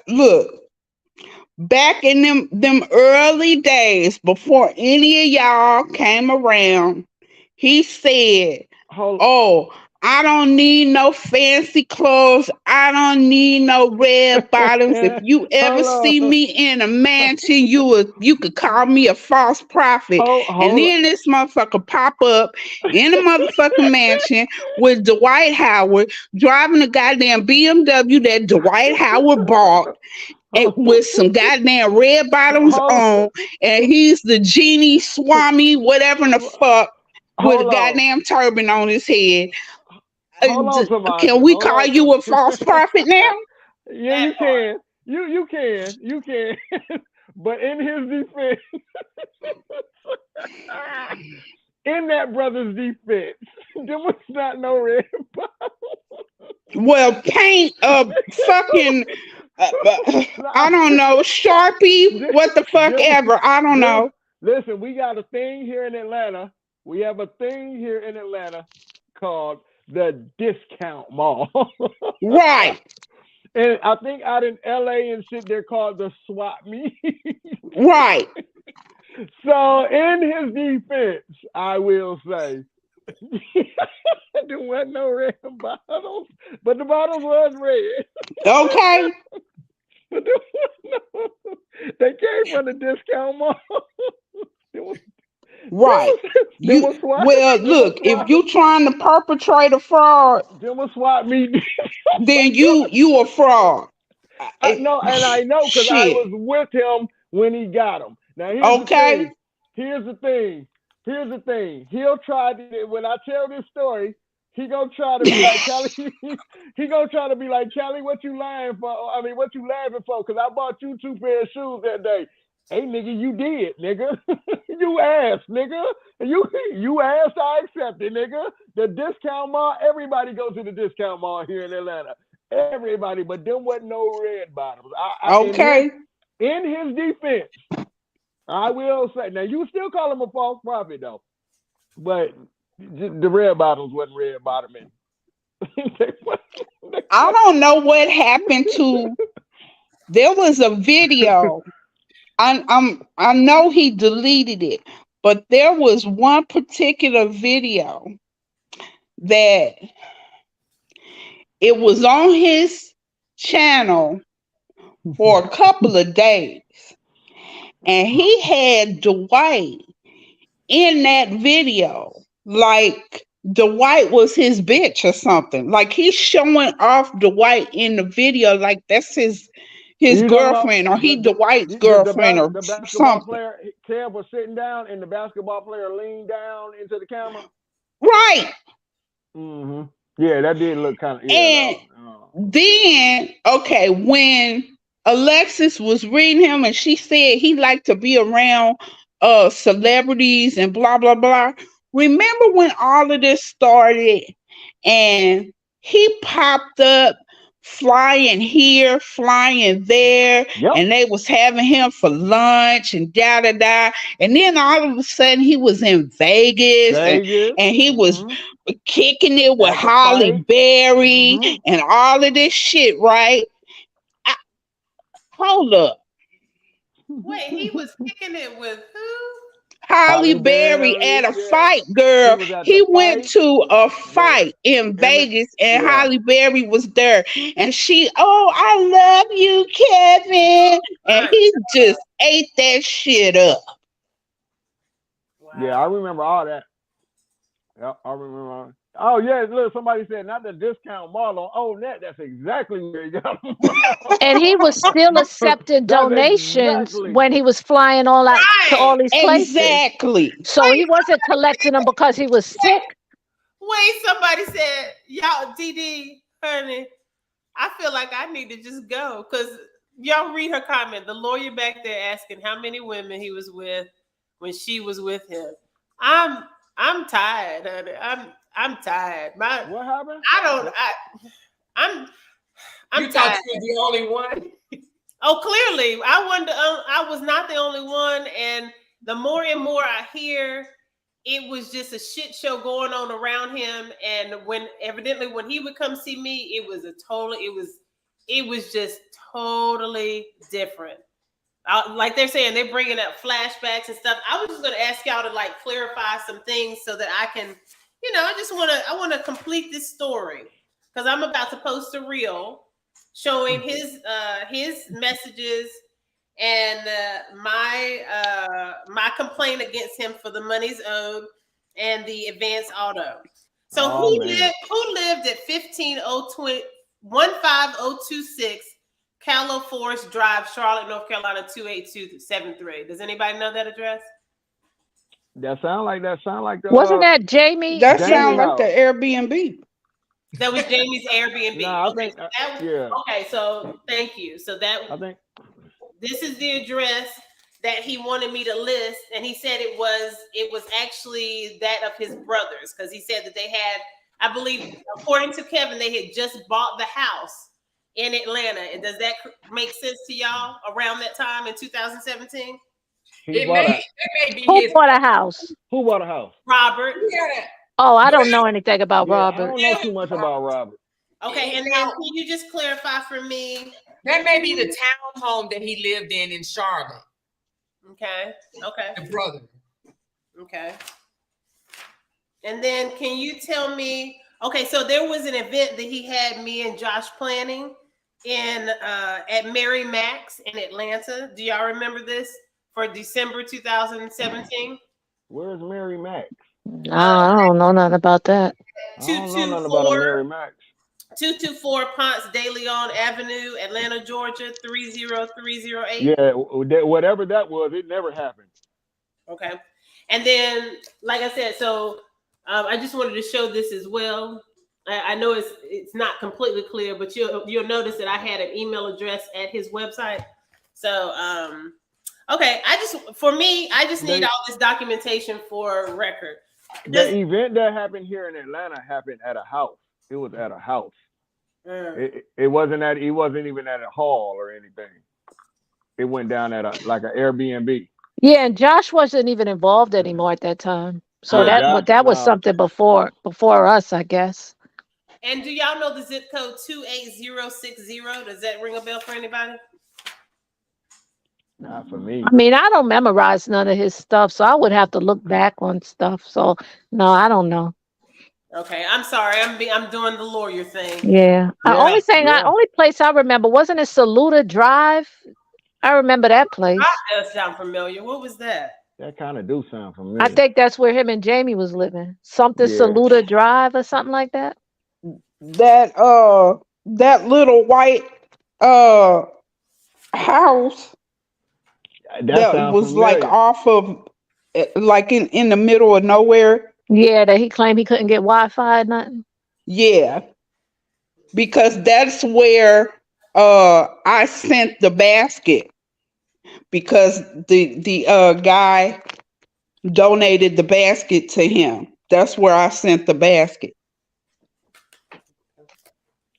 look, back in them early days before any of y'all came around, he said, oh, I don't need no fancy clothes. I don't need no red bottoms. If you ever see me in a mansion, you could call me a false prophet. And then this motherfucker pop up in a motherfucking mansion with Dwight Howard driving a goddamn BMW that Dwight Howard bought. And with some goddamn red bottoms on, and he's the genie Swami, whatever in the fuck, with a goddamn turban on his head. Can we call you a false prophet now? Yeah, you can. You can. But in his defense, in that brother's defense, there was not no red bottom. Well, paint a fucking I don't know, Sharpie, what the fuck ever. I don't know. Listen, we got a thing here in Atlanta. We have a thing here in Atlanta called the Discount Mall. Right. And I think out in LA and shit, they're called the Swap Meet. Right. So in his defense, I will say, there wasn't no red bottles, but the bottles was red. Okay. But they came from the Discount Mall. Right. Them was SWAT. Well, Them was look, if SWAT. you trying to perpetrate a fraud, Them was SWAT meet. then you a fraud. I know, and I know because I Shit. was with him when he got him. Now here's the Okay. thing. Here's the thing. Here's the thing. He'll try to when I tell this story. He gonna try to be like Kelly. He gonna try to be like Kelly. What you lying for? I mean, what you laughing for? Because I bought you 2 pair of shoes that day. Hey, nigga, you did, nigga. You asked, nigga. You asked, I accepted, nigga. The discount mall. Everybody goes to the discount mall here in Atlanta. Everybody, but them wasn't no red bottoms. Okay. In his defense, I will say. Now you still call him a false prophet though, but the red bottoms wasn't red bottoming. I don't know what happened to. There was a video. I know he deleted it, but there was one particular video that it was on his channel for a couple of days, and he had Dwight in that video like Dwight was his bitch or something. Like he's showing off Dwight in the video like that's his girlfriend or he Dwight's girlfriend or the basketball something. player, Kev was sitting down and the basketball player leaned down into the camera. Right. Mm-hmm. Yeah, that did look kind of. And then, okay, when Alexis was reading him and she said he liked to be around celebrities and blah blah blah. Remember when all of this started and he popped up flying here, flying there, and they was having him for lunch and da da da. And then all of a sudden he was in Vegas. And he was kicking it with Holly Berry and all of this shit, right? Hold up. Wait, he was kicking it with who? Holly Berry at a fight, girl. He went to a fight in Vegas and Holly Berry was there. And she, oh, I love you, Kevin. And he just ate that shit up. Wow. Yeah, I remember all that. Yeah, I remember all that. Oh, yeah, look, somebody said not the discount mall on ONET. That's exactly where he got them. And he was still accepting donations when he was flying all out to all these places. Exactly. So he wasn't collecting them because he was sick. Wait, somebody said, y'all, DD, honey, I feel like I need to just go. Because y'all read her comment. The lawyer back there asking how many women he was with when she was with him. I'm tired, honey. I'm tired. What happened? I'm you thought you were the only one? Oh, clearly. I was not the only one. And the more and more I hear, it was just a shit show going on around him. And when he would come see me, it was just totally different. Like they're saying, they're bringing up flashbacks and stuff. I was just going to ask y'all to like clarify some things so that I can, I want to complete this story because I'm about to post a reel showing his messages and my complaint against him for the monies owed and the advance auto. So who lived at 15026 Callow Forest Drive, Charlotte, North Carolina 28273. Does anybody know that address? That sound like the Wasn't that Jamie? That sounds like the Airbnb. That was Jamie's Airbnb. No, I think okay, so thank you. So this is the address that he wanted me to list, and he said it was actually that of his brothers because he said that they had, I believe, according to Kevin, they had just bought the house in Atlanta. And does that make sense to y'all around that time in 2017? It may be Who bought a house? Who bought a house? Robert. Oh, I don't know anything about Robert. I don't know too much about Robert. Okay, and then can you just clarify for me? That may be the townhome that he lived in Charlotte. Okay. The brother. Okay. And then can you tell me, okay, so there was an event that he had me and Josh planning at Mary Mac's in Atlanta. Do y'all remember this for December 2017? Where's Mary Max? I don't know nothing about that. I don't know nothing about a 224 Mary Max. 224 Ponce de Leon Avenue, Atlanta, Georgia 30308. Yeah, whatever that was, it never happened. Okay. And then, like I said, so I just wanted to show this as well. I know it's not completely clear, but you'll notice that I had an email address at his website. So okay, I just need all this documentation for record. The event that happened here in Atlanta happened at a house. It was at a house. It wasn't even at a hall or anything. It went down at an Airbnb. Yeah, and Josh wasn't even involved anymore at that time. So Yeah, that was something before us, I guess. And do y'all know the zip code 28060? Does that ring a bell for anybody? Not for me. I mean, I don't memorize none of his stuff, so I would have to look back on stuff. So no, I don't know. Okay, I'm sorry. I'm doing the lawyer thing. Yeah. Only place I remember, wasn't it Saluda Drive? I remember that place. That does sound familiar. What was that? That kind of do sound familiar. I think that's where him and Jamie was living. Something Saluda Drive or something like that. That little white house that was familiar. like off of like in the middle of nowhere. Yeah, that he claimed he couldn't get Wi-Fi or nothing. Yeah. Because that's where I sent the basket, because the guy donated the basket to him. That's where I sent the basket.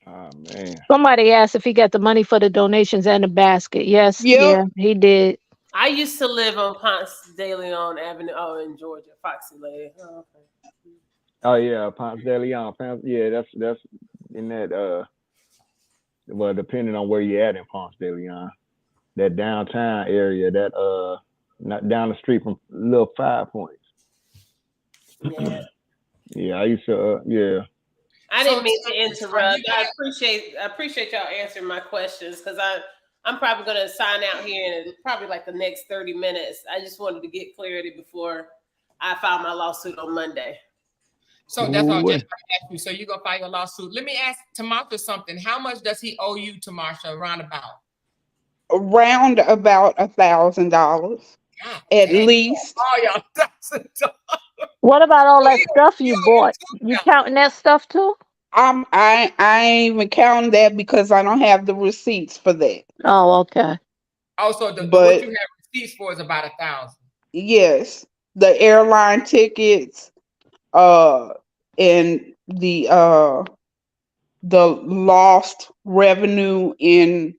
Oh man. Somebody asked if he got the money for the donations and the basket. Yes, yeah, he did. I used to live on Ponce de Leon Avenue, in Georgia, Foxy Lane. Oh, okay. Oh yeah, Ponce de Leon. Yeah, that's in that well, depending on where you're at in Ponce de Leon, that downtown area, that not down the street from Little 5 Points. Yeah. Yeah, I used to. Yeah. I didn't mean to interrupt. I appreciate y'all answering my questions, because I'm probably going to sign out here in probably like the next 30 minutes. I just wanted to get clarity before I file my lawsuit on Monday. So that's all. Just ask you. So you're gonna file your lawsuit. Let me ask Tamasha something. How much does he owe you, Tamasha? Around about $1,000 at least. Oh, y'all. What about all that stuff you bought? You counting that stuff too? I ain't even counting that because I don't have the receipts for that. Oh, okay. Also, what you have receipts for is about 1,000. Yes, the airline tickets, and the lost revenue in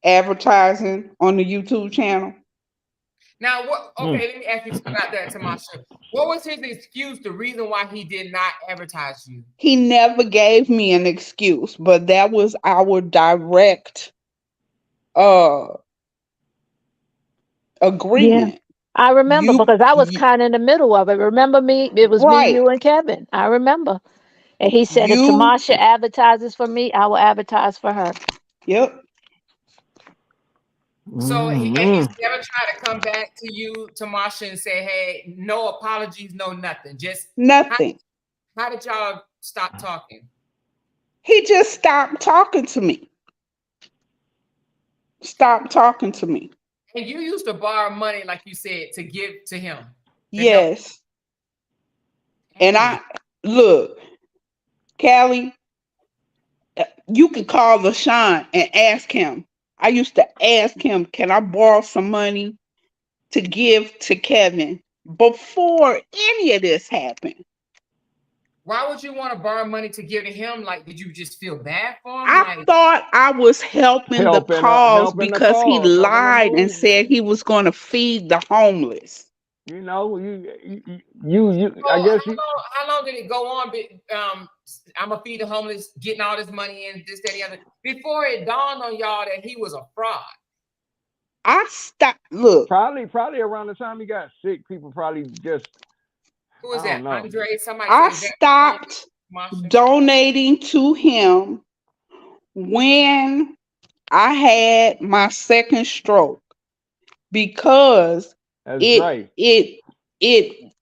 advertising on the YouTube channel. Now, let me ask you about that, Tamasha. What was his excuse, the reason why he did not advertise you? He never gave me an excuse, but that was our direct agreement. Yeah. I remember because I was kind of in the middle of it. Remember me? It was me, you, and Kevin. I remember. And he said, if Tamasha advertises for me, I will advertise for her. Yep. So he's never tried to come back to you, Tamasha, and say, hey, no apologies, no nothing. Just nothing. How did y'all stop talking? He just stopped talking to me. Stop talking to me. And you used to borrow money, like you said, to give to him. Yes. And I look, Callie, you can call LaShawn and ask him. I used to ask him, can I borrow some money to give to Kevin before any of this happened? Why would you want to borrow money to give to him? Like, did you just feel bad for him? I thought I was helping the cause because he lied and said he was going to feed the homeless. You know, I guess how long did it go on? I'm gonna feed the homeless, getting all this money in, this, that, the other, before it dawned on y'all that he was a fraud. I stopped. Look, probably around the time he got sick, people probably just. Who was that? Andre? Somebody. I stopped donating to him when I had my second stroke because it it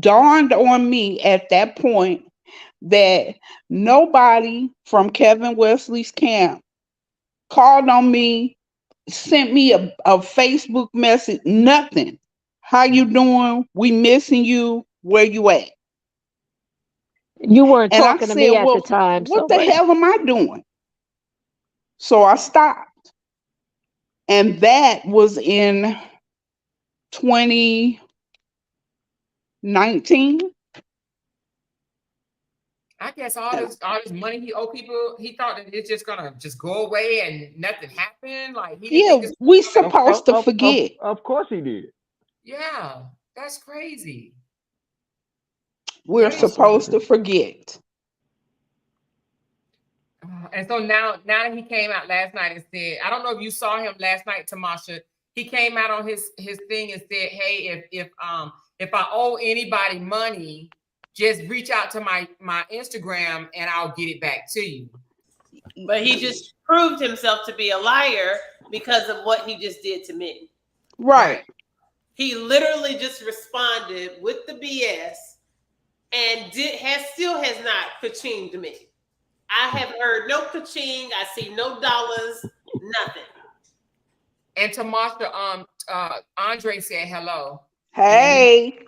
dawned on me at that point that nobody from Kevin Wesley's camp called on me, sent me a Facebook message, nothing. How you doing? We missing you. Where you at? You weren't And I talking to said, me at the well, time, what so the but hell am I doing? So I stopped. And that was in 2019. I guess all this money he owed people, he thought that it's just gonna just go away and nothing happened. Like he didn't think Yeah, it's we gonna. supposed to forget. Of course he did. Yeah, that's crazy. We're That is supposed to forget. And so now that he came out last night and said, I don't know if you saw him last night, Tamasha. He came out on his thing and said, hey, if I owe anybody money, just reach out to my Instagram and I'll get it back to you. But he just proved himself to be a liar because of what he just did to me. Right. He literally just responded with the BS and still has not ka-chinged me. I have heard no ka-ching. I see no dollars, nothing. And Tamasha, Andre said hello. Hey.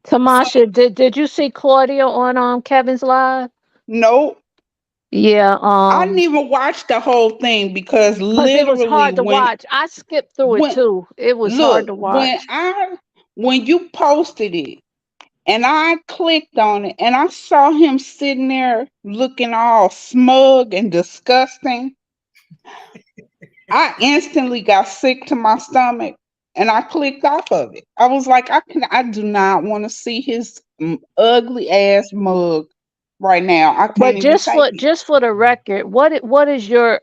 Tamasha, did you see Claudia on Kevin's live? Nope. Yeah, I didn't even watch the whole thing because because it was literally hard to watch. I skipped through it when too. It was hard look to watch. when you posted it and I clicked on it and I saw him sitting there looking all smug and disgusting, I instantly got sick to my stomach and I clicked off of it. I was like, I do not want to see his ugly ass mug right now. I But can't even take it. just for the record, what is your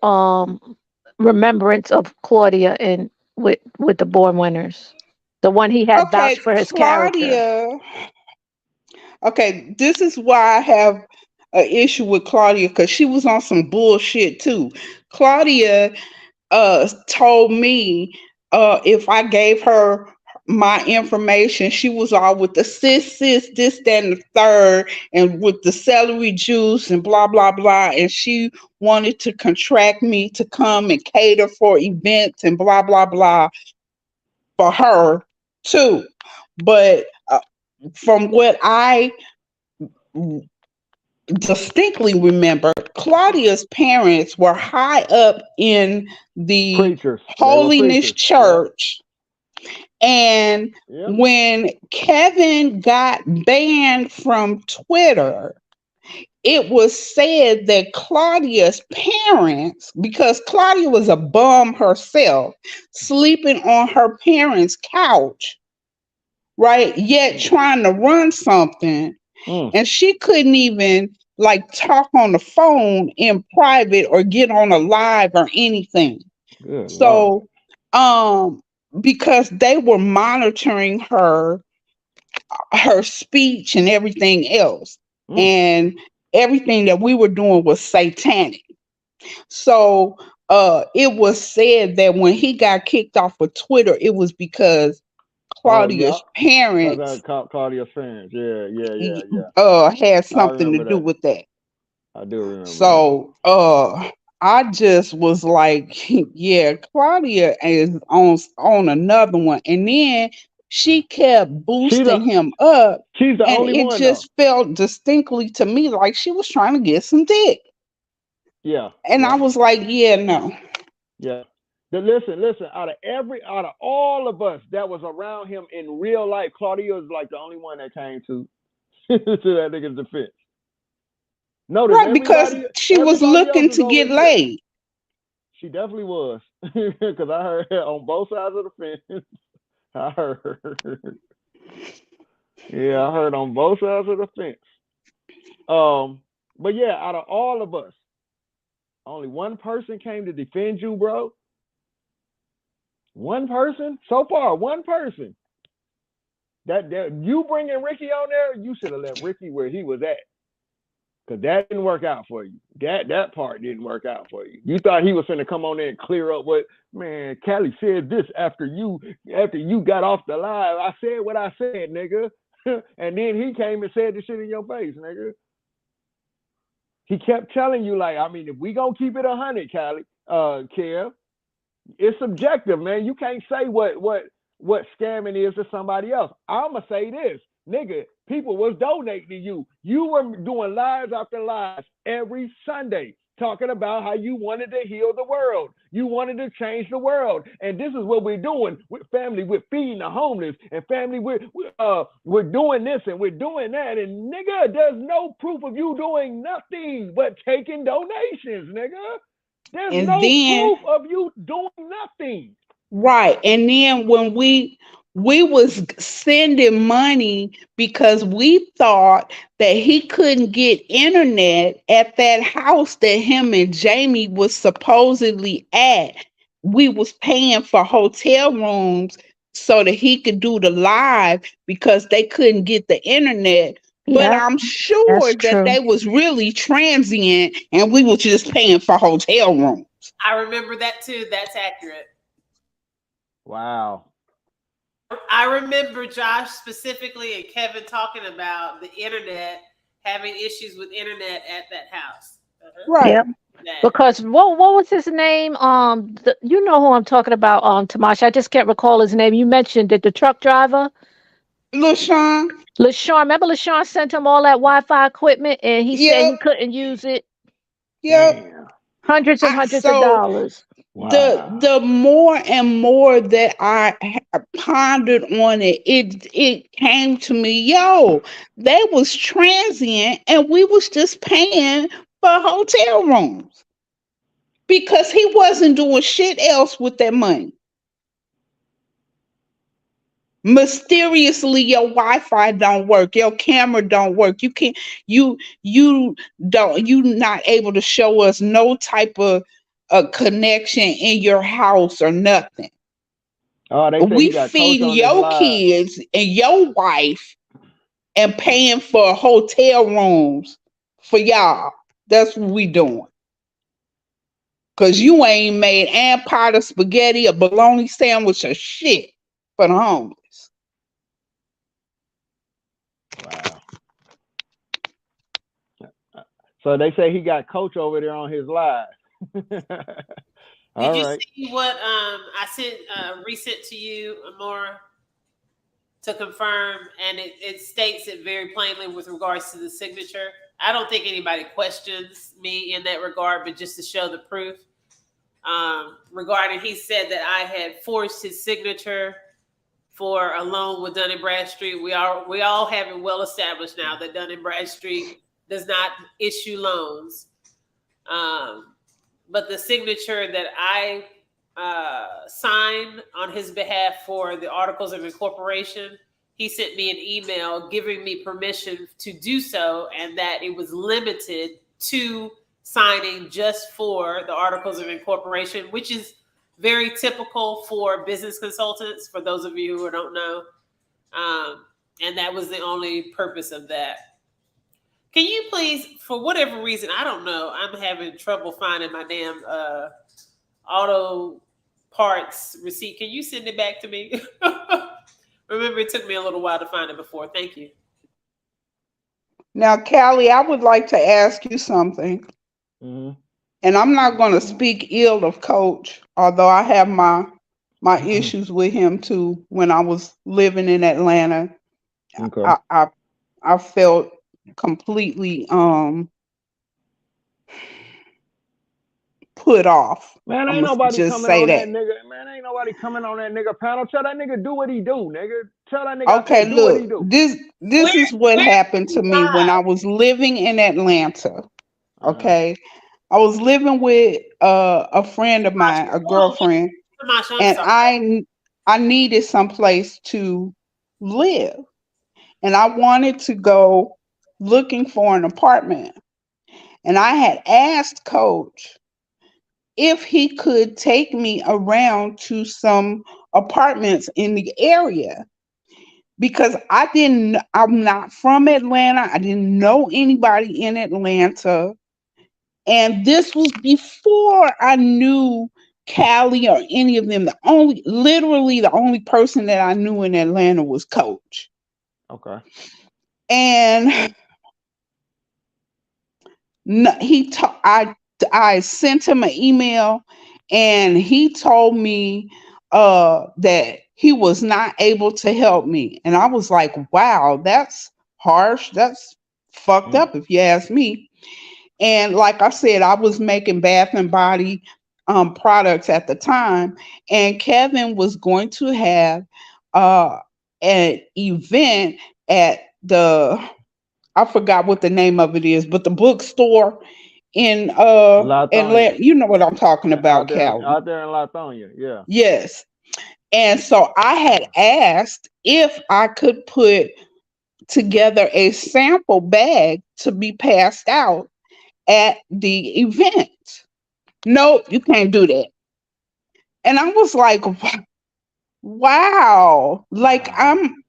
remembrance of Claudia and with the Born Winners? The one he had Okay, vouched for his character. Claudia. Okay, this is why I have an issue with Claudia because she was on some bullshit too. Claudia told me if I gave her my information, she was all with the sis, this, that, and the third, and with the celery juice and blah, blah, blah. And she wanted to contract me to come and cater for events and blah, blah, blah for her too. But from what I distinctly remember, Claudia's parents were high up in the Preachers. Holiness Yep. Church. And Yep. when Kevin got banned from Twitter, it was said that Claudia's parents, because Claudia was a bum herself, sleeping on her parents' couch, right? Yet trying to run something. And she couldn't even like talk on the phone in private or get on a live or anything. Good So, because they were monitoring her speech and everything else, and everything that we were doing was satanic. So, it was said that when he got kicked off of Twitter, it was because Claudia's parents Claudia's parents. Yeah. had something to do with that. I do remember. So I just was like, yeah, Claudia is on another one. And then she kept boosting him up. She's the only one. And it just felt distinctly to me like she was trying to get some dick. Yeah. And I was like, yeah, no. Yeah. Listen, out of all of us that was around him in real life, Claudia was like the only one that came to that nigga's defense. Notice right, because she was looking to get laid. She definitely was. Because I heard on both sides of the fence. I heard. Yeah, I heard on both sides of the fence. But yeah, out of all of us, only one person came to defend you, bro. One person so far, one person. That you bringing Ricky on there, you should have left Ricky where he was at. Cause that didn't work out for you. That part didn't work out for you. You thought he was gonna come on there and clear up what, man, Callie said this after you got off the live. I said what I said, nigga. And then he came and said the shit in your face, nigga. He kept telling you, like, I mean, if we gonna keep it 100, Callie, Kev, it's subjective, man. You can't say what scamming is to somebody else. I'ma say this, nigga, people was donating to you. You were doing lives after lives every Sunday, talking about how you wanted to heal the world. You wanted to change the world. And this is what we're doing with family. We're feeding the homeless. And family, we're doing this and we're doing that. And nigga, there's no proof of you doing nothing but taking donations, nigga. There's no proof of you doing nothing. Right. And then when we was sending money because we thought that he couldn't get internet at that house that him and Jamie was supposedly at. We was paying for hotel rooms so that he could do the live because they couldn't get the internet. But Yeah, I'm sure that's that true. they was really transient and we was just paying for hotel rooms. I remember that too. That's accurate. Wow. I remember Josh specifically and Kevin talking about the internet, having issues with internet at that house. Right. Yep. Because what was his name? You know who I'm talking about, Tamash. I just can't recall his name. You mentioned it, the truck driver. LaShawn. Remember LaShawn sent him all that Wi-Fi equipment and he said he couldn't use it. Yep. Hundreds and hundreds of dollars. Wow. The more and more that I pondered on it, it came to me, yo, they was transient and we was just paying for hotel rooms because he wasn't doing shit else with that money. Mysteriously, your Wi-Fi don't work, your camera don't work. You can't, you not able to show us no type of a connection in your house or nothing. Oh, they we feeding your kids and your wife and paying for hotel rooms for y'all. That's what we doing. Cause you ain't made and pot of spaghetti, a bologna sandwich, or shit for the homeless. Wow. So they say he got Coach over there on his live. Did you see what I sent resent to you, Amora, to confirm? And it states it very plainly with regards to the signature. I don't think anybody questions me in that regard, but just to show the proof. Regarding, he said that I had forced his signature for a loan with Dun & Bradstreet. We all have it well established now that Dun & Bradstreet does not issue loans. But the signature that I signed on his behalf for the Articles of Incorporation, he sent me an email giving me permission to do so, and that it was limited to signing just for the Articles of Incorporation, which is very typical for business consultants, for those of you who don't know. And that was the only purpose of that. Can you please, for whatever reason, I don't know, I'm having trouble finding my damn auto parts receipt. Can you send it back to me? Remember, it took me a little while to find it before. Thank you. Now, Callie, I would like to ask you something. Mm-hmm. And I'm not going to speak ill of Coach, although I have my issues with him too. When I was living in Atlanta, okay. I felt completely put off. Man, ain't nobody coming on that nigga. Man, ain't nobody coming on that nigga panel. Tell that nigga do what he do, nigga. Tell that nigga okay, do look, what he do. This is what happened to me when I was living in Atlanta. Okay. I was living with a friend of mine, a girlfriend, and I needed someplace to live. And I wanted to go looking for an apartment. And I had asked Coach if he could take me around to some apartments in the area. because I'm not from Atlanta. I didn't know anybody in Atlanta. And this was before I knew Callie or any of them. Literally the only person that I knew in Atlanta was Coach. Okay. And I sent him an email, and he told me that he was not able to help me. And I was like, wow, that's harsh. That's fucked up if you ask me. And like I said, I was making Bath and Body products at the time, and Kevin was going to have an event at I forgot what the name of it is, but the bookstore in Lithonia. you know what I'm talking about, Callie. Out there in Lithonia, yeah. Yes. And so I had asked if I could put together a sample bag to be passed out at the event. No, you can't do that. And I was like, wow. Like I'm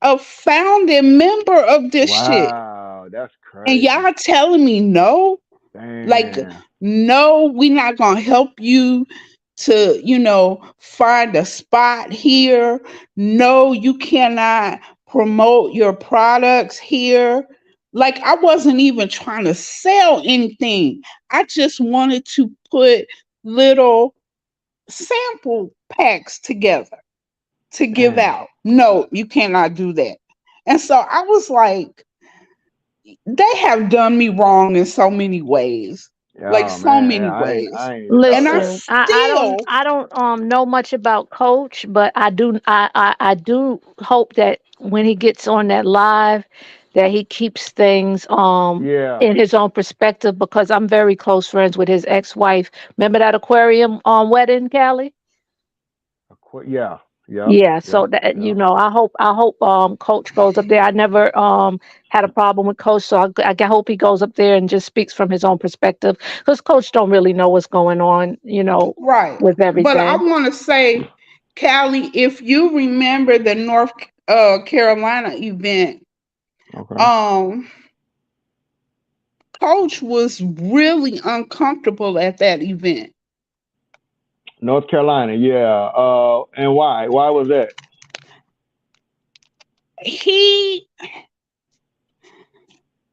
a founding member of this shit. Wow, that's And crazy. y'all telling me no? Damn. Like, no, we're not gonna help you to, find a spot here. No, you cannot promote your products here. Like, I wasn't even trying to sell anything. I just wanted to put little sample packs together to give out. No, you cannot do that. And so I was like, they have done me wrong in so many ways. Like, so many ways. I ain't And Listen, I don't know much about Coach, but I do hope that when he gets on that live, that he keeps things in his own perspective, because I'm very close friends with his ex-wife. Remember that aquarium wedding, Callie? Yeah. Yeah, so that I hope Coach goes up there. I never had a problem with Coach, so I hope he goes up there and just speaks from his own perspective, because Coach don't really know what's going on, right, with everything. But I want to say, Callie, if you remember the North Carolina event, Coach was really uncomfortable at that event. North Carolina, yeah. And why? Why was that?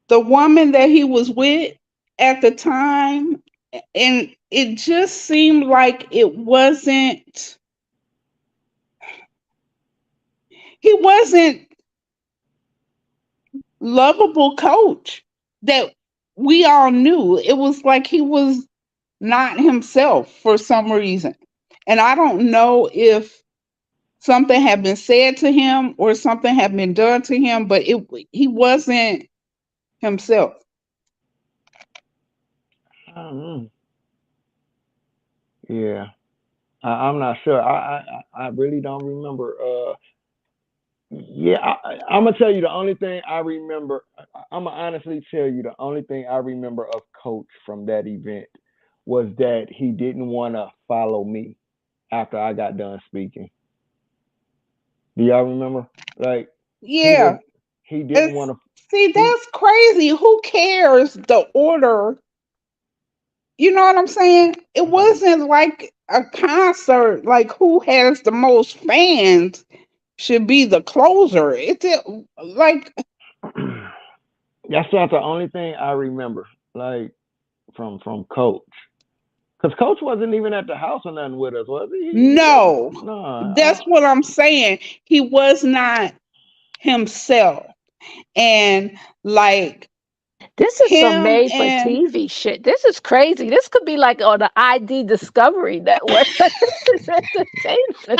The woman that he was with at the time, and it just seemed like he wasn't lovable Coach that we all knew. It was like he was not himself for some reason. And I don't know if something had been said to him or something had been done to him, but he wasn't himself. I don't know. Yeah, I'm not sure. I really don't remember. Yeah, I'm gonna tell you the only thing I remember. I'm gonna honestly tell you the only thing I remember of Coach from that event was that he didn't want to follow me after I got done speaking. Do y'all remember? Like, yeah, he didn't want to. See, that's crazy. Who cares the order? You know what I'm saying? It wasn't like a concert. Like, who has the most fans should be the closer. It's like that's not the only thing I remember, like from Coach. Because Coach wasn't even at the house or nothing with us, was he? No. That's what I'm saying. He was not himself. And like, this is some made for TV shit. This is crazy. This could be like on the ID Discovery Network. This is entertainment.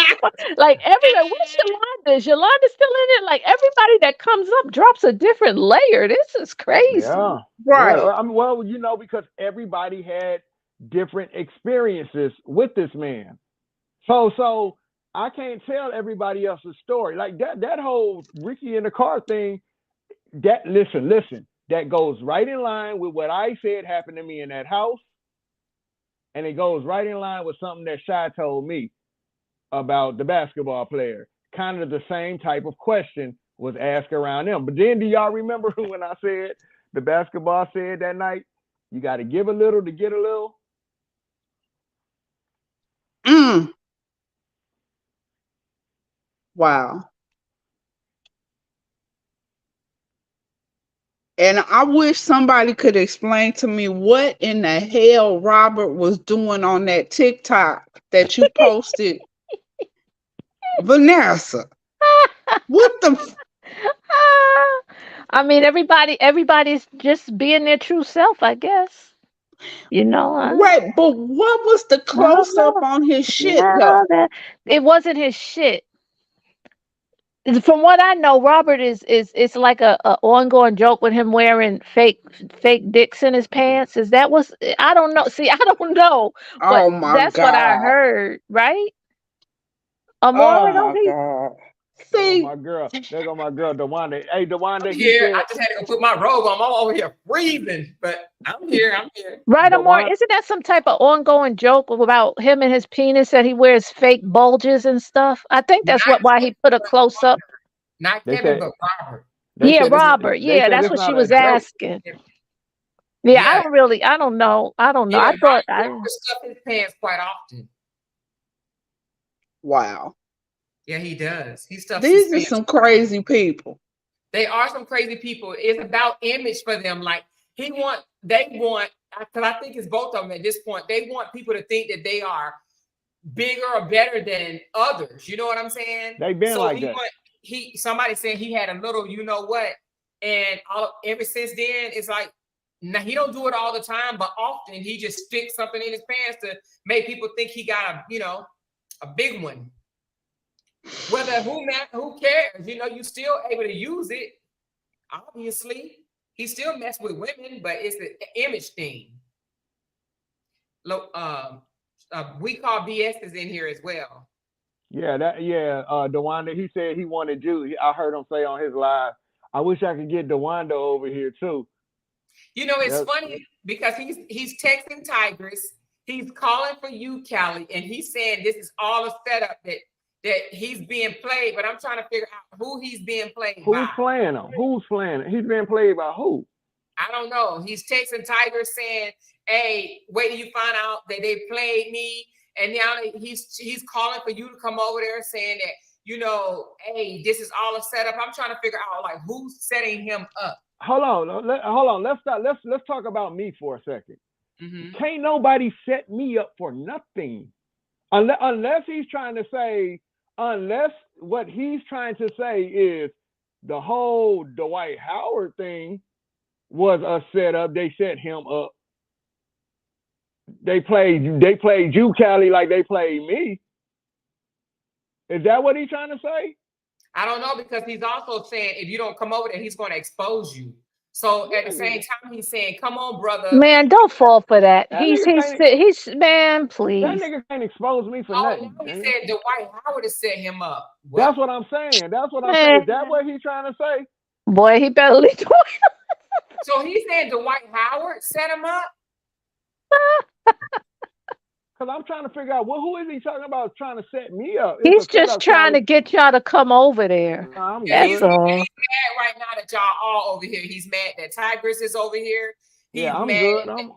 Like, everybody, where's Yolanda? Is Yolanda still in it? Like, everybody that comes up drops a different layer. This is crazy. Yeah. Right. Yeah. I mean, well, because everybody had different experiences with this man. So I can't tell everybody else's story. Like that whole Ricky in the car thing, listen, that goes right in line with what I said happened to me in that house. And it goes right in line with something that Shai told me. about the basketball player. Kind of the same type of question was asked around them. But then do y'all remember when I said the basketball said that night, you got to give a little to get a little? Wow. And I wish somebody could explain to me what in the hell Robert was doing on that TikTok that you posted. Vanessa, what the? I mean, everybody's just being their true self, I guess. You know, Wait, but what was the close up on his shit though? It wasn't his shit. From what I know, Robert is it's like a ongoing joke with him wearing fake dicks in his pants. Is that what's? I don't know. See, I don't know, but Oh my that's what I God. heard, right? Oh Amore, my God. There See, go my girl. There go my girl, DeWanda. Hey, DeWanda, he Here, said, I just had to go put my robe on. I'm over here freezing, but I'm here. I'm here. right, Amore? DeWanda, Isn't that some type of ongoing joke about him and his penis that he wears fake bulges and stuff? I think that's Not why he put a close up. Not they Kevin, said, but Robert. they Yeah, said it's, Robert. they Yeah, said that's it's what she not a was joke. asking. Yeah, Yeah, I don't know. yeah. I thought Robert stuff his pants quite often. wow. Yeah, he does. He stuffs his These are pants. some crazy people. They are some crazy people. It's about image for them. Like they want, because I think it's both of them at this point. They want people to think that they are bigger or better than others. You know what I'm saying? They been So like that. Somebody said he had a little, you know what, and ever since then it's like, now he don't do it all the time, but often he just sticks something in his pants to make people think he got a big one. Whether who cares? You still able to use it. Obviously, he still mess with women, but it's an image thing. Look, we call BS is in here as well. Yeah, DeWanda, he said he wanted you. I heard him say on his live, I wish I could get DeWanda over here too. It's funny because he's texting Tigress. He's calling for you, Callie, and he's saying this is all a setup that he's being played, but I'm trying to figure out who he's being played by. Who's playing him? Who's playing him? He's being played by who? I don't know. He's texting Tigress saying, hey, wait till you find out that they played me. And now he's calling for you to come over there saying that, hey, this is all a setup. I'm trying to figure out like who's setting him up. Hold on. Let's stop. Let's talk about me for a second. Mm-hmm. Can't nobody set me up for nothing. Unless he's trying to say, unless what he's trying to say is the whole Dwight Howard thing was a setup. They set him up. They played you, Callie, like they played me. Is that what he's trying to say? I don't know, because he's also saying if you don't come over there, he's going to expose you. So at the same time, he's saying, "Come on, brother." Man, don't fall for that. He's man, please. That nigga can't expose me for nothing. No, he said Dwight Howard has set him up. What? That's what I'm saying. Is that what he's trying to say? Boy, he better leave. So he's saying Dwight Howard set him up? Because I'm trying to figure out who is he talking about trying to set me up? He's just trying to get y'all to come over there. He's mad right now that y'all all over here. He's mad that Tigress is over here. He's I'm mad good.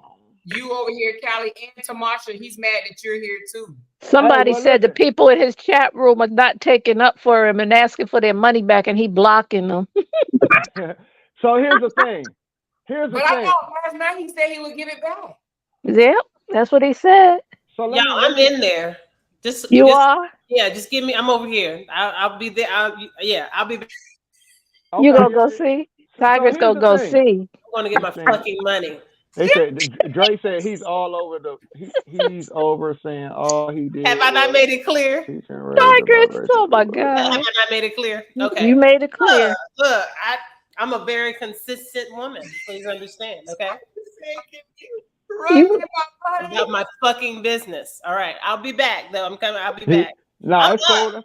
You over here, Callie, and Tamasha. He's mad that you're here too. Somebody said the people in his chat room are not taking up for him and asking for their money back, and he blocking them. So here's the thing. I thought last night he said he would give it back. Yep, that's what he said. So I'm in there. You are? Yeah, just give me. I'm over here. I'll be there. I'll be there. Okay. You gonna go see? Tiger's gonna go see. I'm gonna get my fucking money. They said Dre said he's all over he's over saying all he did. Have I not made it clear? Tigress, oh my God. Have I not made it clear? Okay. You made it clear. Look, I'm a very consistent woman. Please understand, okay? About my fucking business. All right, I'll be back though. I'm coming. I'll be back. No, I'm up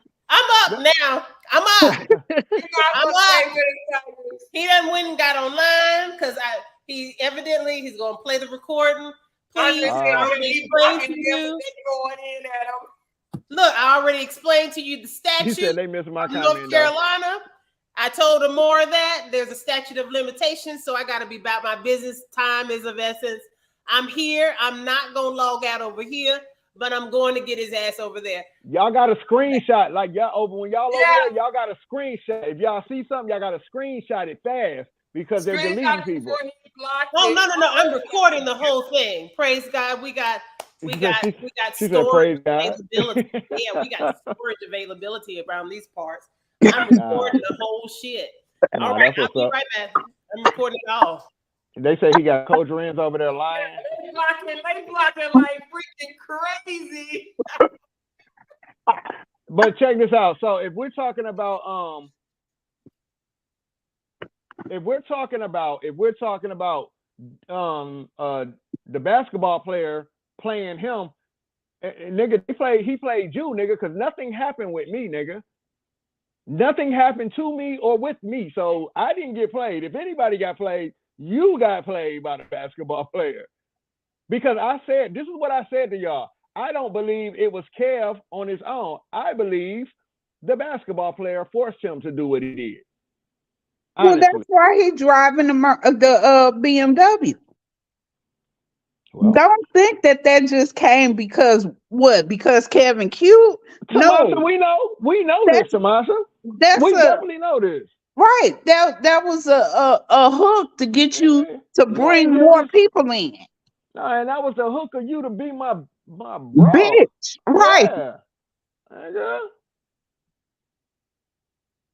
now. I'm up. I'm up. He done went and got online because he's gonna play the recording. Please, I'm gonna explain to you. Look, I already explained to you the He statute. said they missed my of comment. North Carolina. I told them more of that. There's a statute of limitations, so I got to be about my business. Time is of essence. I'm here. I'm not going to log out over here, but I'm going to get his ass over there. Y'all got a screenshot. Like y'all over when y'all over there, y'all got a screenshot. If y'all see something, y'all got to screenshot it fast because they're deleting people. Oh, no. I'm recording the whole thing. Praise God. We got storage availability. Yeah, we got storage availability around these parts. I'm recording the whole shit. All right, I'll be right back. I'm recording it all. They say he got Codrins over there lying. They blocking like freaking crazy. But check this out. So if we're talking about the basketball player playing him, nigga, he played you, nigga, because nothing happened with me, nigga. Nothing happened to me or with me. So I didn't get played. If anybody got played, you got played by the basketball player. Because this is what I said to y'all. I don't believe it was Kev on his own. I believe the basketball player forced him to do what he did. Honestly. Well, that's why he driving the BMW. Well, don't think that just came because what? Because Kevin cute? Tamasa, No, we know this, Tamasa. We definitely know this. Right. That was a hook to get you to bring more people in. No, and that was the hook of you to be my bro. Bitch. Right. Yeah. Nigga.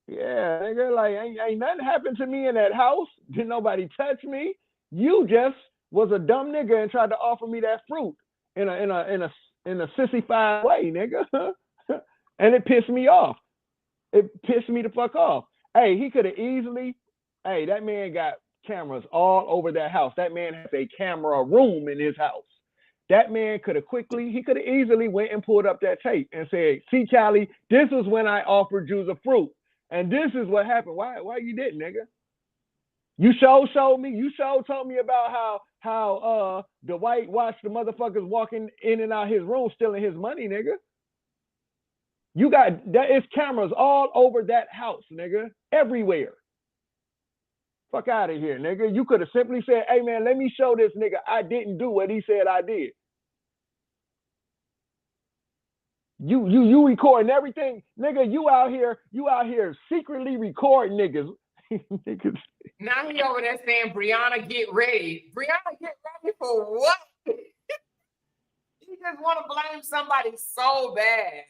Yeah, nigga, like ain't nothing happened to me in that house. Didn't nobody touch me. You just was a dumb nigga and tried to offer me that fruit in a sissified way, nigga. And it pissed me off. It pissed me the fuck off. Hey, he could have easily. Hey, that man got cameras all over that house. That man has a camera room in his house. That man could have easily went and pulled up that tape and said, "See, Callie, this is when I offered you the fruit. And this is what happened. Why you didn't, nigga? You showed me. You told me about how Dwight watched the motherfuckers walking in and out his room stealing his money, nigga. You got that is cameras all over that house, nigga. Everywhere. Fuck out of here, nigga. You could have simply said, "Hey man, let me show this nigga I didn't do what he said I did." You recording everything, nigga. You out here secretly recording niggas. Niggas. Now he over there saying, "Brianna, get ready." Brianna, get ready for what? He just want to blame somebody so bad.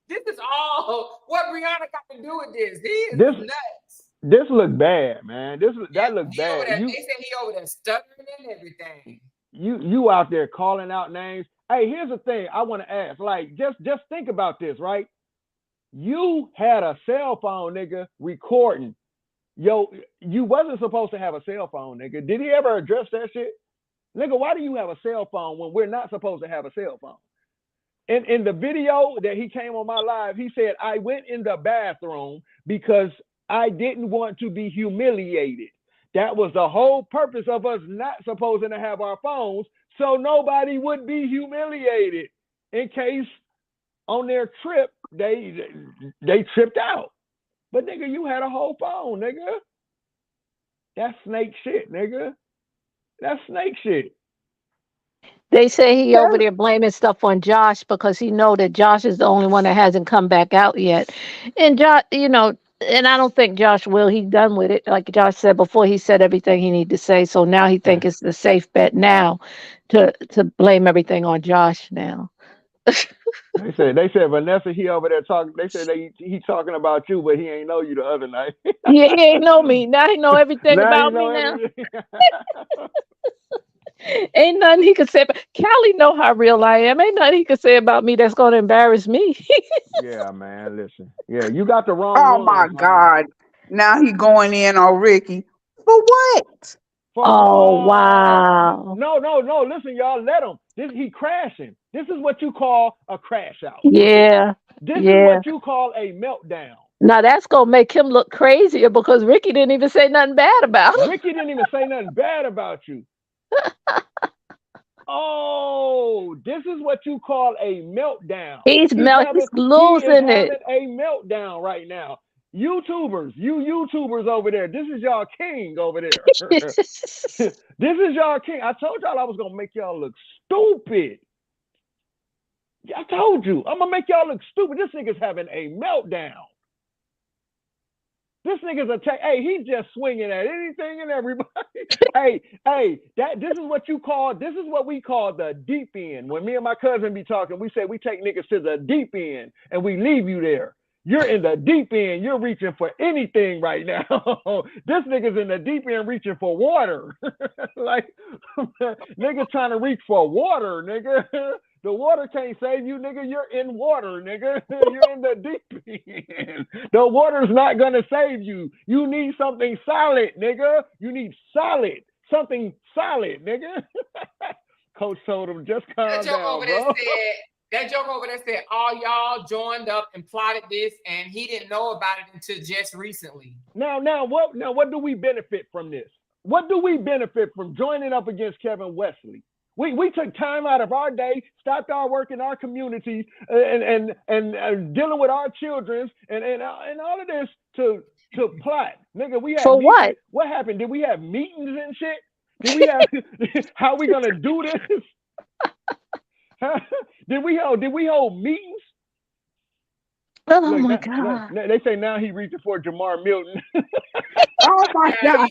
This is all what Brianna got to do with this. He is nuts. This look bad, man. That look bad. They said he over there stuttering and everything. You out there calling out names. Hey, here's the thing I want to ask. Like, just think about this, right? You had a cell phone, nigga, recording. Yo, you wasn't supposed to have a cell phone, nigga. Did he ever address that shit? Nigga, why do you have a cell phone when we're not supposed to have a cell phone? In the video that he came on my live, he said, "I went in the bathroom because I didn't want to be humiliated. That was the whole purpose of us not supposing to have our phones, so nobody would be humiliated in case on their trip they tripped out." But nigga, you had a whole phone, nigga. That's snake shit, nigga. That's snake shit. They say he over there blaming stuff on Josh because he know that Josh is the only one that hasn't come back out yet. And Josh, and I don't think Josh will. He's done with it. Like Josh said before, he said everything he needed to say. So now he think it's the safe bet now to blame everything on Josh now. They said Vanessa, he over there talking. They said he talking about you, but he ain't know you the other night. Yeah, he ain't know me. Now he know everything about me now. Ain't nothing he could say. Callie know how real I am. Ain't nothing he could say about me that's going to embarrass me. Yeah, man. Listen. Yeah, you got the wrong. Oh my God! Now he going in on Ricky for what? Oh wow! No. Listen, y'all. Let him. He crashing. This is what you call a crash out. Yeah. This is what you call a meltdown. Now that's gonna make him look crazier because Ricky didn't even say nothing bad about him. Ricky didn't even say nothing bad about you. Oh, this is what you call a meltdown. He's losing it. A meltdown right now. YouTubers, you YouTubers over there, this is y'all king over there. This is y'all king. I told y'all I was gonna make y'all look stupid. I told you, I'm gonna make y'all look stupid. This nigga's having a meltdown. This nigga's hey, he's just swinging at anything and everybody. hey, this is what we call the deep end. When me and my cousin be talking, we say we take niggas to the deep end and we leave you there. You're in the deep end. You're reaching for anything right now. This nigga's in the deep end reaching for water. Like, nigga trying to reach for water, nigga. The water can't save you, nigga. You're in water, nigga. You're in the deep end. The water's not gonna save you. You need something solid, nigga. You need something solid, nigga. Coach told him, just calm down, bro. That joke over there said all y'all joined up and plotted this, and he didn't know about it until just recently. Now what do we benefit from this? What do we benefit from joining up against Kevin Wesley? We took time out of our day, stopped our work in our community, and dealing with our children and all of this to plot. Nigga, we had for what? What happened? Did we have meetings and shit? Did we have how we gonna do this? Did we hold meetings? Oh my God. They say now he reaching for Jamar Milton. Oh my God.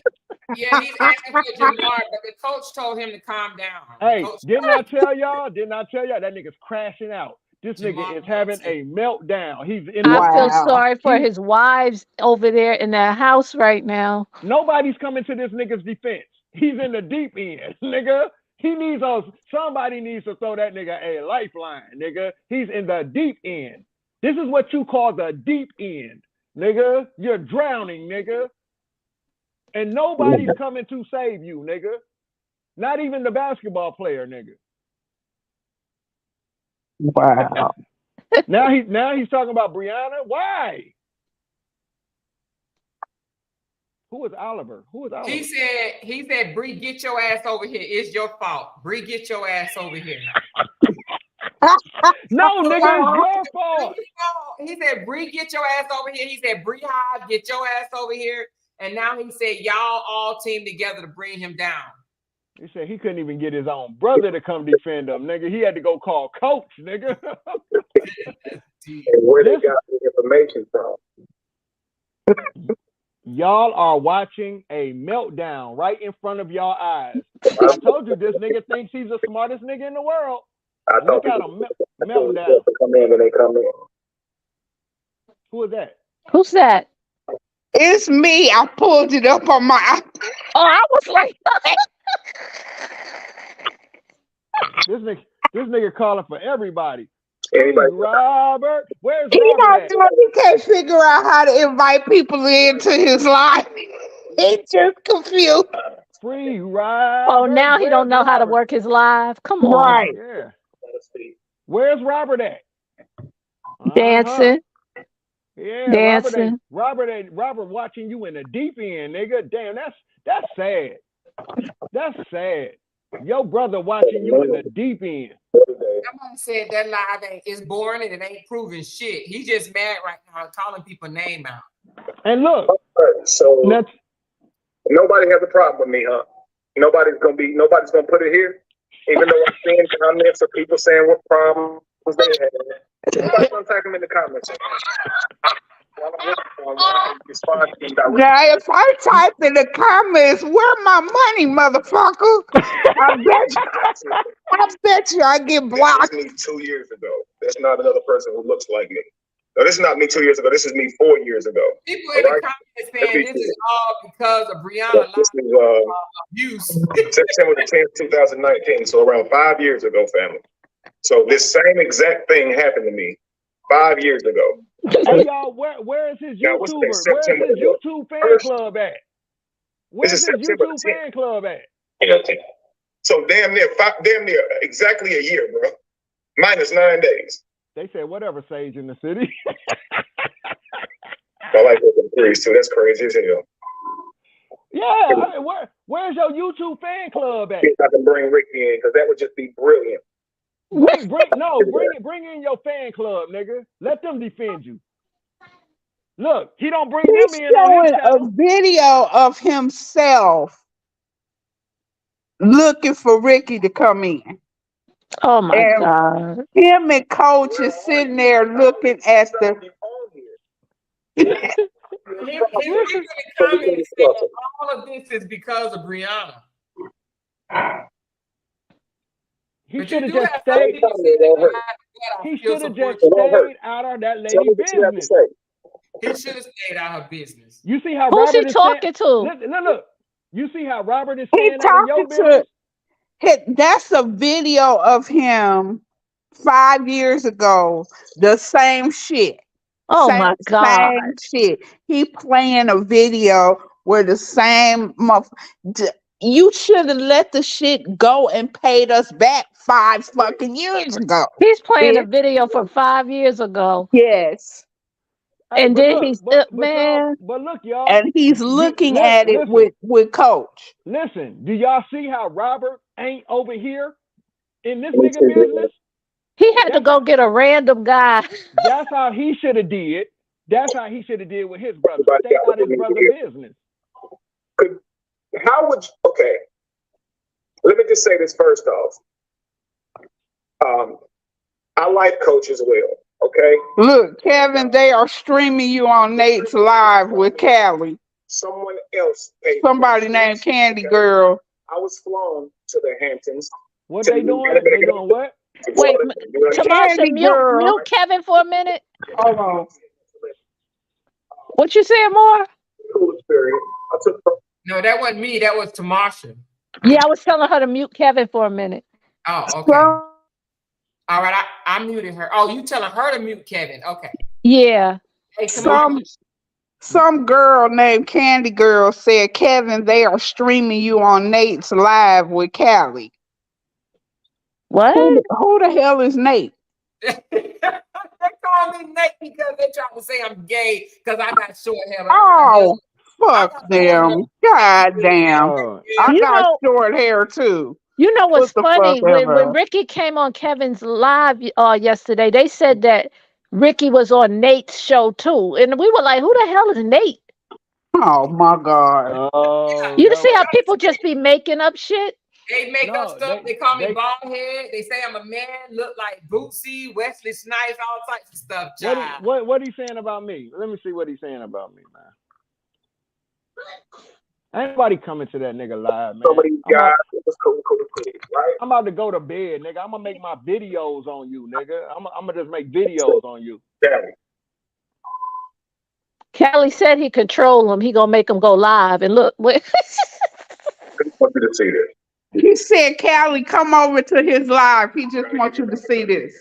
Yeah, he's asking for Jamar, but the coach told him to calm down. Hey, didn't I tell y'all? That nigga's crashing out. This nigga is having a meltdown. He's in. I feel sorry for his wives over there in that house right now. Nobody's coming to this nigga's defense. He's in the deep end, nigga. Somebody needs to throw that nigga a lifeline, nigga. He's in the deep end. This is what you call the deep end, nigga. You're drowning, nigga. And nobody's coming to save you, nigga. Not even the basketball player, nigga. Wow. Now he's talking about Brianna. Why? Who is Oliver? He said, Bree, get your ass over here. It's your fault. Bree, get your ass over here. No, nigga, it's your fault. He said, Bree, get your ass over here. He said, Bree Hive, get your ass over here. And now he said, y'all all team together to bring him down. He said he couldn't even get his own brother to come defend him, nigga. He had to go call coach, nigga. And where they got the information from? Y'all are watching a meltdown right in front of y'all eyes. I told you this nigga thinks he's the smartest nigga in the world. Look at him meltdown. Come in when they come in. Who is that? Who's that? It's me. I pulled it up on my. Oh, I was like, this nigga calling for everybody. Anybody? Robert, where's He Robert at? he can't figure out how to invite people into his life. He's just confused. Free Robert. oh, now he don't know how to work his live. Come on. Right. Yeah. Where's Robert at? Dancing. Yeah, Dancing. Robert watching you in the deep end, nigga. Damn, that's sad. That's sad. Your brother watching you in the deep end. Someone said that live is boring and it ain't proving shit. He just mad right now, calling people name out. And look, so nobody has a problem with me, huh? Nobody's gonna put it here, even though I'm seeing comments of people saying what problems they have. Nobody's gonna type them in the comments. Now, if I type in the comments, where my money, motherfucker? I bet you I get blocked. This is me 2 years ago. That's not another person who looks like me. No, this is not me 2 years ago. This is me 4 years ago. People in the comments saying this is all because of Brianna. This is abuse. September the 10th, 2019. So around 5 years ago, family. So this same exact thing happened to me 5 years ago. Hey y'all, where is his YouTuber? Where's his YouTube fan club at? Where's his YouTube fan club at? So damn near exactly a year, bro. Minus 9 days. They said whatever, Sage in the city. I like those theories too. That's crazy as hell. Yeah, I mean, where's your YouTube fan club at? See if I can bring Ricky in because that would just be brilliant. Bring in your fan club, nigga. Let them defend you. Look, he don't bring He's them in on his showing a channel. video of himself looking for Ricky to come in. Oh my And God. him and Coach is sitting there looking at the. He in the comments saying all of this is because of Brianna. He But should you have do just have stayed. something you said that I He still should have support just you. stayed out of that Tell me lady what you have to business. say. He should have stayed out of business. You see how Who's Robert he is talking to? Look. You see how Robert is He staying out of your talking business? to. That's a video of him 5 years ago. The same shit. Oh my God. Same shit. He playing a video where the same. You should have let the shit go and paid us back 5 fucking years ago. He's playing a bitch. video from 5 years ago. Yes. Hey, And but then look, he's man. But look, y'all. And he's looking at it with Coach. Listen, do y'all see how Robert ain't over here in this nigga business? he had to go get a random guy. That's how he should have did. That's how he should have did with his brother. Stay out of his brother's business. How would you, okay? Let me just say this first off. I like Coach as well. Okay. Look, Kevin, they are streaming you on Nate's Live with Callie. Someone else paid. Somebody named Candy Girl. I was flown to the Hamptons. What they doing? They doing what? Wait, Tamasha, Candy Girl. mute Kevin for a minute. Hold on. What you saying, more? Cool experience. I took. No, that wasn't me. That was Tamasha. Yeah, I was telling her to mute Kevin for a minute. Oh, okay. All right, I muted her. Oh, you telling her to mute Kevin? Okay. Yeah. Hey, Tamasha. Some girl named Candy Girl said, Kevin, they are streaming you on Nate's Live with Callie. What? Who the hell is Nate? They call me Nate because they trying to say I'm gay because I got short hair. Oh, fuck them. God damn. I got short hair too. You know what's funny? When ever. Ricky came on Kevin's live yesterday, they said that Ricky was on Nate's show too. And we were like, who the hell is Nate? Oh my God. You see how people just be making up shit? They make up stuff. They call me bald head. They say I'm a man, look like Bootsy, Wesley Snipes, all types of stuff. Child. What he saying about me? Let me see what he's saying about me, man. Ain't nobody coming to that nigga live, man. Somebody guys, it was cool, right? I'm about to go to bed, nigga. I'm gonna make my videos on you, nigga. I'm gonna just make videos on you. Callie said he control him. He gonna make him go live. And look, I want you to see this. He said, Callie, come over to his live. He just wants you to see this.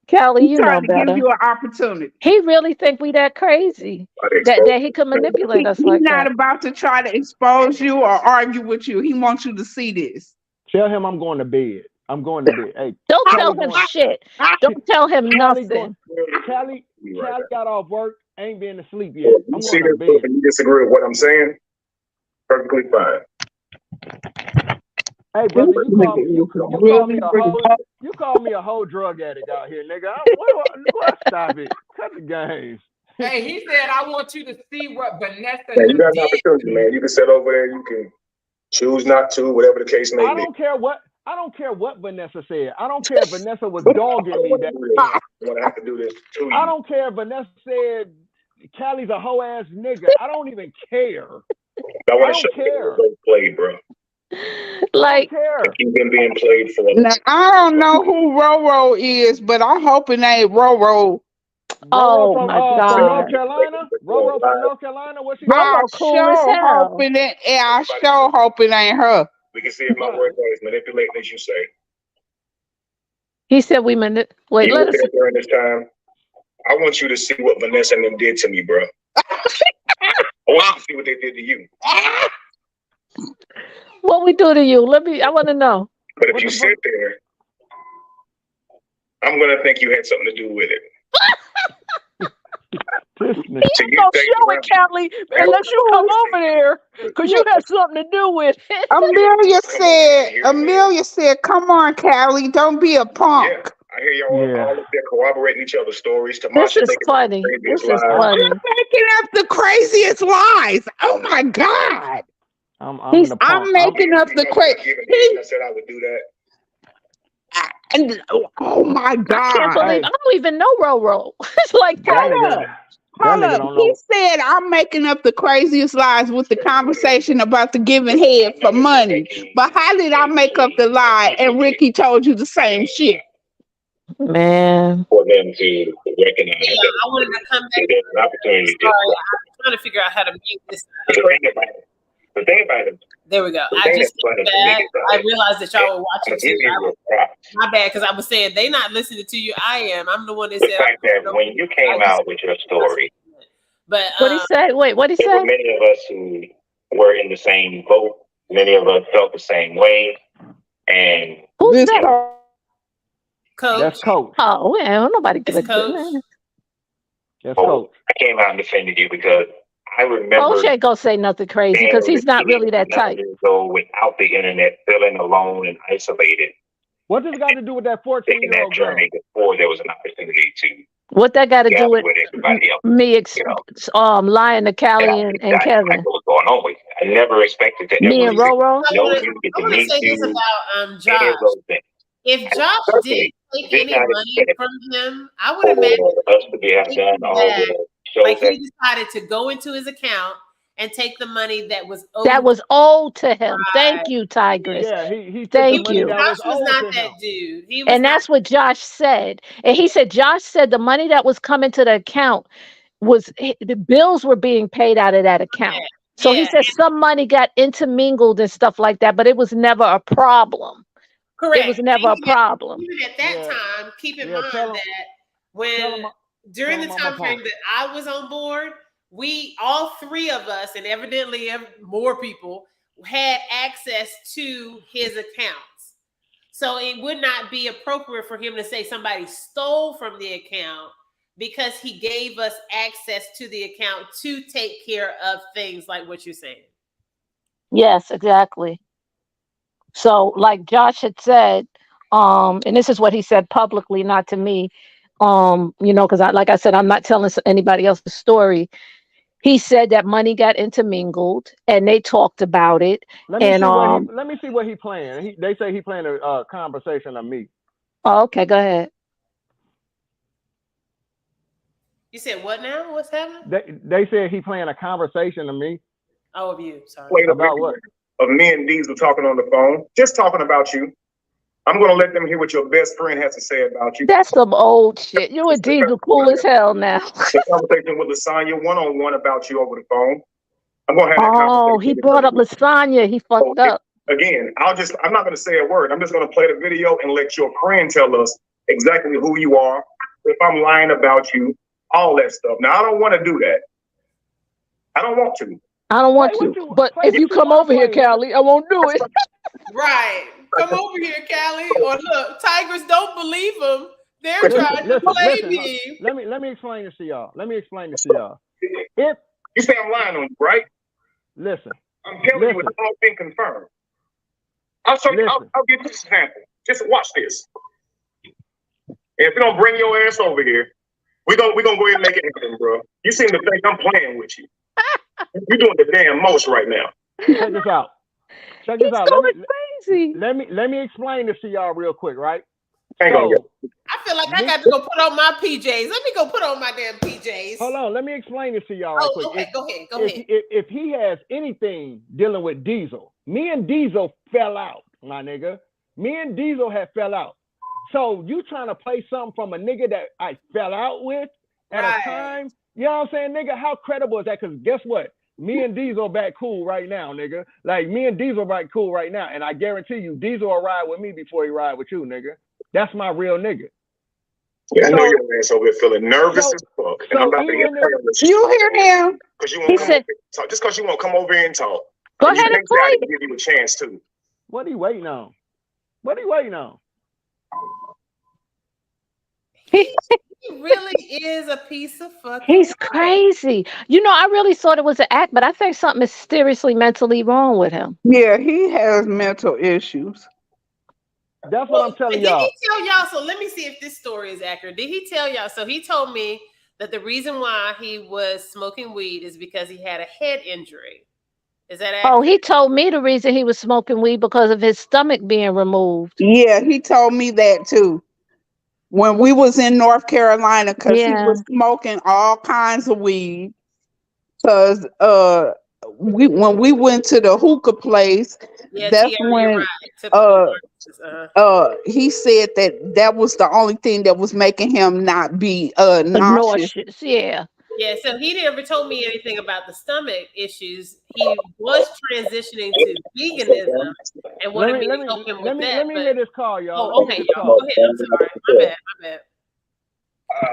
Callie, you know trying to better. give you an opportunity. He really think we that crazy that he could manipulate us like He's that. not about to try to expose you or argue with you. He wants you to see this. Tell him I'm going to bed. I'm going to bed. Hey, don't tell him shit. Don't tell him nothing. Callie got off work. Ain't been to sleep yet. I'm going to bed. You disagree with what I'm saying? Perfectly fine. Hey, brother, you call me a whole drug addict out here, nigga. Stop it. Cut the games. Hey, he said, I want you to see what Vanessa Man, you got an did. opportunity, man. You can sit over there. You can choose not to, whatever the case may be. I don't care what Vanessa said. I don't care if Vanessa was dogging me back then. I'm gonna have to do this to you. I don't care if Vanessa said Callie's a hoe ass nigga. I don't even care. I want to show you how played, bro. Like you've been being played for. Now, I don't know who Roro is, but I hope it ain't Roro. Oh my God! From North Carolina, Roro from North Carolina. What she? I sure hoping it. Yeah, I sure hope it ain't her. We can see if my word is manipulating, as you say. He said we manipulate. Wait, let us. During this time, I want you to see what Vanessa and them did to me, bro. I want you to see what they did to you. What we do to you? I want to know. But if you sit there, I'm gonna think you had something to do with it. This He nigga. ain't gonna show it, Kelly, unless you come over there, because you have something to do with it. Amelia said, come on, Callie, don't be a punk. Yeah, I hear y'all Yeah. all up there corroborating each other's stories. This Tamasha is making funny. the This craziest is lies. funny. Making up the craziest lies. Oh my God. I'm He's- the punk. I'm making up the crazy. I said I would do that. Oh my I can't God. believe Hey. I don't even know Roro. It's like That that. nigga, Hold nigga up. don't He know. said I'm making up the craziest lies with the conversation about the giving head for money. But how did I make up the lie and Ricky told you the same shit? Man. For them to recognize Yeah, that I wanted to come back. there's an opportunity to. Sorry, I'm trying to figure out how to mute this. The thing about it, There we go. the I thing just that's funny to came me back. is that I realized that y'all were watching I'll give too. you your props. My bad, because I was saying they not listening to you. I am. I'm the one that The said. fact that when you came out with your story, But What he said? Wait, what he there were said? many of us who were in the same boat. Many of us felt the same way, and Who's This that? Coach, That's Coach. Oh, well, nobody give a It's Coach. man. That's Coach. I came out and defended you because I remember Coach ain't gonna say nothing crazy being because able he's to not see really that 9 type. years old without the internet, feeling alone and isolated, What does it got to do with that taking that 14-year-old girl? journey before there was an opportunity to What that got to do gather with with everybody else. me You know, lying to and Callie I and exactly Kevin? what was going on with you. I never expected to Me ever and Roro? know you, get I to want to meet say this you, about any Josh. of those things. If Josh did take did any not money expect from him, I would for imagine us to be have done all that, the shows like that he decided to go into his account and take the money that was owed. That was owed to him. Thank you, Tigress. Yeah, he took the Thank money you. that Josh was was owed not to that him. dude. He was And that's what Josh said. And he said, Josh said the money that was coming to the account the bills were being paid out of that account. So he Yeah. said some money got intermingled and stuff like that, but it was never a problem. Correct. It was never a problem. Even at that Yeah. time, keep in Yeah, mind tell him- that tell when him- during tell the him I'm a time frame punk. that I was on board, we all three of us, and evidently more people, had access to his accounts. So it would not be appropriate for him to say somebody stole from the account because he gave us access to the account to take care of things like what you're saying. Yes, exactly. So like Josh had said, and this is what he said publicly, not to me, because like I said, I'm not telling anybody else's story. He said that money got intermingled and they talked about it. Let me And see what he playing. They say he playing a conversation of me. oh, okay, go ahead. You said what now? What's happening? They said he playing a conversation of me. Oh, of you. Sorry. played About what? of me and Diesel talking on the phone, just talking about you. I'm gonna let them hear what your best friend has to say about you. That's some old shit. You and Diesel cool as hell now. The conversation with Lasagna one-on-one about you over the phone. I'm gonna have that Oh, conversation. he brought up lasagna. He fucked up. Again, I'm not gonna say a word. I'm just gonna play the video and let your friend tell us exactly who you are, if I'm lying about you, all that stuff. Now I don't want to do that. I don't want to. I don't want to. But if you come over here, Callie, I won't do it. Right. Come over here, Callie. Or look, Tigress, don't believe them. They're trying to play me. Let me explain this to y'all. If you say I'm lying on you, right? Listen. I'm telling you, it's all been confirmed. I'll show you. I'll give you this example. Just watch this. And if you don't bring your ass over here, we're gonna go ahead and make it happen, bro. You seem to think I'm playing with you. You're doing the damn most right now. Check this out. He's going crazy. Let me explain this to y'all real quick, right? Hang on. I feel like I got to go put on my PJs. Let me go put on my damn PJs. Hold on, let me explain this to y'all right quick. Okay, go ahead. If he has anything dealing with Diesel, me and Diesel fell out, my nigga. Me and Diesel have fell out. So you trying to play something from a nigga that I fell out with at a time? You know what I'm saying, nigga? How credible is that? Because guess what? Me and Diesel back cool right now, nigga. Like, me and Diesel back cool right now. And I guarantee you, Diesel will ride with me before he ride with you, nigga. That's my real nigga. Yeah, I know your ass over here feeling nervous as fuck. And I'm about to get you hear him? Because you won't come over and talk. Just because you won't come over here and talk. Go ahead and play. I give you a chance too. What are you waiting on? What are you waiting on? He really is a piece of fucking He's work. crazy. I really thought it was an act, but I think something is seriously mentally wrong with him. Yeah, he has mental issues. That's what I'm telling Did y'all. he tell y'all? So let me see if this story is accurate. Did he tell y'all? So he told me that the reason why he was smoking weed is because he had a head injury. Is that accurate? Oh, he told me the reason he was smoking weed because of his stomach being removed. Yeah, he told me that too. When we was in North Carolina, because he Yeah. was smoking all kinds of weed. Because when we went to the hookah place, Yeah, that's Tierra, you're when right. Typical narcissist. he said that was the only thing that was making him not be nauseous. Nauseous. Yeah. Yeah, so he never told me anything about the stomach issues. He was transitioning to veganism and wanted me to help him with that. Let me hear this call, y'all. Oh, okay, y'all. Go ahead. I'm sorry. My bad.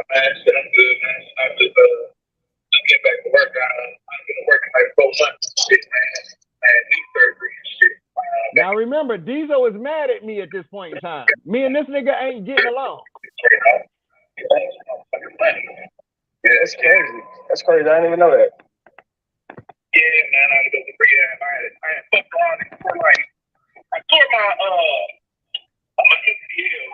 Man, shit, I'm good, man. I'm just get back to work. I've been working like 4 months and shit, man. I had knee surgery and shit. Now remember, Diesel is mad at me at this point in time. Me and this nigga ain't getting along. Yeah, that's crazy. That's crazy. I didn't even know that. Yeah, man. I had to go to rehab. I had fucked around and I tore my MCL,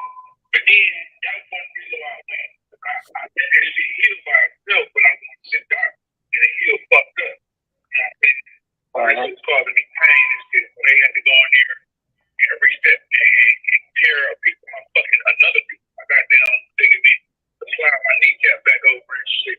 but then that was one reason why I went. I let that shit heal by itself when I went to the doctor, and it healed fucked up. It was causing me pain and shit. So they had to go in there and reset and tear a piece of my fucking another piece. I got down thinking me to slide my kneecap back over and shit.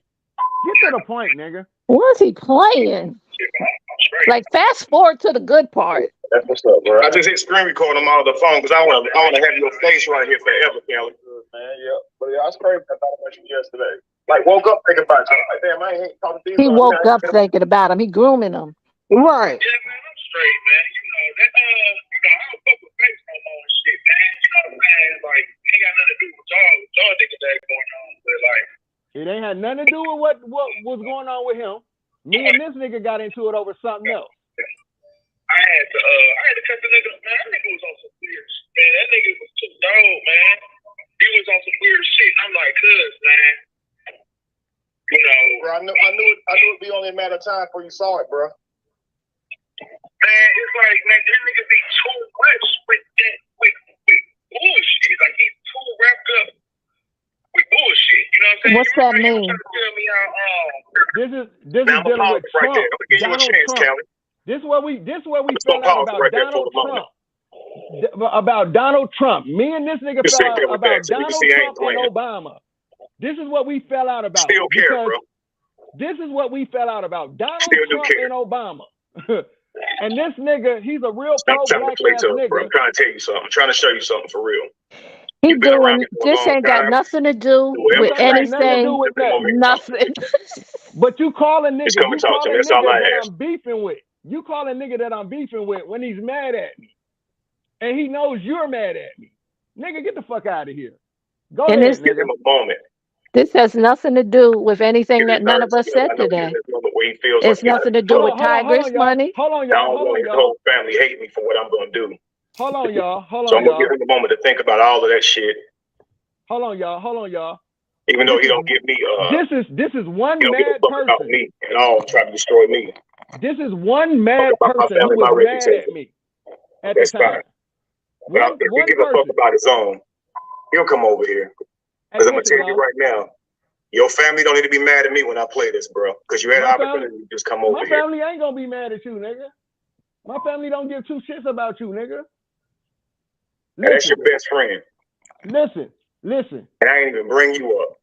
Get to the point, nigga. What's he playing? Shit, man, I'm straight. Like, fast forward to the good part. That's what's up, bro. I just hit screen recording them out of the phone because I want to have your face right here forever, Kelly. Man, yeah. But yeah, I was crazy. I thought about you yesterday. Like, woke up thinking about you. Like, damn, I ain't talking to you. He woke up thinking about him. He grooming him. Right. Yeah, man, I'm straight, man. That, I don't fuck with face no more and shit, man. You know what I'm saying? Like, it ain't got nothing to do with y'all niggas that going on. But, like, It ain't had nothing to do with what was going on with him. Me and this nigga got into it over something else. I had to cut the nigga, man. That nigga was on some weird shit, man. That nigga was too dog, man. He was on some weird shit, and I'm like, cuz, man. You know, bro, I knew it'd be only a matter of time before you saw it, bro. Man, it's like, man, this nigga be too much with bullshit. Like, he's too wrapped up with bullshit. You know what I'm saying? What's that mean? Tell me how, This is dealing with Trump. Donald Trump. This is what we fell out about Donald Trump. About Donald Trump. Me and this nigga fell out about Donald Trump and Obama. This is what we fell out about. Still care, bro. This is what we fell out about. Donald Trump and Obama. And this nigga, he's a real pro-black ass nigga. Bro. I'm trying to tell you something. I'm trying to show you something for real. He doing this ain't got nothing to do with anything. Nothing. But you calling nigga, you calling nigga that I'm beefing with. You calling nigga that I'm beefing with when he's mad at me. And he knows you're mad at me. Nigga, get the fuck out of here. Go ahead, nigga. Give him a moment. This has nothing to do with anything that none of us said today. It's nothing to do with Tigress money. Hold on, I don't want his whole family hate me for what I'm going to do. So I'm going to give him a moment to think about all of that shit. Hold on, y'all. Even though he don't give me this is one mad person. Me at all, trying to destroy me. This is one mad person who was mad at me at the time. But if he give a fuck about his own, he'll come over here. Because I'm going to tell you right now, your family don't need to be mad at me when I play this, bro. Because you had an opportunity to just come over here. My family ain't going to be mad at you, nigga. My family don't give two shits about you, nigga. And that's your best friend. Listen. And I ain't even bring you up.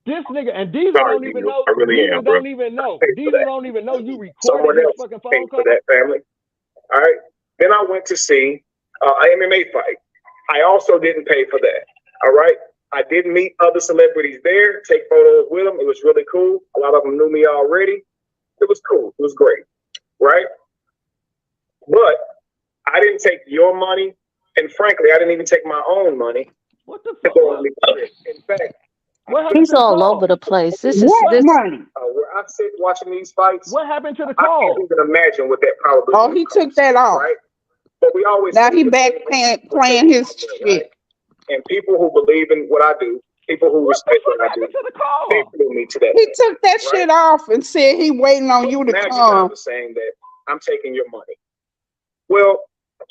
This nigga, and Diesel don't even know. I really am, bro. Diesel don't even know you recorded this fucking phone call. For that family. All right. Then I went to see an MMA fight. I also didn't pay for that. All right. I did meet other celebrities there, take photos with them. It was really cool. A lot of them knew me already. It was cool. It was great. Right. But I didn't take your money. And frankly, I didn't even take my own money. What the fuck? In fact, he's all over the place. This is this money. Where I sit watching these fights. What happened to the call? I can't even imagine what that probably. He took that off. Right? But we always now he back playing his shit. And people who believe in what I do, people who respect what I do, they flew me to that. He took that shit off and said he waiting on you to now come. you guys are saying that I'm taking your money. Well,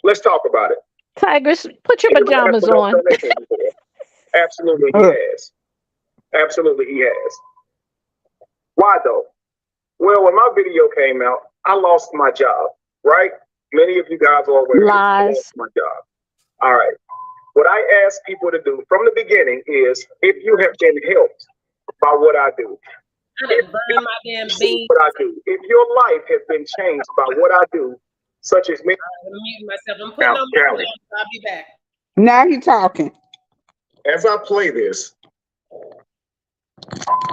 let's talk about it. Tigress, put your pajamas on. Absolutely, he has. Absolutely, he has. Why though? Well, when my video came out, I lost my job, right? Many of you guys are aware. I lost my job. All right. What I ask people to do from the beginning is, if you have been helped by what I do, burn my damn beans. what I do, if your life has been changed by what I do, such as me. I'm muting myself. I'm putting on my clothes. I'll be back. Now he talking. As I play this,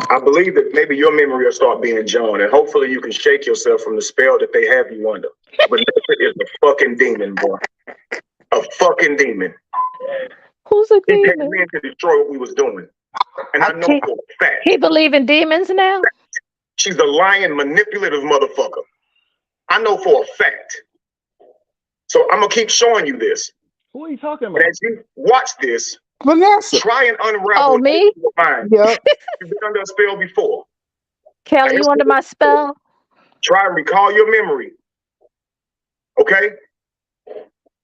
I believe that maybe your memory will start being joined, and hopefully you can shake yourself from the spell that they have you under. But Vanessa is a fucking demon, boy. A fucking demon. Who's a demon? He came in to destroy what we was doing. And I know for a fact. He believe in demons now? She's a lying, manipulative motherfucker. I know for a fact. So I'm going to keep showing you this. Who are you talking about? And as you watch this, Vanessa, try and unravel me? your mind. Yep. You've been under a spell before. Kelly, you under my spell? Try and recall your memory. Okay?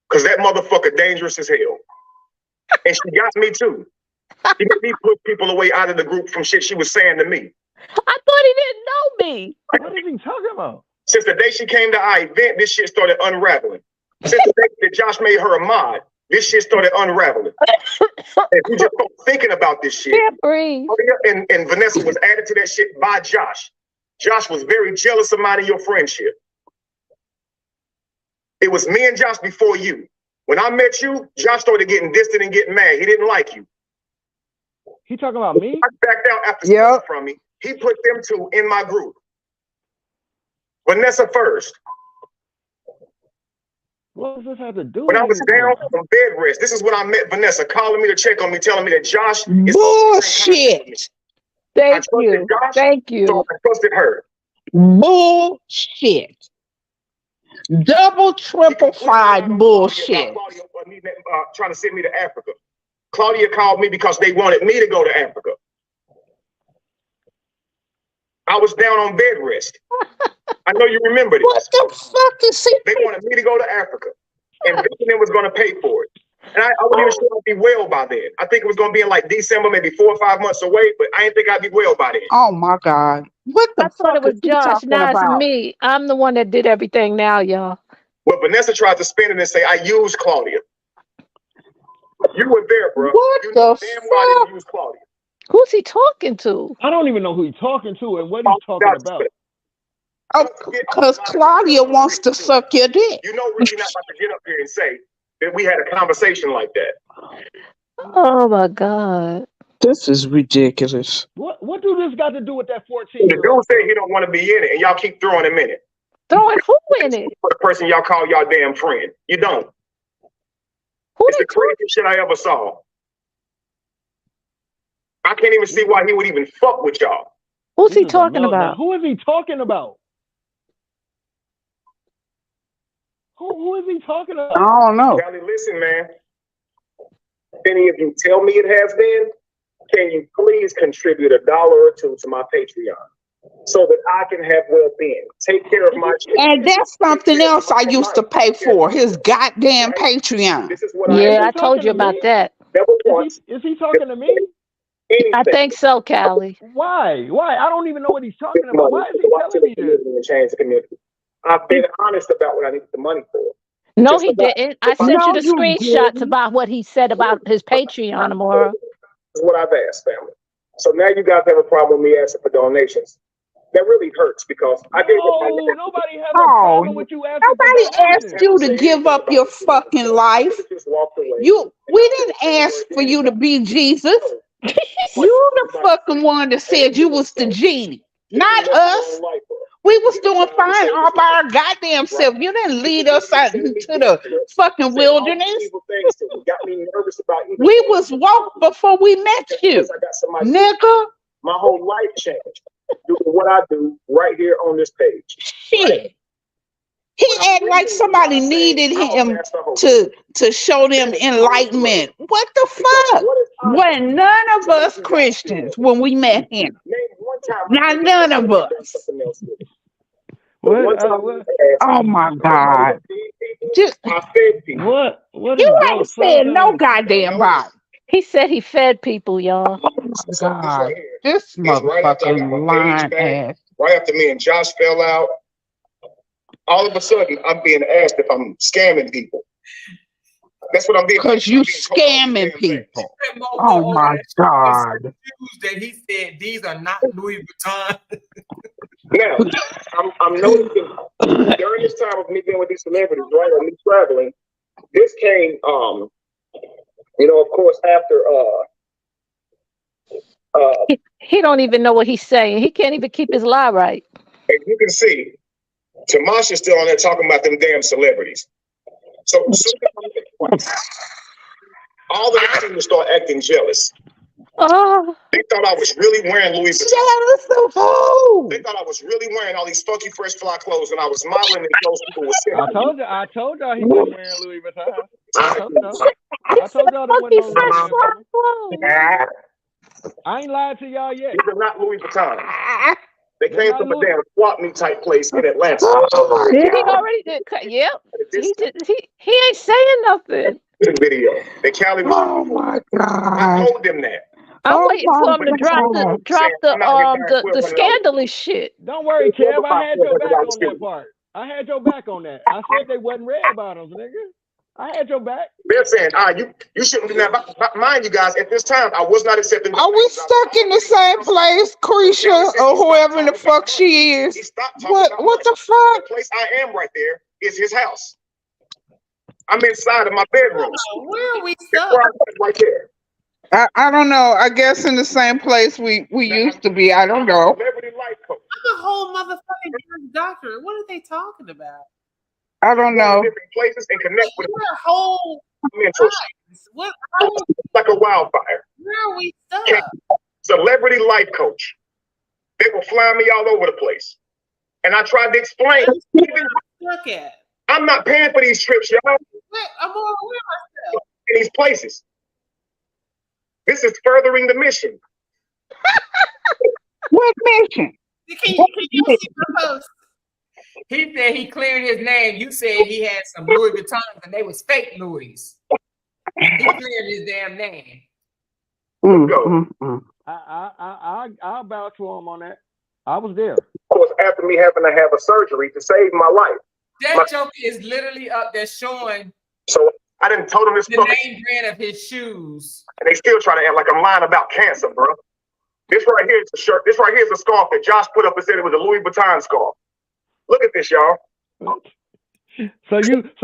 Because that motherfucker dangerous as hell. And she got me too. She made me put people away out of the group from shit she was saying to me. I thought he didn't know me. What is he talking about? Since the day she came to our event, this shit started unraveling. Since the day that Josh made her a mod, this shit started unraveling. If you just start thinking about this shit, Can't breathe. and Vanessa was added to that shit by Josh. Josh was very jealous of mine and your friendship. It was me and Josh before you. When I met you, Josh started getting distant and getting mad. He didn't like you. He talking about me? I backed out after stealing from me. He put them two in my group. Vanessa first. What does this have to do When with I was down from bed rest, this is when I met Vanessa, calling me to check on me, telling me that Josh is bullshit. Thank you. Josh, Thank you. So I trusted her. Bullshit. Double, triple fried bullshit. Trying to send me to Africa. Claudia called me because they wanted me to go to Africa. I was down on bed rest. I know you remember this. What the fuck is he? They wanted me to go to Africa, and Vietnam was going to pay for it. And I wasn't even sure I'd be well by then. I think it was going to be in like December, maybe 4 or 5 months away, but I didn't think I'd be well by then. Oh my God. What the fuck? I thought it was Josh. Now it's me. I'm the one that did everything now, y'all. Well, Vanessa tried to spin it and say, I used Claudia. You were there, bro. What you the damn well I didn't use Claudia. Who's he talking to? I don't even know who he's talking to and what he's talking about. Oh, because Claudia wants to suck your dick. You know, we're not about to get up here and say that we had a conversation like that. Oh my God. This is ridiculous. What do this got to do with that 14-year-old? The dude said he don't want to be in it, and y'all keep throwing him in it. Throwing who in it? For the person y'all call y'all damn friend. You don't. It's the craziest shit I ever saw. I can't even see why he would even fuck with y'all. Who's he talking about? Who is he talking about? Who is he talking about? I don't know. Charlie, listen, man. If any of you tell me it has been, can you please contribute $1 or $2 to my Patreon so that I can have well-being, take care of my children. And that's something else I used to pay for, his goddamn Patreon. This is what I told you about that. Is he talking to me? I think so, Callie. Why? I don't even know what he's talking about. Why is he telling me this? Change the community. I've been honest about what I needed the money for. No, he didn't. I sent you the screenshots about what he said about his Patreon, Amora. This is what I've asked, family. So now you guys have a problem with me asking for donations. That really hurts because I gave nobody has a problem with you asking. Nobody asked you to give up your fucking life. We didn't ask for you to be Jesus. You the fucking one that said you was the genie, not us. We was doing fine all by our goddamn self. You didn't lead us out into the fucking wilderness. We was woke before we met you, nigga. My whole life changed. Doing what I do right here on this page. Shit. He act like somebody needed him to show them enlightenment. What the fuck? When none of us Christians when we met him. Not none of us. What? Oh my God. Just, What you ain't said no goddamn body. He said he fed people, y'all. Oh my God. This motherfucking lying ass. Right after me and Josh fell out, all of a sudden I'm being asked if I'm scamming people. That's what I'm being. Because you scamming people. Oh my God. That he said these are not Louis Vuitton. Now, I'm noticing during this time of me being with these celebrities, right, or me traveling, this came, of course, after He don't even know what he's saying. He can't even keep his lie right. as you can see, Tamasha's still on there talking about them damn celebrities. So all the team start acting jealous. Oh, They thought I was really wearing Louis Vuitton. Jealous of who? They thought I was really wearing all these funky fresh fly clothes, and I was modeling, and those people were sitting. I told y'all he wasn't wearing Louis Vuitton. I told y'all that funky wasn't no fresh Louis Vuitton. fly clothes. I ain't lied to y'all yet. These are not Louis Vuitton. They came from a damn swap meet type place in Atlanta. Oh my He God. already did. Yep. He ain't saying nothing. Video. They Cali was. Oh my I God. told them that. I'm Oh waiting for him to my drop God. the scandalous shit. Don't worry, Kev. I had your back on that part. I had your back on that. I said they wasn't red bottoms, nigga. I had your back. They're saying, you shouldn't do that. But mind you guys, at this time, I was not accepting. Are we stuck in the same place, Creisha, or whoever the fuck she is? What the fuck? The place I am right there is his house. I'm inside of my bedroom. Where are we That's stuck? where I'm at, right there. I don't know. I guess in the same place we used to be. I don't know. Celebrity life coach. I'm a whole motherfucking doctor. What are they talking about? I don't Go to know. different places and connect with We're a whole mentors what like a wildfire. where are we stuck? Celebrity life coach. They will fly me all over the place. And I tried to explain. Look at. I'm not paying for these trips, y'all. I'm all aware myself. In these places. This is furthering the mission. What mission? Can you see my post? He said he cleared his name. You said he had some Louis Vuittons and they was fake Louis. He cleared his damn name. I'll vouch for him on that. I was there. Of course, after me having to have a surgery to save my life. That joke is literally up there showing So I didn't tell them this the stuff, name brand of his shoes. and they still try to act like I'm lying about cancer, bro. This right here is a shirt. This right here is a scarf that Josh put up and said it was a Louis Vuitton scarf. Look at this, y'all. So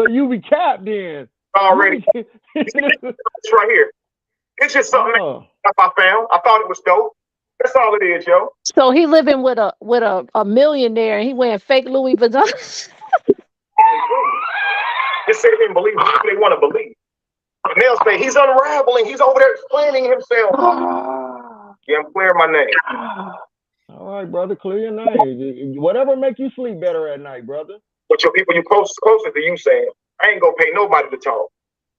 you be capped then. Already. It's right here. It's just something I found. I thought it was dope. That's all it is, yo. So he living with a millionaire and he wearing fake Louis Vuitton. Just say they didn't believe what they want to believe. And they'll say he's unraveling. He's over there explaining himself. Yeah, I'm clearing my name. All right, brother, clear your name. Whatever make you sleep better at night, brother. But your people you closer to you saying, I ain't gonna pay nobody to talk.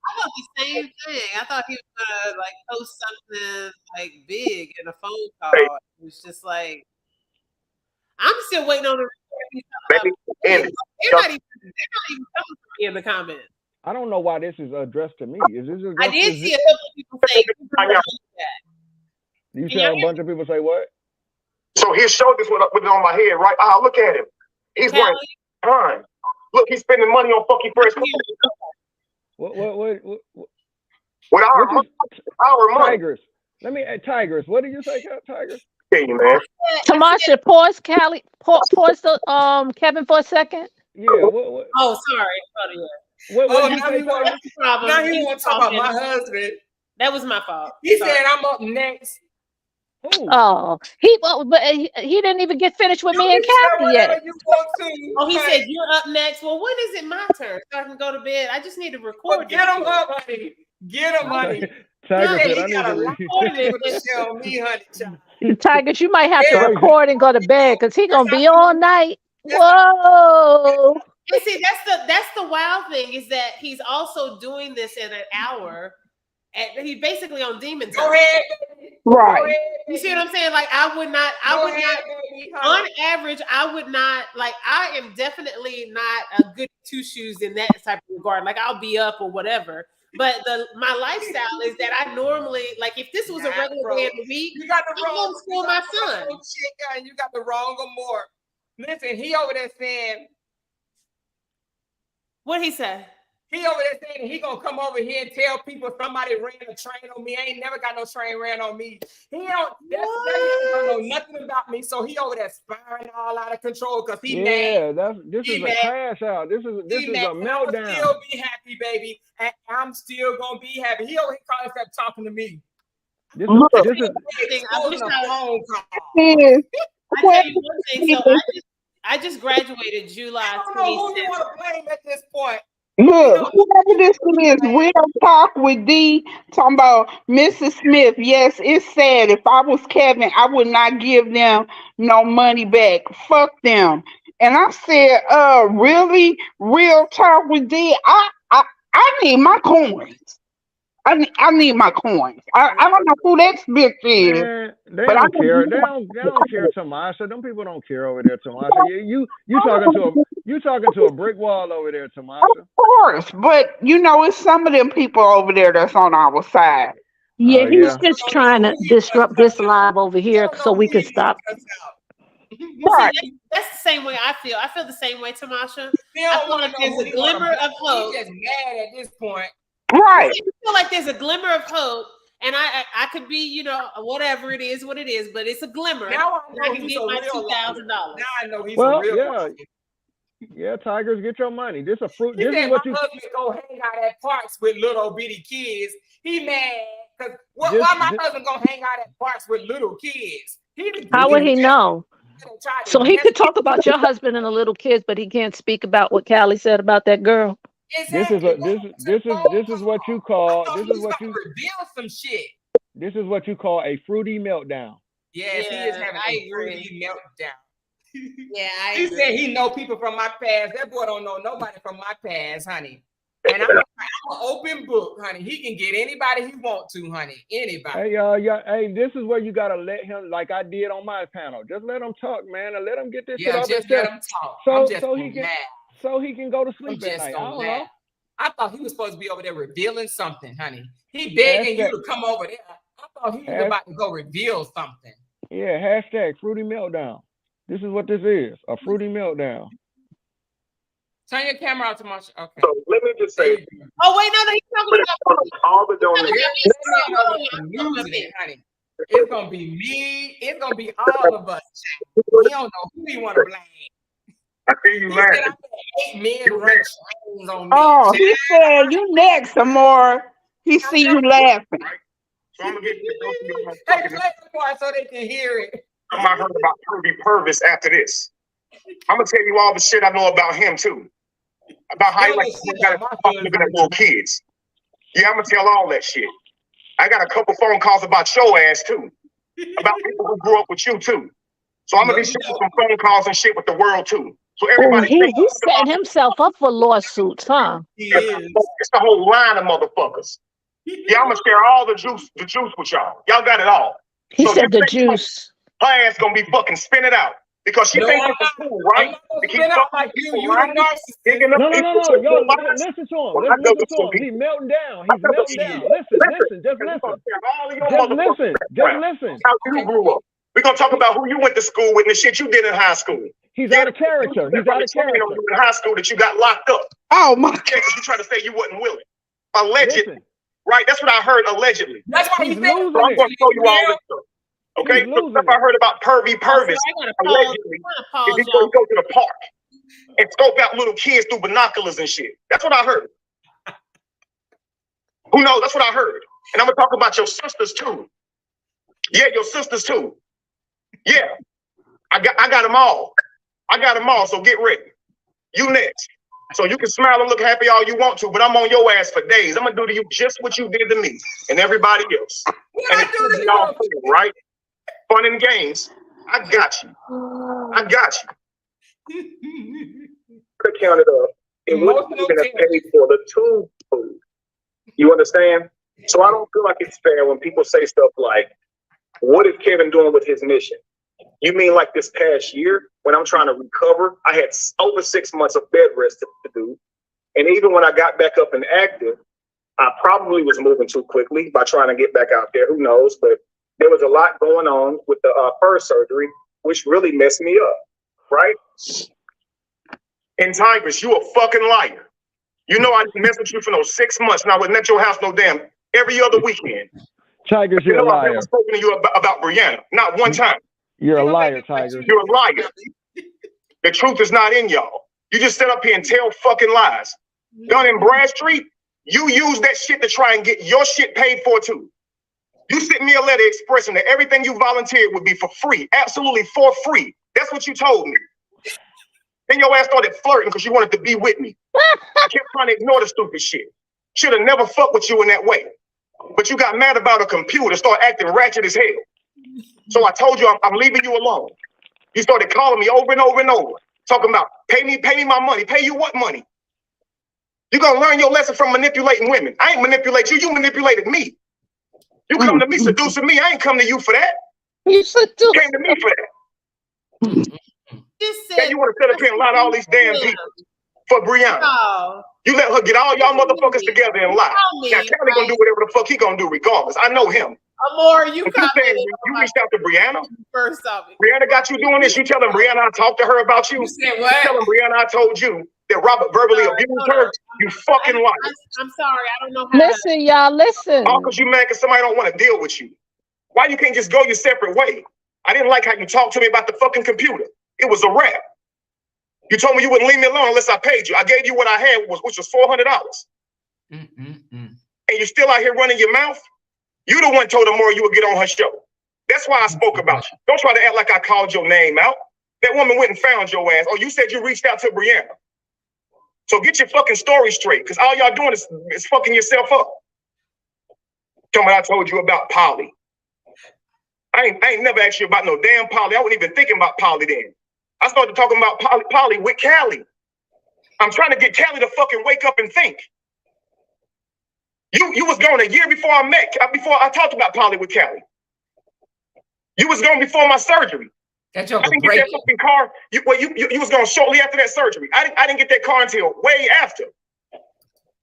I thought the same thing. I thought he was gonna like post something like big in a phone call. Hey. It was just like I'm still waiting on the Maybe they're and not even coming for me in the comments. I don't know why this is addressed to me. Is this addressed I did to see a couple of people say You saw a bunch of people say what? so he showed this with it on my head, right? Look at him. He's wearing time. Look, he's spending money on funky fresh clothes. What? With our money. Tigress. Let me Tigress. What did you say, Tigress? Tell you, man. Tamasha, pause Kevin for a second. Yeah. What? Oh, sorry. What now he want to talk about my husband. That was my fault. He said I'm up next. Who? Oh, but he didn't even get finished with me and Kathy yet. Oh, he said you're up next. Well, when is it my turn so I can go to bed? I just need to record. Get him up, honey. Get him, honey. Tiger said, He I need got a to lot to tell me, honey. Tigers, you might have to record and go to bed because he's gonna be all night. Whoa. And see, that's the wild thing is that he's also doing this in an hour, and he's basically on demon time. Go ahead, baby. Right. Go ahead, You see what I'm saying? Like I would not. baby, On average, I would not like. I am definitely not a good two shoes in that type of regard. Like I'll be up or whatever. But my lifestyle is that I normally like if this was a regular day of the week, you got the I'm wrong going to school my son. And you got the wrong more. Listen, he over there saying. What he said? He over there saying he gonna come over here and tell people somebody ran a train on me. I ain't never got no train ran on me. He don't know nothing about me. So he over there spiraling all out of control because he mad. This is a crash out. This is a meltdown. I'm still be happy, baby. And I'm still gonna be happy. He over here calling himself talking to me. This is I wish I phone call. I tell you one thing. So I just graduated July 27th. I don't know who you want to blame at this point. Look, whoever this is, real talk with D talking about Mrs. Smith. Yes, it's sad. If I was Kevin, I would not give them no money back. Fuck them. And I said, really? Real talk with D. I need my coins. I need my coins. I don't know who that bitch is. Man, they don't care. They don't care, Tamasha. Them people don't care over there, Tamasha. You talking to a brick wall over there, Tamasha. Of course, but you know, it's some of them people over there that's on our side. Yeah, he's just trying to disrupt this live over here so we can stop. Right. That's the same way I feel. I feel the same way, Tamasha. I feel like there's a glimmer of hope. He's just mad at this point. Right. I feel like there's a glimmer of hope, and I could be, you know, whatever it is, what it is, but it's a glimmer. Now I can get my $2,000. Now I know he's a real. Yeah, Tigress, get your money. This a fruit. He This said is what my you husband go hang out at parks with little bitty kids. He mad because why my husband gonna hang out at parks with little kids? How would he know? So he could talk about your husband and the little kids, but he can't speak about what Callie said about that girl. Exactly. This is what you call reveal some shit. This is what you call a fruity meltdown. Yes, he is having a fruity meltdown. Yeah, he said he know people from my past. That boy don't know nobody from my past, honey. And I'm an open book, honey. He can get anybody he want to, honey. Anybody. Hey, this is where you gotta let him, like I did on my panel. Just let him talk, man, and let him get this shit off his chest. Let him talk. So he can go to sleep at night. I don't know. I thought he was supposed to be over there revealing something, honey. He begging you to come over there. I thought he was about to go reveal something. Yeah, hashtag fruity meltdown. This is what this is, a fruity meltdown. Turn your camera out to my okay. So let me just say. Oh wait, no, he's talking about all the donors. Honey. It's gonna be me. It's gonna be all of us. We don't know who we want to blame. I see you laughing. 8 men run trains on me. Oh, he said you next, Amor. He see you laughing. So I'm gonna get you. Hey, play the part so they can hear it. I might heard about Pervy Purvis after this. I'm gonna tell you all the shit I know about him too. About how he like looking at little kids. Yeah, I'm gonna tell all that shit. I got a couple phone calls about your ass too. About people who grew up with you too. So I'm gonna be shooting some phone calls and shit with the world too. So everybody, he set himself up for lawsuits, huh? It's the whole line of motherfuckers. Yeah, I'm gonna share all the juice with y'all. Y'all got it all. He said the juice. Her ass gonna be fucking spin it out because she thinks it's cool, right? To keep like you right? No. Yo, listen to him. Listen to him. He's melting down. He's melting down. Listen. Just listen. How you grew up. We're gonna talk about who you went to school with and the shit you did in high school. He's out of character. He's out of character. In high school that you got locked up. Oh my God. You trying to say you wasn't willing. Allegedly. Right? That's what I heard, allegedly. That's why he's losing. So I'm gonna show you all this stuff. Okay? So stuff I heard about Pervy Purvis allegedly is he go to the park and scope out little kids through binoculars and shit. That's what I heard. Who knows? That's what I heard. And I'm gonna talk about your sisters too. Yeah, your sisters too. Yeah. I got them all. I got them all, so get ready. You next. So you can smile and look happy all you want to, but I'm on your ass for days. I'm gonna do to you just what you did to me and everybody else. And it's y'all fun, right? Fun and games. I got you. Could count it up. It wouldn't even have paid for the tube food. You understand? So I don't feel like it's fair when people say stuff like, what is Kevin doing with his mission? You mean like this past year when I'm trying to recover? I had over 6 months of bed rest to do. And even when I got back up and active, I probably was moving too quickly by trying to get back out there. Who knows? But there was a lot going on with the first surgery, which really messed me up, right? And Tigress, you a fucking liar. You know I didn't mess with you for no 6 months, and I wasn't at your house no damn every other weekend. Tigress, you're You know a I've liar. never spoken to you about Brianna, not one time. You're a liar, Tigress. You're a liar. The truth is not in y'all. You just sit up here and tell fucking lies. Done in Bradstreet, you use that shit to try and get your shit paid for too. You sent me a letter expressing that everything you volunteered would be for free, absolutely for free. That's what you told me. Then your ass started flirting because you wanted to be with me. I kept trying to ignore the stupid shit. Should have never fucked with you in that way. But you got mad about a computer, started acting ratchet as hell. So I told you I'm leaving you alone. You started calling me over and over and over, talking about pay me my money. Pay you what money? You're gonna learn your lesson from manipulating women. I ain't manipulate you, you manipulated me. You come to me seducing me, I ain't come to you for that. You came to me for that. Then you want to sit up here and lie to all these damn people for Brianna. No. You let her get all y'all motherfuckers together and lie. Now Kelly gonna do whatever the fuck he gonna do regardless. I know him. Amor, you reached out to Brianna? First of it. Brianna got you doing this. You telling Brianna I talked to her about you? You said what? You telling Brianna I told you that Robert verbally abused her? You fucking liar. I'm sorry, I don't know how Listen, y'all, listen. All because you mad because somebody don't want to deal with you. Why you can't just go your separate way? I didn't like how you talked to me about the fucking computer. It was a wrap. You told me you wouldn't leave me alone unless I paid you. I gave you what I had, which was $400. And you still out here running your mouth? You the one told Amora you would get on her show. That's why I spoke about you. Don't try to act like I called your name out. That woman went and found your ass. Oh, you said you reached out to Brianna. So get your fucking story straight, because all y'all doing is fucking yourself up. Tell me I told you about Polly. I ain't never asked you about no damn Polly. I wasn't even thinking about Polly then. I started talking about Polly with Callie. I'm trying to get Callie to fucking wake up and think. You was gone a year before I talked about Polly with Callie. You was gone before my surgery. I didn't get that fucking car. You was gone shortly after that surgery. I didn't get that car until way after.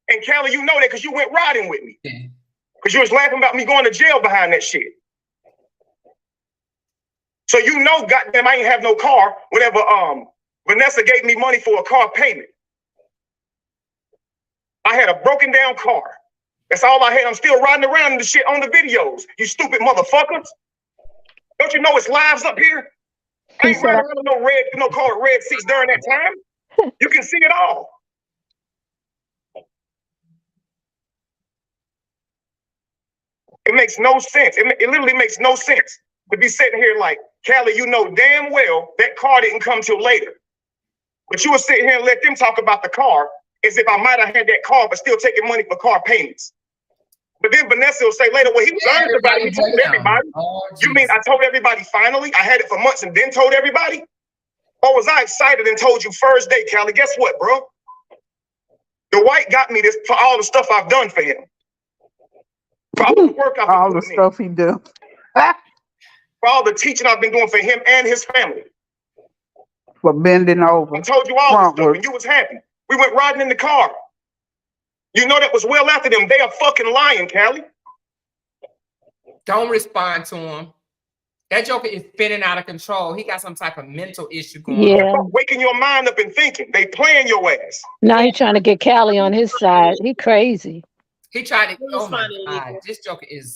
And Callie, you know that because you went riding with me. Because you was laughing about me going to jail behind that shit. So you know, goddamn, I ain't have no car whenever Vanessa gave me money for a car payment. I had a broken down car. That's all I had. I'm still riding around in the shit on the videos. You stupid motherfuckers. Don't you know it's lives up here? I ain't riding around no car with red seats during that time. You can see it all. It makes no sense. It literally makes no sense to be sitting here like, Callie, you know damn well that car didn't come till later. But you were sitting here and let them talk about the car as if I might have had that car, but still taking money for car payments. But then Vanessa will say later, well, he was honest about it. He told everybody. You mean I told everybody finally? I had it for months and then told everybody? Or was I excited and told you first day, Callie? Guess what, bro? The white got me this for all the stuff I've done for him. For all the work I've all the stuff he do. For all the teaching I've been doing for him and his family. For bending over. I told you all this stuff and you was happy. We went riding in the car. You know that was well after them. They are fucking lying, Callie. Don't respond to him. That joker is spinning out of control. He got some type of mental issue going on. Waking your mind up and thinking. They playing your ass. Now he's trying to get Callie on his side. He crazy. He tried to. Oh my God, this joker is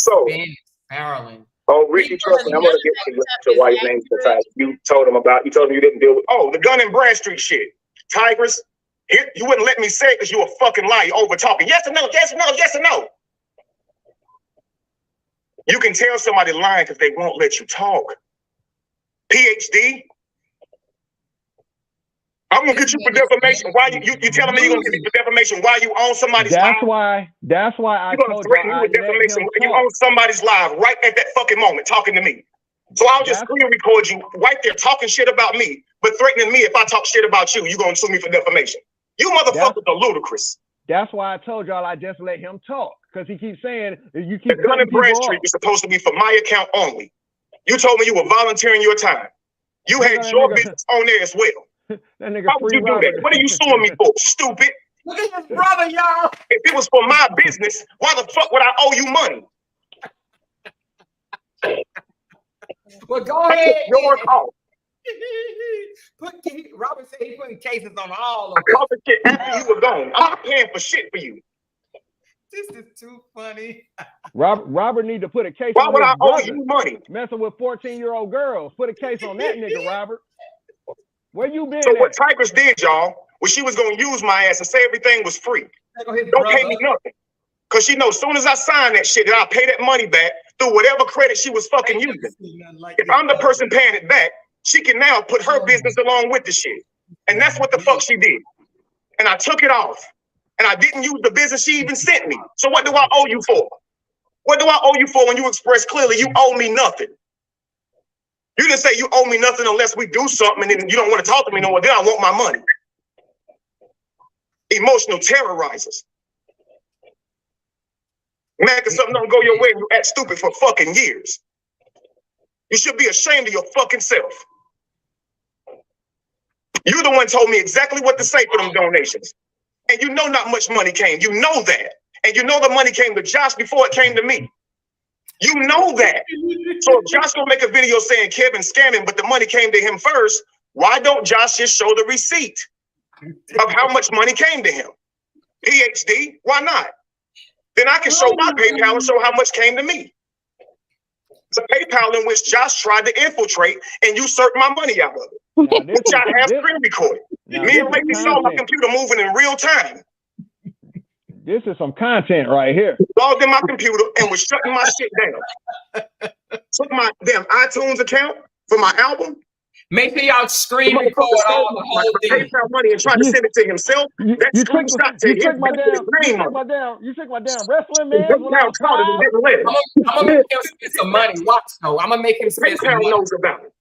spiraling. Oh, Ricky, trust me, I'm gonna get to why his name's besides. You told him you didn't deal with. Oh, the gun and Bradstreet shit. Tigress, you wouldn't let me say it because you a fucking liar. You over talking. Yes or no? Yes or no? Yes or no? You can tell somebody lying because they won't let you talk. PhD. I'm gonna get you for defamation. Why you telling me you're gonna get me for defamation? Why you own somebody's live? That's why I told you with defamation. You own somebody's live right at that fucking moment talking to me. So I'll just screen record you right there talking shit about me but threatening me if I talk shit about you, you're going to sue me for defamation. You motherfuckers are ludicrous. That's why I told y'all I just let him talk, because he keeps saying you keep the gun in Bradstreet is supposed to be for my account only. You told me you were volunteering your time. You had your business on there as well. That nigga How would you do that? What are you suing me for, stupid? Look at his brother, y'all. If it was for my business, why the fuck would I owe you money? Well, go ahead. Yours off. Robert said he putting cases on all I of us. called the shit after you were gone. I'm not paying for shit for you. This is too funny. Robert need to put a case Why on would his I owe brother. you money? Messing with 14-year-old girls. Put a case on that nigga, Robert. Where you been So at? what Tigress did, y'all, was she was going to use my ass and say everything was free. Don't pay me nothing. Because she knows as soon as I sign that shit, that I'll pay that money back through whatever credit she was fucking using. If I'm the person paying it back, she can now put her business along with the shit. And that's what the fuck she did. And I took it off. And I didn't use the business she even sent me. So what do I owe you for? What do I owe you for when you express clearly you owe me nothing? You didn't say you owe me nothing unless we do something and then you don't want to talk to me no more. Then I want my money. Emotional terrorizers. Man, cause something don't go your way and you act stupid for fucking years. You should be ashamed of your fucking self. You're the one told me exactly what to say for them donations. And you know not much money came. You know that. And you know the money came to Josh before it came to me. You know that. So if Josh gonna make a video saying Kevin scamming, but the money came to him first, why don't Josh just show the receipt of how much money came to him? PhD, why not? Then I can show my PayPal and show how much came to me. The PayPal in which Josh tried to infiltrate and usurp my money out of it. Which I have screen recorded. Me and Wesley saw my computer moving in real time. This is some content right here. Logged in my computer and was shutting my shit down. Took my damn iTunes account for my album. Make sure y'all screen record all the whole thing. PayPal money and try to send it to himself. You took my damn wrestling man. I'm gonna make him spend some money. Watch though. I'm gonna make him spend some money. Knows about it.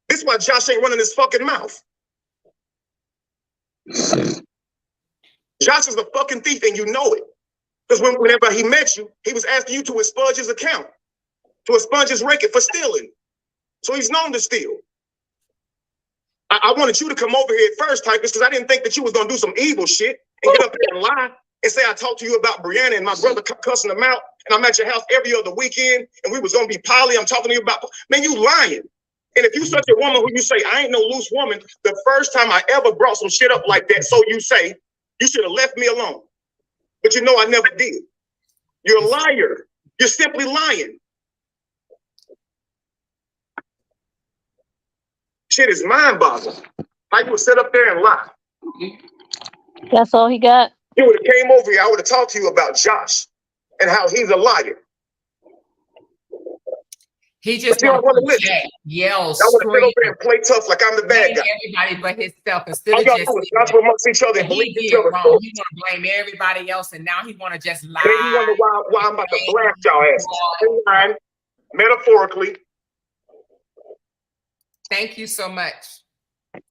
This is why Josh ain't running his fucking mouth. Josh is a fucking thief and you know it. Because whenever he met you, he was asking you to expunge his account, to expunge his record for stealing. So he's known to steal. I wanted you to come over here at first, Tigress, because I didn't think that you was going to do some evil shit and get up here and lie and say I talked to you about Brianna and my brother cussing them out and I'm at your house every other weekend and we was going to be poly. I'm talking to you about, man, you lying. And if you such a woman who you say, I ain't no loose woman, the first time I ever brought some shit up like that, so you say, you should have left me alone. But you know I never did. You're a liar. You're simply lying. Shit is mind-boggling. How you would sit up there and lie. That's all he got. You would have came over here, I would have talked to you about Josh and how he's a liar. He just want to yell, I want to sit over there and play tough like I'm the bad guy. Everybody but himself instead of just Josh amongst each other and believe each other. He want to blame everybody else, and now he want to just lie. And you wonder why I'm about to blast y'all asses. Metaphorically. Thank you so much.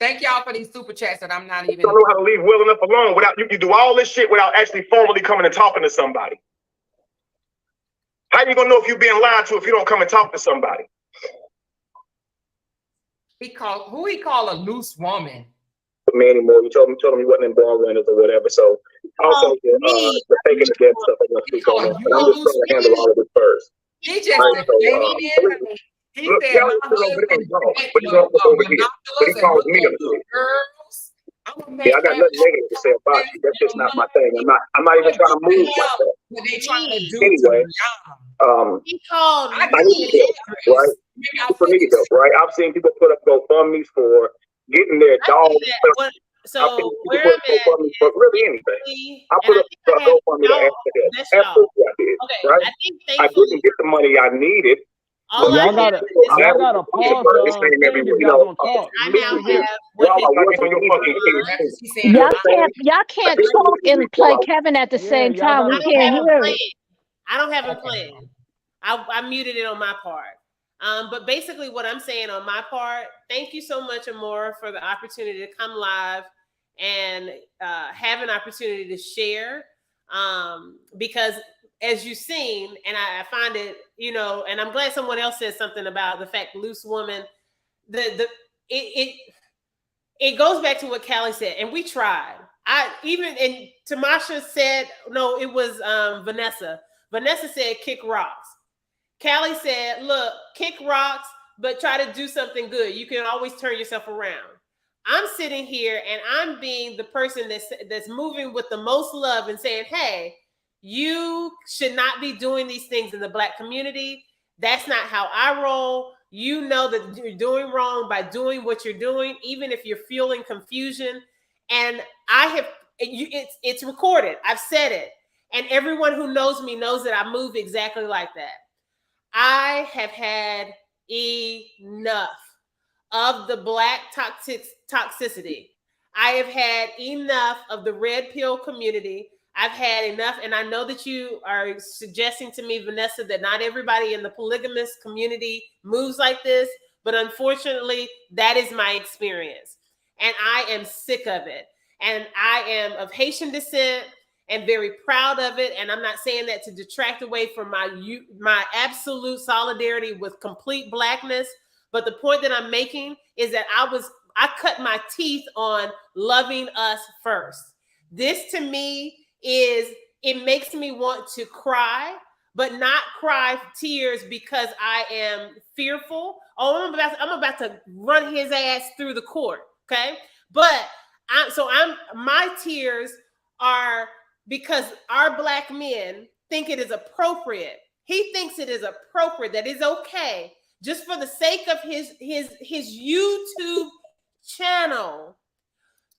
Thank y'all for these super chats that I'm not even. I don't know how to leave well enough alone without you do all this shit without actually formally coming and talking to somebody. How you gonna know if you're being lied to if you don't come and talk to somebody? Who he called a loose woman? Me anymore. You told him he wasn't in bar runners or whatever. So also the taking the death stuff I'm gonna speak on that. But I'm just trying to handle all of this first. He just defended. He said my husband but he calls me a girls. Yeah, I got nothing negative to say about you. That's just not my thing. I'm not even trying to move like that. What they trying to do anyway, he called I need help, right? For me though, right? I've seen people put up GoFundMe's for getting their dogs. So where I'm at, but really anything. I put up GoFundMe to ask for help. Absolutely, I did. Okay, right? I didn't get the money I needed. Y'all gotta pause y'all can't talk and play Kevin at the same time. We can't hear it. I don't have a plan. I muted it on my part. But basically what I'm saying on my part, thank you so much, Amora, for the opportunity to come live and have an opportunity to share. Because as you've seen, and I find it, you know, and I'm glad someone else said something about the fact loose woman, it goes back to what Callie said, and we tried. And Tamasha said, no, it was Vanessa. Vanessa said, kick rocks. Callie said, look, kick rocks, but try to do something good. You can always turn yourself around. I'm sitting here and I'm being the person that's moving with the most love and saying, hey, you should not be doing these things in the Black community. That's not how I roll. You know that you're doing wrong by doing what you're doing, even if you're feeling confusion. And it's recorded. I've said it. And everyone who knows me knows that I move exactly like that. I have had enough of the Black toxicity. I have had enough of the red pill community. I've had enough. And I know that you are suggesting to me, Vanessa, that not everybody in the polygamous community moves like this. But unfortunately, that is my experience. And I am sick of it. And I am of Haitian descent and very proud of it. And I'm not saying that to detract away from my absolute solidarity with complete Blackness. But the point that I'm making is that I cut my teeth on loving us first. This to me it makes me want to cry, but not cry tears because I am fearful. Oh, I'm about to run his ass through the court. Okay. But my tears are because our Black men think it is appropriate. He thinks it is appropriate, that it's okay, just for the sake of his YouTube channel,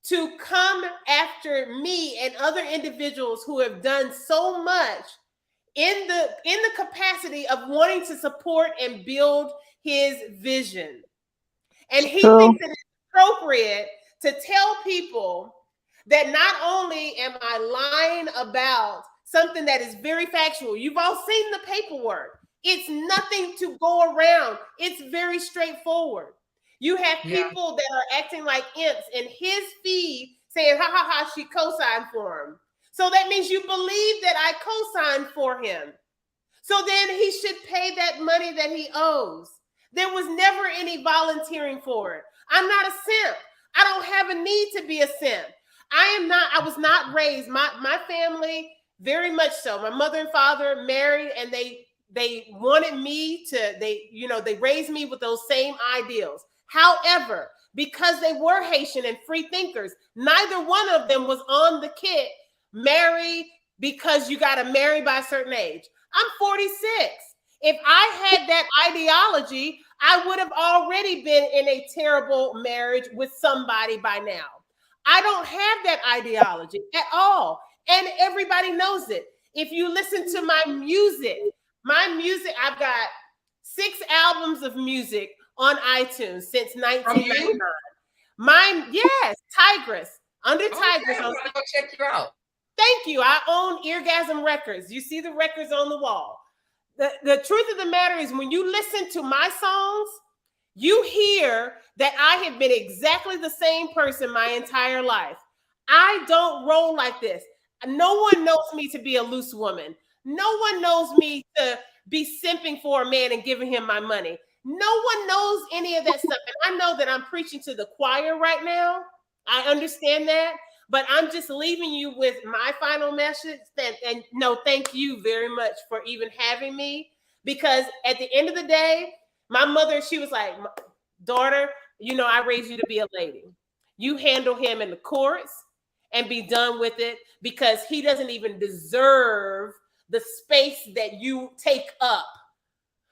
to come after me and other individuals who have done so much in the capacity of wanting to support and build his vision. And he thinks it is appropriate to tell people that not only am I lying about something that is very factual, you've all seen the paperwork. It's nothing to go around. It's very straightforward. You have people that are acting like imps in his feed saying, ha, ha, ha, she co-signed for him. So that means you believe that I co-signed for him. So then he should pay that money that he owes. There was never any volunteering for it. I'm not a simp. I don't have a need to be a simp. I was not raised, my family, very much so. My mother and father married, and they wanted me to, they raised me with those same ideals. However, because they were Haitian and free thinkers, neither one of them was on the kit, marry because you got to marry by a certain age. I'm 46. If I had that ideology, I would have already been in a terrible marriage with somebody by now. I don't have that ideology at all. And everybody knows it. If you listen to my music, I've got 6 albums of music on iTunes since 1999. Mine, yes, Tigress. Under Tigress. I'm gonna go check you out. Thank you. I own Eargasm Records. You see the records on the wall. The truth of the matter is, when you listen to my songs, you hear that I have been exactly the same person my entire life. I don't roll like this. No one knows me to be a loose woman. No one knows me to be simping for a man and giving him my money. No one knows any of that stuff. And I know that I'm preaching to the choir right now. I understand that. But I'm just leaving you with my final message. And no, thank you very much for even having me. Because at the end of the day, my mother, she was like, daughter, I raised you to be a lady. You handle him in the courts and be done with it, because he doesn't even deserve the space that you take up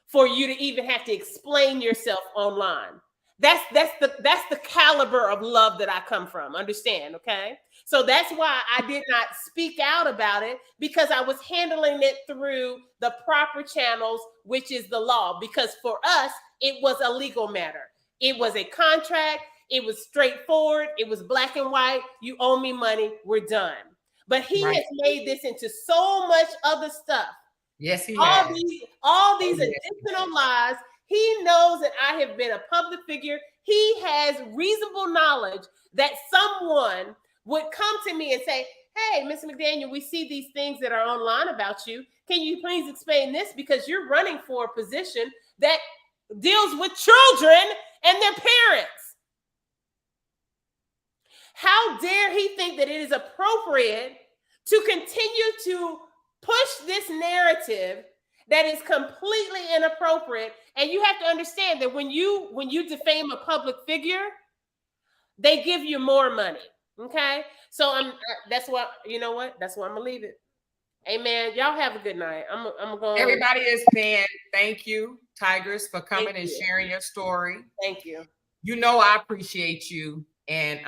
for you to even have to explain yourself online. That's the caliber of love that I come from. Understand, okay? So that's why I did not speak out about it, because I was handling it through the proper channels, which is the law. Because for us, it was a legal matter. It was a contract. It was straightforward. It was black and white. You owe me money. We're done. But he has made this into so much other stuff. Yes, he all has. these additional lies. He knows that I have been a public figure. He has reasonable knowledge that someone would come to me and say, hey, Ms. McDaniel, we see these things that are online about you. Can you please explain this? Because you're running for a position that deals with children and their parents. How dare he think that it is appropriate to continue to push this narrative that is completely inappropriate? And you have to understand that when you defame a public figure, they give you more money. Okay, so that's what, you know what? That's why I'm gonna leave it. Amen. Y'all have a good night. I'm going. Everybody is saying thank you, Tigress, for coming and sharing your story. Thank you. You know I appreciate you, and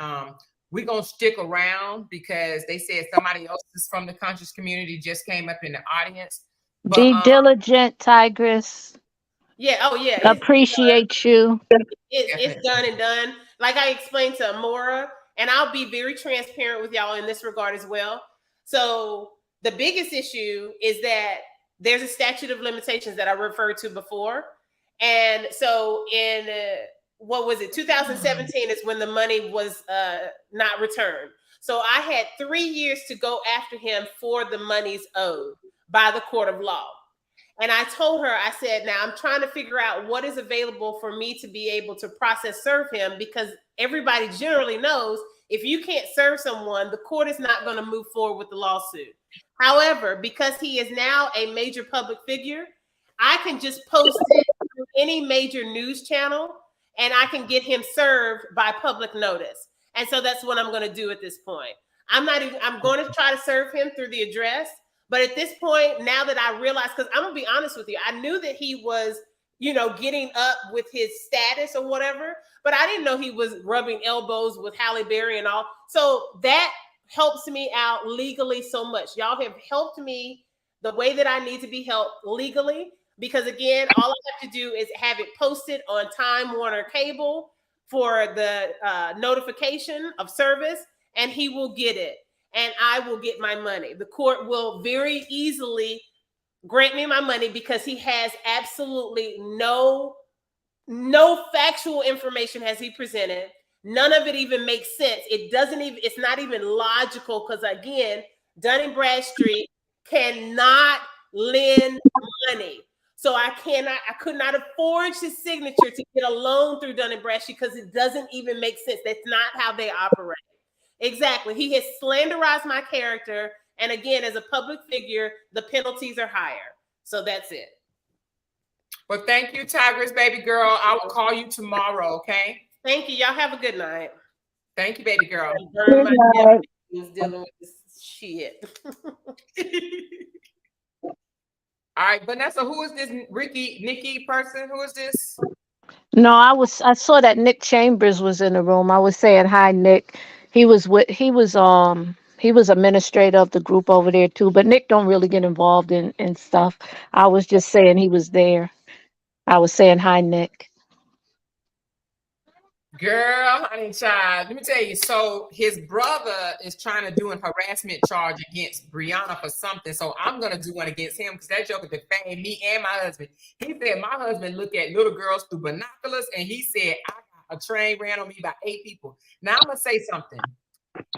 we're gonna stick around because they said somebody else is from the conscious community just came up in the audience. But, be diligent, Tigress. Yeah. Oh yeah. Appreciate you. It's done and done. Like I explained to Amora, and I'll be very transparent with y'all in this regard as well. So the biggest issue is that there's a statute of limitations that I referred to before. And so in, what was it? 2017 is when the money was not returned. So I had 3 years to go after him for the monies owed by the court of law. And I told her, I said, now I'm trying to figure out what is available for me to be able to process serve him, because everybody generally knows if you can't serve someone, the court is not going to move forward with the lawsuit. However, because he is now a major public figure, I can just post it through any major news channel and I can get him served by public notice. And so that's what I'm going to do at this point. I'm going to try to serve him through the address. But at this point, now that I realize, because I'm going to be honest with you, I knew that he was, getting up with his status or whatever, but I didn't know he was rubbing elbows with Halle Berry and all. So that helps me out legally so much. Y'all have helped me the way that I need to be helped legally, because again, all I have to do is have it posted on Time Warner Cable for the notification of service, and he will get it. And I will get my money. The court will very easily grant me my money because he has absolutely no factual information has he presented. None of it even makes sense. It's not even logical, because again, Dun & Bradstreet cannot lend money. So I could not have forged his signature to get a loan through Dun & Bradstreet because it doesn't even make sense. That's not how they operate. Exactly. He has slanderized my character. And again, as a public figure, the penalties are higher. So that's it. Well, thank you, Tigress, baby girl. I will call you tomorrow, okay? Thank you. Y'all have a good night. Thank you, baby girl. Good night. He's dealing with this shit. All right, Vanessa, who is this Nikki person? Who is this? No, I saw that Nick Chambers was in the room. I was saying hi, Nick. He was administrator of the group over there too, but Nick don't really get involved in stuff. I was just saying he was there. I was saying hi, Nick. Girl, honey child, let me tell you. So his brother is trying to do a harassment charge against Brianna for something. So I'm gonna do one against him because that joker defamed me and my husband. He said my husband looked at little girls through binoculars, and he said a train ran on me by 8 people. Now I'm gonna say something.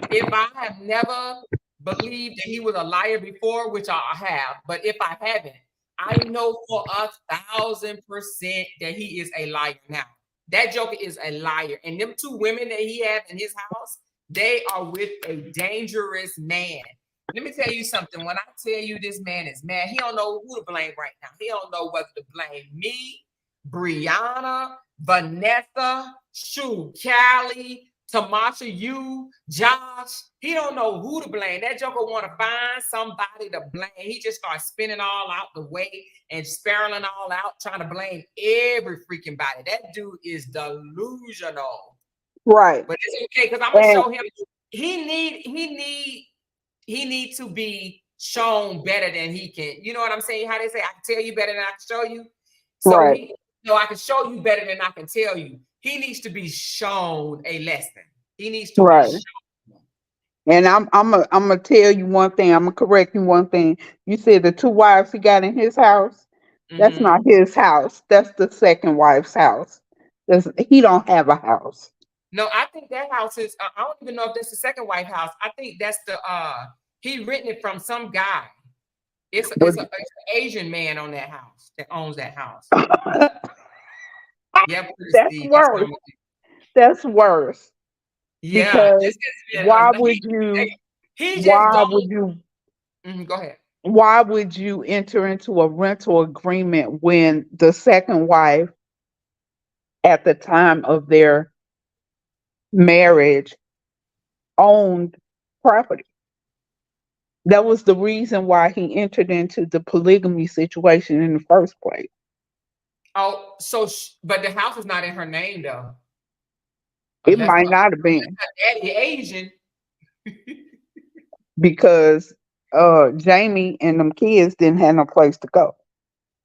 If I have never believed that he was a liar before, which I have, but if I haven't, I know for 1,000% that he is a liar now. That joker is a liar. And them 2 women that he has in his house, they are with a dangerous man. Let me tell you something. When I tell you this man is mad, he don't know who to blame right now. He don't know whether to blame me, Brianna, Vanessa, Callie, Tamasha, you, Josh. He don't know who to blame. That joker want to find somebody to blame. He just starts spinning all out the way and spiraling all out, trying to blame every freaking body. That dude is delusional. Right. But it's okay, because I'm gonna show him. He need to be shown better than he can. You know what I'm saying? How they say, I can tell you better than I can show you. So right. I can show you better than I can tell you. He needs to be shown a lesson. He needs to right. be shown. And I'm gonna tell you one thing. I'm gonna correct you one thing. You said the 2 wives he got in his house. That's Mm-hmm. not his house. That's the second wife's house. He don't have a house. No, I think that house is. I don't even know if that's the second White House. I think that's the. He written it from some guy. It's But an Asian man on that house that owns that house. Yeah, that's Steve. That's what worse. I'm. That's worse. Yeah, Because this has been. why would you? He just Why would don't. you? Go ahead. Why would you enter into a rental agreement when the second wife, at the time of their marriage, owned property? That was the reason why he entered into the polygamy situation in the first place. Oh, so but the house is not in her name though, It unless might not have unless been her daddy Asian. because Jamie and them kids didn't have no place to go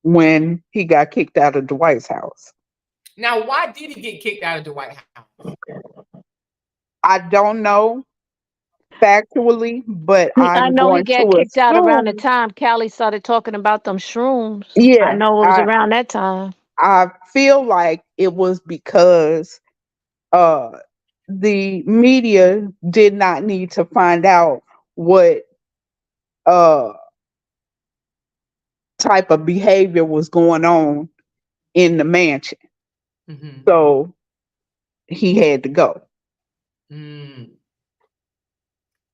when he got kicked out of Dwight's house. Now, why did he get kicked out of the White House? I don't know factually, but I I'm know he going got to kicked out around the assume, time Callie started talking about them shrooms. I yeah, know it was around that time. I feel like it was because uh the media did not need to find out what uh type of behavior was going on in the mansion. Mm-hmm. So he had to go. Mm.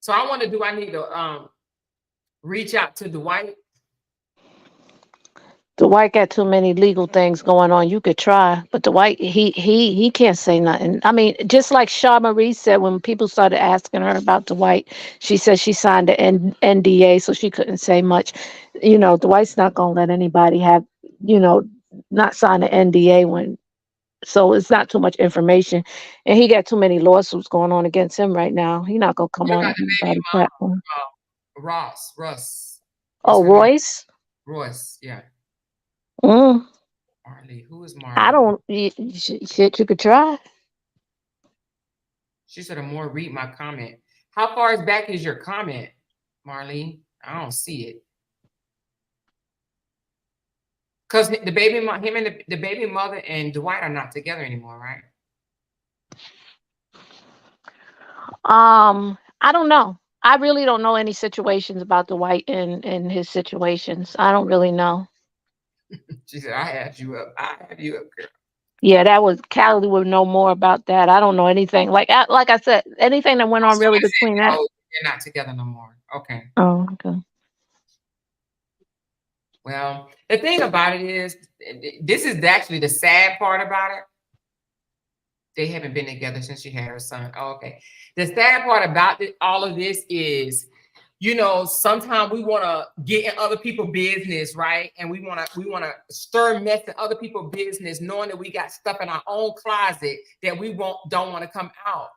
So I wonder, do I need to reach out to Dwight? Dwight got too many legal things going on. You could try, but Dwight, he can't say nothing. I mean, just like Shai Marie said when people started asking her about Dwight, she said she signed the NDA, so she couldn't say much. You know, Dwight's not gonna let anybody have, you know, not sign the NDA when. So it's not too much information, and he got too many lawsuits going on against him right now. He's not gonna come What on about the baby anybody's mom, platform. Russ? What's Oh, her name? Royce. Royce, yeah. Mm, Marley. Who is I Marley? don't. Shit, you could try. She said, more read my comment. How far back is your comment, Marley? I don't see it. Because the baby, him and the baby mother and Dwight are not together anymore, right? I don't know. I really don't know any situations about Dwight and his situations. I don't really know. She said, I have you up. I have you up, girl. Yeah, that was Callie would know more about that. I don't know anything. Like I said, anything that went on really Somebody between said, that. oh, they're not together no more. Okay. Oh, okay. Well, the thing about it is, this is actually the sad part about it. They haven't been together since she had her son. Oh, okay. The sad part about all of this is, you know, sometimes we want to get in other people's business, right? And we want to stir mess in other people's business, knowing that we got stuff in our own closet that we don't want to come out.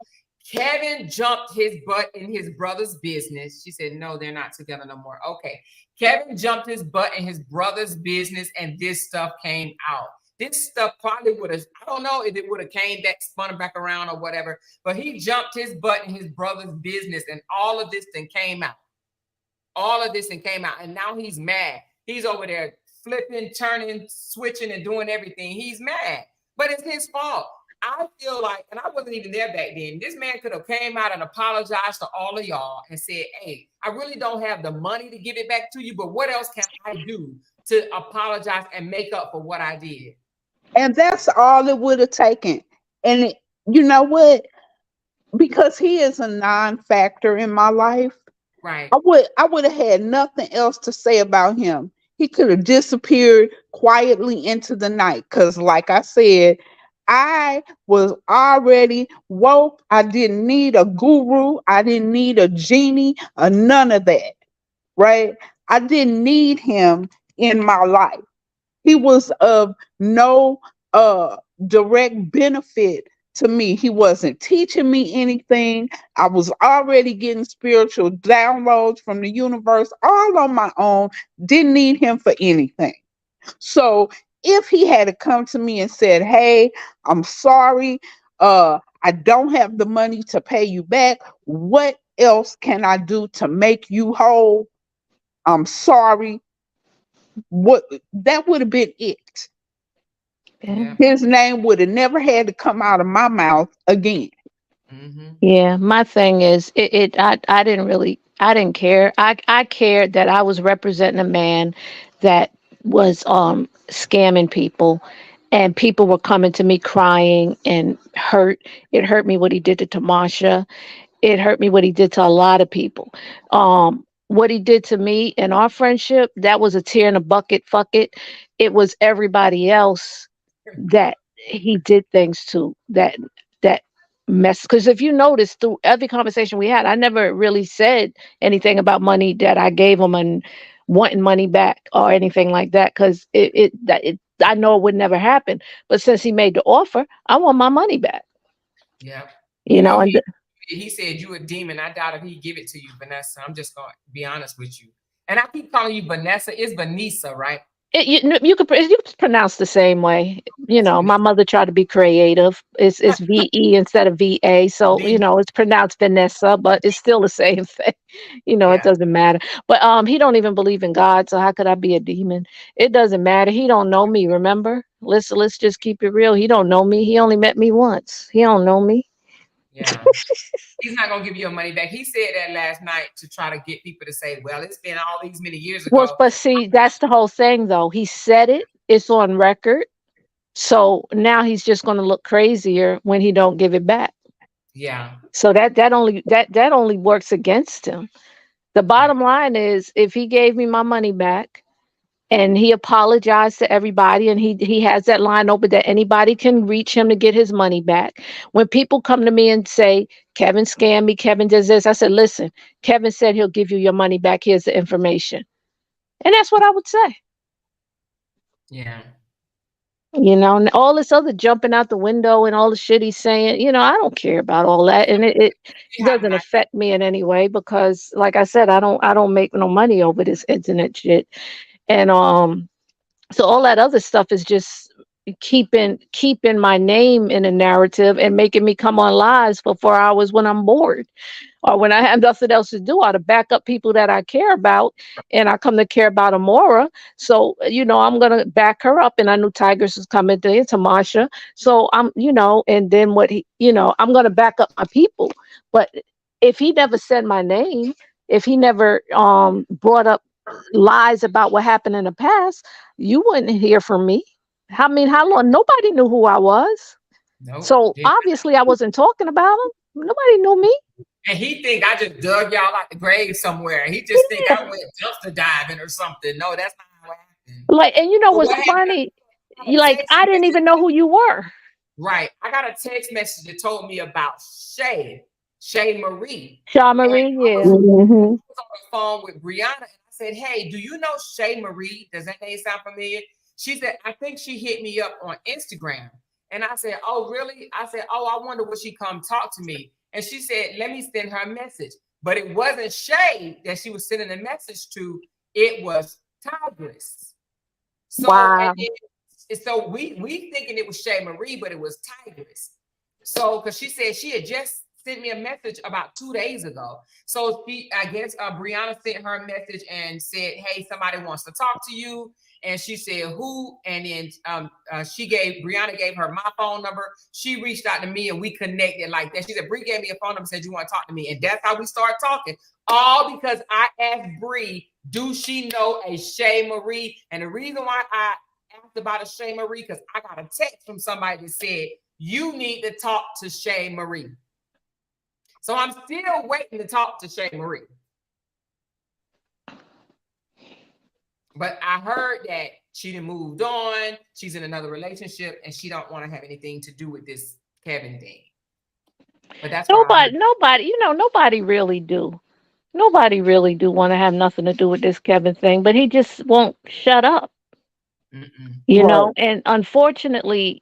Kevin jumped his butt in his brother's business. She said, no, they're not together no more. Okay. Kevin jumped his butt in his brother's business and this stuff came out. This stuff probably would have, I don't know if it would have came back, spun back around or whatever, but he jumped his butt in his brother's business and all of this thing came out. All of this and came out. And now he's mad. He's over there flipping, turning, switching, and doing everything. He's mad. But it's his fault. I feel like, and I wasn't even there back then, this man could have came out and apologized to all of y'all and said, hey, I really don't have the money to give it back to you, but what else can I do to apologize and make up for what I did? And that's all it would have taken. And you know what? Because he is a non-factor in my life, right? I would have had nothing else to say about him. He could have disappeared quietly into the night. Because, like I said, I was already woke. I didn't need a guru. I didn't need a genie or none of that. Right? I didn't need him in my life. He was of no direct benefit to me. He wasn't teaching me anything. I was already getting spiritual downloads from the universe all on my own. Didn't need him for anything. So if he had to come to me and said, hey, I'm sorry, I don't have the money to pay you back. What else can I do to make you whole? I'm sorry. that would have been it. Yeah. His name would have never had to come out of my mouth again. Yeah, my thing is I didn't care. I cared that I was representing a man that was scamming people, and people were coming to me crying and hurt. It hurt me what he did to Tamasha. It hurt me what he did to a lot of people. What he did to me and our friendship, that was a tear in a bucket. Fuck it. It was everybody else that he did things to that mess. Because if you notice through every conversation we had, I never really said anything about money that I gave him and wanting money back or anything like that. Because I know it would never happen. But since he made the offer, I want my money back. Yeah. You know, and he said you a demon. I doubt if he'd give it to you, Vanessa. I'm just gonna be honest with you. And I keep calling you Vanessa. It's Vanessa, right? You could pronounce the same way. You know, my mother tried to be creative. It's VE instead of VA. So, you know, it's pronounced Vanessa, but it's still the same thing. You know, it doesn't matter. But he don't even believe in God. So how could I be a demon? It doesn't matter. He don't know me, remember? Let's just keep it real. He don't know me. He only met me once. He don't know me. Yeah. He's not gonna give you your money back. He said that last night to try to get people to say, well, it's been all these many years ago. Well, but see, that's the whole thing though. He said it, it's on record. So now he's just gonna look crazier when he don't give it back. Yeah. So that only works against him. The bottom line is if he gave me my money back and he apologized to everybody, and he has that line open that anybody can reach him to get his money back. When people come to me and say, Kevin scammed me, Kevin does this, I said, listen, Kevin said he'll give you your money back. Here's the information. And that's what I would say. Yeah. You know, and all this other jumping out the window and all the shit he's saying, you know, I don't care about all that. And it doesn't affect me in any way because, like I said, I don't make no money over this internet shit. And so all that other stuff is just keeping my name in a narrative and making me come on lives for 4 hours when I'm bored or when I have nothing else to do, or to back up people that I care about. And I come to care about Amora. So, you know, I'm going to back her up. And I knew Tigress was coming there, Tamasha. So I'm, you know, and then I'm going to back up my people. But if he never said my name, if he never brought up lies about what happened in the past, you wouldn't hear from me. I mean, how long? Nobody knew who I was. Nope. So obviously I wasn't talking about him. Nobody knew me. And he think I just dug y'all out the grave somewhere. He just think I went dumpster diving or something. No, that's not how it happened. Like, and you know what's funny? Like, I didn't even know who you were. Right. I got a text message that told me about Shai Marie. Shai Marie, yeah. I was on the phone with Brianna and I said, hey, do you know Shai Marie? Does that name sound familiar? She said, I think she hit me up on Instagram. And I said, oh, really? I said, oh, I wonder would she come talk to me? And she said, let me send her a message. But it wasn't Shai that she was sending a message to. It was Tigress. So, wow. So we thinking it was Shai Marie, but it was Tigress. So, because she said she had just sent me a message about 2 days ago. So I guess Brianna sent her a message and said, hey, somebody wants to talk to you. And she said, who? And then Brianna gave her my phone number. She reached out to me and we connected like that. She said, Bree gave me a phone number, said, you want to talk to me? And that's how we started talking. All because I asked Bree, do she know a Shai Marie? And the reason why I asked about a Shai Marie, because I got a text from somebody that said, you need to talk to Shai Marie. So I'm still waiting to talk to Shai Marie. But I heard that she done moved on. She's in another relationship and she don't want to have anything to do with this Kevin thing. But that's nobody really do. Nobody really do want to have nothing to do with this Kevin thing, but he just won't shut up. You know, and unfortunately,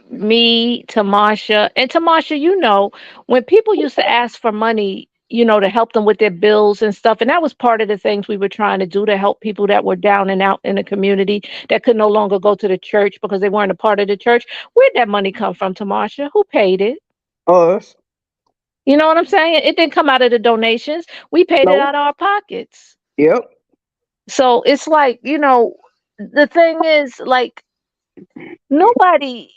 me, Tamasha, you know, when people used to ask for money, you know, to help them with their bills and stuff. And that was part of the things we were trying to do to help people that were down and out in the community that could no longer go to the church because they weren't a part of the church. Where'd that money come from, Tamasha? Who paid it? Us. You know what I'm saying? It didn't come out of the donations. We paid it out of our pockets. Yep. So it's like, you know, the thing is, like, nobody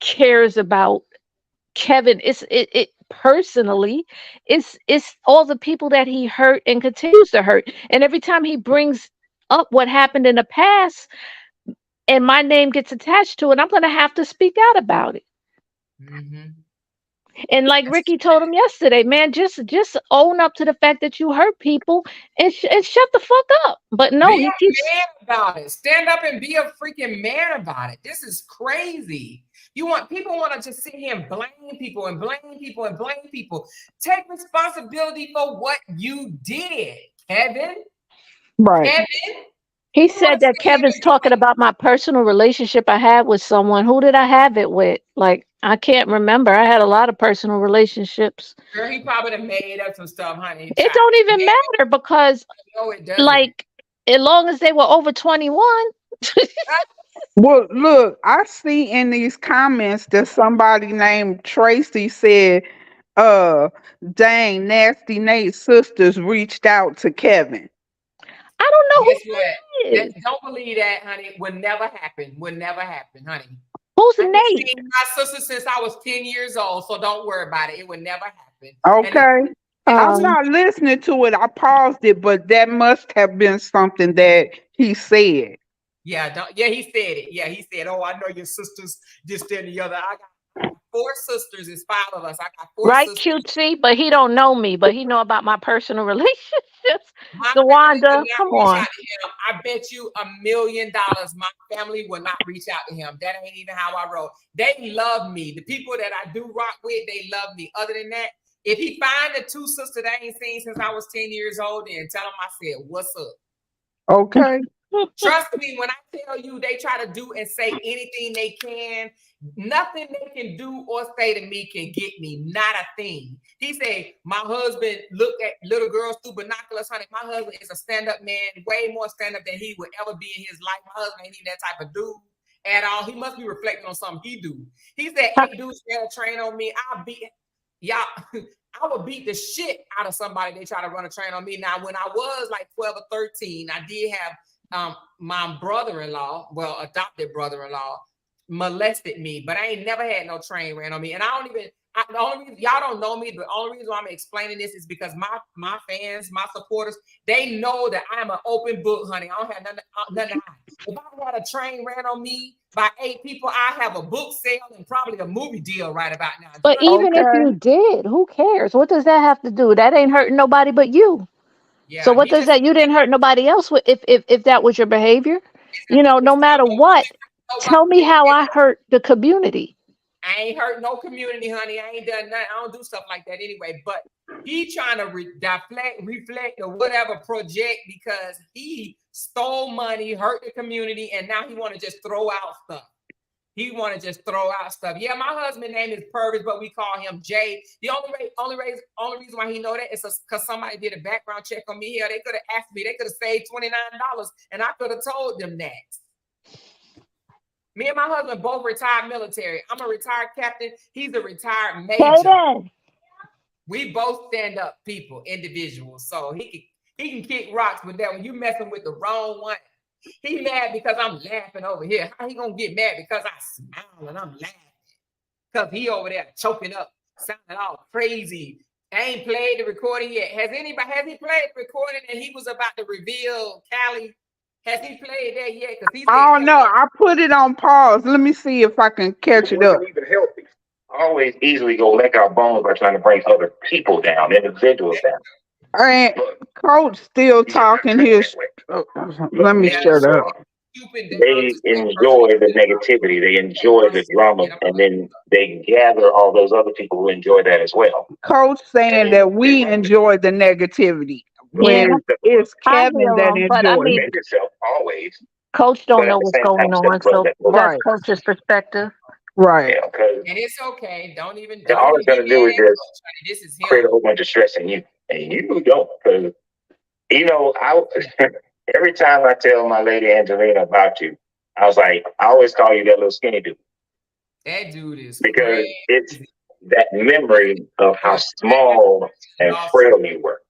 cares about Kevin. It personally, it's all the people that he hurt and continues to hurt. And every time he brings up what happened in the past and my name gets attached to it, I'm gonna have to speak out about it. Mm-hmm. And like Ricky told him yesterday, man, just own up to the fact that you hurt people and shut the fuck up. But no, Be he a keeps. man about it. Stand up and be a freaking man about it. This is crazy. People want to just sit here and blame people and blame people and blame people. Take responsibility for what you did, Kevin. Right. Kevin. He said that Kevin's talking about my personal relationship I had with someone. Who did I have it with? Like, I can't remember. I had a lot of personal relationships. Girl, he probably done made up some stuff, honey. It don't even matter because, no, it doesn't. like, as long as they were over 21. Well, look, I see in these comments that somebody named Tracy said, dang, Nasty Nate's sisters reached out to Kevin. I don't know Guess who what? that is. Don't believe that, honey. Would never happen. Would never happen, honey. Who's I've Nate? seen my sister since I was 10 years old, so don't worry about it. It would never happen. Okay. I'm not listening to it. I paused it, but that must have been something that he said. Yeah, he said it. Yeah, he said, "Oh, I know your sisters, this, that, and the other. I got 4 sisters. It's 5 of us. I got 4 right, sisters." cutesy, but he don't know me, but he know about my personal relationships. Dewanda, come on. I bet you $1 million my family will not reach out to him. That ain't even how I roll. They love me. The people that I do rock with, they love me. Other than that, if he find the 2 sisters that I ain't seen since I was 10 years old, then tell him I said, "What's up?" Okay. Trust me, when I tell you they try to do and say anything they can, nothing they can do or say to me can get me. Not a thing. He said, my husband looked at little girls through binoculars, honey. My husband is a stand-up man, way more stand-up than he would ever be in his life. My husband ain't even that type of dude at all. He must be reflecting on something he do. He said, 8 dudes got a train on me. I would beat the shit out of somebody they try to run a train on me. Now, when I was like 12 or 13, I did have my brother-in-law, well, adopted brother-in-law, molested me, but I ain't never had no train ran on me. And the only reason y'all don't know me, the only reason why I'm explaining this is because my fans, my supporters, they know that I'm an open book, honey. I don't have nothing to hide. If I had a train ran on me by 8 people, I have a book sale and probably a movie deal right about now. But even if you did, who cares? What does that have to do? That ain't hurting nobody but you. Yeah, so what does that? You didn't hurt nobody else if that was your behavior. You know, no matter what, tell me how I hurt the community. I ain't hurt no community, honey. I ain't done nothing. I don't do stuff like that anyway. But he trying to reflect, or whatever project because he stole money, hurt the community, and now he want to just throw out stuff. He want to just throw out stuff. Yeah, my husband's name is Purvis, but we call him Jay. The only reason why he know that is because somebody did a background check on me here. They could have asked me. They could have saved $29, and I could have told them that. Me and my husband both retired military. I'm a retired captain. He's a retired major. We both stand up people, individuals. So he can kick rocks with that. When you messing with the wrong one, he mad because I'm laughing over here. How he gonna get mad because I smile and I'm laughing? Because he over there choking up, sounding all crazy. I ain't played the recording yet. Has he played the recording and he was about to reveal Callie? Has he played that yet? I don't know. I put it on pause. Let me see if I can catch it up. Even healthy. I always easily go lick our bones by trying to bring other people down, individuals down. And Coach still talking his. Let me shut up. They enjoy the negativity. They enjoy the drama, and then they gather all those other people who enjoy that as well. Coach saying that we enjoy the negativity. When it's Kevin that enjoys it. Yourself always. Coach don't know what's going on, so that's Coach's perspective. Right. Yeah, and it's okay. Don't even. All it's gonna do is just create a whole bunch of stress in you, and you don't. Because every time I tell my lady Angelina about you, I was like, I always call you that little skinny dude. That dude is because it's that memory of how small and frail you were.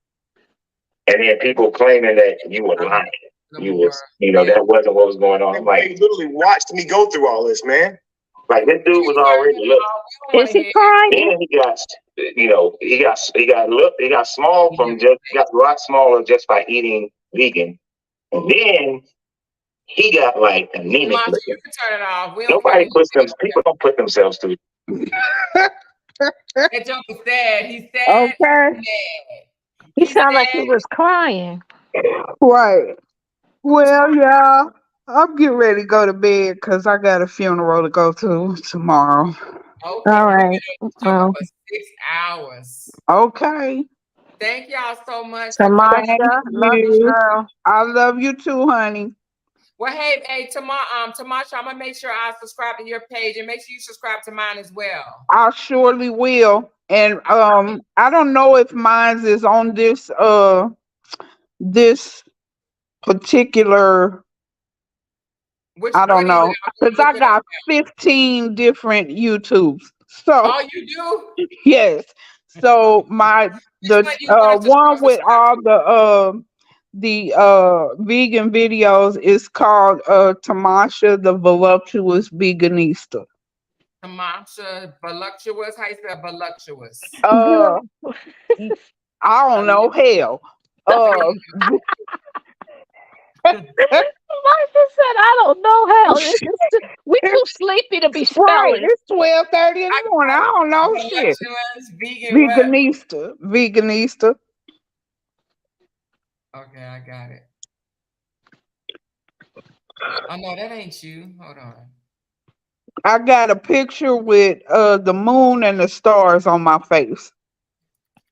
And then people claiming that you were lying. that wasn't what was going on. Like, they literally watched me go through all this, man. Like, this dude was already Is he crying? then he got, he got small from just, got a lot smaller just by eating vegan. And then he got like anemic. Marcia, you can turn it off. Nobody people don't put themselves through. That joke is sad. He's sad. Okay. He sounded like he was crying. Right. Well, y'all, I'm getting ready to go to bed because I got a funeral to go to tomorrow. Okay. All right. Well, for 6 hours. Okay. Thank y'all so much. Tamasha, love you, girl. I love you too, honey. Well, hey, Tamasha, I'm gonna make sure I subscribe to your page and make sure you subscribe to mine as well. I surely will. And I don't know if mine is on this particular. I don't know, because I got 15 different YouTubes. So oh, you do? Yes. So the one with all the vegan videos is called Tamasha the Voluptuous Veganista. Tamasha Voluptuous? How you spell voluptuous? I don't know. Hell. Marcia said, I don't know how. We too sleepy to be spelling. Right, it's 12:30 in the morning. I don't know shit. Veganista. Okay, I got it. Oh no, that ain't you. Hold on. I got a picture with the moon and the stars on my face.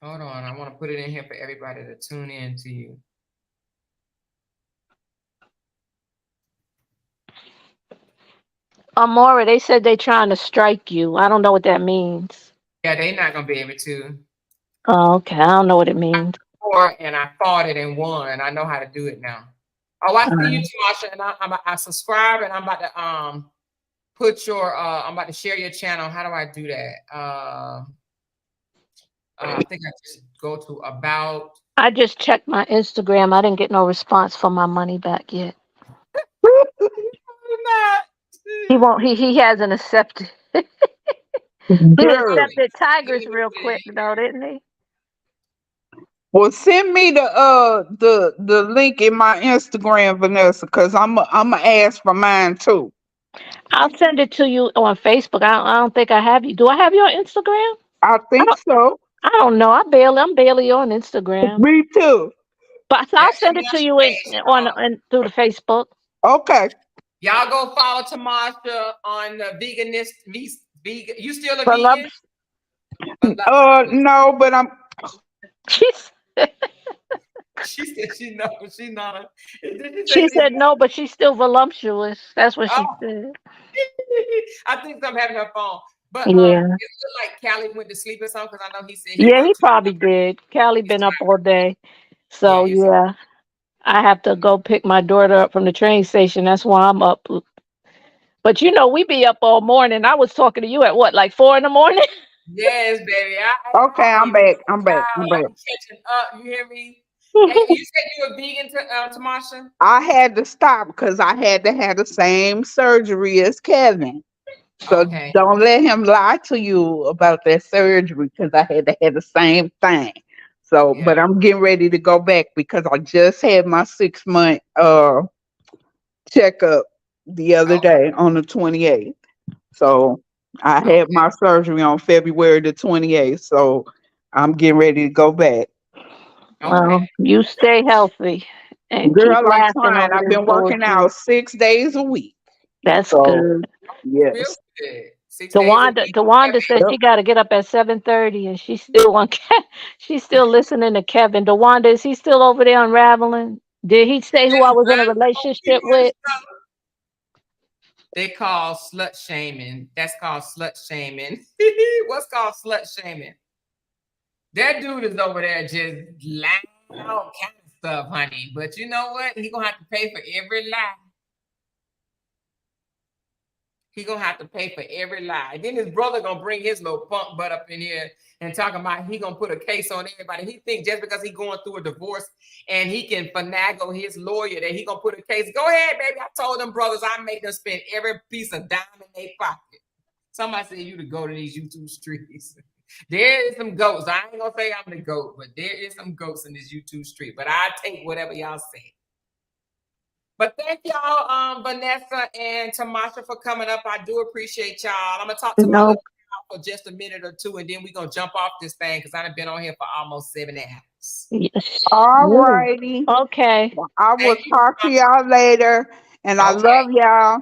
Hold on, I want to put it in here for everybody to tune in to you. Amora, they said they trying to strike you. I don't know what that means. Yeah, they're not gonna be able to. Oh, okay. I don't know what it means. And I fought it and won. I know how to do it now. Oh, I see you, Tamasha, and I subscribe, and I'm about to put your I'm about to share your channel. How do I do that? I think I just go to about. I just checked my Instagram. I didn't get no response for my money back yet. He won't. He hasn't accepted. He accepted Tigress real quick though, didn't he? Well, send me the link in my Instagram, Vanessa, because I'm a ask for mine too. I'll send it to you on Facebook. I don't think I have you. Do I have you on Instagram? I think so. I don't know. I'm barely on Instagram. Me too. But I'll send it to you through the Facebook. Okay. Y'all go follow Tamasha on the vegan. You still a vegan? No, but I'm. She said she no, she's not. She said no, but she's still voluptuous. That's what she said. I think I'm having her phone. But yeah, it looked like Callie went to sleep or something because I know he said. He probably did. Callie been up all day, so yeah. I have to go pick my daughter up from the train station. That's why I'm up. But we be up all morning. I was talking to you at what, like 4 in the morning? Yes, baby. Okay, I'm back. I'm back. Catching up. You hear me? Hey, you said you were vegan, Tamasha? I had to stop because I had to have the same surgery as Kevin. So don't let him lie to you about that surgery because I had to have the same thing. So, but I'm getting ready to go back because I just had my 6-month checkup the other day on the 28th. So I had my surgery on February the 28th. So I'm getting ready to go back. Well, you stay healthy and girl, keep laughing. I'm trying. I've been working out 6 days a week. That's good. Yes. DeWanda said she got to get up at 7:30, and she's still listening to Kevin. DeWanda, is he still over there unraveling? Did he say who I was in a relationship with? They call slut shaming. That's called slut shaming. What's called slut shaming? That dude is over there just lying all kind of stuff, honey. But you know what? He gonna have to pay for every lie. He gonna have to pay for every lie. Then his brother gonna bring his little punk butt up in here and talking about he gonna put a case on everybody. He think just because he going through a divorce and he can finagle his lawyer that he gonna put a case. Go ahead, baby. I told them brothers I make them spend every piece of dime in their pocket. Somebody said you to go to these YouTube streets. There is some goats. I ain't gonna say I'm the goat, but there is some goats in this YouTube street. But I take whatever y'all say. But thank y'all, Vanessa and Tamasha, for coming up. I do appreciate y'all. I'm gonna talk to my little for just a minute or two, and then we're gonna jump off this thing because I've been on here for almost 7 hours. Yes. All righty. Okay. I will talk to y'all later, and I love y'all.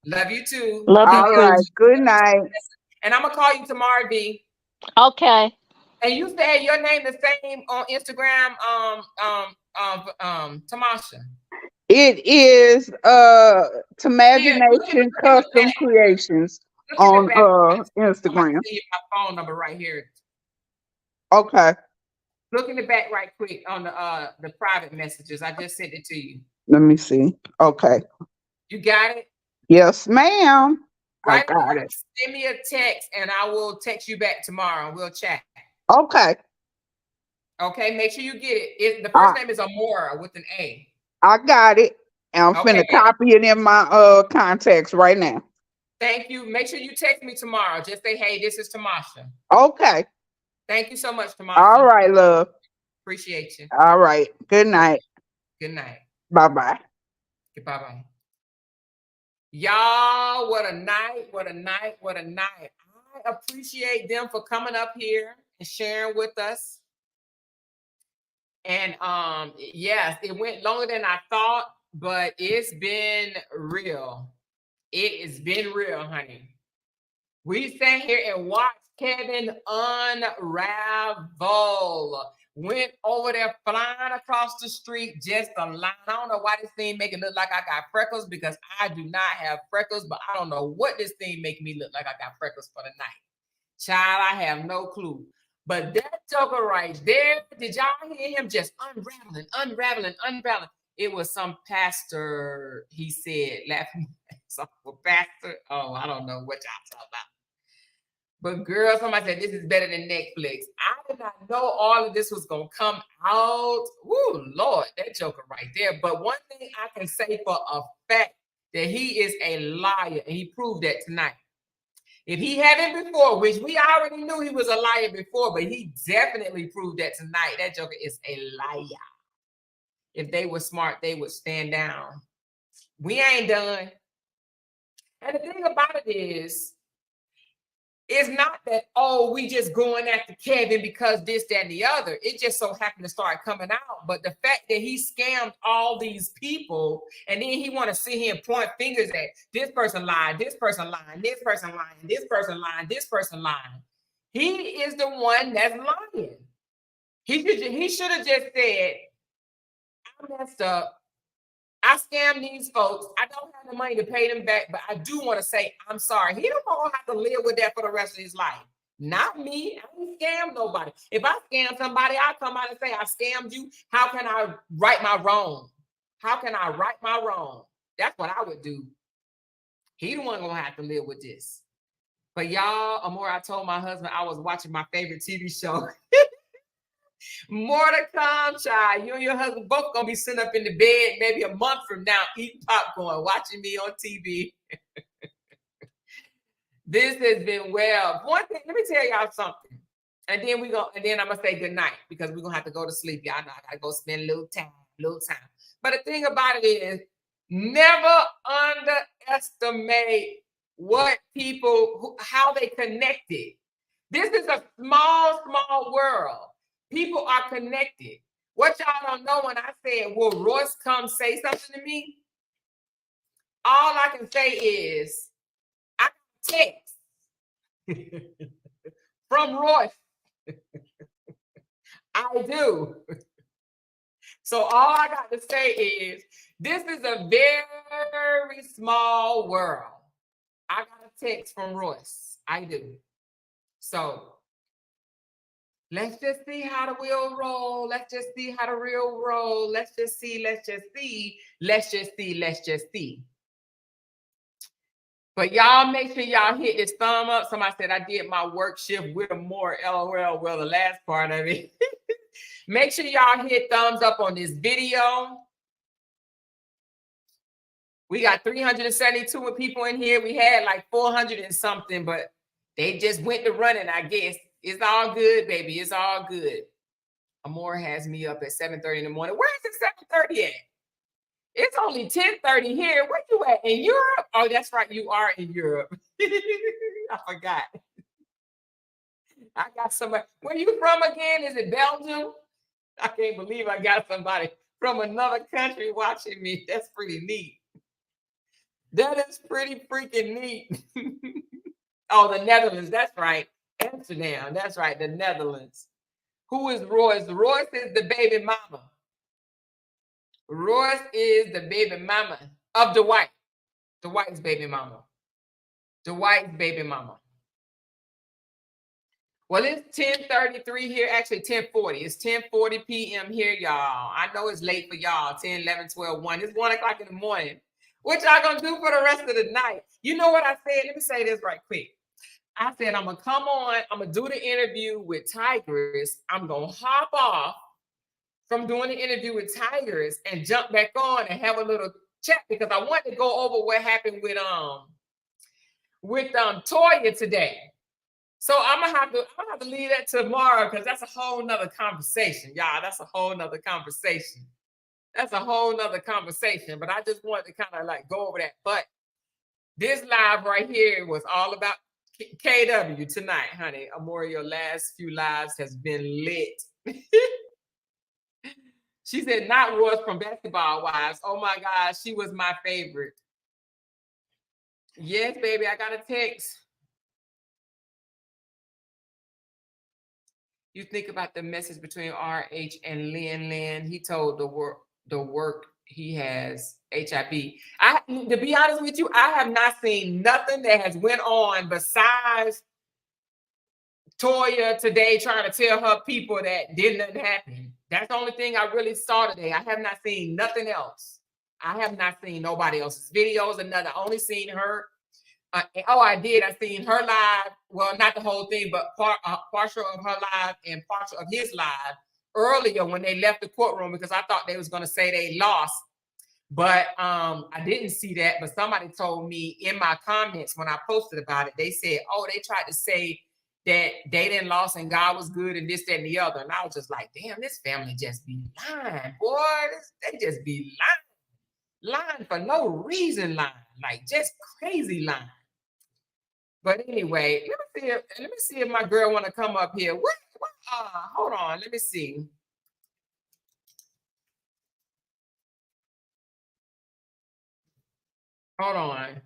Love you too. Love you All too. right. Good night. And I'm gonna call you tomorrow, V. Okay. And you said your name the same on Instagram, Tamasha. It is Imagination Custom Creations on Instagram. I'm see my phone number right here. Okay. Look in the back right quick on the private messages. I just sent it to you. Let me see. Okay. You got it? Yes, ma'am. Right. I got it. Send me a text and I will text you back tomorrow and we'll chat. Okay. Okay, make sure you get it. The first name is Amora with an A. I got it. And I'm finna copy it in my contacts right now. Thank you. Make sure you text me tomorrow. Just say, hey, this is Tamasha. Okay. Thank you so much, Tamasha. All right, love. Appreciate you. All right. Good night. Good night. Bye-bye. Bye-bye. Y'all, what a night, what a night, what a night. I appreciate them for coming up here and sharing with us. And yes, it went longer than I thought, but it's been real. It has been real, honey. We sat here and watched Kevin unravel. Went over there flying across the street, just a line. I don't know why this thing make it look like I got freckles because I do not have freckles, but I don't know what this thing make me look like I got freckles for the night. Child, I have no clue. But that joker right there, did y'all hear him just unraveling? It was some pastor, he said, laughing. Some pastor. Oh, I don't know what y'all talking about. But girl, somebody said this is better than Netflix. I did not know all of this was gonna come out. Woo, Lord, that joker right there. But one thing I can say for a fact that he is a liar, and he proved that tonight. If he hadn't before, which we already knew he was a liar before, but he definitely proved that tonight. That joker is a liar. If they were smart, they would stand down. We ain't done. And the thing about it is, it's not that, oh, we just going after Kevin because this, that, and the other. It just so happened to start coming out. But the fact that he scammed all these people and then he want to sit here and point fingers at this person lying, this person lying, this person lying, this person lying, this person lying. He is the one that's lying. He should have just said, I messed up. I scammed these folks. I don't have the money to pay them back, but I do want to say I'm sorry. He don't want to have to live with that for the rest of his life. Not me. I didn't scam nobody. If I scam somebody, I come out and say I scammed you. How can I right my wrong? How can I right my wrong? That's what I would do. He the one gonna have to live with this. But y'all, Amore, I told my husband I was watching my favorite TV show. More to come, child. You and your husband both gonna be sitting up in the bed maybe a month from now, eating popcorn, watching me on TV. This has been well. One thing, let me tell y'all something. And then I'm gonna say good night because we're gonna have to go to sleep. Y'all know I gotta go spend a little time. But the thing about it is, never underestimate what people, how they connected. This is a small world. People are connected. What y'all don't know when I said, will Royce come say something to me? All I can say is, I text from Royce. I do. So all I got to say is, this is a very small world. I got a text from Royce. I do. So let's just see how the wheel roll. Let's just see how the real roll. Let's just see. But y'all make sure y'all hit this thumb up. Somebody said I did my work shift with more. LOL. Well, the last part of it. Make sure y'all hit thumbs up on this video. We got 372 people in here. We had like 400 and something, but they just went to running, I guess. It's all good, baby. It's all good. Amore has me up at 7:30 in the morning. Where is it 7:30 at? It's only 10:30 here. Where you at? In Europe? Oh, that's right. You are in Europe. I forgot. I got somebody. Where you from again? Is it Belgium? I can't believe I got somebody from another country watching me. That's pretty neat. That is pretty freaking neat. Oh, the Netherlands. That's right. Amsterdam. That's right. The Netherlands. Who is Royce? Royce is the baby mama. Royce is the baby mama of Dwight. Dwight's baby mama. Dwight's baby mama. Well, it's 10:33 here. Actually, 10:40. It's 10:40 p.m. here, y'all. I know it's late for y'all. 10, 11, 12, 1. It's 1 o'clock in the morning. What y'all gonna do for the rest of the night? You know what I said? Let me say this right quick. I said, I'm gonna come on. I'm gonna do the interview with Tigress. I'm gonna hop off from doing the interview with Tigress and jump back on and have a little chat because I want to go over what happened with Toya today. So I'm gonna have to leave that tomorrow because that's a whole nother conversation, y'all. That's a whole nother conversation. That's a whole nother conversation. But I just wanted to kind of like go over that. But this live right here was all about KW tonight, honey. Amore, your last few lives has been lit. She said, not Royce from Basketball Wives. Oh my gosh, she was my favorite. Yes, baby, I got a text. You think about the message between RH and Lynn. He told the work he has HIV. To be honest with you, I have not seen nothing that has went on besides Toya today trying to tell her people that didn't happen. That's the only thing I really saw today. I have not seen nothing else. I have not seen nobody else's videos or nothing. I only seen her. I did. I seen her live. Well, not the whole thing, but partial of her live and partial of his live earlier when they left the courtroom because I thought they was going to say they lost. But I didn't see that. But somebody told me in my comments when I posted about it, they said, oh, they tried to say that they didn't lost and God was good and this, that, and the other. And I was just like, damn, this family just be lying, boy. They just be lying. Lying for no reason, lying. Like just crazy lying. But anyway, let me see if my girl want to come up here. Hold on, let me see. Hold on.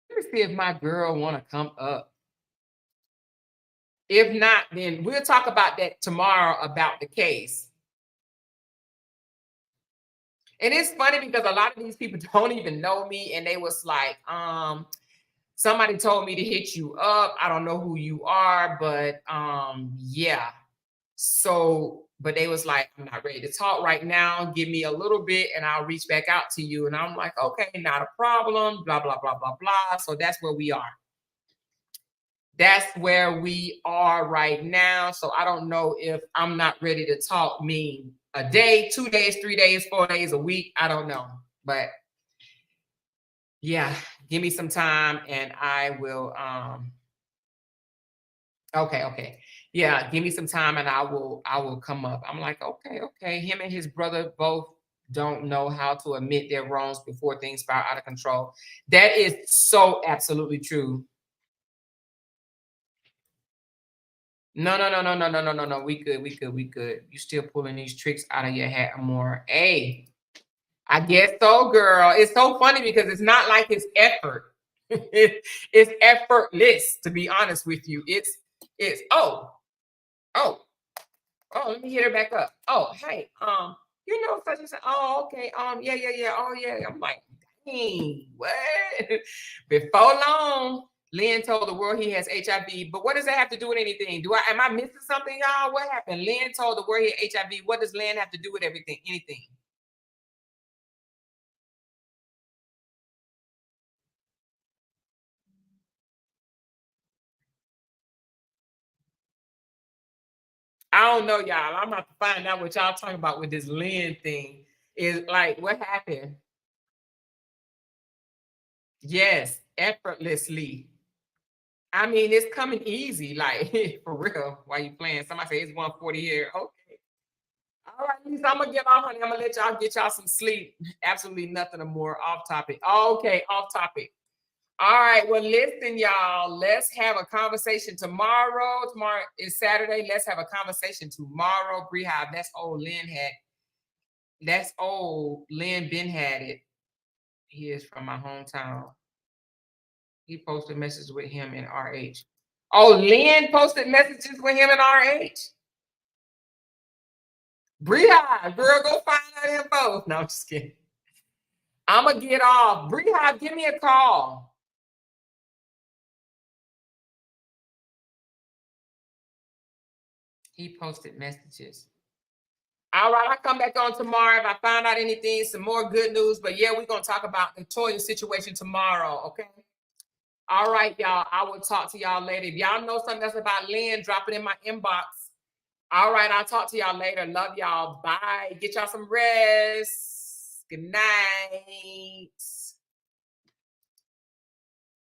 Let me see if my girl want to come up. If not, then we'll talk about that tomorrow about the case. And it's funny because a lot of these people don't even know me, and they was like, somebody told me to hit you up. I don't know who you are, but yeah. So, but they was like, I'm not ready to talk right now. Give me a little bit and I'll reach back out to you. And I'm like, okay, not a problem. Blah, blah, blah, blah, blah. So that's where we are. That's where we are right now. So I don't know if I'm not ready to talk mean a day, 2 days, 3 days, 4 days, a week. I don't know. But yeah, give me some time and I will okay. Yeah, give me some time and I will come up. I'm like, okay. Him and his brother both don't know how to admit their wrongs before things spiral out of control. That is so absolutely true. No. We good. You still pulling these tricks out of your hat, Amore. Hey, I guess so, girl. It's so funny because it's not like it's effort. It's effortless, to be honest with you. It's let me hit her back up. Oh, hey, you know, such and such. Oh, okay. Yeah. Oh, yeah. I'm like, dang, what? Before long, Lynn told the world he has HIV. But what does that have to do with anything? Am I missing something, y'all? What happened? Lynn told the world he has HIV. What does Lynn have to do with everything? Anything? I don't know, y'all. I'm about to find out what y'all talking about with this Lynn thing. Is like, what happened? Yes, effortlessly. I mean, it's coming easy, like for real. While you playing, somebody say it's 1:40 here. Okay. All right, Lisa, I'm gonna get off, honey. I'm gonna let y'all get y'all some sleep. Absolutely nothing more off topic. Okay, off topic. All right, well, listen, y'all. Let's have a conversation tomorrow. Tomorrow is Saturday. Let's have a conversation tomorrow. Beehive, that's old Lynn had. That's old Lynn Ben had it. He is from my hometown. He posted messages with him in RH. Oh, Lynn posted messages with him in RH. Beehive, girl, go find that info. No, I'm just kidding. I'm gonna get off. Beehive, give me a call. He posted messages. All right, I'll come back on tomorrow if I find out anything, some more good news. But yeah, we're going to talk about the Toya situation tomorrow, okay? All right, y'all. I will talk to y'all later. If y'all know something else about Lynn, drop it in my inbox. All right, I'll talk to y'all later. Love y'all. Bye. Get y'all some rest. Good night.